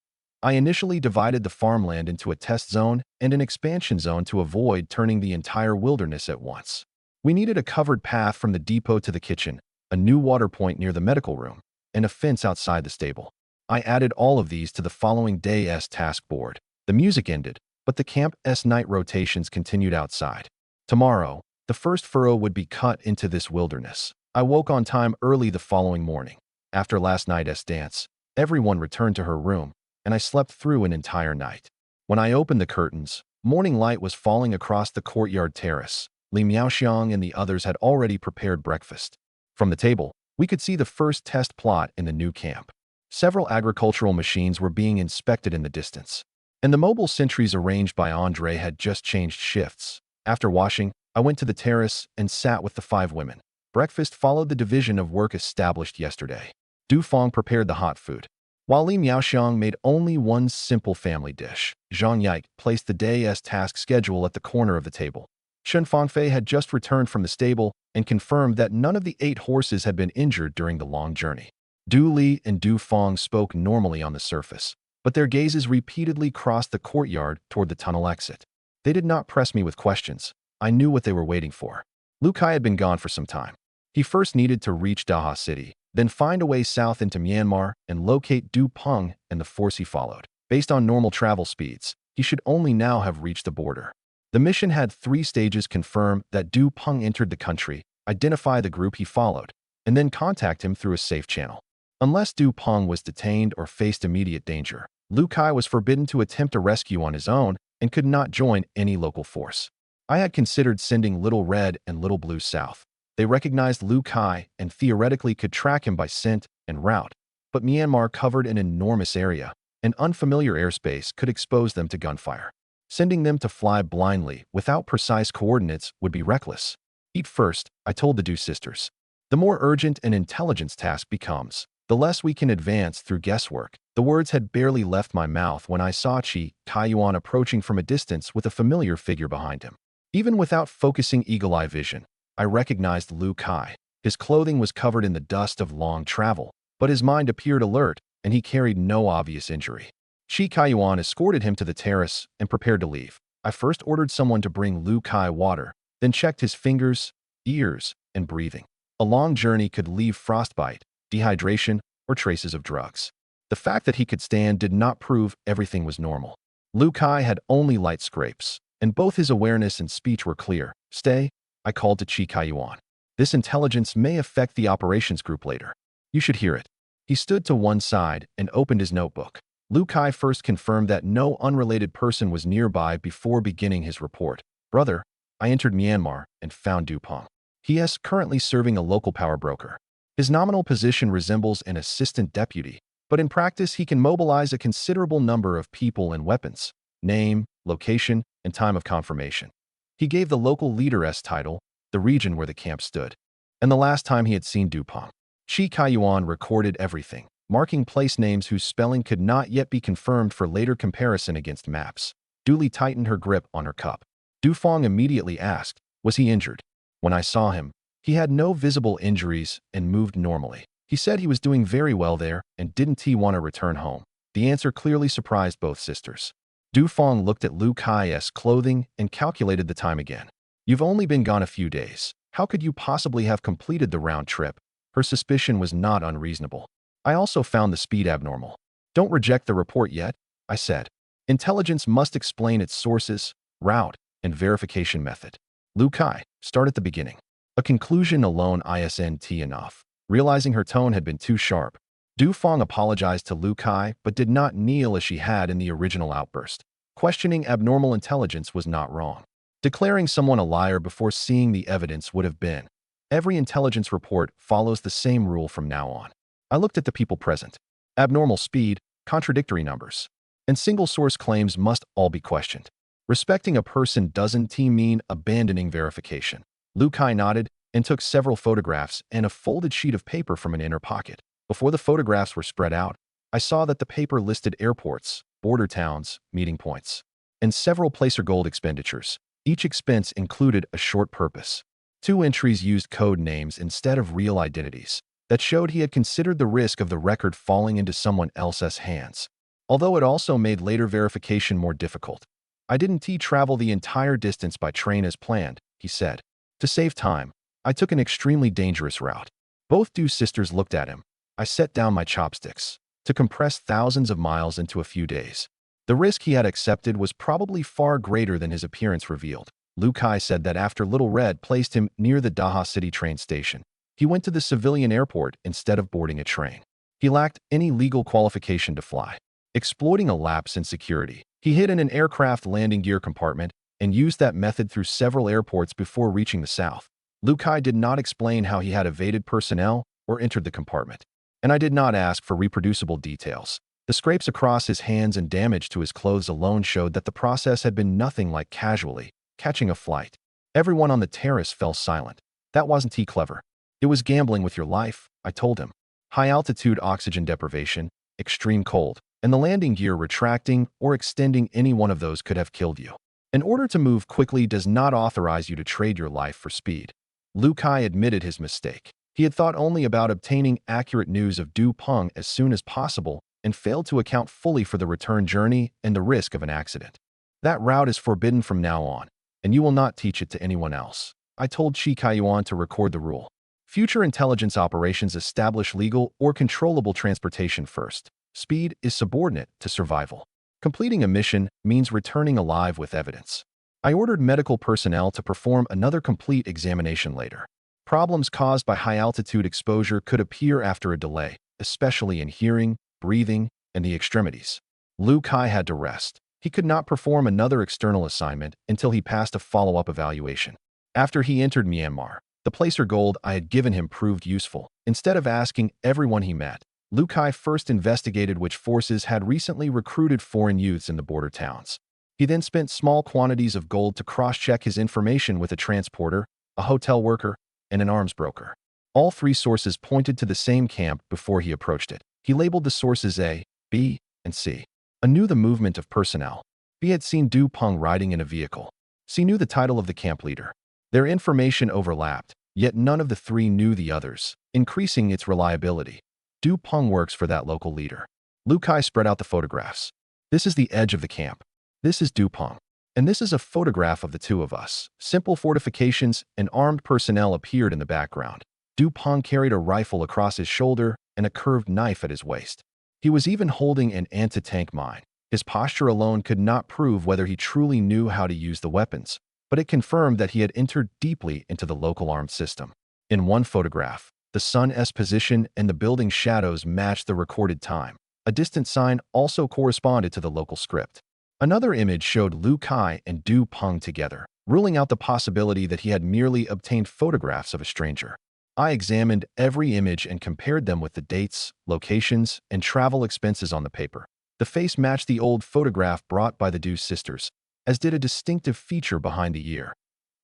I initially divided the farmland into a test zone and an expansion zone to avoid turning the entire wilderness at once. We needed a covered path from the depot to the kitchen, a new water point near the medical room, and a fence outside the stable. I added all of these to the following day's task board. The music ended, but the camp's night rotations continued outside. Tomorrow, the first furrow would be cut into this wilderness. I woke on time early the following morning. After last night's dance, everyone returned to her room, and I slept through an entire night. When I opened the curtains, morning light was falling across the courtyard terrace. Li Miaoxiang and the others had already prepared breakfast. From the table, we could see the first test plot in the new camp. Several agricultural machines were being inspected in the distance, and the mobile sentries arranged by Andre had just changed shifts. After washing, I went to the terrace and sat with the 5 women. Breakfast followed the division of work established yesterday. Du Fong prepared the hot food, while Li Miaoxiang made only 1 simple family dish. Zhang Yike placed the day's task schedule at the corner of the table. Chen Fangfei had just returned from the stable and confirmed that none of the 8 horses had been injured during the long journey. Du Li and Du Fong spoke normally on the surface, but their gazes repeatedly crossed the courtyard toward the tunnel exit. They did not press me with questions. I knew what they were waiting for. Lu Kai had been gone for some time. He first needed to reach Daha City, then find a way south into Myanmar and locate Du Peng and the force he followed. Based on normal travel speeds, he should only now have reached the border. The mission had 3 stages: confirm that Du Peng entered the country, identify the group he followed, and then contact him through a safe channel. Unless Du Peng was detained or faced immediate danger, Lu Kai was forbidden to attempt a rescue on his own and could not join any local force. I had considered sending Little Red and Little Blue south. They recognized Lu Kai and theoretically could track him by scent and route, but Myanmar covered an enormous area, and unfamiliar airspace could expose them to gunfire. Sending them to fly blindly without precise coordinates would be reckless. Eat first, I told the Du sisters. The more urgent an intelligence task becomes, the less we can advance through guesswork. The words had barely left my mouth when I saw Chi Kaiyuan approaching from a distance with a familiar figure behind him. Even without focusing eagle-eye vision, I recognized Lu Kai. His clothing was covered in the dust of long travel, but his mind appeared alert, and he carried no obvious injury. Chi Kaiyuan escorted him to the terrace and prepared to leave. I first ordered someone to bring Lu Kai water, then checked his fingers, ears, and breathing. A long journey could leave frostbite, dehydration, or traces of drugs. The fact that he could stand did not prove everything was normal. Lu Kai had only light scrapes, and both his awareness and speech were clear. Stay, I called to Chi Kaiyuan. This intelligence may affect the operations group later. You should hear it. He stood to one side and opened his notebook. Lu Kai first confirmed that no unrelated person was nearby before beginning his report. Brother, I entered Myanmar and found Du Peng. He is currently serving a local power broker. His nominal position resembles an assistant deputy, but in practice he can mobilize a considerable number of people and weapons. Name, location, and time of confirmation. He gave the local leader's title, the region where the camp stood, and the last time he had seen Du Peng. Chi Kaiyuan recorded everything, marking place names whose spelling could not yet be confirmed for later comparison against maps. Duly tightened her grip on her cup. Du Feng immediately asked, was he injured? When I saw him, he had no visible injuries and moved normally. He said he was doing very well there and didn't he want to return home. The answer clearly surprised both sisters. Du Feng looked at Lu Kai's clothing and calculated the time again. You've only been gone a few days. How could you possibly have completed the round trip? Her suspicion was not unreasonable. I also found the speed abnormal. Don't reject the report yet, I said. Intelligence must explain its sources, route, and verification method. Lu Kai, start at the beginning. A conclusion alone isn't enough. Realizing her tone had been too sharp, Du Feng apologized to Lu Kai but did not kneel as she had in the original outburst. Questioning abnormal intelligence was not wrong. Declaring someone a liar before seeing the evidence would have been. Every intelligence report follows the same rule from now on. I looked at the people present. Abnormal speed, contradictory numbers, and single-source claims must all be questioned. Respecting a person doesn't mean abandoning verification. Lu Kai nodded and took several photographs and a folded sheet of paper from an inner pocket. Before the photographs were spread out, I saw that the paper listed airports, border towns, meeting points, and several placer gold expenditures. Each expense included a short purpose. 2 entries used code names instead of real identities. That showed he had considered the risk of the record falling into someone else's hands. Although it also made later verification more difficult. I didn't travel the entire distance by train as planned, he said. To save time, I took an extremely dangerous route. Both Du sisters looked at him. I set down my chopsticks. To compress thousands of miles into a few days. The risk he had accepted was probably far greater than his appearance revealed. Lu Kai said that after Little Red placed him near the Daha City train station, he went to the civilian airport instead of boarding a train. He lacked any legal qualification to fly. Exploiting a lapse in security, he hid in an aircraft landing gear compartment and used that method through several airports before reaching the south. Lu Kai did not explain how he had evaded personnel or entered the compartment, and I did not ask for reproducible details. The scrapes across his hands and damage to his clothes alone showed that the process had been nothing like casually catching a flight. Everyone on the terrace fell silent. That wasn't clever. It was gambling with your life, I told him. High-altitude oxygen deprivation, extreme cold, and the landing gear retracting or extending any one of those could have killed you. An order to move quickly does not authorize you to trade your life for speed. Lu Kai admitted his mistake. He had thought only about obtaining accurate news of Du Peng as soon as possible and failed to account fully for the return journey and the risk of an accident. That route is forbidden from now on, and you will not teach it to anyone else. I told Shi Kaiyuan to record the rule. Future intelligence operations establish legal or controllable transportation first. Speed is subordinate to survival. Completing a mission means returning alive with evidence. I ordered medical personnel to perform another complete examination later. Problems caused by high-altitude exposure could appear after a delay, especially in hearing, breathing, and the extremities. Lu Kai had to rest. He could not perform another external assignment until he passed a follow-up evaluation. After he entered Myanmar, the placer gold I had given him proved useful. Instead of asking everyone he met, Lu Kai first investigated which forces had recently recruited foreign youths in the border towns. He then spent small quantities of gold to cross-check his information with a transporter, a hotel worker, and an arms broker. All three sources pointed to the same camp before he approached it. He labeled the sources A, B, and C. A knew the movement of personnel. B had seen Du Peng riding in a vehicle. C knew the title of the camp leader. Their information overlapped, yet none of the three knew the others, increasing its reliability. Du Peng works for that local leader. Lu Kai spread out the photographs. This is the edge of the camp. This is Du Peng. And this is a photograph of the two of us. Simple fortifications and armed personnel appeared in the background. Du Peng carried a rifle across his shoulder and a curved knife at his waist. He was even holding an anti-tank mine. His posture alone could not prove whether he truly knew how to use the weapons, but it confirmed that he had entered deeply into the local armed system. In one photograph, the sun's position and the building's shadows matched the recorded time. A distant sign also corresponded to the local script. Another image showed Lu Kai and Du Peng together, ruling out the possibility that he had merely obtained photographs of a stranger. I examined every image and compared them with the dates, locations, and travel expenses on the paper. The face matched the old photograph brought by the Du sisters, as did a distinctive feature behind the ear.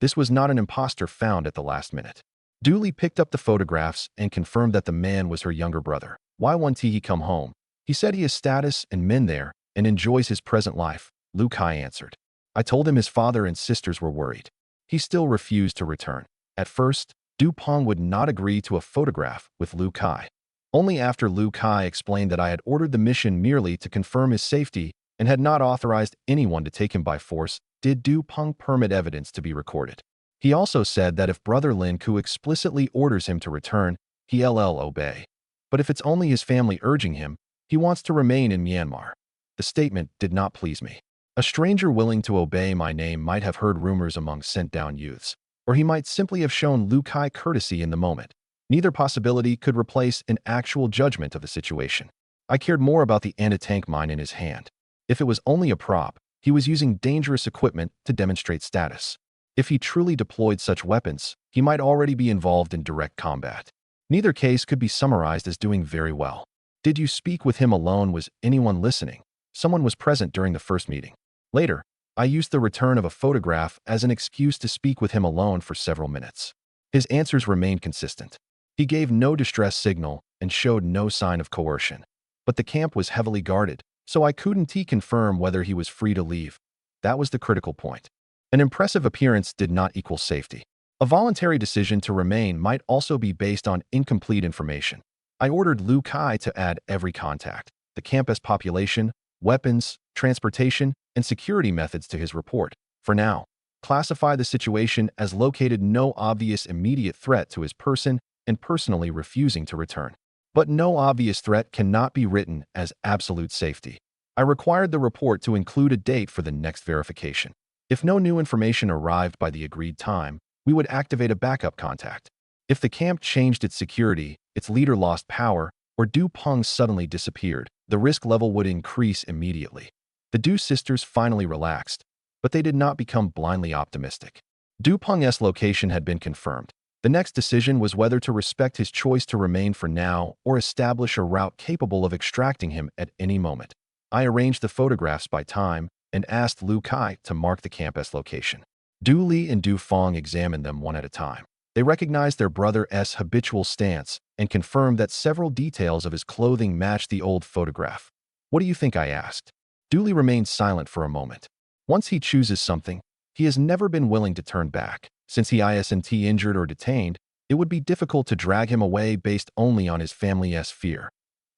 This was not an imposter found at the last minute. Dooley picked up the photographs and confirmed that the man was her younger brother. Why won't he come home? He said he has status and men there and enjoys his present life, Lu Kai answered. I told him his father and sisters were worried. He still refused to return. At first, Du Peng would not agree to a photograph with Lu Kai. Only after Lu Kai explained that I had ordered the mission merely to confirm his safety and had not authorized anyone to take him by force did Du Peng permit evidence to be recorded. He also said that if Brother Lin Ku explicitly orders him to return, he'll obey. But if it's only his family urging him, he wants to remain in Myanmar. The statement did not please me. A stranger willing to obey my name might have heard rumors among sent-down youths, or he might simply have shown Lu Kai courtesy in the moment. Neither possibility could replace an actual judgment of the situation. I cared more about the anti-tank mine in his hand. If it was only a prop, he was using dangerous equipment to demonstrate status. If he truly deployed such weapons, he might already be involved in direct combat. Neither case could be summarized as doing very well. Did you speak with him alone? Was anyone listening? Someone was present during the first meeting. Later, I used the return of a photograph as an excuse to speak with him alone for several minutes. His answers remained consistent. He gave no distress signal and showed no sign of coercion. But the camp was heavily guarded, so I couldn't confirm whether he was free to leave. That was the critical point. An impressive appearance did not equal safety. A voluntary decision to remain might also be based on incomplete information. I ordered Lu Kai to add every contact, the campus population, weapons, transportation, and security methods to his report. For now, classify the situation as located no obvious immediate threat to his person and personally refusing to return. But no obvious threat cannot be written as absolute safety. I required the report to include a date for the next verification. If no new information arrived by the agreed time, we would activate a backup contact. If the camp changed its security, its leader lost power, or Du Peng suddenly disappeared, the risk level would increase immediately. The Du sisters finally relaxed, but they did not become blindly optimistic. Du Peng's location had been confirmed. The next decision was whether to respect his choice to remain for now or establish a route capable of extracting him at any moment. I arranged the photographs by time and asked Lu Kai to mark the campus location. Du Li and Du Fong examined them one at a time. They recognized their brother's habitual stance and confirmed that several details of his clothing matched the old photograph. What do you think? I asked. Du Li remained silent for a moment. Once he chooses something, he has never been willing to turn back. Since he isn't injured or detained, it would be difficult to drag him away based only on his family's fear.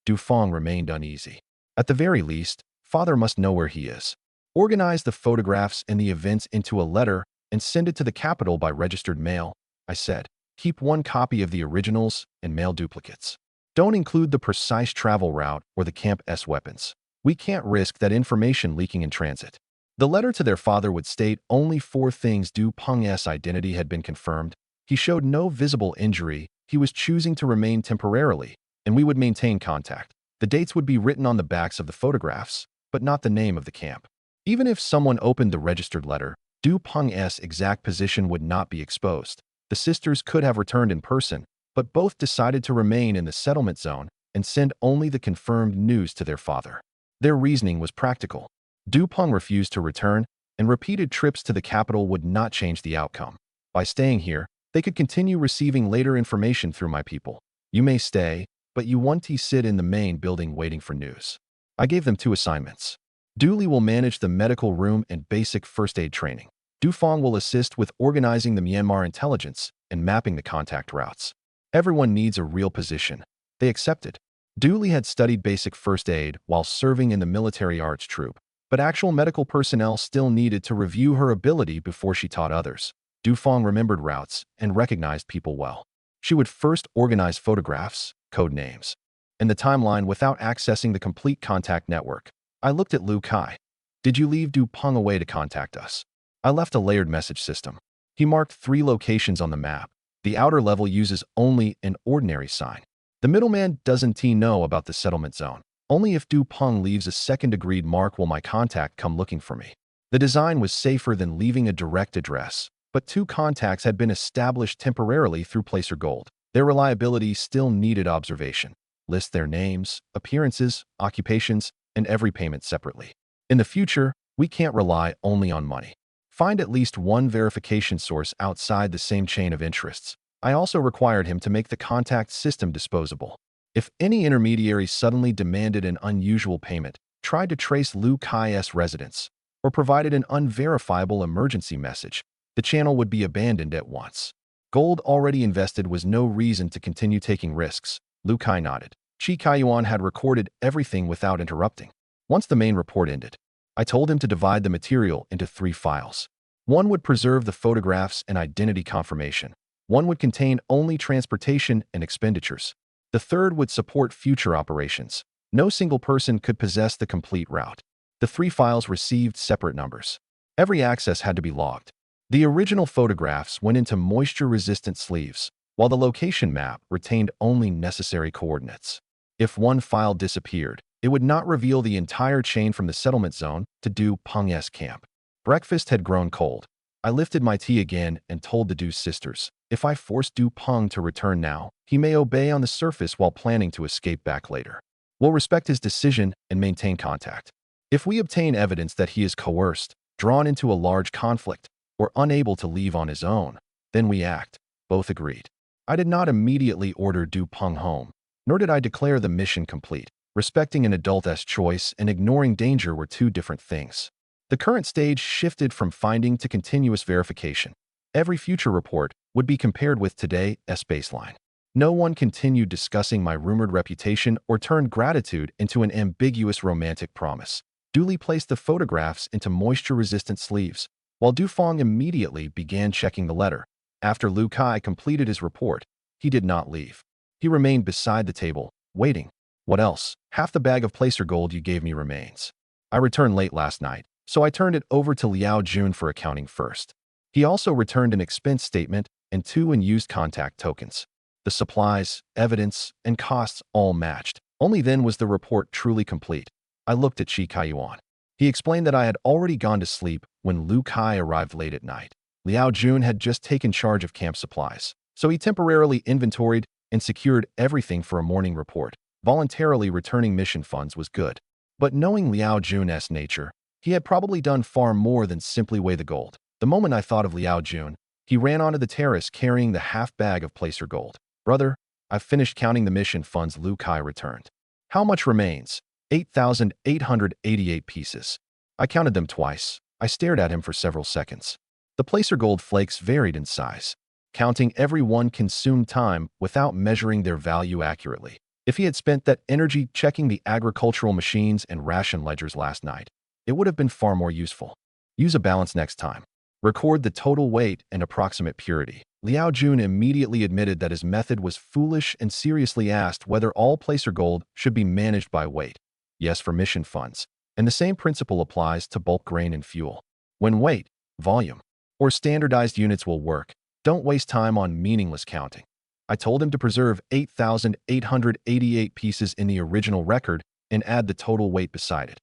Du Fong remained uneasy. At the very least, father must know where he is. Organize the photographs and the events into a letter and send it to the capital by registered mail, I said. Keep one copy of the originals and mail duplicates. Don't include the precise travel route or the camp's weapons. We can't risk that information leaking in transit. The letter to their father would state only 4 things. Du Peng's identity had been confirmed. He showed no visible injury. He was choosing to remain temporarily, and we would maintain contact. The dates would be written on the backs of the photographs, but not the name of the camp. Even if someone opened the registered letter, Du Peng's exact position would not be exposed. The sisters could have returned in person, but both decided to remain in the settlement zone and send only the confirmed news to their father. Their reasoning was practical. Du Peng refused to return, and repeated trips to the capital would not change the outcome. By staying here, they could continue receiving later information through my people. You may stay, but you want to sit in the main building waiting for news. I gave them 2 assignments. Du Li will manage the medical room and basic first aid training. Du Feng will assist with organizing the Myanmar intelligence and mapping the contact routes. Everyone needs a real position. They accepted. Du Li had studied basic first aid while serving in the military arts troop, but actual medical personnel still needed to review her ability before she taught others. Du Feng remembered routes and recognized people well. She would first organize photographs, code names, and the timeline without accessing the complete contact network. I looked at Lu Kai. Did you leave Du Peng a way to contact us? I left a layered message system. He marked 3 locations on the map. The outer level uses only an ordinary sign. The middleman doesn't know about the settlement zone. Only if Du Peng leaves a second agreed mark will my contact come looking for me. The design was safer than leaving a direct address, but 2 contacts had been established temporarily through Placer Gold. Their reliability still needed observation. List their names, appearances, occupations, and every payment separately. In the future, we can't rely only on money. Find at least one verification source outside the same chain of interests. I also required him to make the contact system disposable. If any intermediary suddenly demanded an unusual payment, tried to trace Lu Kai's residence, or provided an unverifiable emergency message, the channel would be abandoned at once. Gold already invested was no reason to continue taking risks. Lu Kai nodded. Chi Kaiyuan had recorded everything without interrupting. Once the main report ended, I told him to divide the material into 3 files. One would preserve the photographs and identity confirmation. One would contain only transportation and expenditures. The third would support future operations. No single person could possess the complete route. The 3 files received separate numbers. Every access had to be logged. The original photographs went into moisture-resistant sleeves, while the location map retained only necessary coordinates. If one file disappeared, it would not reveal the entire chain from the settlement zone to Du Peng's camp. Breakfast had grown cold. I lifted my tea again and told the Du sisters, if I force Du Peng to return now, he may obey on the surface while planning to escape back later. We'll respect his decision and maintain contact. If we obtain evidence that he is coerced, drawn into a large conflict, or unable to leave on his own, then we act. Both agreed. I did not immediately order Du Peng home, nor did I declare the mission complete. Respecting an adult's choice and ignoring danger were 2 different things. The current stage shifted from finding to continuous verification. Every future report would be compared with today's baseline. No one continued discussing my rumored reputation or turned gratitude into an ambiguous romantic promise. Du Li placed the photographs into moisture-resistant sleeves, while Du Feng immediately began checking the letter. After Lu Kai completed his report, he did not leave. He remained beside the table, waiting. What else? Half the bag of placer gold you gave me remains. I returned late last night, so I turned it over to Liao Jun for accounting first. He also returned an expense statement and 2 unused contact tokens. The supplies, evidence, and costs all matched. Only then was the report truly complete. I looked at Chi Kaiyuan. He explained that I had already gone to sleep when Lu Kai arrived late at night. Liao Jun had just taken charge of camp supplies, so he temporarily inventoried and secured everything for a morning report. Voluntarily returning mission funds was good. But knowing Liao Jun's nature, he had probably done far more than simply weigh the gold. The moment I thought of Liao Jun, he ran onto the terrace carrying the half bag of placer gold. Brother, I've finished counting the mission funds Lu Kai returned. How much remains? 8,888 pieces. I counted them twice. I stared at him for several seconds. The placer gold flakes varied in size. Counting every one consumed time without measuring their value accurately. If he had spent that energy checking the agricultural machines and ration ledgers last night, it would have been far more useful. Use a balance next time. Record the total weight and approximate purity. Liao Jun immediately admitted that his method was foolish and seriously asked whether all placer gold should be managed by weight. Yes, for mission funds. And the same principle applies to bulk grain and fuel. When weight, volume, or standardized units will work, don't waste time on meaningless counting. I told him to preserve 8,888 pieces in the original record and add the total weight beside it.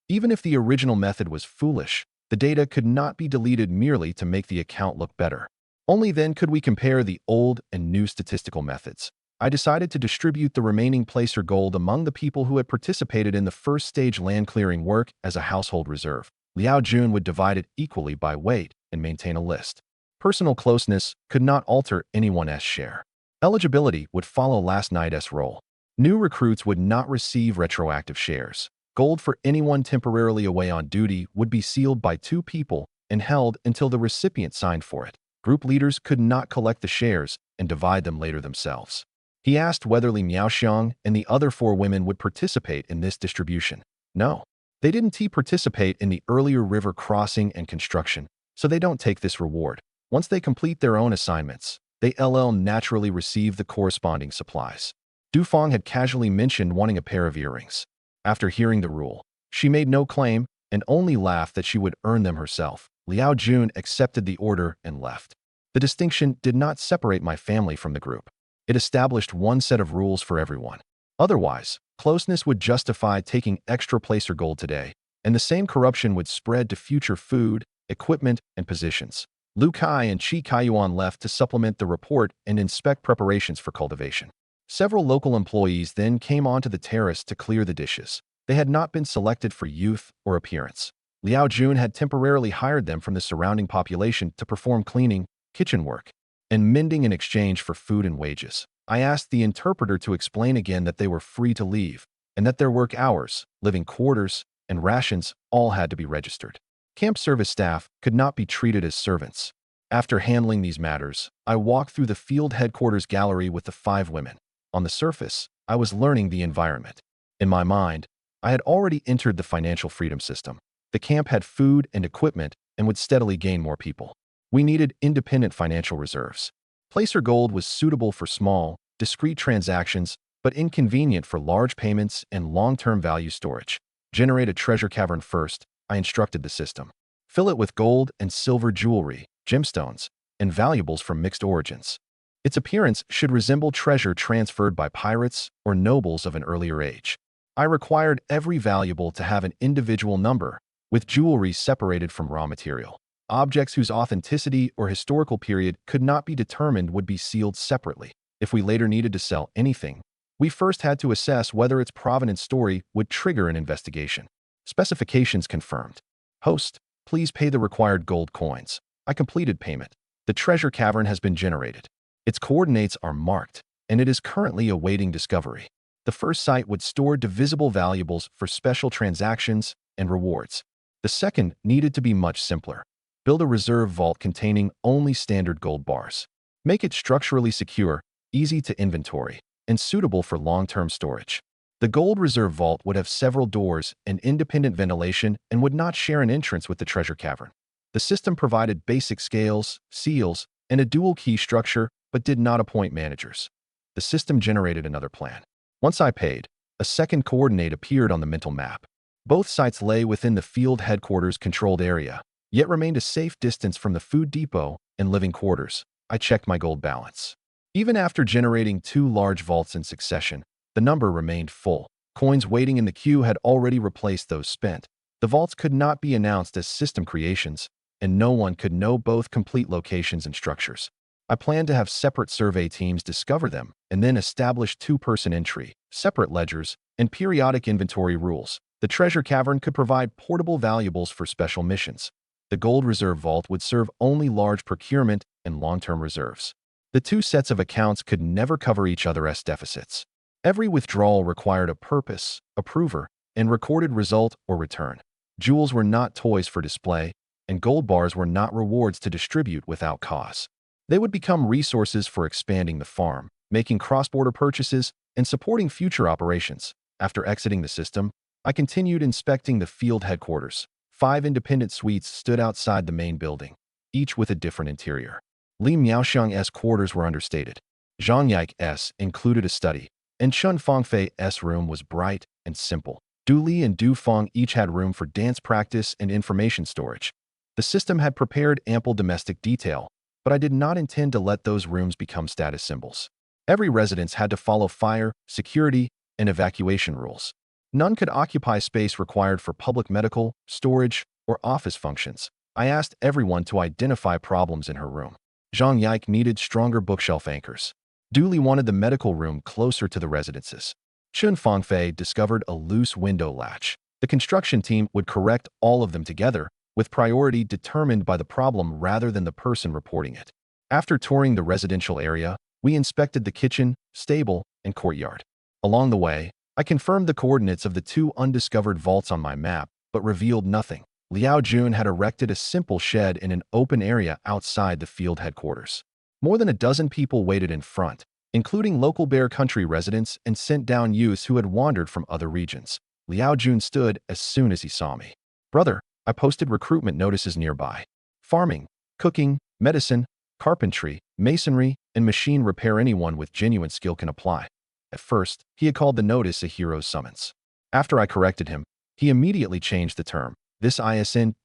Even if the original method was foolish, the data could not be deleted merely to make the account look better. Only then could we compare the old and new statistical methods. I decided to distribute the remaining placer gold among the people who had participated in the first stage land clearing work as a household reserve. Liao Jun would divide it equally by weight and maintain a list. Personal closeness could not alter anyone's share. Eligibility would follow last night's roll. New recruits would not receive retroactive shares. Gold for anyone temporarily away on duty would be sealed by 2 people and held until the recipient signed for it. Group leaders could not collect the shares and divide them later themselves. He asked whether Li Miaoxiang and the other 4 women would participate in this distribution. No. They didn't participate in the earlier river crossing and construction, so they don't take this reward. Once they complete their own assignments, they naturally receive the corresponding supplies. Du Feng had casually mentioned wanting a pair of earrings. After hearing the rule, she made no claim and only laughed that she would earn them herself. Liao Jun accepted the order and left. The distinction did not separate my family from the group. It established one set of rules for everyone. Otherwise, closeness would justify taking extra placer gold today, and the same corruption would spread to future food, equipment, and positions. Lu Kai and Qi Kaiyuan left to supplement the report and inspect preparations for cultivation. Several local employees then came onto the terrace to clear the dishes. They had not been selected for youth or appearance. Liao Jun had temporarily hired them from the surrounding population to perform cleaning, kitchen work, and mending in exchange for food and wages. I asked the interpreter to explain again that they were free to leave, and that their work hours, living quarters, and rations all had to be registered. Camp service staff could not be treated as servants. After handling these matters, I walked through the field headquarters gallery with the 5 women. On the surface, I was learning the environment. In my mind, I had already entered the financial freedom system. The camp had food and equipment and would steadily gain more people. We needed independent financial reserves. Placer gold was suitable for small, discrete transactions, but inconvenient for large payments and long-term value storage. Generate a treasure cavern first, I instructed the system. Fill it with gold and silver jewelry, gemstones, and valuables from mixed origins. Its appearance should resemble treasure transferred by pirates or nobles of an earlier age. I required every valuable to have an individual number, with jewelry separated from raw material. Objects whose authenticity or historical period could not be determined would be sealed separately. If we later needed to sell anything, we first had to assess whether its provenance story would trigger an investigation. Specifications confirmed. Host, please pay the required gold coins. I completed payment. The treasure cavern has been generated. Its coordinates are marked, and it is currently awaiting discovery. The first site would store divisible valuables for special transactions and rewards. The second needed to be much simpler. Build a reserve vault containing only standard gold bars. Make it structurally secure, easy to inventory, and suitable for long-term storage. The gold reserve vault would have several doors and independent ventilation and would not share an entrance with the treasure cavern. The system provided basic scales, seals, and a dual key structure, but did not appoint managers. The system generated another plan. Once I paid, a second coordinate appeared on the mental map. Both sites lay within the field headquarters controlled area, yet remained a safe distance from the food depot and living quarters. I checked my gold balance. Even after generating 2 large vaults in succession, the number remained full. Coins waiting in the queue had already replaced those spent. The vaults could not be announced as system creations, and no one could know both complete locations and structures. I planned to have separate survey teams discover them and then establish 2-person entry, separate ledgers, and periodic inventory rules. The treasure cavern could provide portable valuables for special missions. The gold reserve vault would serve only large procurement and long-term reserves. The 2 sets of accounts could never cover each other's deficits. Every withdrawal required a purpose, approver, and recorded result or return. Jewels were not toys for display, and gold bars were not rewards to distribute without cause. They would become resources for expanding the farm, making cross-border purchases, and supporting future operations. After exiting the system, I continued inspecting the field headquarters. 5 independent suites stood outside the main building, each with a different interior. Li Miaoxiang's quarters were understated. Zhang Yike's included a study, and Chun Fengfei's room was bright and simple. Du Li and Du Feng each had room for dance practice and information storage. The system had prepared ample domestic detail, but I did not intend to let those rooms become status symbols. Every residence had to follow fire, security, and evacuation rules. None could occupy space required for public medical, storage, or office functions. I asked everyone to identify problems in her room. Zhang Yike needed stronger bookshelf anchors. Du Li wanted the medical room closer to the residences. Chun Fengfei discovered a loose window latch. The construction team would correct all of them together, with priority determined by the problem rather than the person reporting it. After touring the residential area, we inspected the kitchen, stable, and courtyard. Along the way, I confirmed the coordinates of the 2 undiscovered vaults on my map, but revealed nothing. Liao Jun had erected a simple shed in an open area outside the field headquarters. More than a dozen people waited in front, including local Bear Country residents and sent-down youths who had wandered from other regions. Liao Jun stood as soon as he saw me. "Brother, I posted recruitment notices nearby. Farming, cooking, medicine, carpentry, masonry, and machine repair. Anyone with genuine skill can apply." At first, he had called the notice a hero's summons. After I corrected him, he immediately changed the term. "This isn't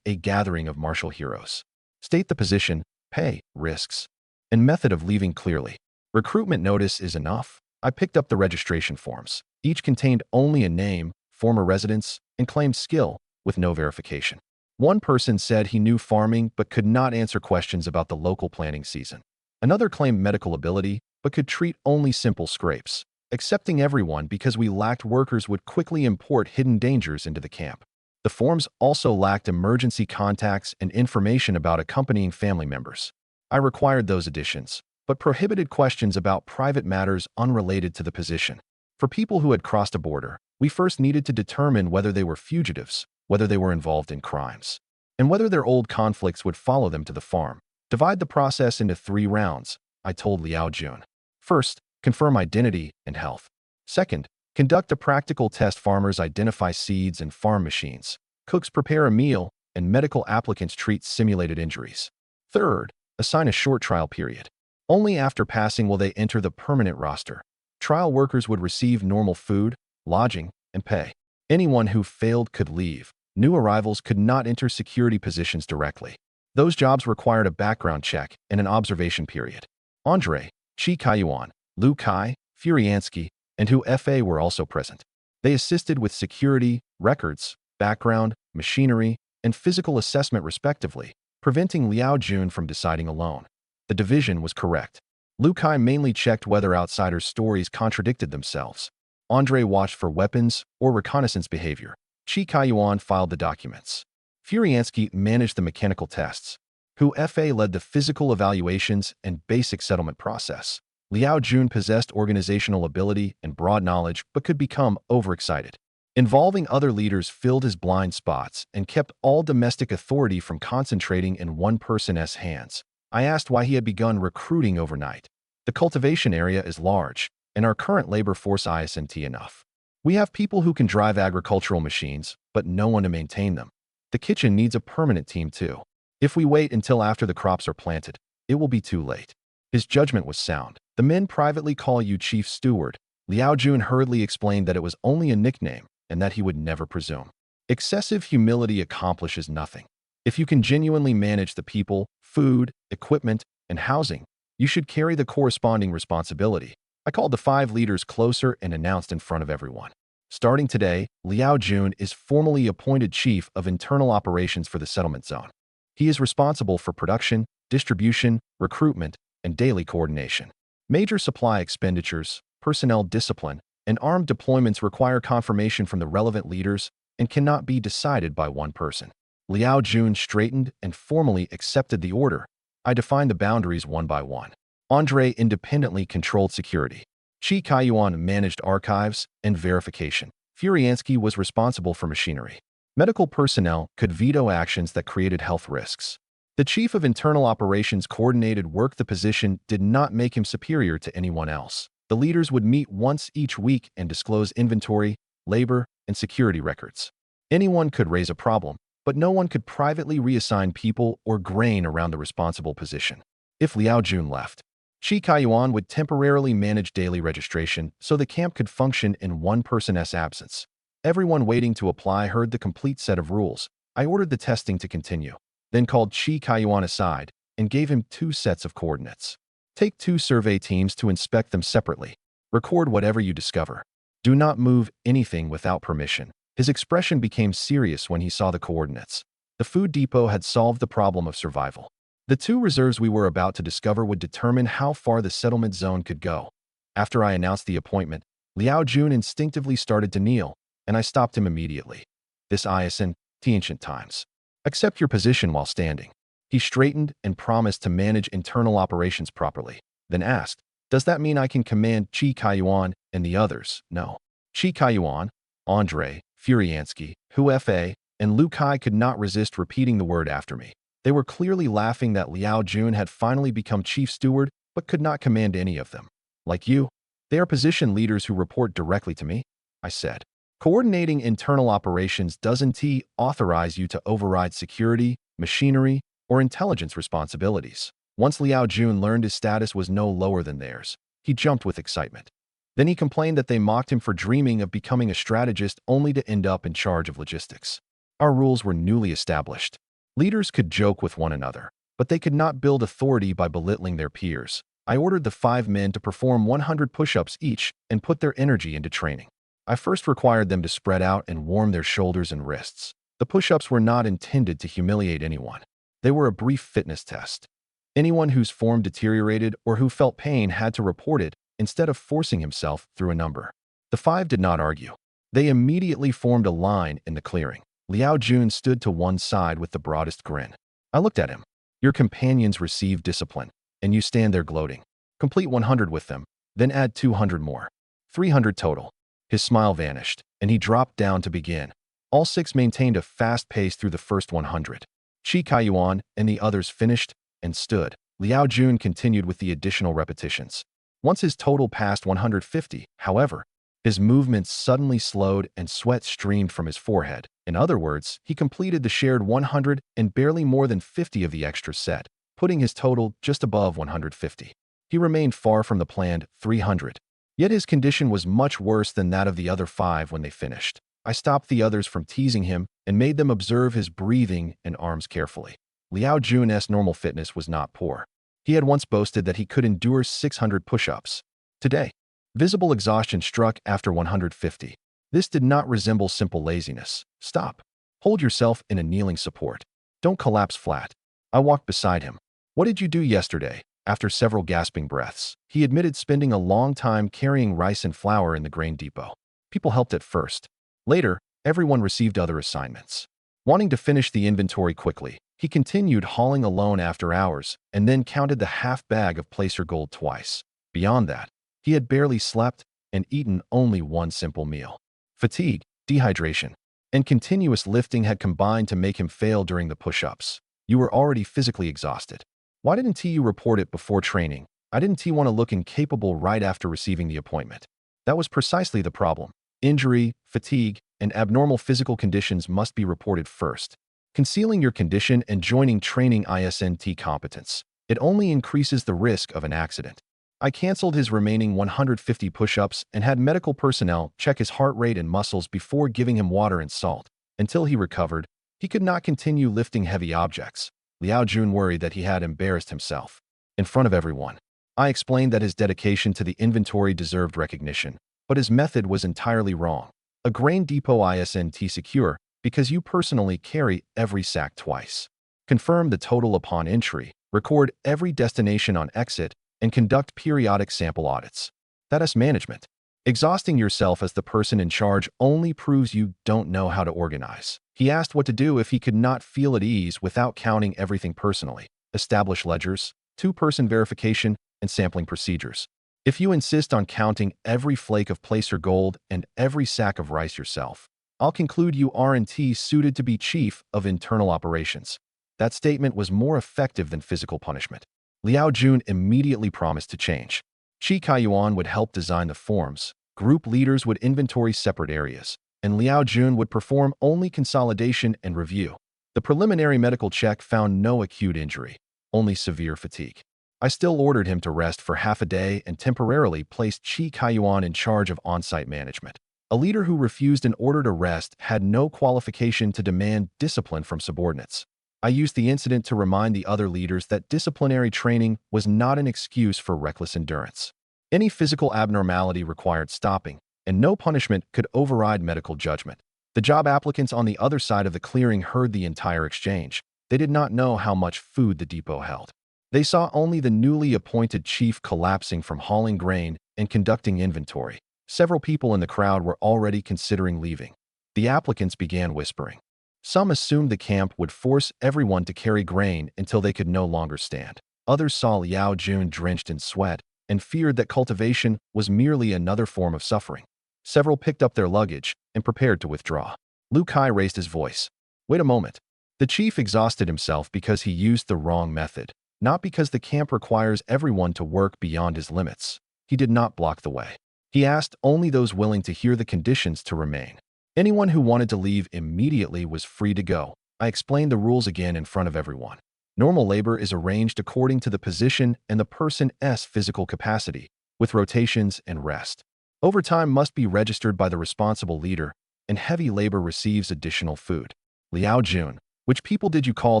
a gathering of martial heroes." State the position, pay, risks, and method of leaving clearly. Recruitment notice is enough. I picked up the registration forms. Each contained only a name, former residence, and claimed skill, with no verification. One person said he knew farming but could not answer questions about the local planting season. Another claimed medical ability but could treat only simple scrapes. Accepting everyone because we lacked workers would quickly import hidden dangers into the camp. The forms also lacked emergency contacts and information about accompanying family members. I required those additions, but prohibited questions about private matters unrelated to the position. For people who had crossed a border, we first needed to determine whether they were fugitives, whether they were involved in crimes, and whether their old conflicts would follow them to the farm. Divide the process into 3 rounds, I told Liao Jun. First, confirm identity and health. Second, conduct a practical test. Farmers identify seeds and farm machines. Cooks prepare a meal, and medical applicants treat simulated injuries. Third, assign a short trial period. Only after passing will they enter the permanent roster. Trial workers would receive normal food, lodging, and pay. Anyone who failed could leave. New arrivals could not enter security positions directly. Those jobs required a background check and an observation period. Andre, Chi Kaiyuan, Lu Kai, Furiansky, and Hu Fa were also present. They assisted with security, records, background, machinery, and physical assessment respectively, preventing Liao Jun from deciding alone. The division was correct. Lu Kai mainly checked whether outsiders' stories contradicted themselves. Andre watched for weapons or reconnaissance behavior. Chi Kaiyuan filed the documents. Furiansky managed the mechanical tests. Hu Fa led the physical evaluations and basic settlement process. Liao Jun possessed organizational ability and broad knowledge but could become overexcited. Involving other leaders filled his blind spots and kept all domestic authority from concentrating in one person's hands. I asked why he had begun recruiting overnight. The cultivation area is large, and our current labor force isn't enough. We have people who can drive agricultural machines, but no one to maintain them. The kitchen needs a permanent team too. If we wait until after the crops are planted, it will be too late. His judgment was sound. The men privately call you Chief Steward. Liao Jun hurriedly explained that it was only a nickname and that he would never presume. Excessive humility accomplishes nothing. If you can genuinely manage the people, food, equipment, and housing, you should carry the corresponding responsibility. I called the 5 leaders closer and announced in front of everyone. Starting today, Liao Jun is formally appointed Chief of Internal Operations for the settlement zone. He is responsible for production, distribution, recruitment, and daily coordination. Major supply expenditures, personnel discipline, and armed deployments require confirmation from the relevant leaders and cannot be decided by one person. Liao Jun straightened and formally accepted the order. I defined the boundaries one by one. Andre independently controlled security. Chi Kaiyuan managed archives and verification. Furiansky was responsible for machinery. Medical personnel could veto actions that created health risks. The Chief of Internal Operations coordinated work. The position did not make him superior to anyone else. The leaders would meet once each week and disclose inventory, labor, and security records. Anyone could raise a problem, but no one could privately reassign people or grain around the responsible position. If Liao Jun left, Shi Kaiyuan would temporarily manage daily registration so the camp could function in one person's absence. Everyone waiting to apply heard the complete set of rules. I ordered the testing to continue, then called Shi Kaiyuan aside and gave him 2 sets of coordinates. Take 2 survey teams to inspect them separately. Record whatever you discover. Do not move anything without permission. His expression became serious when he saw the coordinates. The food depot had solved the problem of survival. The 2 reserves we were about to discover would determine how far the settlement zone could go. After I announced the appointment, Liao Jun instinctively started to kneel, and I stopped him immediately. This is in the ancient times. Accept your position while standing. He straightened and promised to manage internal operations properly, then asked, does that mean I can command Shi Kaiyuan and the others? No. Shi Kaiyuan, Andre, Furiansky, Hu Fa, and Lu Kai could not resist repeating the word after me. They were clearly laughing that Liao Jun had finally become chief steward, but could not command any of them. Like you, they are position leaders who report directly to me, I said. Coordinating internal operations doesn't authorize you to override security, machinery, or intelligence responsibilities. Once Liao Jun learned his status was no lower than theirs, he jumped with excitement. Then he complained that they mocked him for dreaming of becoming a strategist only to end up in charge of logistics. Our rules were newly established. Leaders could joke with one another, but they could not build authority by belittling their peers. I ordered the 5 men to perform 100 push-ups each and put their energy into training. I first required them to spread out and warm their shoulders and wrists. The push-ups were not intended to humiliate anyone. They were a brief fitness test. Anyone whose form deteriorated or who felt pain had to report it instead of forcing himself through a number. The 5 did not argue. They immediately formed a line in the clearing. Liao Jun stood to one side with the broadest grin. I looked at him. Your companions receive discipline, and you stand there gloating. Complete 100 with them, then add 200 more. 300 total. His smile vanished, and he dropped down to begin. All 6 maintained a fast pace through the first 100. Shi Kaiyuan and the others finished and stood. Liao Jun continued with the additional repetitions. Once his total passed 150, however, his movements suddenly slowed and sweat streamed from his forehead. In other words, he completed the shared 100 and barely more than 50 of the extra set, putting his total just above 150. He remained far from the planned 300. Yet his condition was much worse than that of the other 5 when they finished. I stopped the others from teasing him and made them observe his breathing and arms carefully. Liao Jun's normal fitness was not poor. He had once boasted that he could endure 600 push-ups. Today, visible exhaustion struck after 150. This did not resemble simple laziness. Stop. Hold yourself in a kneeling support. Don't collapse flat. I walked beside him. What did you do yesterday? After several gasping breaths, he admitted spending a long time carrying rice and flour in the grain depot. People helped at first. Later, everyone received other assignments. Wanting to finish the inventory quickly, he continued hauling alone after hours and then counted the half bag of placer gold twice. Beyond that, he had barely slept and eaten only one simple meal. Fatigue, dehydration, and continuous lifting had combined to make him fail during the push-ups. You were already physically exhausted. Why didn't you report it before training? I didn't want to look incapable right after receiving the appointment. That was precisely the problem. Injury, fatigue, and abnormal physical conditions must be reported first. Concealing your condition and joining training isn't competence. It only increases the risk of an accident. I canceled his remaining 150 push-ups and had medical personnel check his heart rate and muscles before giving him water and salt. Until he recovered, he could not continue lifting heavy objects. Liao Jun worried that he had embarrassed himself. In front of everyone, I explained that his dedication to the inventory deserved recognition, but his method was entirely wrong. A grain depot isn't secure because you personally carry every sack twice. Confirm the total upon entry, record every destination on exit, and conduct periodic sample audits. That is management. Exhausting yourself as the person in charge only proves you don't know how to organize. He asked what to do if he could not feel at ease without counting everything personally. Establish ledgers, 2-person verification, and sampling procedures. If you insist on counting every flake of placer gold and every sack of rice yourself, I'll conclude you aren't suited to be chief of internal operations. That statement was more effective than physical punishment. Liao Jun immediately promised to change. Chi Kaiyuan would help design the forms, group leaders would inventory separate areas, and Liao Jun would perform only consolidation and review. The preliminary medical check found no acute injury, only severe fatigue. I still ordered him to rest for half a day and temporarily placed Chi Kaiyuan in charge of on-site management. A leader who refused an order to rest had no qualification to demand discipline from subordinates. I used the incident to remind the other leaders that disciplinary training was not an excuse for reckless endurance. Any physical abnormality required stopping, and no punishment could override medical judgment. The job applicants on the other side of the clearing heard the entire exchange. They did not know how much food the depot held. They saw only the newly appointed chief collapsing from hauling grain and conducting inventory. Several people in the crowd were already considering leaving. The applicants began whispering. Some assumed the camp would force everyone to carry grain until they could no longer stand. Others saw Liao Jun drenched in sweat and feared that cultivation was merely another form of suffering. Several picked up their luggage and prepared to withdraw. Lu Kai raised his voice. Wait a moment. The chief exhausted himself because he used the wrong method, not because the camp requires everyone to work beyond his limits. He did not block the way. He asked only those willing to hear the conditions to remain. Anyone who wanted to leave immediately was free to go. I explained the rules again in front of everyone. Normal labor is arranged according to the position and the person's physical capacity, with rotations and rest. Overtime must be registered by the responsible leader, and heavy labor receives additional food. Liao Jun, which people did you call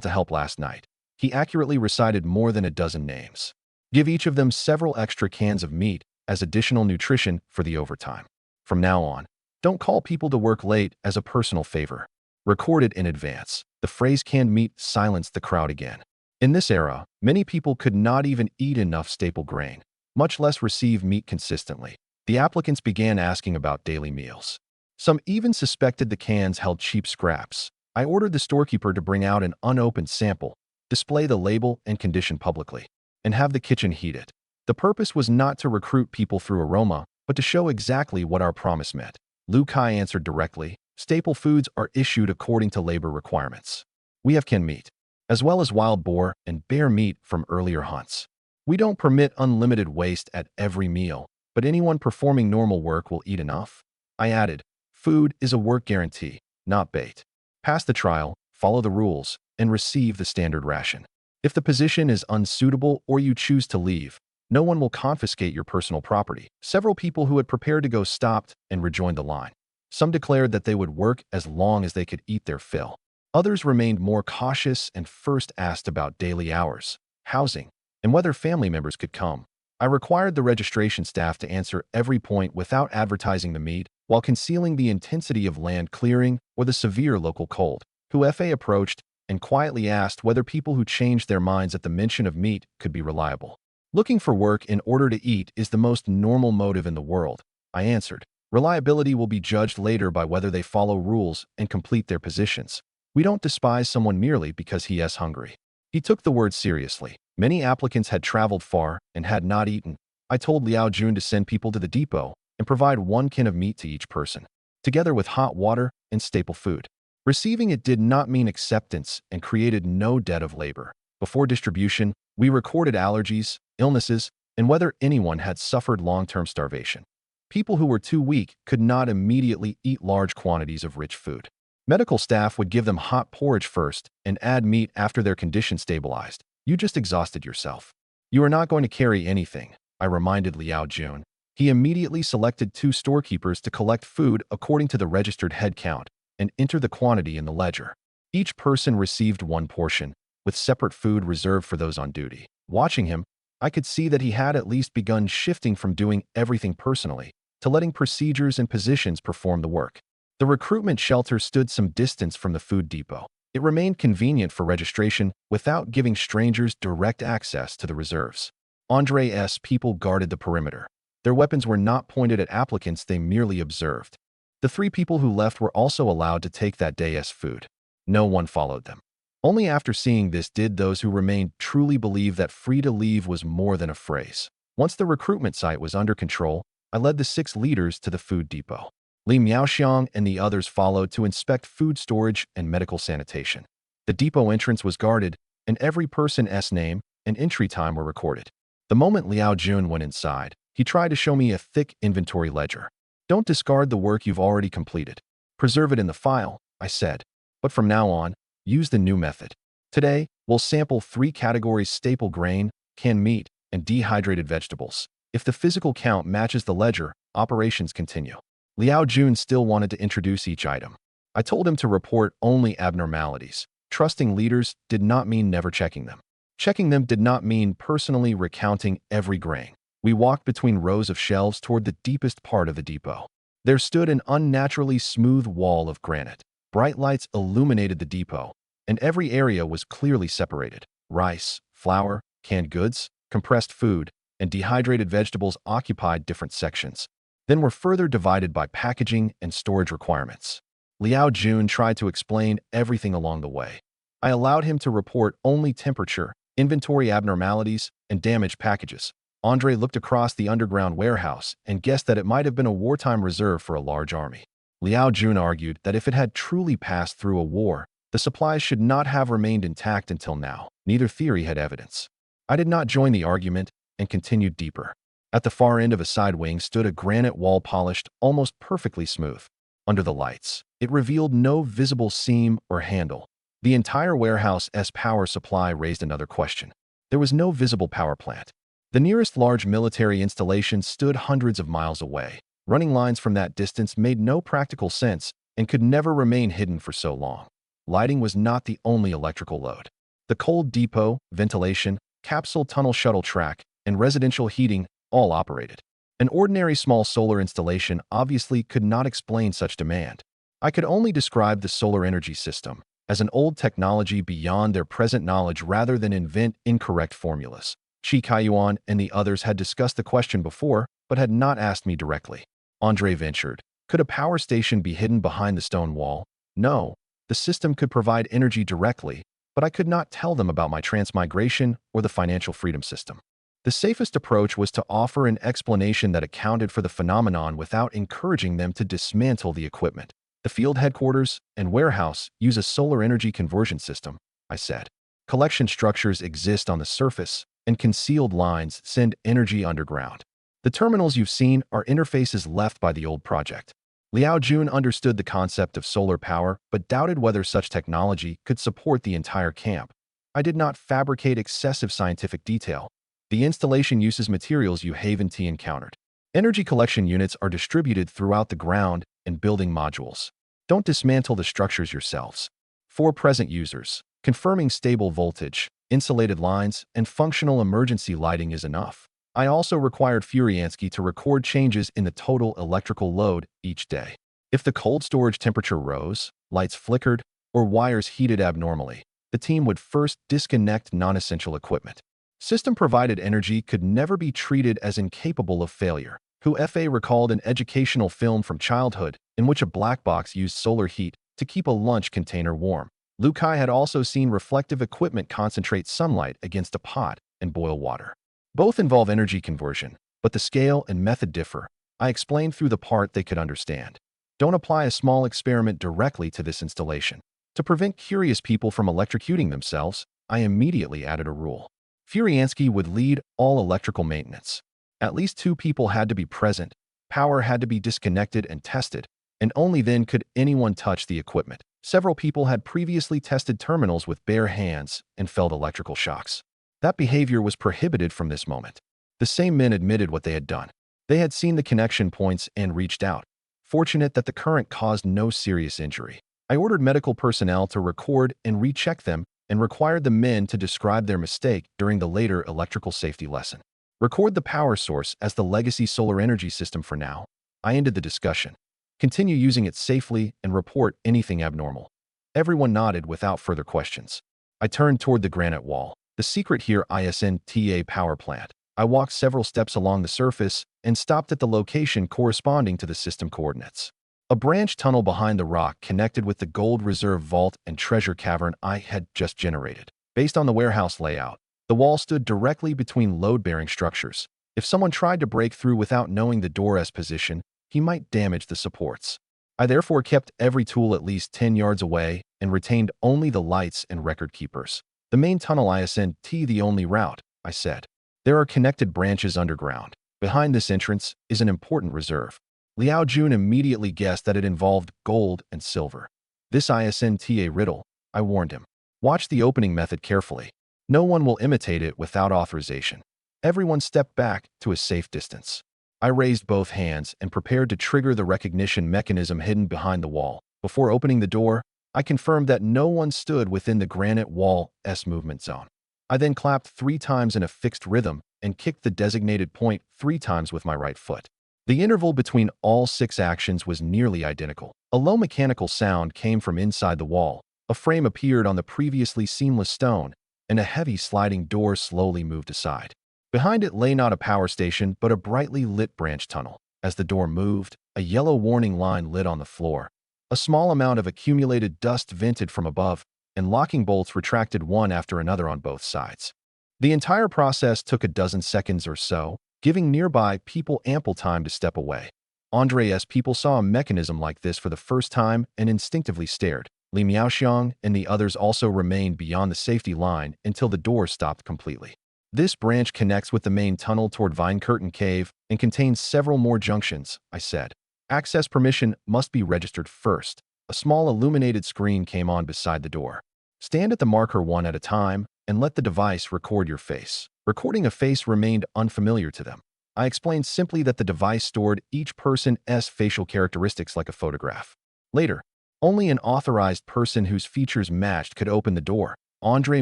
to help last night? He accurately recited more than a dozen names. Give each of them several extra cans of meat as additional nutrition for the overtime. From now on, don't call people to work late as a personal favor. Record it in advance. The phrase canned meat silenced the crowd again. In this era, many people could not even eat enough staple grain, much less receive meat consistently. The applicants began asking about daily meals. Some even suspected the cans held cheap scraps. I ordered the storekeeper to bring out an unopened sample, display the label and condition publicly, and have the kitchen heated. The purpose was not to recruit people through aroma, but to show exactly what our promise meant. Lu Kai answered directly, staple foods are issued according to labor requirements. We have canned meat, as well as wild boar and bear meat from earlier hunts. We don't permit unlimited waste at every meal, but anyone performing normal work will eat enough. I added, food is a work guarantee, not bait. Pass the trial, follow the rules, and receive the standard ration. If the position is unsuitable or you choose to leave, no one will confiscate your personal property. Several people who had prepared to go stopped and rejoined the line. Some declared that they would work as long as they could eat their fill. Others remained more cautious and first asked about daily hours, housing, and whether family members could come. I required the registration staff to answer every point without advertising the meat, while concealing the intensity of land clearing or the severe local cold. FA approached and quietly asked whether people who changed their minds at the mention of meat could be reliable. Looking for work in order to eat is the most normal motive in the world, I answered. Reliability will be judged later by whether they follow rules and complete their positions. We don't despise someone merely because he is hungry. He took the word seriously. Many applicants had traveled far and had not eaten. I told Liao Jun to send people to the depot and provide 1 can of meat to each person, together with hot water and staple food. Receiving it did not mean acceptance and created no debt of labor. Before distribution, we recorded allergies, illnesses, and whether anyone had suffered long-term starvation. People who were too weak could not immediately eat large quantities of rich food. Medical staff would give them hot porridge first and add meat after their condition stabilized. You just exhausted yourself. You are not going to carry anything, I reminded Liao Jun. He immediately selected 2 storekeepers to collect food according to the registered head count and enter the quantity in the ledger. Each person received 1 portion, with separate food reserved for those on duty. Watching him, I could see that he had at least begun shifting from doing everything personally to letting procedures and positions perform the work. The recruitment shelter stood some distance from the food depot. It remained convenient for registration without giving strangers direct access to the reserves. Andre's people guarded the perimeter. Their weapons were not pointed at applicants, they merely observed. The 3 people who left were also allowed to take that day's food. No one followed them. Only after seeing this did those who remained truly believe that free to leave was more than a phrase. Once the recruitment site was under control, I led the 6 leaders to the food depot. Li Miaoxiang and the others followed to inspect food storage and medical sanitation. The depot entrance was guarded, and every person's name and entry time were recorded. The moment Liao Jun went inside, He tried to show me a thick inventory ledger. Don't discard the work you've already completed. Preserve it in the file, I said. But from now on, use the new method. Today, we'll sample 3 categories: staple grain, canned meat, and dehydrated vegetables. If the physical count matches the ledger, operations continue. Liao Jun still wanted to introduce each item. I told him to report only abnormalities. Trusting leaders did not mean never checking them. Checking them did not mean personally recounting every grain. We walked between rows of shelves toward the deepest part of the depot. There stood an unnaturally smooth wall of granite. Bright lights illuminated the depot, and every area was clearly separated. Rice, flour, canned goods, compressed food, and dehydrated vegetables occupied different sections, then were further divided by packaging and storage requirements. Liao Jun tried to explain everything along the way. I allowed him to report only temperature, inventory abnormalities, and damaged packages. Andre looked across the underground warehouse and guessed that it might have been a wartime reserve for a large army. Liao Jun argued that if it had truly passed through a war, the supplies should not have remained intact until now. Neither theory had evidence. I did not join the argument and continued deeper. At the far end of a side wing stood a granite wall, polished almost perfectly smooth. Under the lights, it revealed no visible seam or handle. The entire warehouse's power supply raised another question. There was no visible power plant. The nearest large military installation stood hundreds of miles away. Running lines from that distance made no practical sense and could never remain hidden for so long. Lighting was not the only electrical load. The cold depot, ventilation, capsule tunnel shuttle track, and residential heating all operated. An ordinary small solar installation obviously could not explain such demand. I could only describe the solar energy system as an old technology beyond their present knowledge rather than invent incorrect formulas. Chi Kaiyuan and the others had discussed the question before, but had not asked me directly. Andre ventured. Could a power station be hidden behind the stone wall? No. The system could provide energy directly, but I could not tell them about my transmigration or the financial freedom system. The safest approach was to offer an explanation that accounted for the phenomenon without encouraging them to dismantle the equipment. The field headquarters and warehouse use a solar energy conversion system, I said. Collection structures exist on the surface, and concealed lines send energy underground. The terminals you've seen are interfaces left by the old project. Liao Jun understood the concept of solar power, but doubted whether such technology could support the entire camp. I did not fabricate excessive scientific detail. The installation uses materials you Haven T encountered. Energy collection units are distributed throughout the ground and building modules. Don't dismantle the structures yourselves. For present users, confirming stable voltage, insulated lines, and functional emergency lighting is enough. I also required Furiansky to record changes in the total electrical load each day. If the cold storage temperature rose, lights flickered, or wires heated abnormally, the team would first disconnect non-essential equipment. System-provided energy could never be treated as incapable of failure. Hu-Fa recalled an educational film from childhood in which a black box used solar heat to keep a lunch container warm. Lu Kai had also seen reflective equipment concentrate sunlight against a pot and boil water. Both involve energy conversion, but the scale and method differ. I explained through the part they could understand. Don't apply a small experiment directly to this installation. To prevent curious people from electrocuting themselves, I immediately added a rule. Furiansky would lead all electrical maintenance. At least 2 people had to be present, power had to be disconnected and tested, and only then could anyone touch the equipment. Several people had previously tested terminals with bare hands and felt electrical shocks. That behavior was prohibited from this moment. The same men admitted what they had done. They had seen the connection points and reached out. Fortunate that the current caused no serious injury. I ordered medical personnel to record and recheck them and required the men to describe their mistake during the later electrical safety lesson. Record the power source as the legacy solar energy system for now. I ended the discussion. Continue using it safely and report anything abnormal. Everyone nodded without further questions. I turned toward the granite wall. The secret here ISNTA power plant. I walked several steps along the surface and stopped at the location corresponding to the system coordinates. A branch tunnel behind the rock connected with the gold reserve vault and treasure cavern I had just generated. Based on the warehouse layout, the wall stood directly between load-bearing structures. If someone tried to break through without knowing the door's position, he might damage the supports. I therefore kept every tool at least 10 yards away and retained only the lights and record keepers. The main tunnel ISNT the only route, I said. There are connected branches underground. Behind this entrance is an important reserve. Liao Jun immediately guessed that it involved gold and silver. This isn't a riddle, I warned him. Watch the opening method carefully. No one will imitate it without authorization. Everyone stepped back to a safe distance. I raised both hands and prepared to trigger the recognition mechanism hidden behind the wall. Before opening the door, I confirmed that no one stood within the granite wall's movement zone. I then clapped 3 times in a fixed rhythm and kicked the designated point 3 times with my right foot. The interval between all 6 actions was nearly identical. A low mechanical sound came from inside the wall. A frame appeared on the previously seamless stone, and a heavy sliding door slowly moved aside. Behind it lay not a power station, but a brightly lit branch tunnel. As the door moved, a yellow warning line lit on the floor. A small amount of accumulated dust vented from above, and locking bolts retracted one after another on both sides. The entire process took a dozen seconds or so, giving nearby people ample time to step away. Andre's people saw a mechanism like this for the first time and instinctively stared. Li Miaoxiang and the others also remained beyond the safety line until the door stopped completely. This branch connects with the main tunnel toward Vine Curtain Cave and contains several more junctions, I said. Access permission must be registered first. A small illuminated screen came on beside the door. Stand at the marker one at a time and let the device record your face. Recording a face remained unfamiliar to them. I explained simply that the device stored each person's facial characteristics like a photograph. Later, only an authorized person whose features matched could open the door. Andre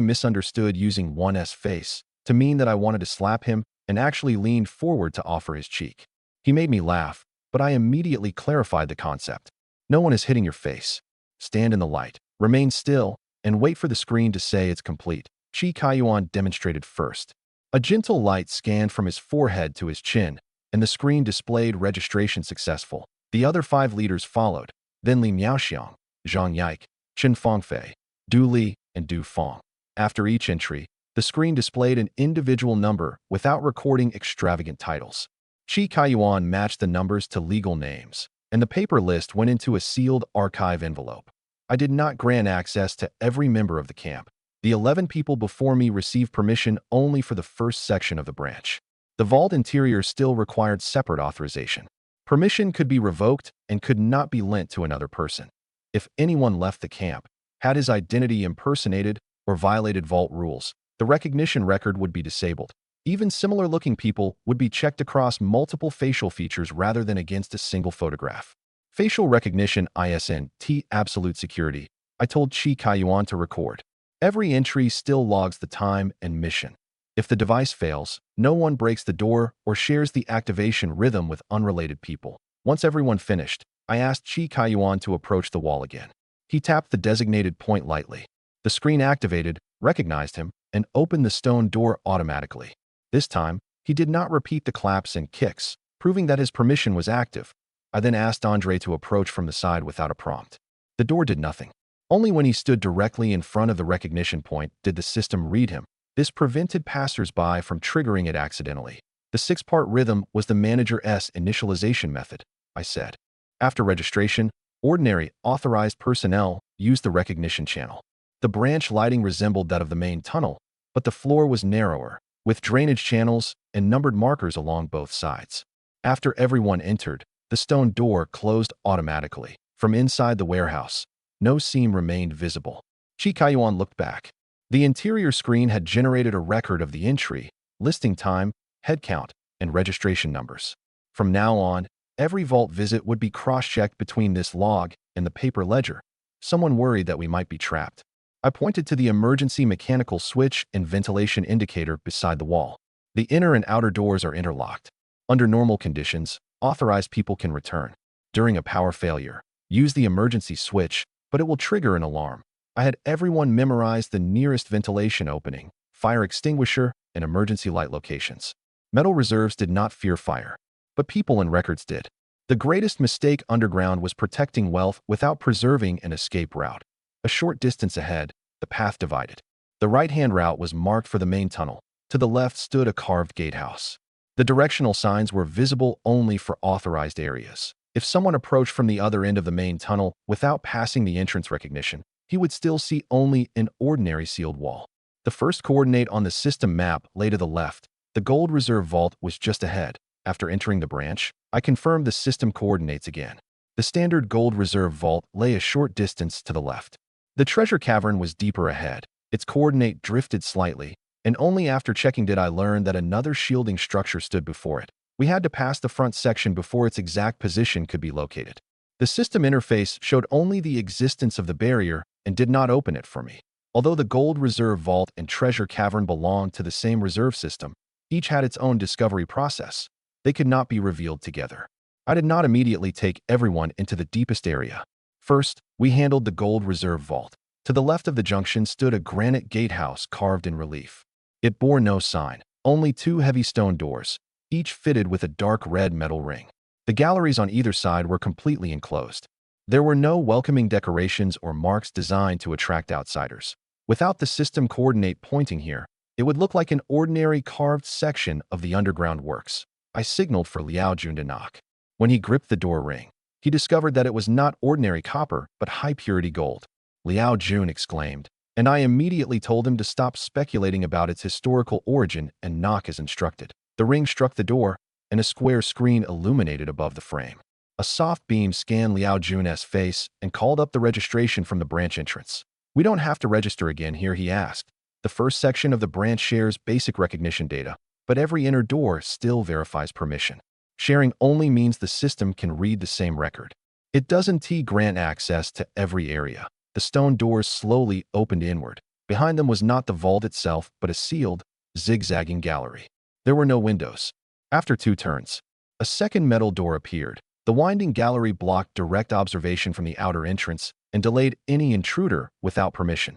misunderstood using one's face to mean that I wanted to slap him and actually leaned forward to offer his cheek. He made me laugh, but I immediately clarified the concept. No one is hitting your face. Stand in the light, remain still, and wait for the screen to say it's complete. Chi Kaiyuan demonstrated first. A gentle light scanned from his forehead to his chin, and the screen displayed registration successful. The other 5 leaders followed, then Li Miaoxiang, Zhang Yike, Chen Fengfei, Du Li, and Du Feng. After each entry, the screen displayed an individual number without recording extravagant titles. Chi Kaiyuan matched the numbers to legal names, and the paper list went into a sealed archive envelope. I did not grant access to every member of the camp. The 11 people before me received permission only for the first section of the branch. The vault interior still required separate authorization. Permission could be revoked and could not be lent to another person. If anyone left the camp, had his identity impersonated, or violated vault rules, the recognition record would be disabled. Even similar-looking people would be checked across multiple facial features rather than against a single photograph. Facial recognition isn't absolute security, I told Chi Kaiyuan to record. Every entry still logs the time and mission. If the device fails, no one breaks the door or shares the activation rhythm with unrelated people. Once everyone finished, I asked Chi Kaiyuan to approach the wall again. He tapped the designated point lightly. The screen activated, recognized him, and opened the stone door automatically. This time, he did not repeat the claps and kicks, proving that his permission was active. I then asked Andre to approach from the side without a prompt. The door did nothing. Only when he stood directly in front of the recognition point did the system read him. This prevented passers-by from triggering it accidentally. The 6-part rhythm was the manager's initialization method, I said. After registration, ordinary, authorized personnel used the recognition channel. The branch lighting resembled that of the main tunnel, but the floor was narrower, with drainage channels and numbered markers along both sides. After everyone entered, the stone door closed automatically. From inside the warehouse, no seam remained visible. Chi Kaiyuan looked back. The interior screen had generated a record of the entry, listing time, head count, and registration numbers. From now on, every vault visit would be cross-checked between this log and the paper ledger. Someone worried that we might be trapped. I pointed to the emergency mechanical switch and ventilation indicator beside the wall. The inner and outer doors are interlocked. Under normal conditions, authorized people can return. During a power failure, use the emergency switch, but it will trigger an alarm. I had everyone memorize the nearest ventilation opening, fire extinguisher, and emergency light locations. Metal reserves did not fear fire, but people and records did. The greatest mistake underground was protecting wealth without preserving an escape route. A short distance ahead, the path divided. The right-hand route was marked for the main tunnel. To the left stood a carved gatehouse. The directional signs were visible only for authorized areas. If someone approached from the other end of the main tunnel without passing the entrance recognition, he would still see only an ordinary sealed wall. The first coordinate on the system map lay to the left. The gold reserve vault was just ahead. After entering the branch, I confirmed the system coordinates again. The standard gold reserve vault lay a short distance to the left. The treasure cavern was deeper ahead. Its coordinate drifted slightly, and only after checking did I learn that another shielding structure stood before it. We had to pass the front section before its exact position could be located. The system interface showed only the existence of the barrier and did not open it for me. Although the gold reserve vault and treasure cavern belonged to the same reserve system, each had its own discovery process. They could not be revealed together. I did not immediately take everyone into the deepest area. First, we handled the gold reserve vault. To the left of the junction stood a granite gatehouse carved in relief. It bore no sign, only two heavy stone doors, each fitted with a dark red metal ring. The galleries on either side were completely enclosed. There were no welcoming decorations or marks designed to attract outsiders. Without the system coordinate pointing here, it would look like an ordinary carved section of the underground works. I signaled for Liao Jun to knock. When he gripped the door ring, he discovered that it was not ordinary copper, but high-purity gold. Liao Jun exclaimed, and I immediately told him to stop speculating about its historical origin and knock as instructed. The ring struck the door, and a square screen illuminated above the frame. A soft beam scanned Liao Jun's face and called up the registration from the branch entrance. "We don't have to register again here," he asked. "The first section of the branch shares basic recognition data, but every inner door still verifies permission. Sharing only means the system can read the same record. It doesn't grant access to every area." The stone doors slowly opened inward. Behind them was not the vault itself, but a sealed, zigzagging gallery. There were no windows. After 2 turns, a second metal door appeared. The winding gallery blocked direct observation from the outer entrance and delayed any intruder without permission.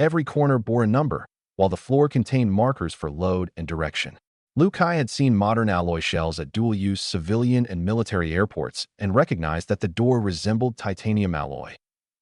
Every corner bore a number, while the floor contained markers for load and direction. Liu Kai had seen modern alloy shells at dual-use civilian and military airports and recognized that the door resembled titanium alloy.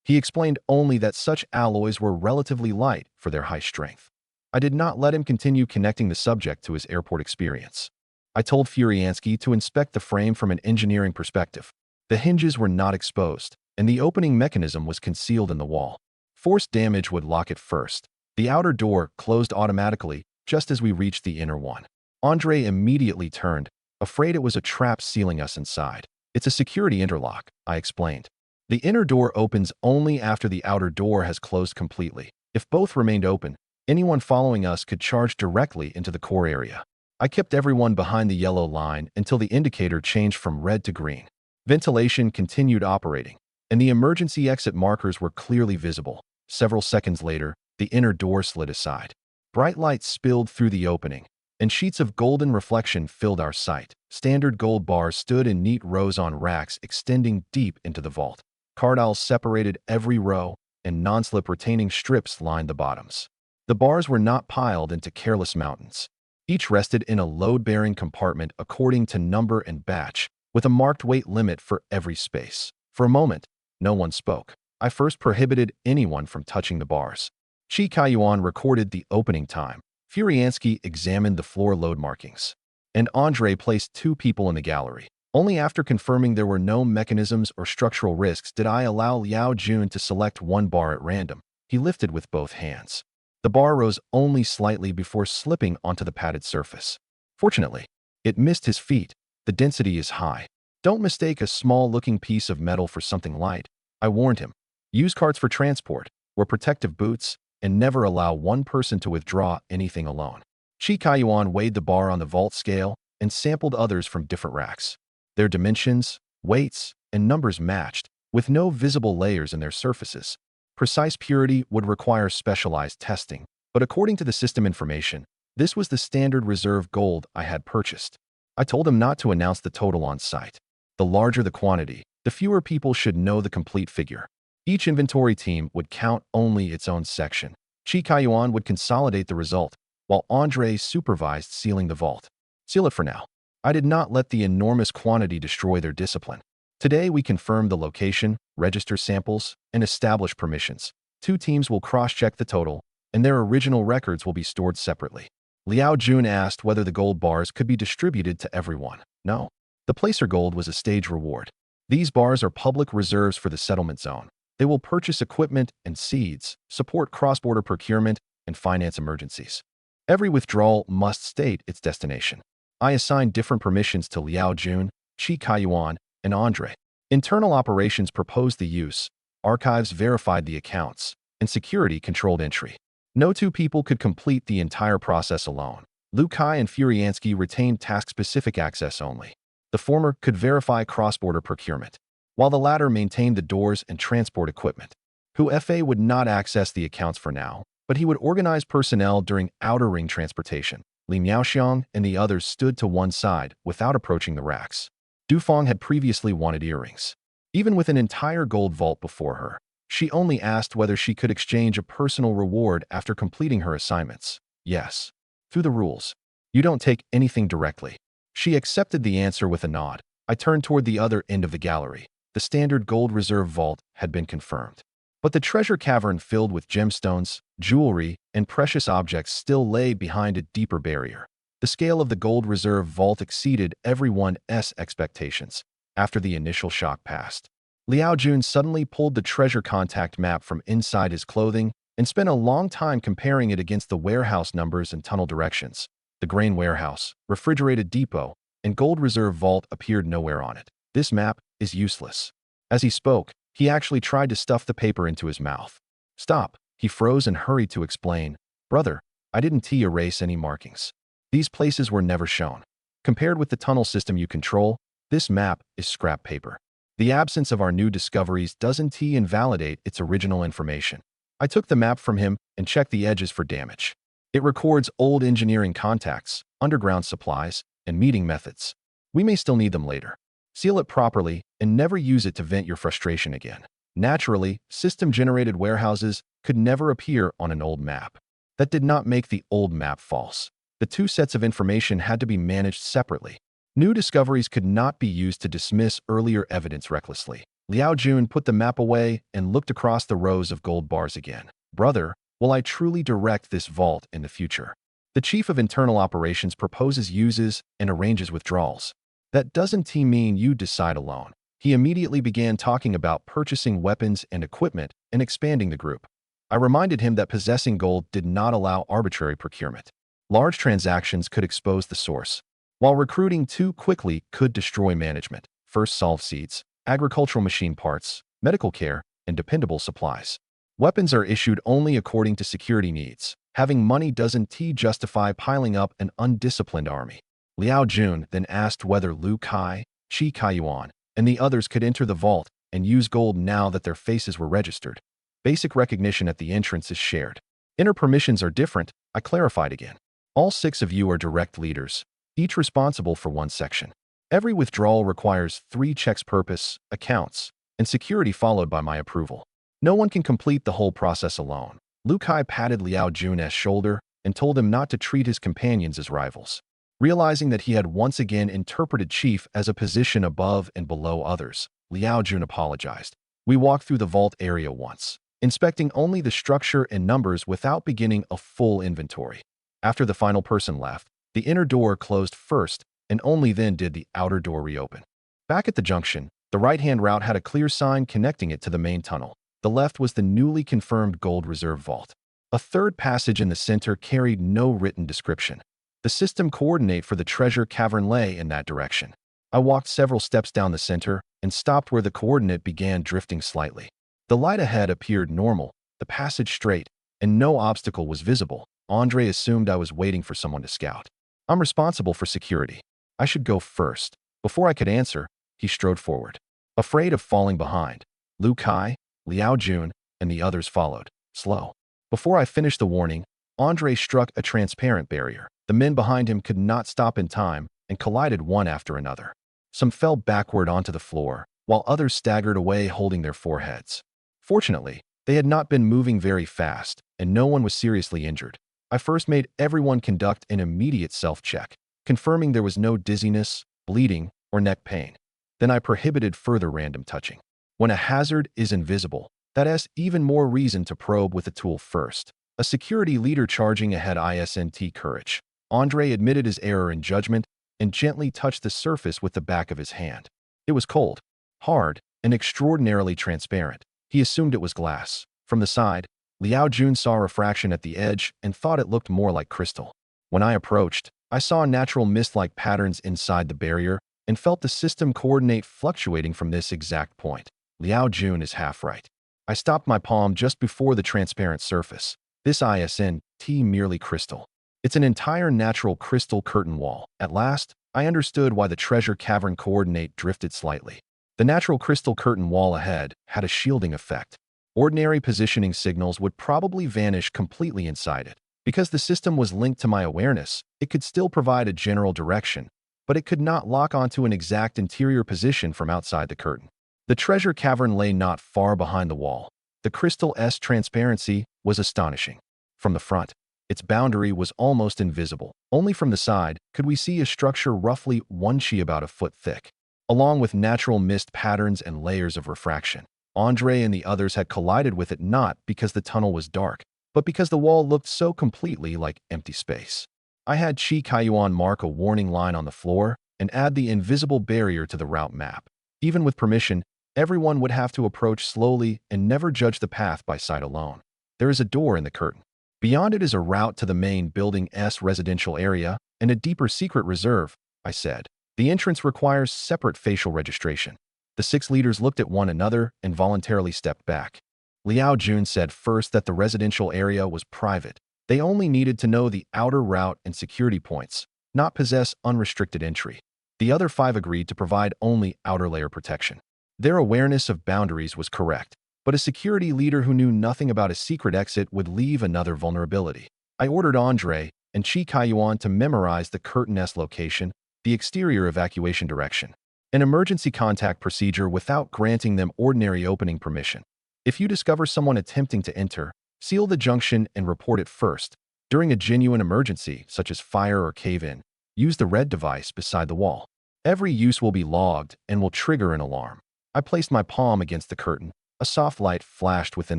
He explained only that such alloys were relatively light for their high strength. I did not let him continue connecting the subject to his airport experience. I told Furiansky to inspect the frame from an engineering perspective. The hinges were not exposed, and the opening mechanism was concealed in the wall. Force damage would lock it first. The outer door closed automatically just as we reached the inner one. Andre immediately turned, afraid it was a trap sealing us inside. "It's a security interlock," I explained. "The inner door opens only after the outer door has closed completely. If both remained open, anyone following us could charge directly into the core area." I kept everyone behind the yellow line until the indicator changed from red to green. Ventilation continued operating, and the emergency exit markers were clearly visible. Several seconds later, the inner door slid aside. Bright light spilled through the opening, and sheets of golden reflection filled our sight. Standard gold bars stood in neat rows on racks extending deep into the vault. Cardials separated every row, and non-slip retaining strips lined the bottoms. The bars were not piled into careless mountains. Each rested in a load-bearing compartment according to number and batch, with a marked weight limit for every space. For a moment, no one spoke. I first prohibited anyone from touching the bars. Chi Kaiyuan recorded the opening time. Furiansky examined the floor load markings, and Andre placed 2 people in the gallery. Only after confirming there were no mechanisms or structural risks did I allow Liao Jun to select one bar at random. He lifted with both hands. The bar rose only slightly before slipping onto the padded surface. Fortunately, it missed his feet. The density is high. "Don't mistake a small-looking piece of metal for something light," I warned him. "Use carts for transport, or protective boots, and never allow one person to withdraw anything alone." Chi Kaiyuan weighed the bar on the vault scale and sampled others from different racks. Their dimensions, weights, and numbers matched, with no visible layers in their surfaces. Precise purity would require specialized testing, but according to the system information, this was the standard reserve gold I had purchased. I told him not to announce the total on site. The larger the quantity, the fewer people should know the complete figure. Each inventory team would count only its own section. Chi Kaiyuan would consolidate the result, while Andre supervised sealing the vault. "Seal it for now." I did not let the enormous quantity destroy their discipline. Today we confirmed the location, register samples, and establish permissions. 2 teams will cross-check the total, and their original records will be stored separately. Liao Jun asked whether the gold bars could be distributed to everyone. No. The placer gold was a stage reward. These bars are public reserves for the settlement zone. They will purchase equipment and seeds, support cross-border procurement, and finance emergencies. Every withdrawal must state its destination. I assigned different permissions to Liao Jun, Chi Kaiyuan, and Andre. Internal operations proposed the use, archives verified the accounts, and security controlled entry. No two people could complete the entire process alone. Lu Kai and Furiansky retained task-specific access only. The former could verify cross-border procurement, while the latter maintained the doors and transport equipment. Hu Fa would not access the accounts for now, but he would organize personnel during outer ring transportation. Li Miaoxiang and the others stood to one side without approaching the racks. Du Feng had previously wanted earrings. Even with an entire gold vault before her, she only asked whether she could exchange a personal reward after completing her assignments. Yes. Through the rules. You don't take anything directly. She accepted the answer with a nod. I turned toward the other end of the gallery. The standard gold reserve vault had been confirmed. But the treasure cavern filled with gemstones, jewelry, and precious objects still lay behind a deeper barrier. The scale of the gold reserve vault exceeded everyone's expectations. After the initial shock passed, Liao Jun suddenly pulled the treasure contact map from inside his clothing and spent a long time comparing it against the warehouse numbers and tunnel directions. The grain warehouse, refrigerated depot, and gold reserve vault appeared nowhere on it. This map is useless. As he spoke, he actually tried to stuff the paper into his mouth. Stop. He froze and hurried to explain. Brother, I didn't erase any markings. These places were never shown. Compared with the tunnel system you control, this map is scrap paper. The absence of our new discoveries doesn't invalidate its original information. I took the map from him and checked the edges for damage. It records old engineering contacts, underground supplies, and meeting methods. We may still need them later. Seal it properly and never use it to vent your frustration again. Naturally, system-generated warehouses could never appear on an old map. That did not make the old map false. The two sets of information had to be managed separately. New discoveries could not be used to dismiss earlier evidence recklessly. Liao Jun put the map away and looked across the rows of gold bars again. Brother, will I truly direct this vault in the future? The Chief of Internal Operations proposes uses and arranges withdrawals. That doesn't mean you decide alone. He immediately began talking about purchasing weapons and equipment and expanding the group. I reminded him that possessing gold did not allow arbitrary procurement. Large transactions could expose the source, while recruiting too quickly could destroy management. First solve seeds, agricultural machine parts, medical care, and dependable supplies. Weapons are issued only according to security needs. Having money doesn't justify piling up an undisciplined army. Liao Jun then asked whether Lu Kai, Chi Kaiyuan, and the others could enter the vault and use gold now that their faces were registered. Basic recognition at the entrance is shared. Inner permissions are different, I clarified again. All 6 of you are direct leaders, each responsible for one section. Every withdrawal requires 3 checks: purpose, accounts, and security, followed by my approval. No one can complete the whole process alone. Lu Kai patted Liao Jun's shoulder and told him not to treat his companions as rivals. Realizing that he had once again interpreted chief as a position above and below others, Liao Jun apologized. We walked through the vault area once, inspecting only the structure and numbers without beginning a full inventory. After the final person left, the inner door closed first, and only then did the outer door reopen. Back at the junction, the right-hand route had a clear sign connecting it to the main tunnel. The left was the newly confirmed gold reserve vault. A third passage in the center carried no written description. The system coordinate for the treasure cavern lay in that direction. I walked several steps down the center and stopped where the coordinate began drifting slightly. The light ahead appeared normal, the passage straight, and no obstacle was visible. Andre assumed I was waiting for someone to scout. I'm responsible for security. I should go first. Before I could answer, he strode forward. Afraid of falling behind, Lu Kai, Liao Jun, and the others followed, slow. Before I finished the warning, Andre struck a transparent barrier. The men behind him could not stop in time and collided one after another. Some fell backward onto the floor, while others staggered away holding their foreheads. Fortunately, they had not been moving very fast, and no one was seriously injured. I first made everyone conduct an immediate self-check, confirming there was no dizziness, bleeding, or neck pain. Then I prohibited further random touching. When a hazard is invisible, that has even more reason to probe with a tool first. A security leader charging ahead isn't courage. Andre admitted his error in judgment and gently touched the surface with the back of his hand. It was cold, hard, and extraordinarily transparent. He assumed it was glass. From the side, Liao Jun saw refraction at the edge and thought it looked more like crystal. When I approached, I saw natural mist-like patterns inside the barrier and felt the system coordinate fluctuating from this exact point. Liao Jun is half right. I stopped my palm just before the transparent surface. This isn't merely crystal. It's an entire natural crystal curtain wall. At last, I understood why the treasure cavern coordinate drifted slightly. The natural crystal curtain wall ahead had a shielding effect. Ordinary positioning signals would probably vanish completely inside it. Because the system was linked to my awareness, it could still provide a general direction, but it could not lock onto an exact interior position from outside the curtain. The treasure cavern lay not far behind the wall. The crystal's transparency was astonishing. From the front, its boundary was almost invisible. Only from the side could we see a structure roughly 1 chi about a foot thick, along with natural mist patterns and layers of refraction. Andre and the others had collided with it not because the tunnel was dark, but because the wall looked so completely like empty space. I had Chi Kaiyuan mark a warning line on the floor and add the invisible barrier to the route map. Even with permission, everyone would have to approach slowly and never judge the path by sight alone. There is a door in the curtain. Beyond it is a route to the main building's residential area and a deeper secret reserve, I said. The entrance requires separate facial registration. The 6 leaders looked at one another and voluntarily stepped back. Liao Jun said first that the residential area was private. They only needed to know the outer route and security points, not possess unrestricted entry. The other 5 agreed to provide only outer layer protection. Their awareness of boundaries was correct, but a security leader who knew nothing about a secret exit would leave another vulnerability. I ordered Andre and Chi Kaiyuan to memorize the curtain's location, the exterior evacuation direction, an emergency contact procedure without granting them ordinary opening permission. If you discover someone attempting to enter, seal the junction and report it first. During a genuine emergency, such as fire or cave-in, use the red device beside the wall. Every use will be logged and will trigger an alarm. I placed my palm against the curtain. A soft light flashed within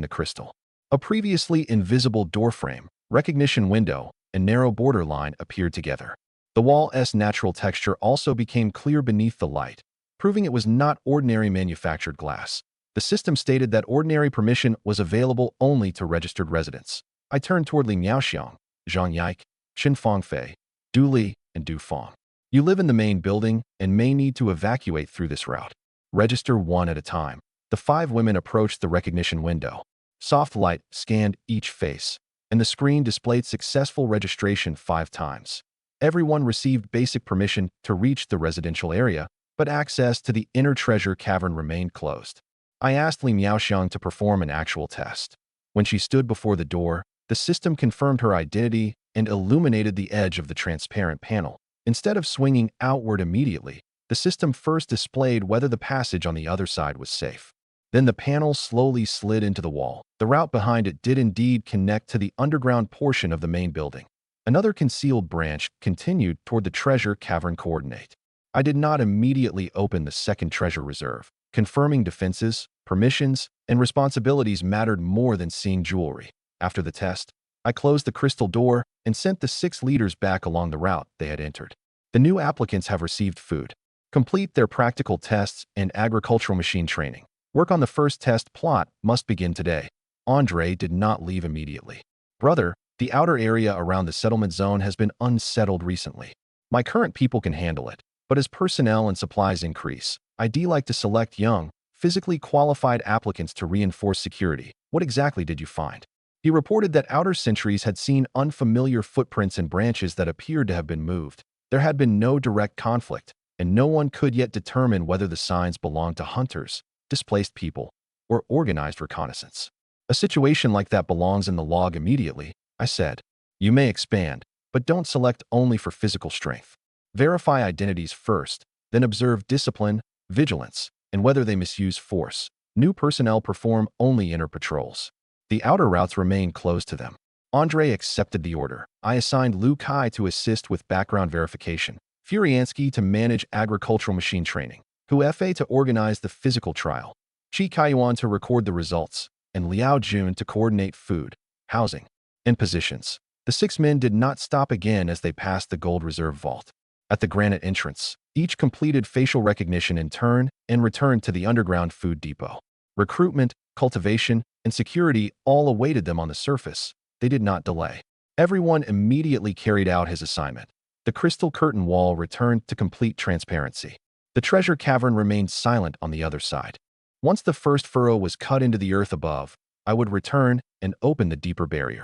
the crystal. A previously invisible doorframe, recognition window, and narrow borderline appeared together. The wall's natural texture also became clear beneath the light, proving it was not ordinary manufactured glass. The system stated that ordinary permission was available only to registered residents. I turned toward Li Miaoxiang, Zhang Yike, Qin Fangfei, Du Li, and Du Fang. You live in the main building and may need to evacuate through this route. Register one at a time. The 5 women approached the recognition window. Soft light scanned each face, and the screen displayed successful registration 5 times. Everyone received basic permission to reach the residential area, but access to the inner treasure cavern remained closed. I asked Li Miaoxiang to perform an actual test. When she stood before the door, the system confirmed her identity and illuminated the edge of the transparent panel. Instead of swinging outward immediately, the system first displayed whether the passage on the other side was safe. Then the panel slowly slid into the wall. The route behind it did indeed connect to the underground portion of the main building. Another concealed branch continued toward the treasure cavern coordinate. I did not immediately open the second treasure reserve. Confirming defenses, permissions, and responsibilities mattered more than seeing jewelry. After the test, I closed the crystal door and sent the 6 leaders back along the route they had entered. The new applicants have received food. Complete their practical tests and agricultural machine training. Work on the first test plot must begin today. Andre did not leave immediately. Brother, the outer area around the settlement zone has been unsettled recently. My current people can handle it, but as personnel and supplies increase, I'd like to select young, physically qualified applicants to reinforce security. What exactly did you find? He reported that outer sentries had seen unfamiliar footprints and branches that appeared to have been moved. There had been no direct conflict, and no one could yet determine whether the signs belonged to hunters, displaced people, or organized reconnaissance. A situation like that belongs in the log immediately, I said. You may expand, but don't select only for physical strength. Verify identities first, then observe discipline, vigilance, and whether they misuse force. New personnel perform only inner patrols. The outer routes remain closed to them. Andre accepted the order. I assigned Lu Kai to assist with background verification, Furiansky to manage agricultural machine training, Huefe to organize the physical trial, Chi Kaiyuan to record the results, and Liao Jun to coordinate food, housing, and positions. The 6 men did not stop again as they passed the gold reserve vault. At the granite entrance, each completed facial recognition in turn and returned to the underground food depot. Recruitment, cultivation, and security all awaited them on the surface. They did not delay. Everyone immediately carried out his assignment. The crystal curtain wall returned to complete transparency. The treasure cavern remained silent on the other side. Once the first furrow was cut into the earth above, I would return and open the deeper barrier.